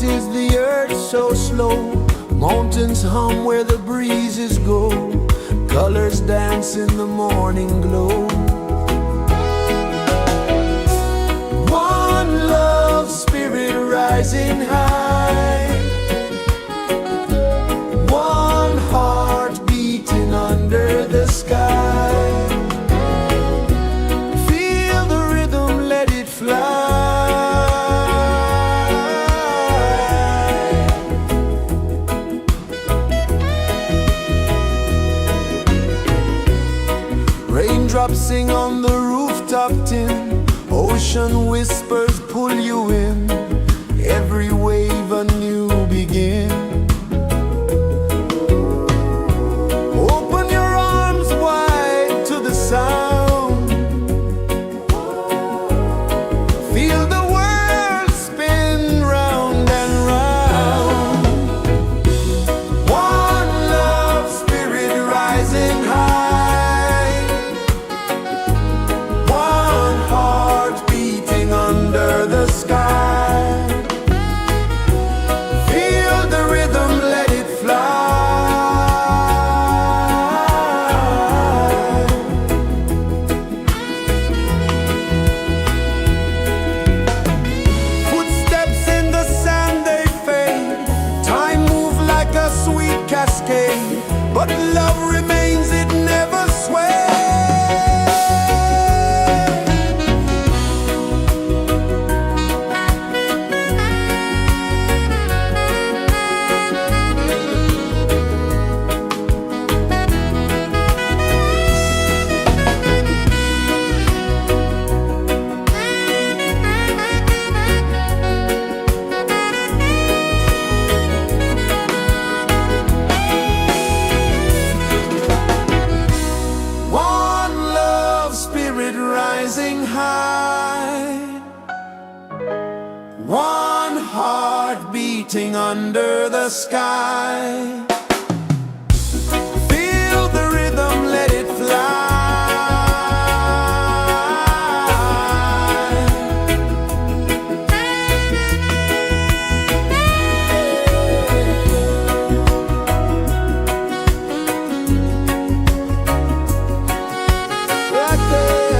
is the earth so slow. Mountains hum where the breezes go. Colors dance in the morning glow. One love spirit rising high. One heart beating under the sky. Feel the rhythm, let it fly. Raindrops sing on the rooftop tin. Ocean whispers pull you in. Every wave a new begin. Open your arms wide to the sound. Feel the world spin round and round. One love spirit rising high. One heart beating under the sky. Feel the rhythm, let it fly. Footsteps in the sand, they fade. Time moves like a sweet cascade, but love remains, it never sways. One love spirit rising high. One heart beating under the sky. Feel the rhythm, let it fly. Right there.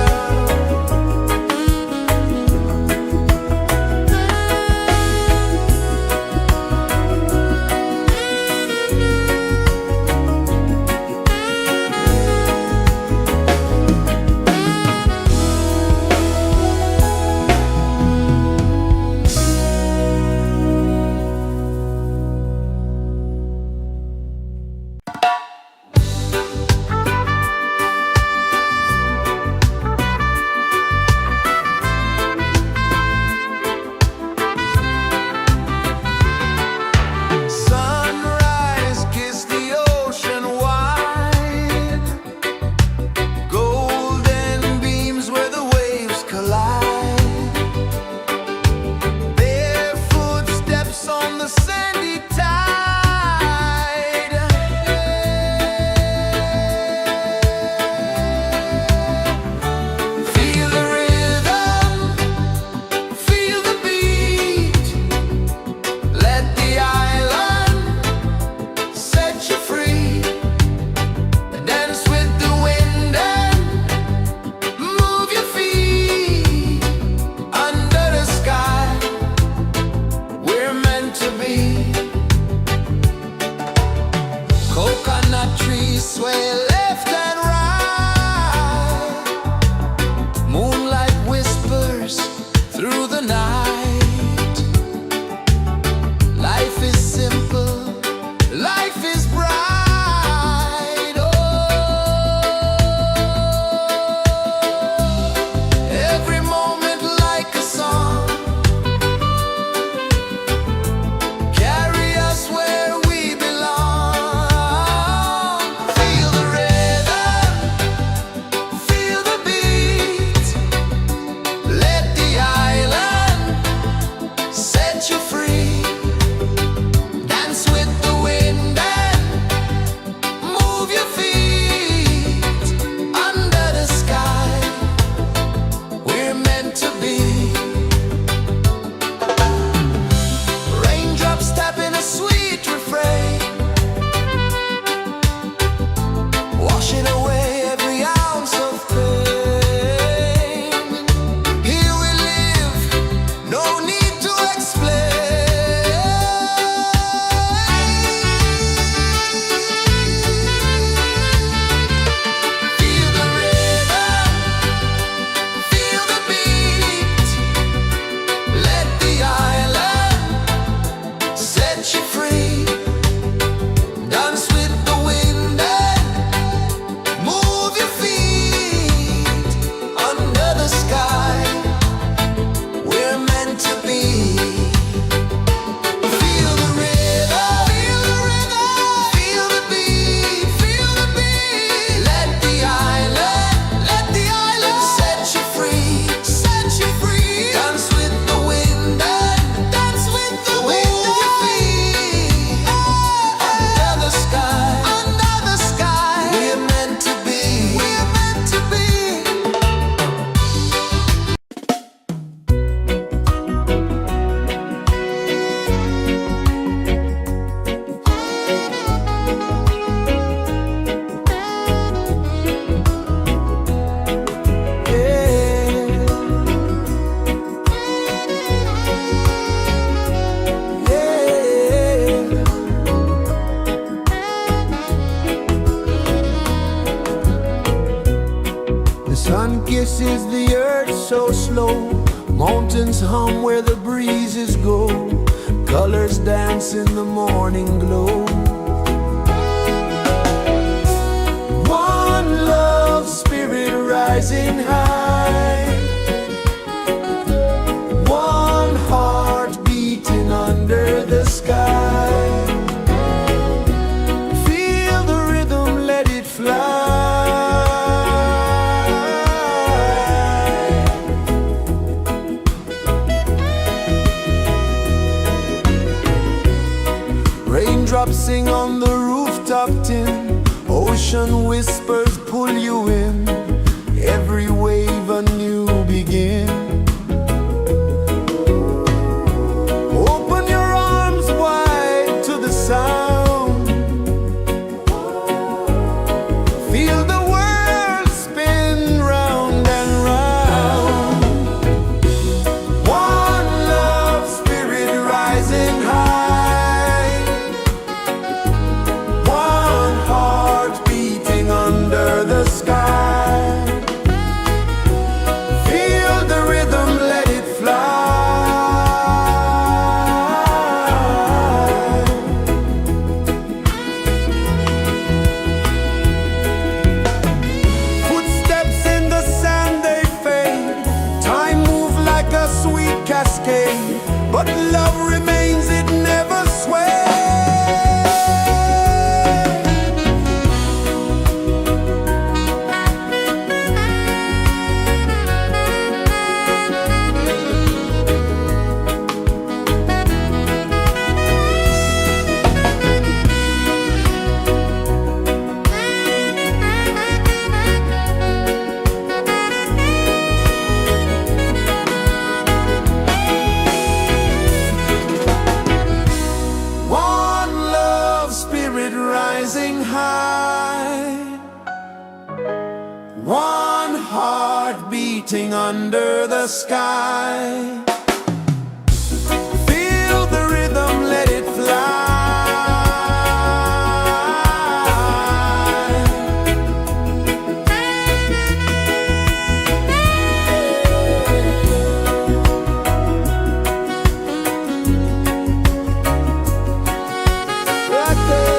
Sunrise, kiss the ocean wide. Golden beams where the waves collide. Bare footsteps on the sandy tide. Feel the rhythm, feel the beat. Let the island set you free. Dance with the wind and move your feet. Under the sky, we're meant to be. Coconut trees sway left and right. Moonlight whispers through the night. Life is simple, life is bright. Oh, every moment like a song. Carry us where we belong. Feel the rain. rejoices the earth so slow. Mountains hum where the breezes go. Colors dance in the morning glow. One love spirit rising high. One heart beating under the sky. Feel the rhythm, let it fly. Raindrops sing on the rooftop tin. Ocean whispers pull you in. Every wave a new begin. Open your arms wide to the sound. Feel the world spin round and round. One love spirit rising high. One heart beating under the sky. Feel the rhythm, let it fly. Footsteps in the sand, they fade. Time moves like a sweet cascade, but love remains, it never sways. One love spirit rising high. One heart beating under the sky. Feel the rhythm, let it fly. Right there.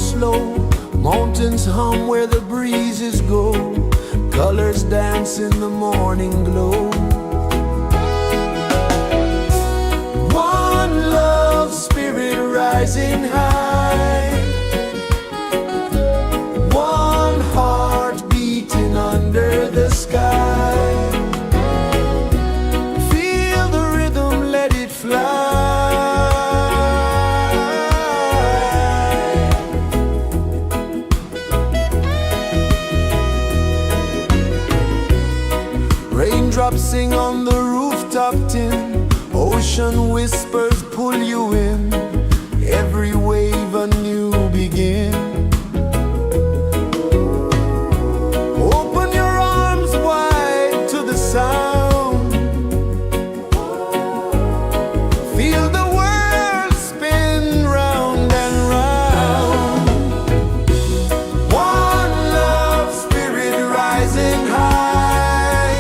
slow. Mountains hum where the breezes go. Colors dance in the morning glow. One love spirit rising high. One heart beating under the sky. Feel the rhythm, let it fly. Raindrops sing on the rooftop tin. Ocean whispers pull you in. Every wave a new begin. Open your arms wide to the sound. Feel the world spin round and round. One love spirit rising high.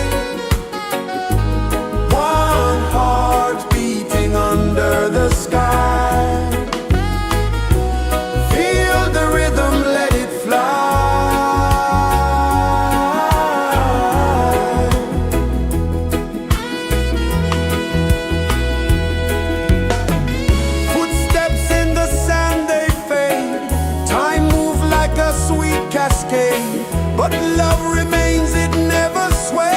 One heart beating under the sky. Feel the rhythm, let it fly. Footsteps in the sand, they fade. Time moves like a sweet cascade, but love remains, it never sways.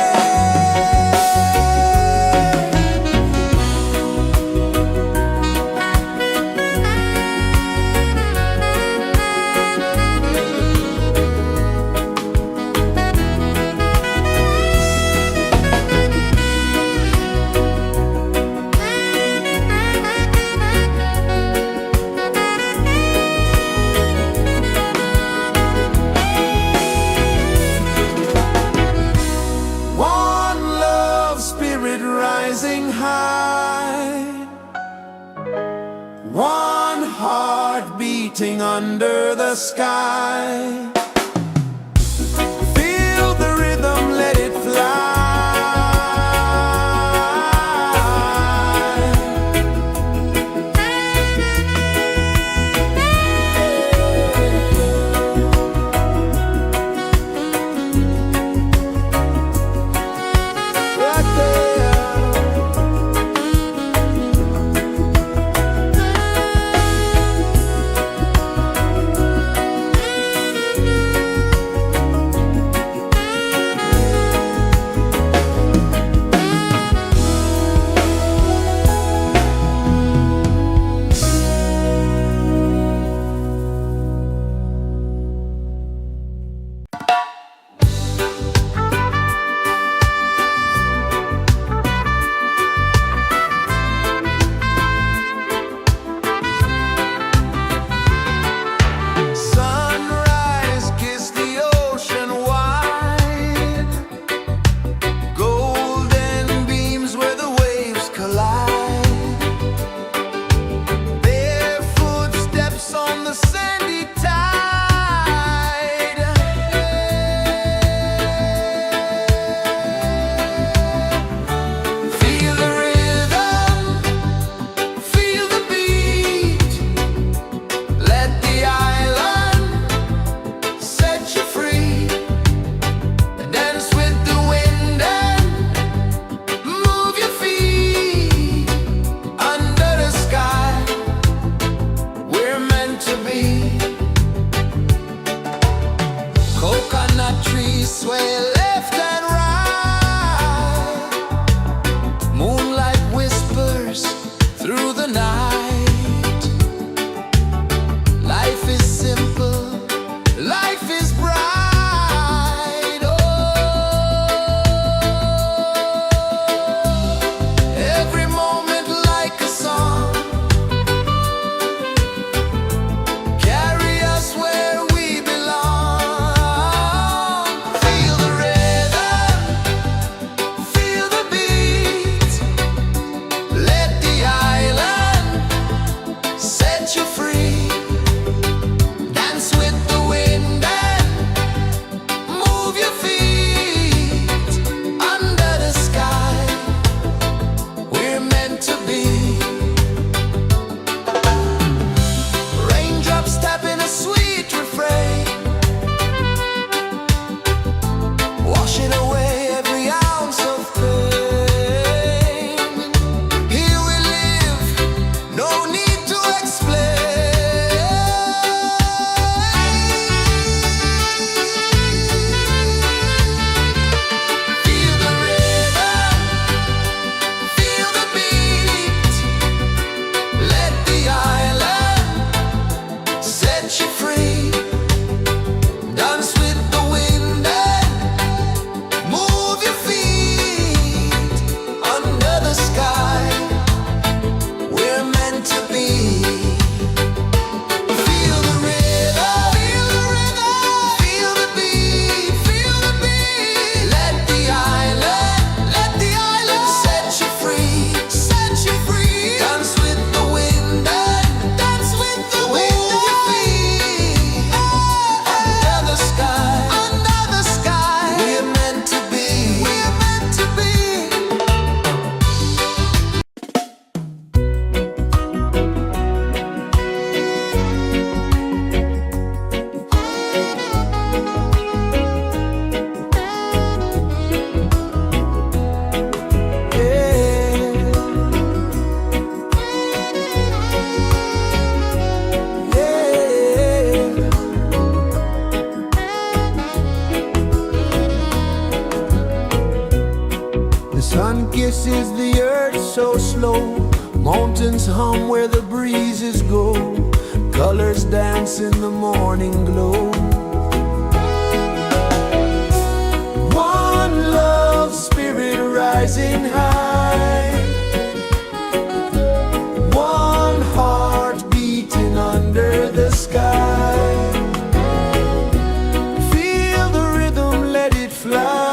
One love spirit rising high. One heart beating under the sky. Feel the rhythm, let it fly. Right there. Sunrise, kiss the ocean wide. Golden beams where the waves collide. Bare footsteps on the sandy tide. Feel the rhythm, feel the beat. Let the island set you free. Dance with the wind and move your feet. Under the sky, we're meant to be. Coconut trees sway left and right. Moonlight whispers through the night. Life is simple, life is bright. Oh, every moment like a song. Carry us where we belong. Feel the rhythm, feel the beat. Let the island set you free. Dance with the wind and is the earth so slow? Mountains hum where the breezes go. Colors dance in the morning glow. One love spirit rising high. One heart beating under the sky. Feel the rhythm, let it fly.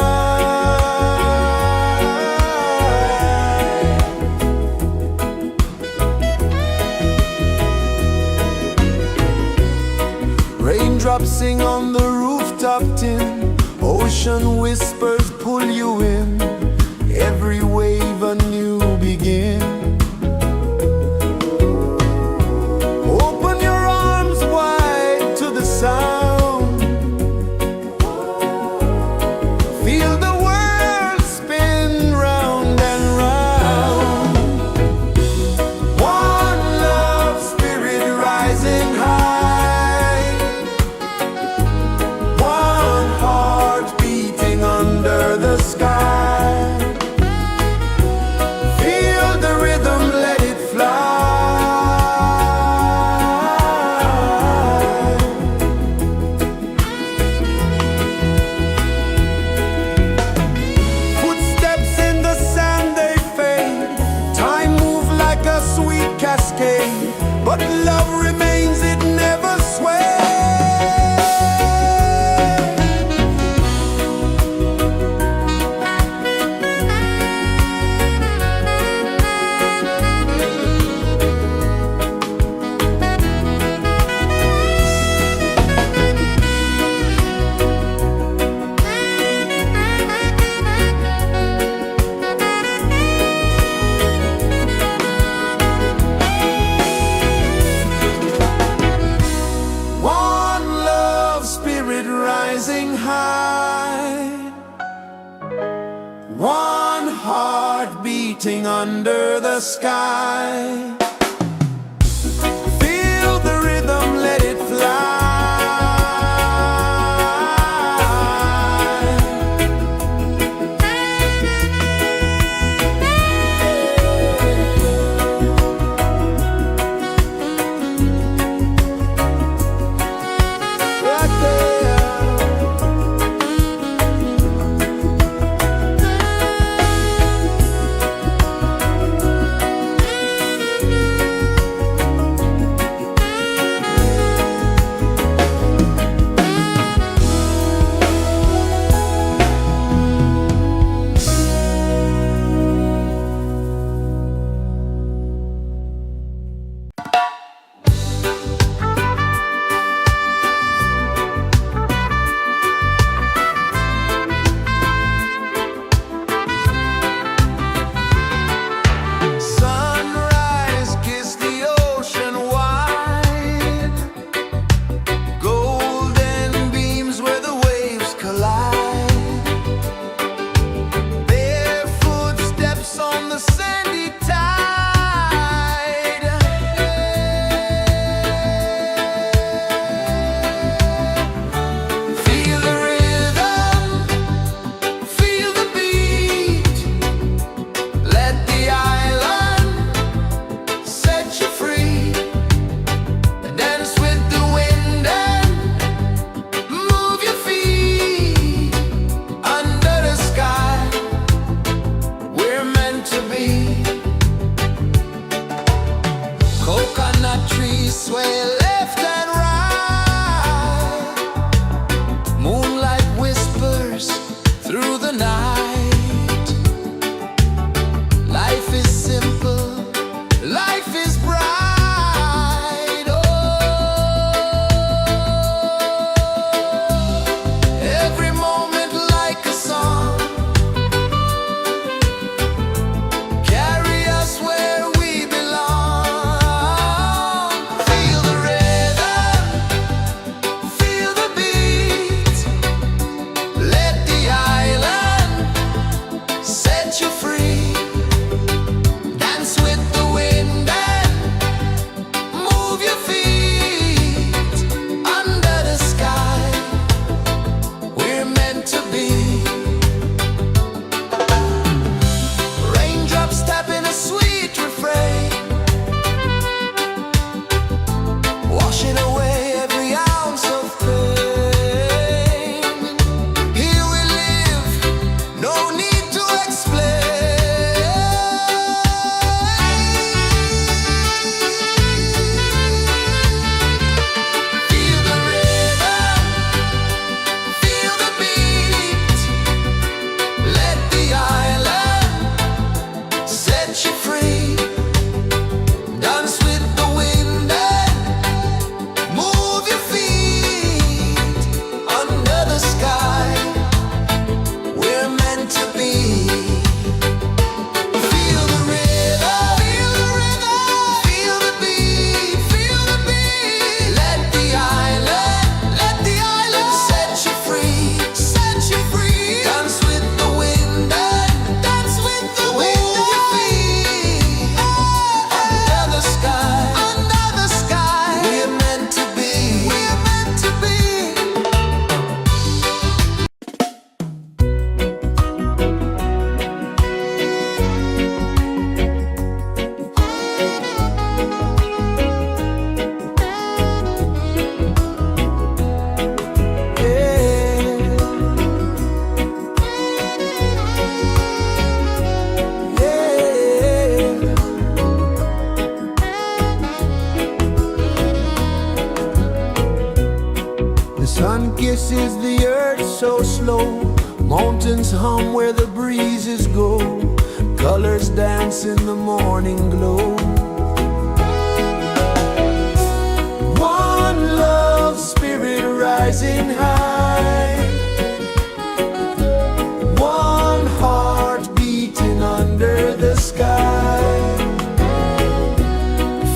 Raindrops sing on the rooftop tin. Ocean whispers pull you in. Every wave a new begin. Open your arms wide to the sound. Feel the world spin round and round. One love spirit rising high. One heart beating under the sky. Feel the rhythm, let it fly. Footsteps in the sand, they fade. Time moves like a sweet cascade, but love remains, it never sways. One love spirit rising high. One heart beating under the sky. Feel the rhythm, let it fly. Right there. The sun kisses the earth so slow, mountains hum where the breezes go, colors dance in the morning glow. One love spirit rising high, one heart beating under the sky.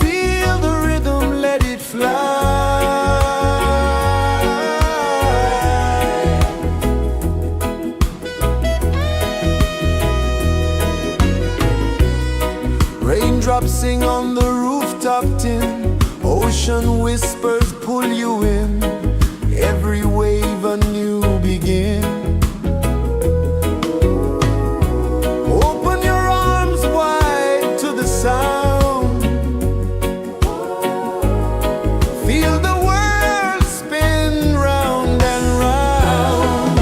Feel the rhythm, let it fly. Raindrops sing on the rooftop tin, ocean whispers pull you in, every wave a new begin. Open your arms wide to the sound, feel the world spin round and round.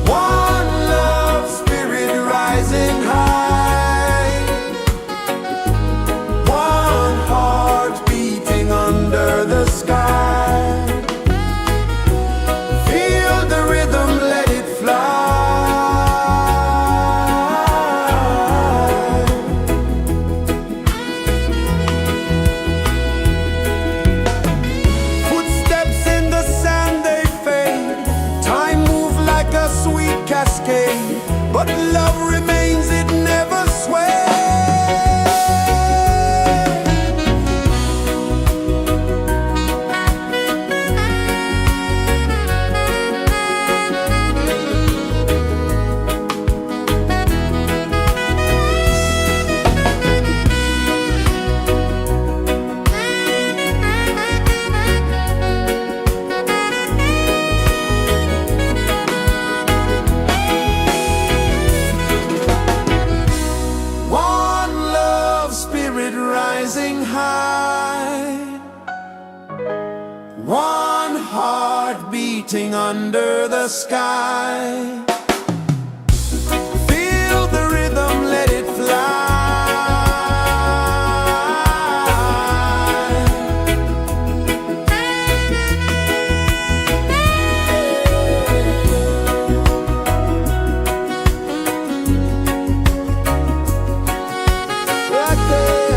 One love spirit rising high, one heart beating under the sky. Feel the rhythm, let it fly. Footsteps in the sand, they fade, time moves like a sweet cascade, but love remains, it never sways. One love spirit rising high, one heart beating under the sky. Feel the rhythm, let it fly. Right there.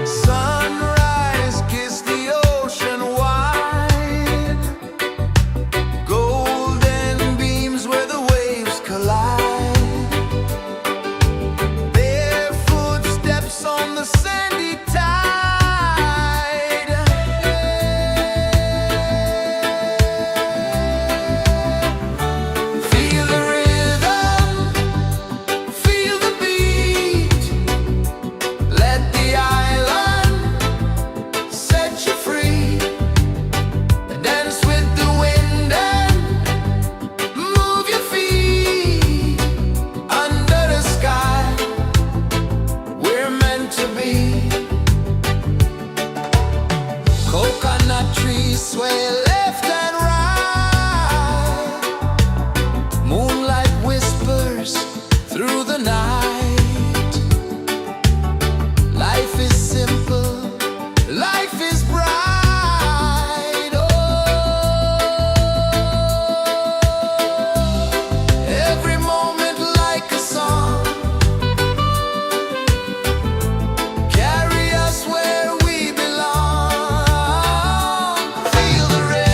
Sunrise, kiss the ocean wide, golden beams where the waves collide, bare footsteps on the sandy tide. Feel the rhythm, feel the beat, let the island set you free. Dance with the wind and move your feet. Under the sky, we're meant to be. Coconut trees sway left and right, moonlight whispers through the night. Life is simple, life is bright. Oh, every moment like a song, carry us where we belong. Feel the rhythm.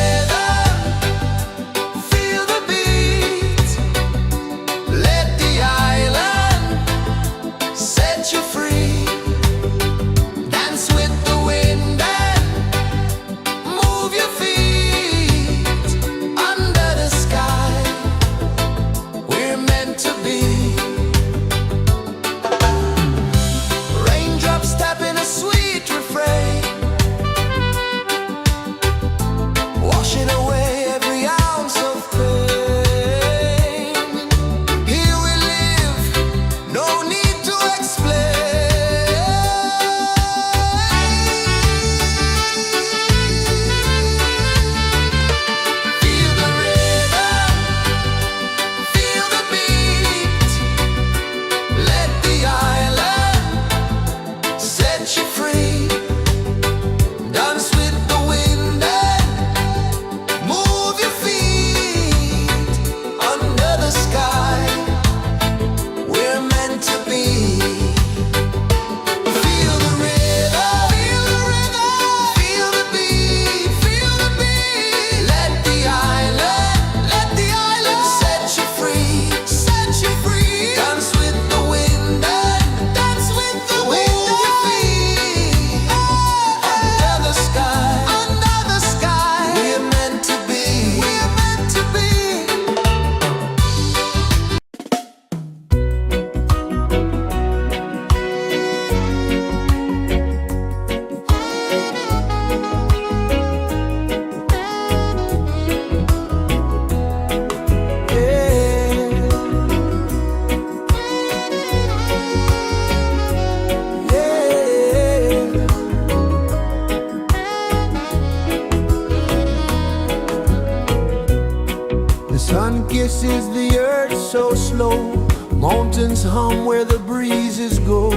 Mountains hum where the breezes go,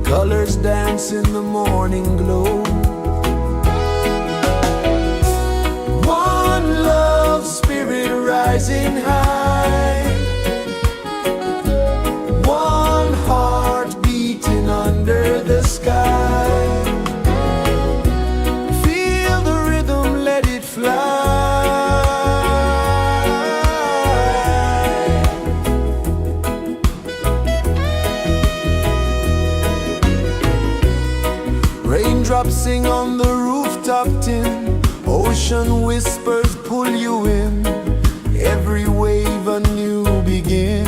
colors dance in the morning glow. One love spirit rising high, one heart beating under the sky. Feel the rhythm, let it fly. Raindrops sing on the rooftop tin, ocean whispers pull you in, every wave a new begin.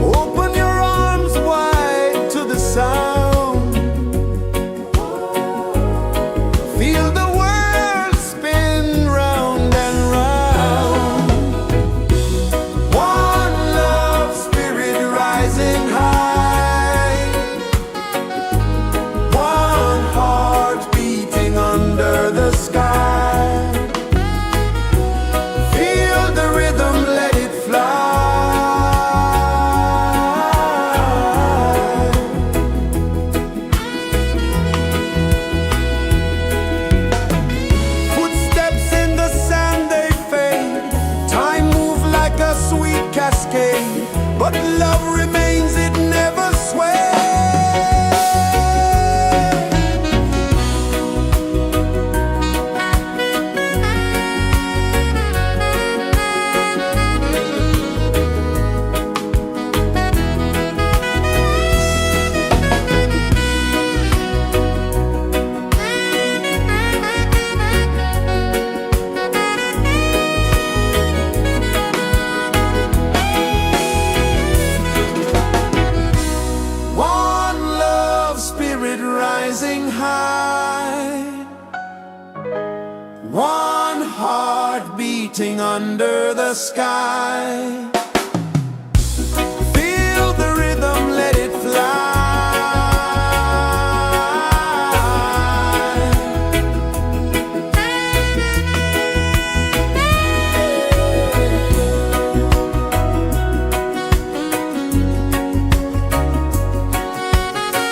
Open your arms wide to the sound, feel the world spin round and round. One love spirit rising high, one heart beating under the sky. Feel the rhythm, let it fly. Footsteps in the sand, they fade. Time moves like a sweet cascade, but love remains, it never sways. Rising high, one heart beating under the sky. Feel the rhythm, let it fly.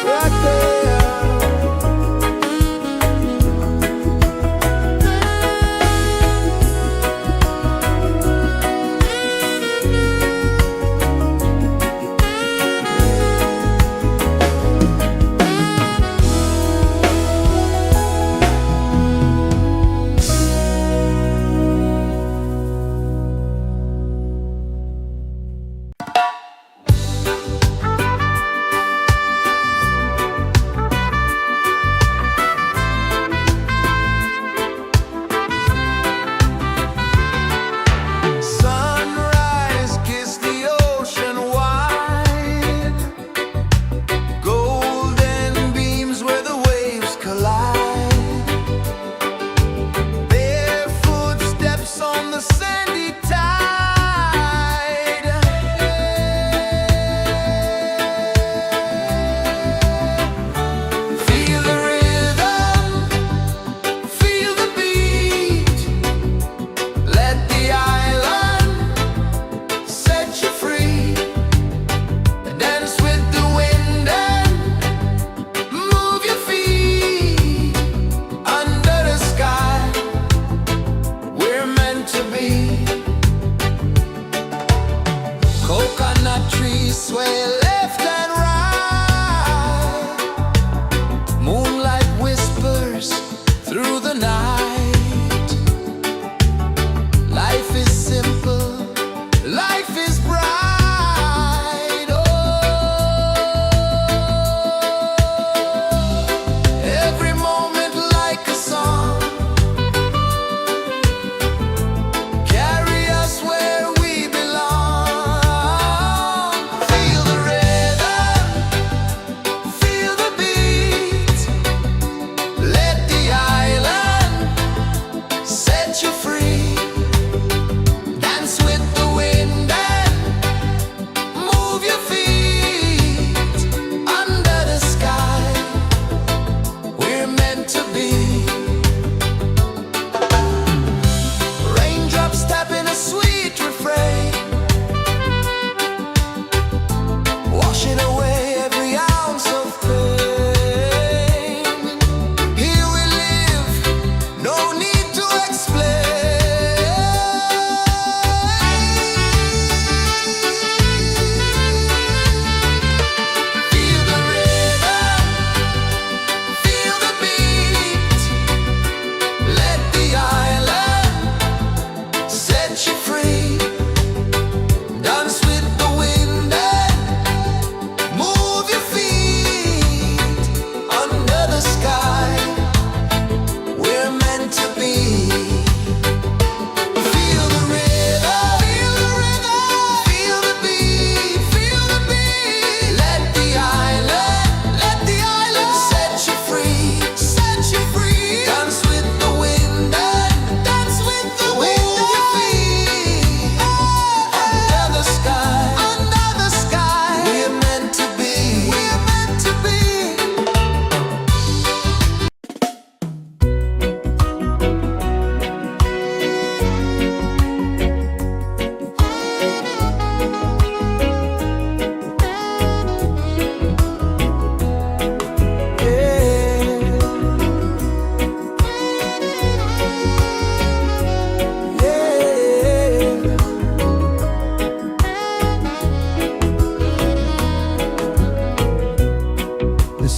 Right there.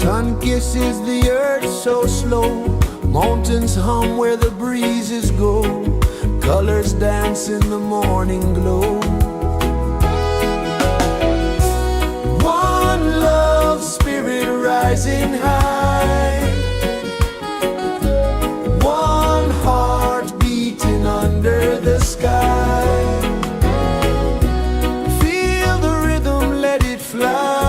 Sun kisses the earth so slow, mountains hum where the breezes go, colors dance in the morning glow. One love spirit rising high, one heart beating under the sky. Feel the rhythm, let it fly.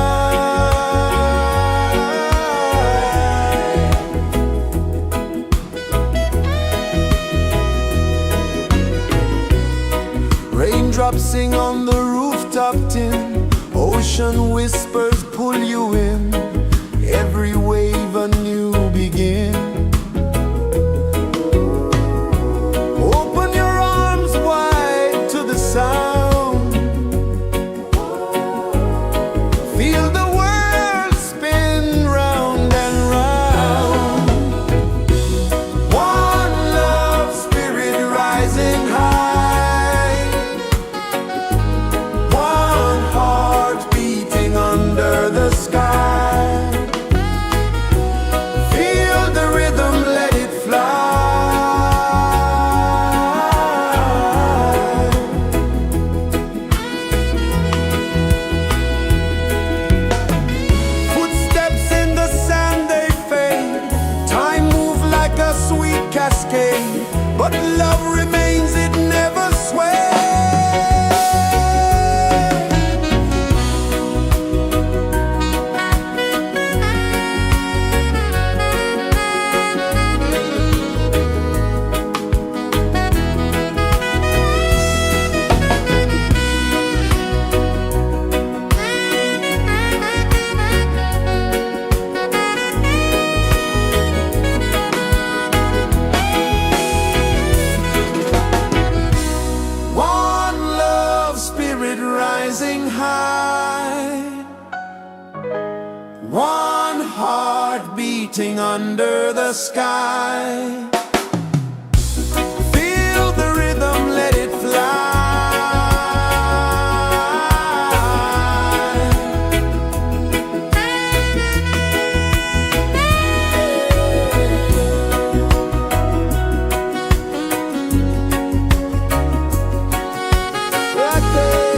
Raindrops sing on the rooftop tin, ocean whispers pull you in, every wave a new begin. Open your arms wide to the sound, feel the world spin round and round. One love spirit rising high, one heart beating under the sky. Feel the rhythm, let it fly. Footsteps in the sand, they fade, time move like a sweet cascade, but love remains, it never sways. One love spirit rising high, one heart beating under the sky. Feel the rhythm, let it fly. Right there.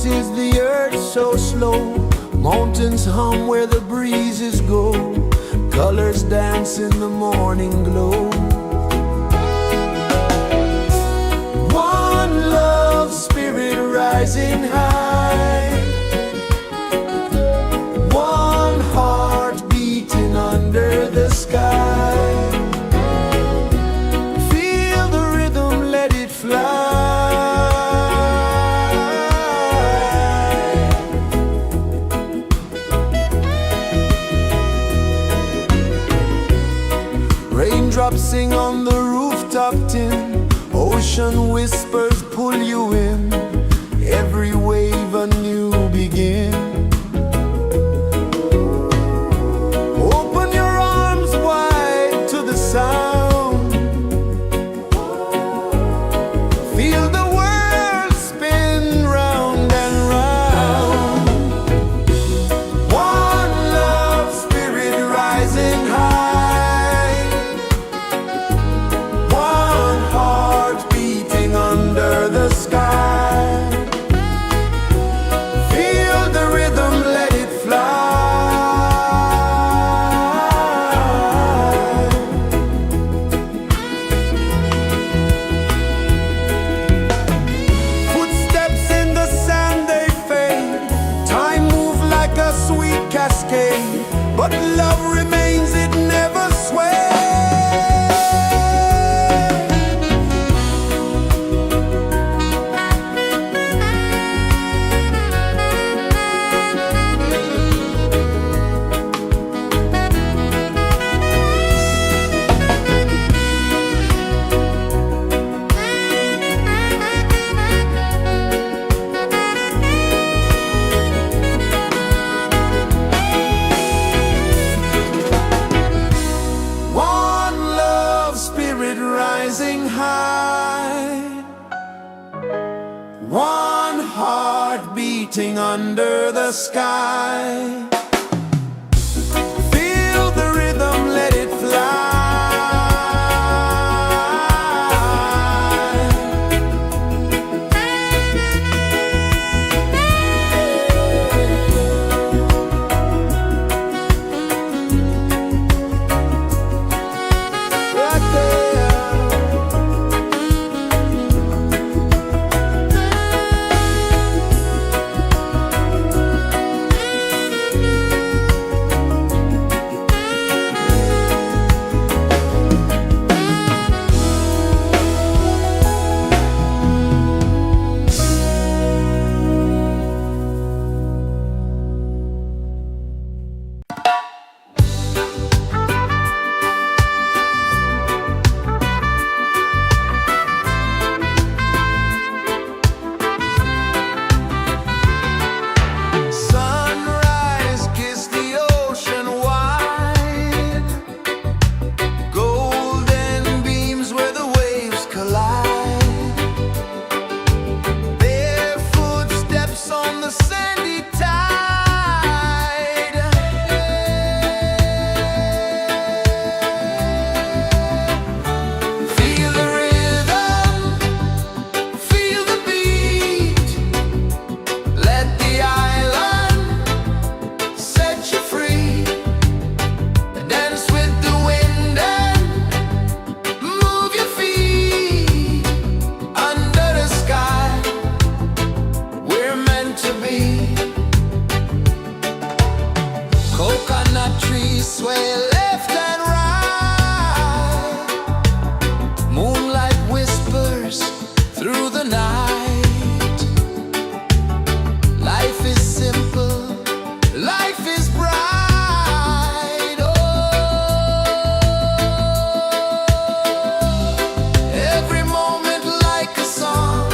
is the earth so slow? Mountains hum where the breezes go. Colors dance in the morning glow. One love spirit rising high. One heart beating under the sky. Feel the rhythm, let it fly. Raindrops sing on the rooftop tin. Ocean whispers pull you in. Every wave a new begin. Open your arms wide to the sound. Feel the world spin round and round. One love spirit rising high. One heart beating under the sky. Feel the rhythm, let it fly. Footsteps in the sand, they fade. Time moves like a sweet cascade, but love remains, it never sways. One love spirit rising high. One heart beating under the sky. Feel the rhythm, let it fly. Right there. Sunrise, kiss the ocean wide. Golden beams where the waves collide. Bare footsteps on the sandy tide. Feel the rhythm, feel the beat. Let the island set you free. Dance with the wind and move your feet. Under the sky, we're meant to be. Coconut trees sway left and right. Moonlight whispers through the night. Life is simple, life is bright. Oh, every moment like a song.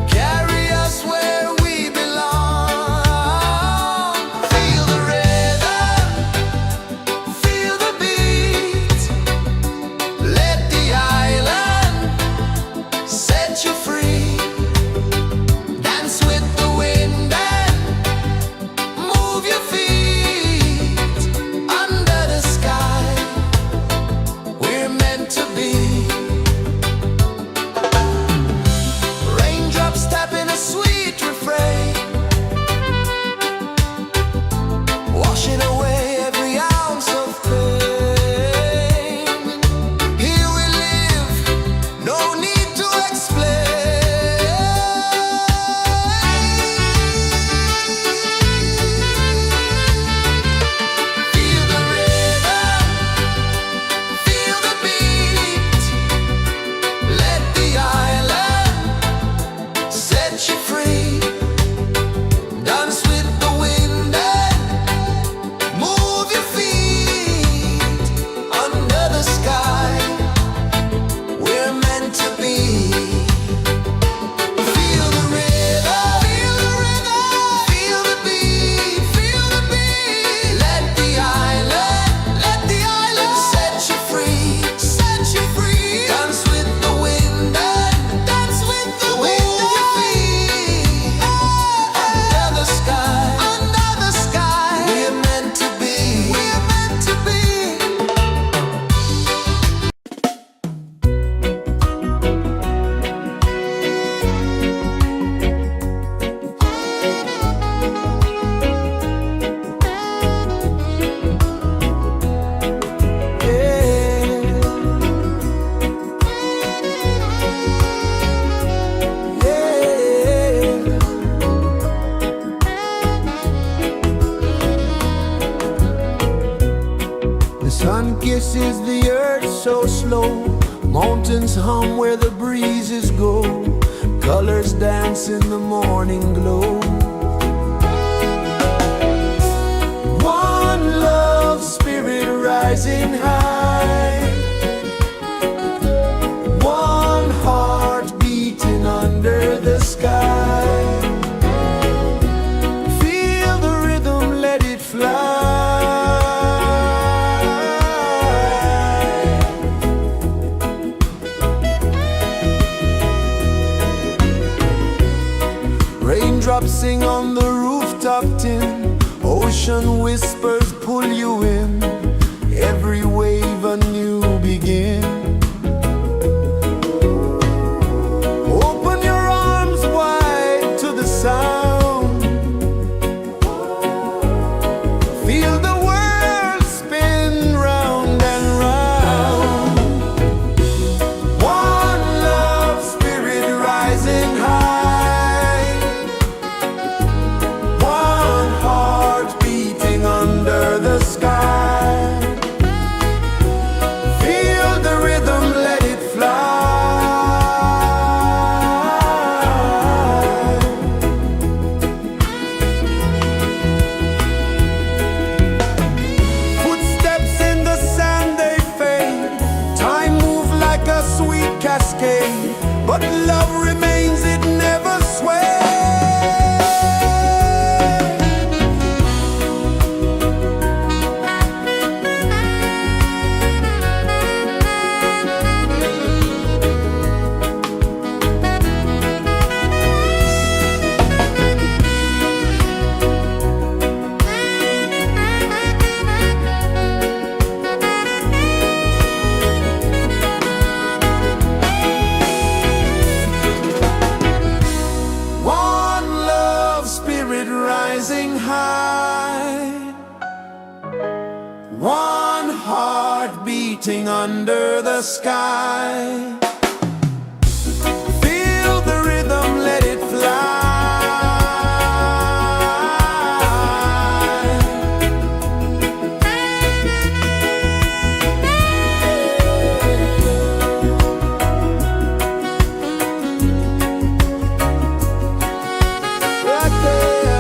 Carry us where we belong. Feel the rain. is the earth so slow? Mountains hum where the breezes go. Colors dance in the morning glow. One love, spirit rising high. One heart beating under the sky. Feel the rhythm, let it fly. Raindrops sing on the rooftop tin. Ocean whispers pull you in. Every wave a new begin. Open your arms wide to the sound. Feel the world spin round and round. One love, spirit rising high. One heart beating under the sky. Feel the rhythm, let it fly. Footsteps in the sand, they fade. Time moves like a sweet cascade, but love remains, it never sways. One love, spirit rising high. One heart beating under the sky. Feel the rhythm, let it fly. Right there.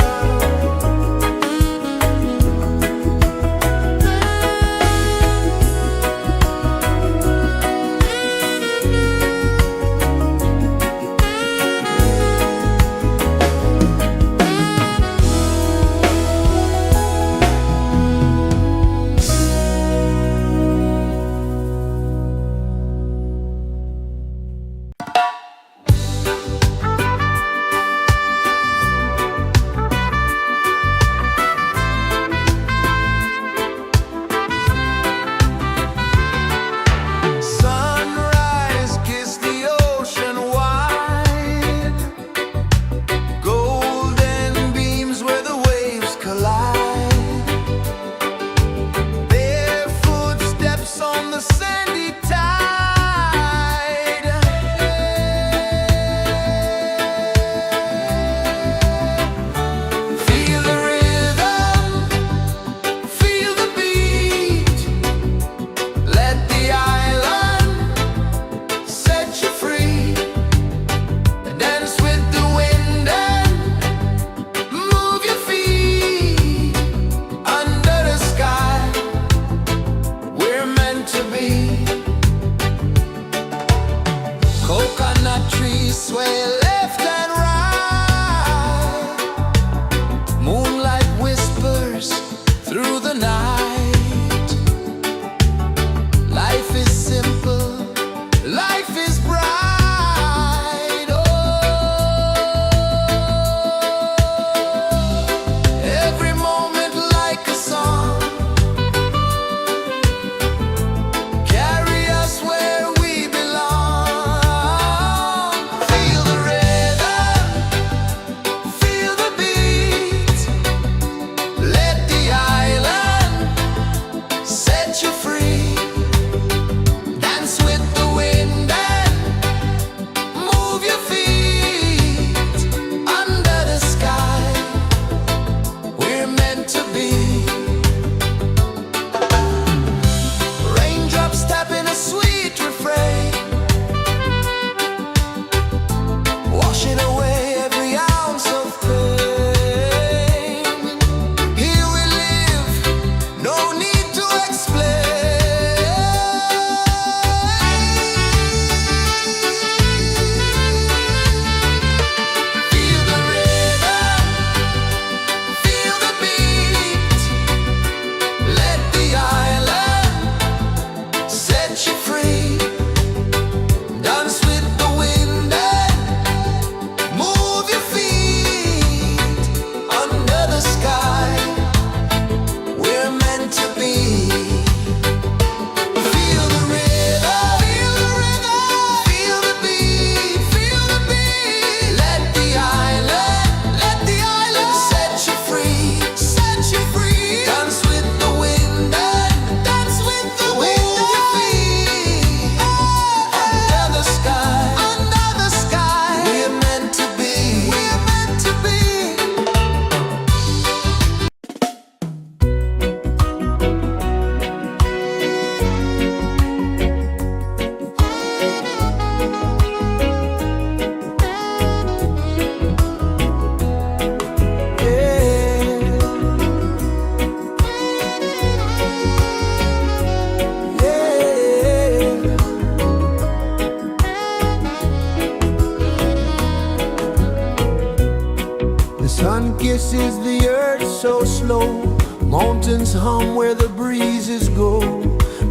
the earth so slow. Mountains hum where the breezes go.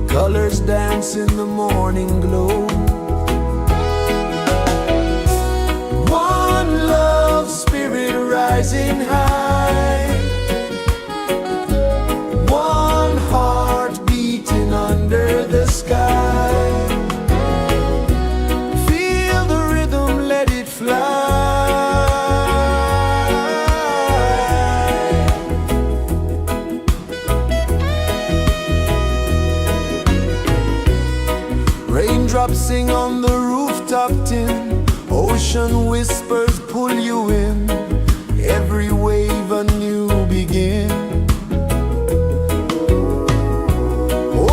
Colors dance in the morning glow. One love, spirit rising high. One heart beating under the sky. Feel the rhythm, let it fly. Raindrops sing on the rooftop tin. Ocean whispers pull you in. Every wave a new begin.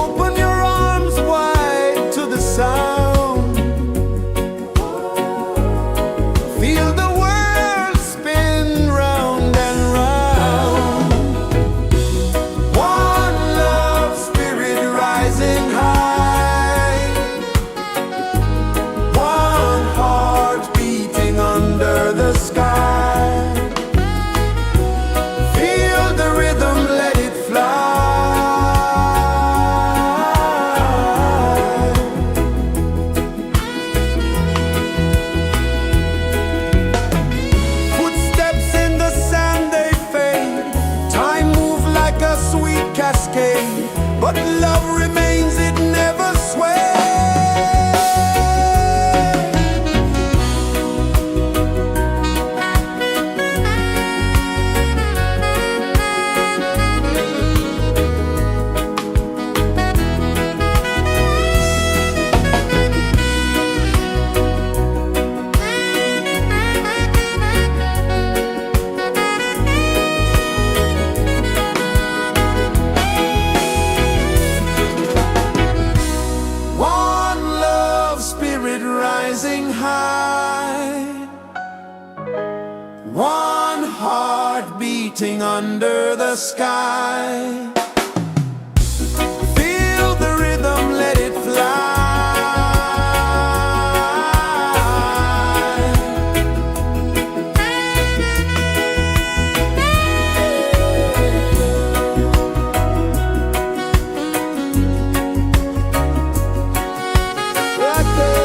Open your arms wide to the sound. Feel the world spin round and round. One love, spirit rising high. One heart beating under the sky. Feel the rhythm, let it fly. Footsteps in the sand, they fade. Time moves like a sweet cascade, but love remains, it never sways. One love, spirit rising high. One heart beating under the sky. Feel the rhythm, let it fly. Right there.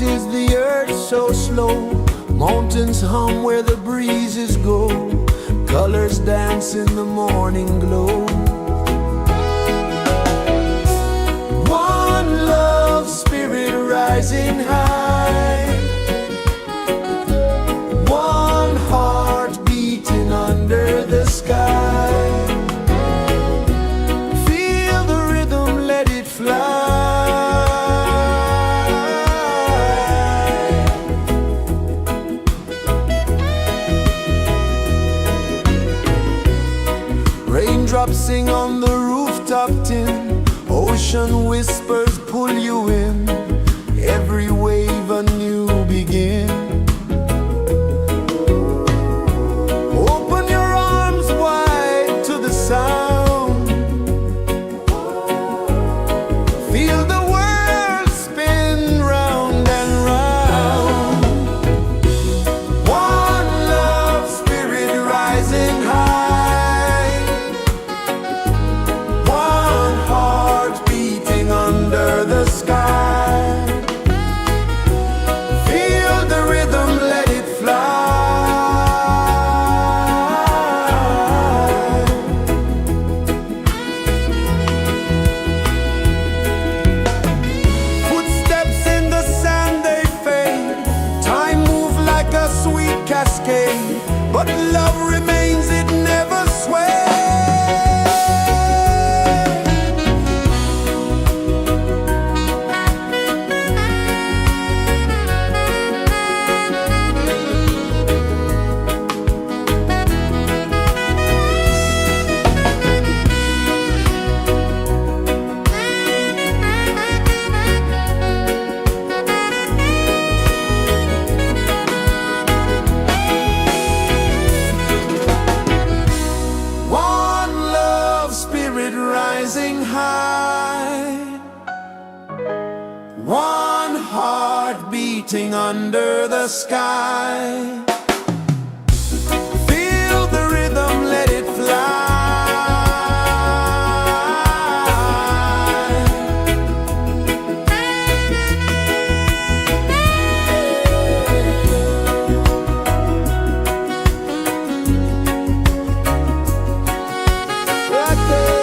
is the earth so slow? Mountains hum where the breezes go. Colors dance in the morning glow. One love spirit rising high. One heart beating under the sky. Feel the rhythm, let it fly. Raindrops sing on the rooftop tin. Ocean whispers pull you in. Every wave a new begin. Open your arms wide to the sound. Feel the world spin round and round. One love spirit rising high. One heart beating under the sky. Feel the rhythm, let it fly. Footsteps in the sand, they fade. Time moves like a sweet cascade, but love remains, it never sways. One love spirit rising high. One heart beating under the sky. Feel the rhythm, let it fly. Right there.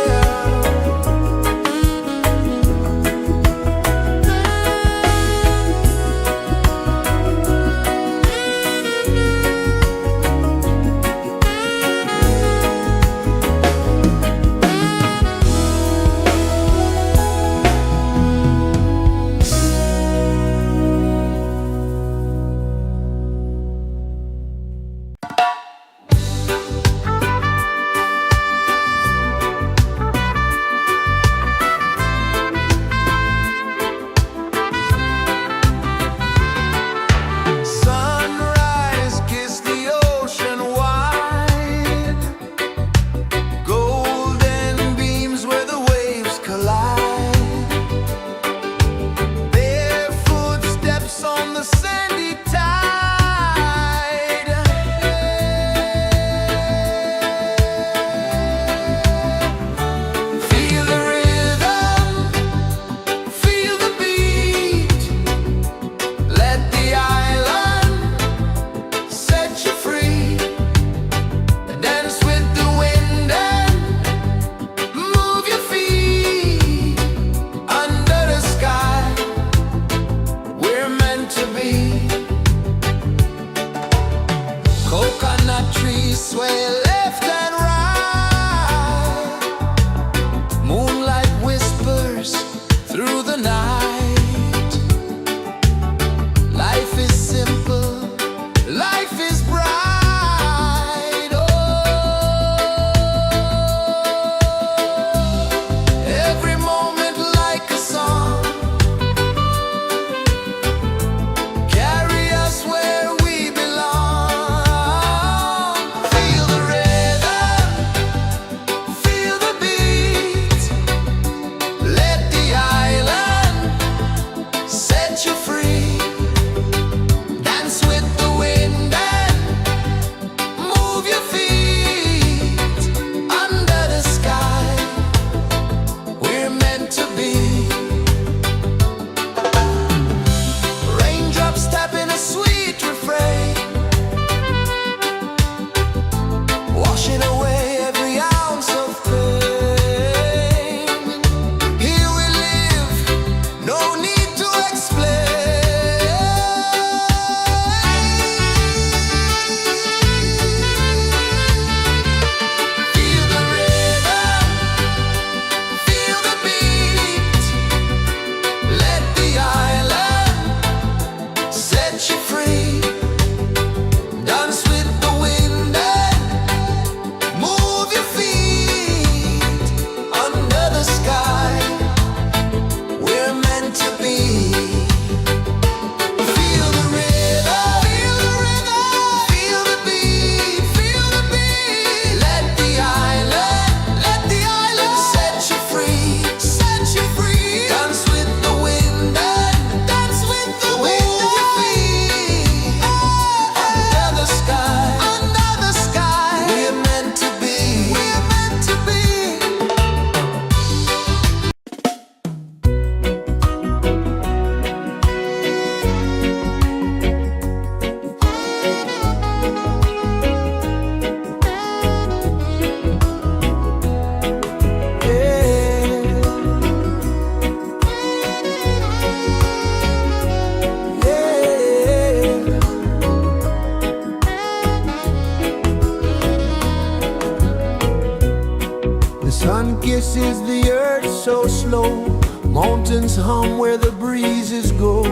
Sun kisses the earth so slow, mountains hum where the breezes go,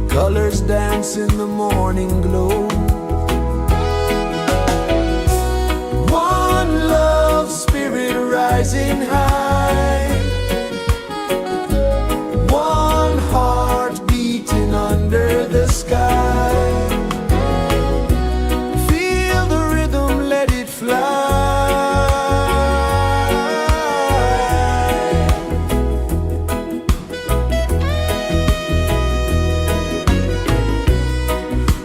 colors dance in the morning glow. One love spirit rising high, one heart beating under the sky. Feel the rhythm, let it fly.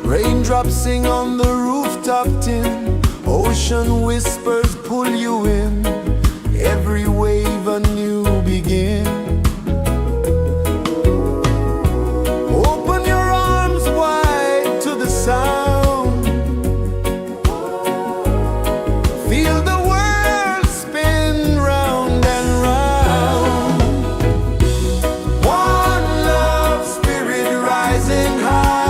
Raindrops sing on the rooftop tin, ocean whispers pull you in, every wave a new begin. Open your arms wide to the sound, feel the world spin round and round. One love spirit rising high,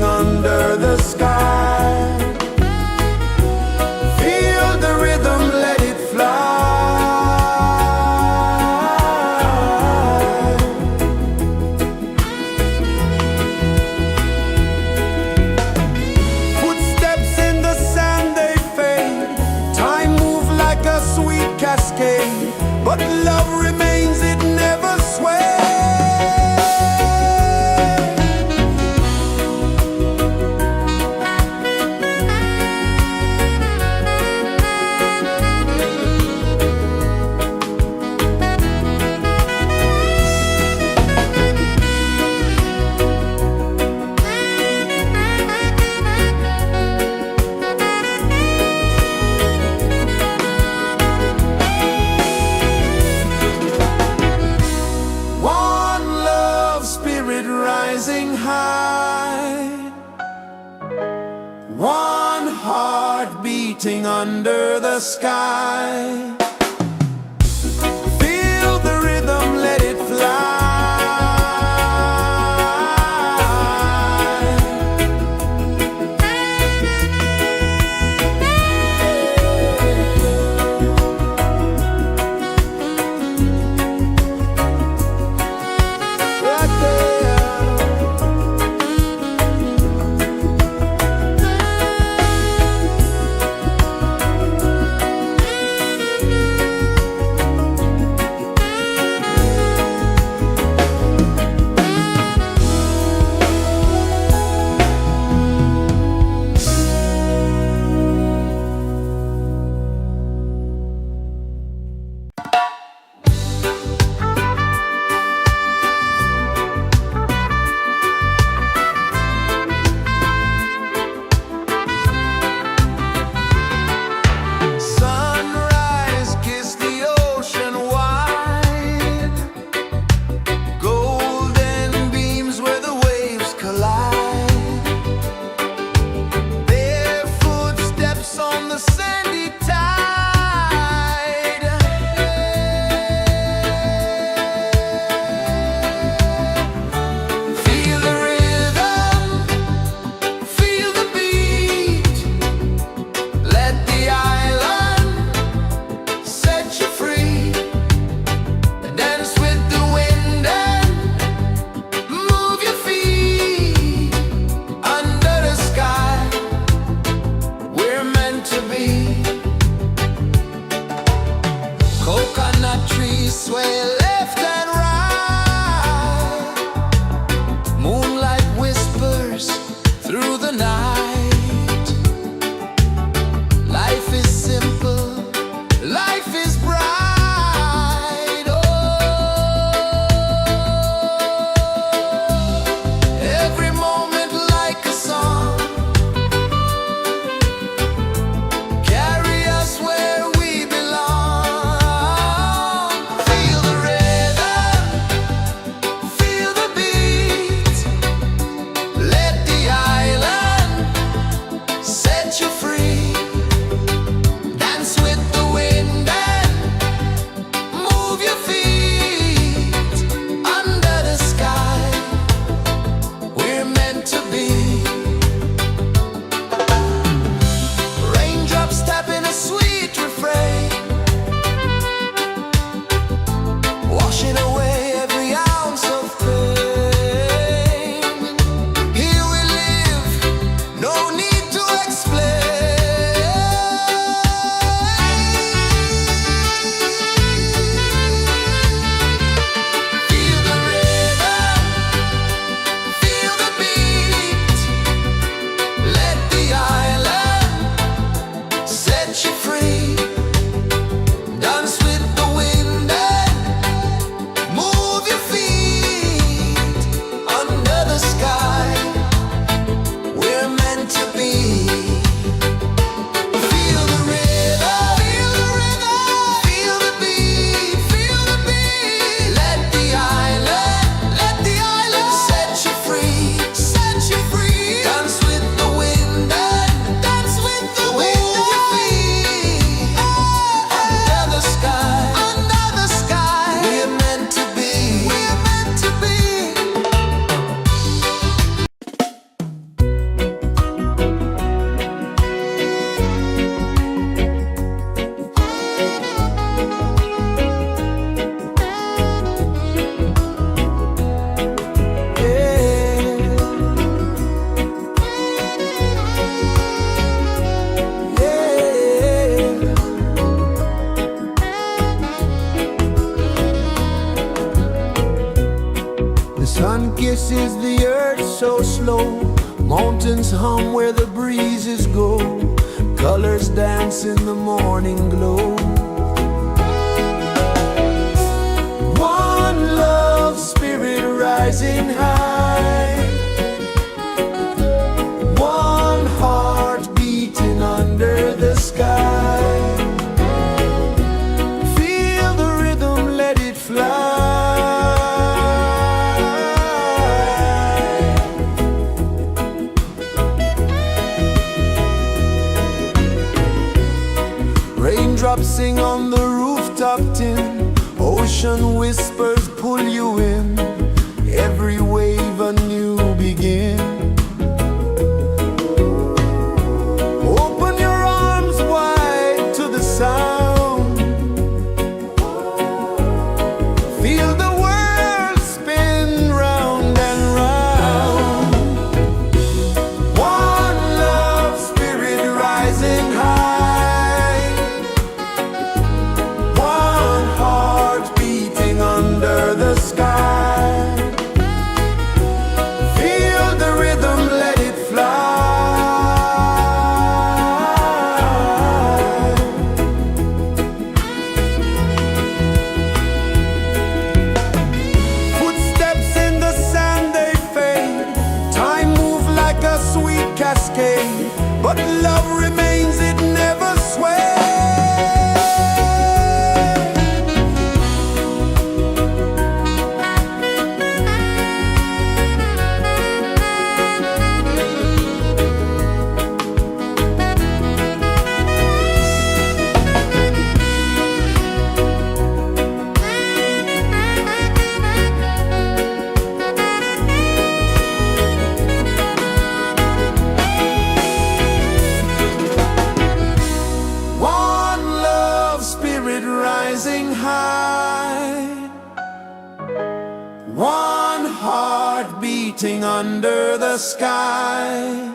under the sky. Feel the rhythm, let it fly. Footsteps in the sand, they fade. Time moves like a sweet cascade, but love remains, it never sways. Rising high, one heart beating under the sky. Feel the rhythm, let it fly. is the earth so slow? Mountains hum where the breezes go. Colors dance in the morning glow. One love spirit rising high. One heart beating under the sky. Feel the rhythm, let it fly. Raindrops sing on the rooftop tin. Ocean whispers pull you in. Every wave a new begin. Open your arms wide to the sound. Feel the world spin round and round. One love spirit rising high. One heart beating under the sky. Feel the rhythm, let it fly. Footsteps in the sand, they fade. Time moves like a sweet cascade, but love remains, it never sways. One love spirit rising high. One heart beating under the sky.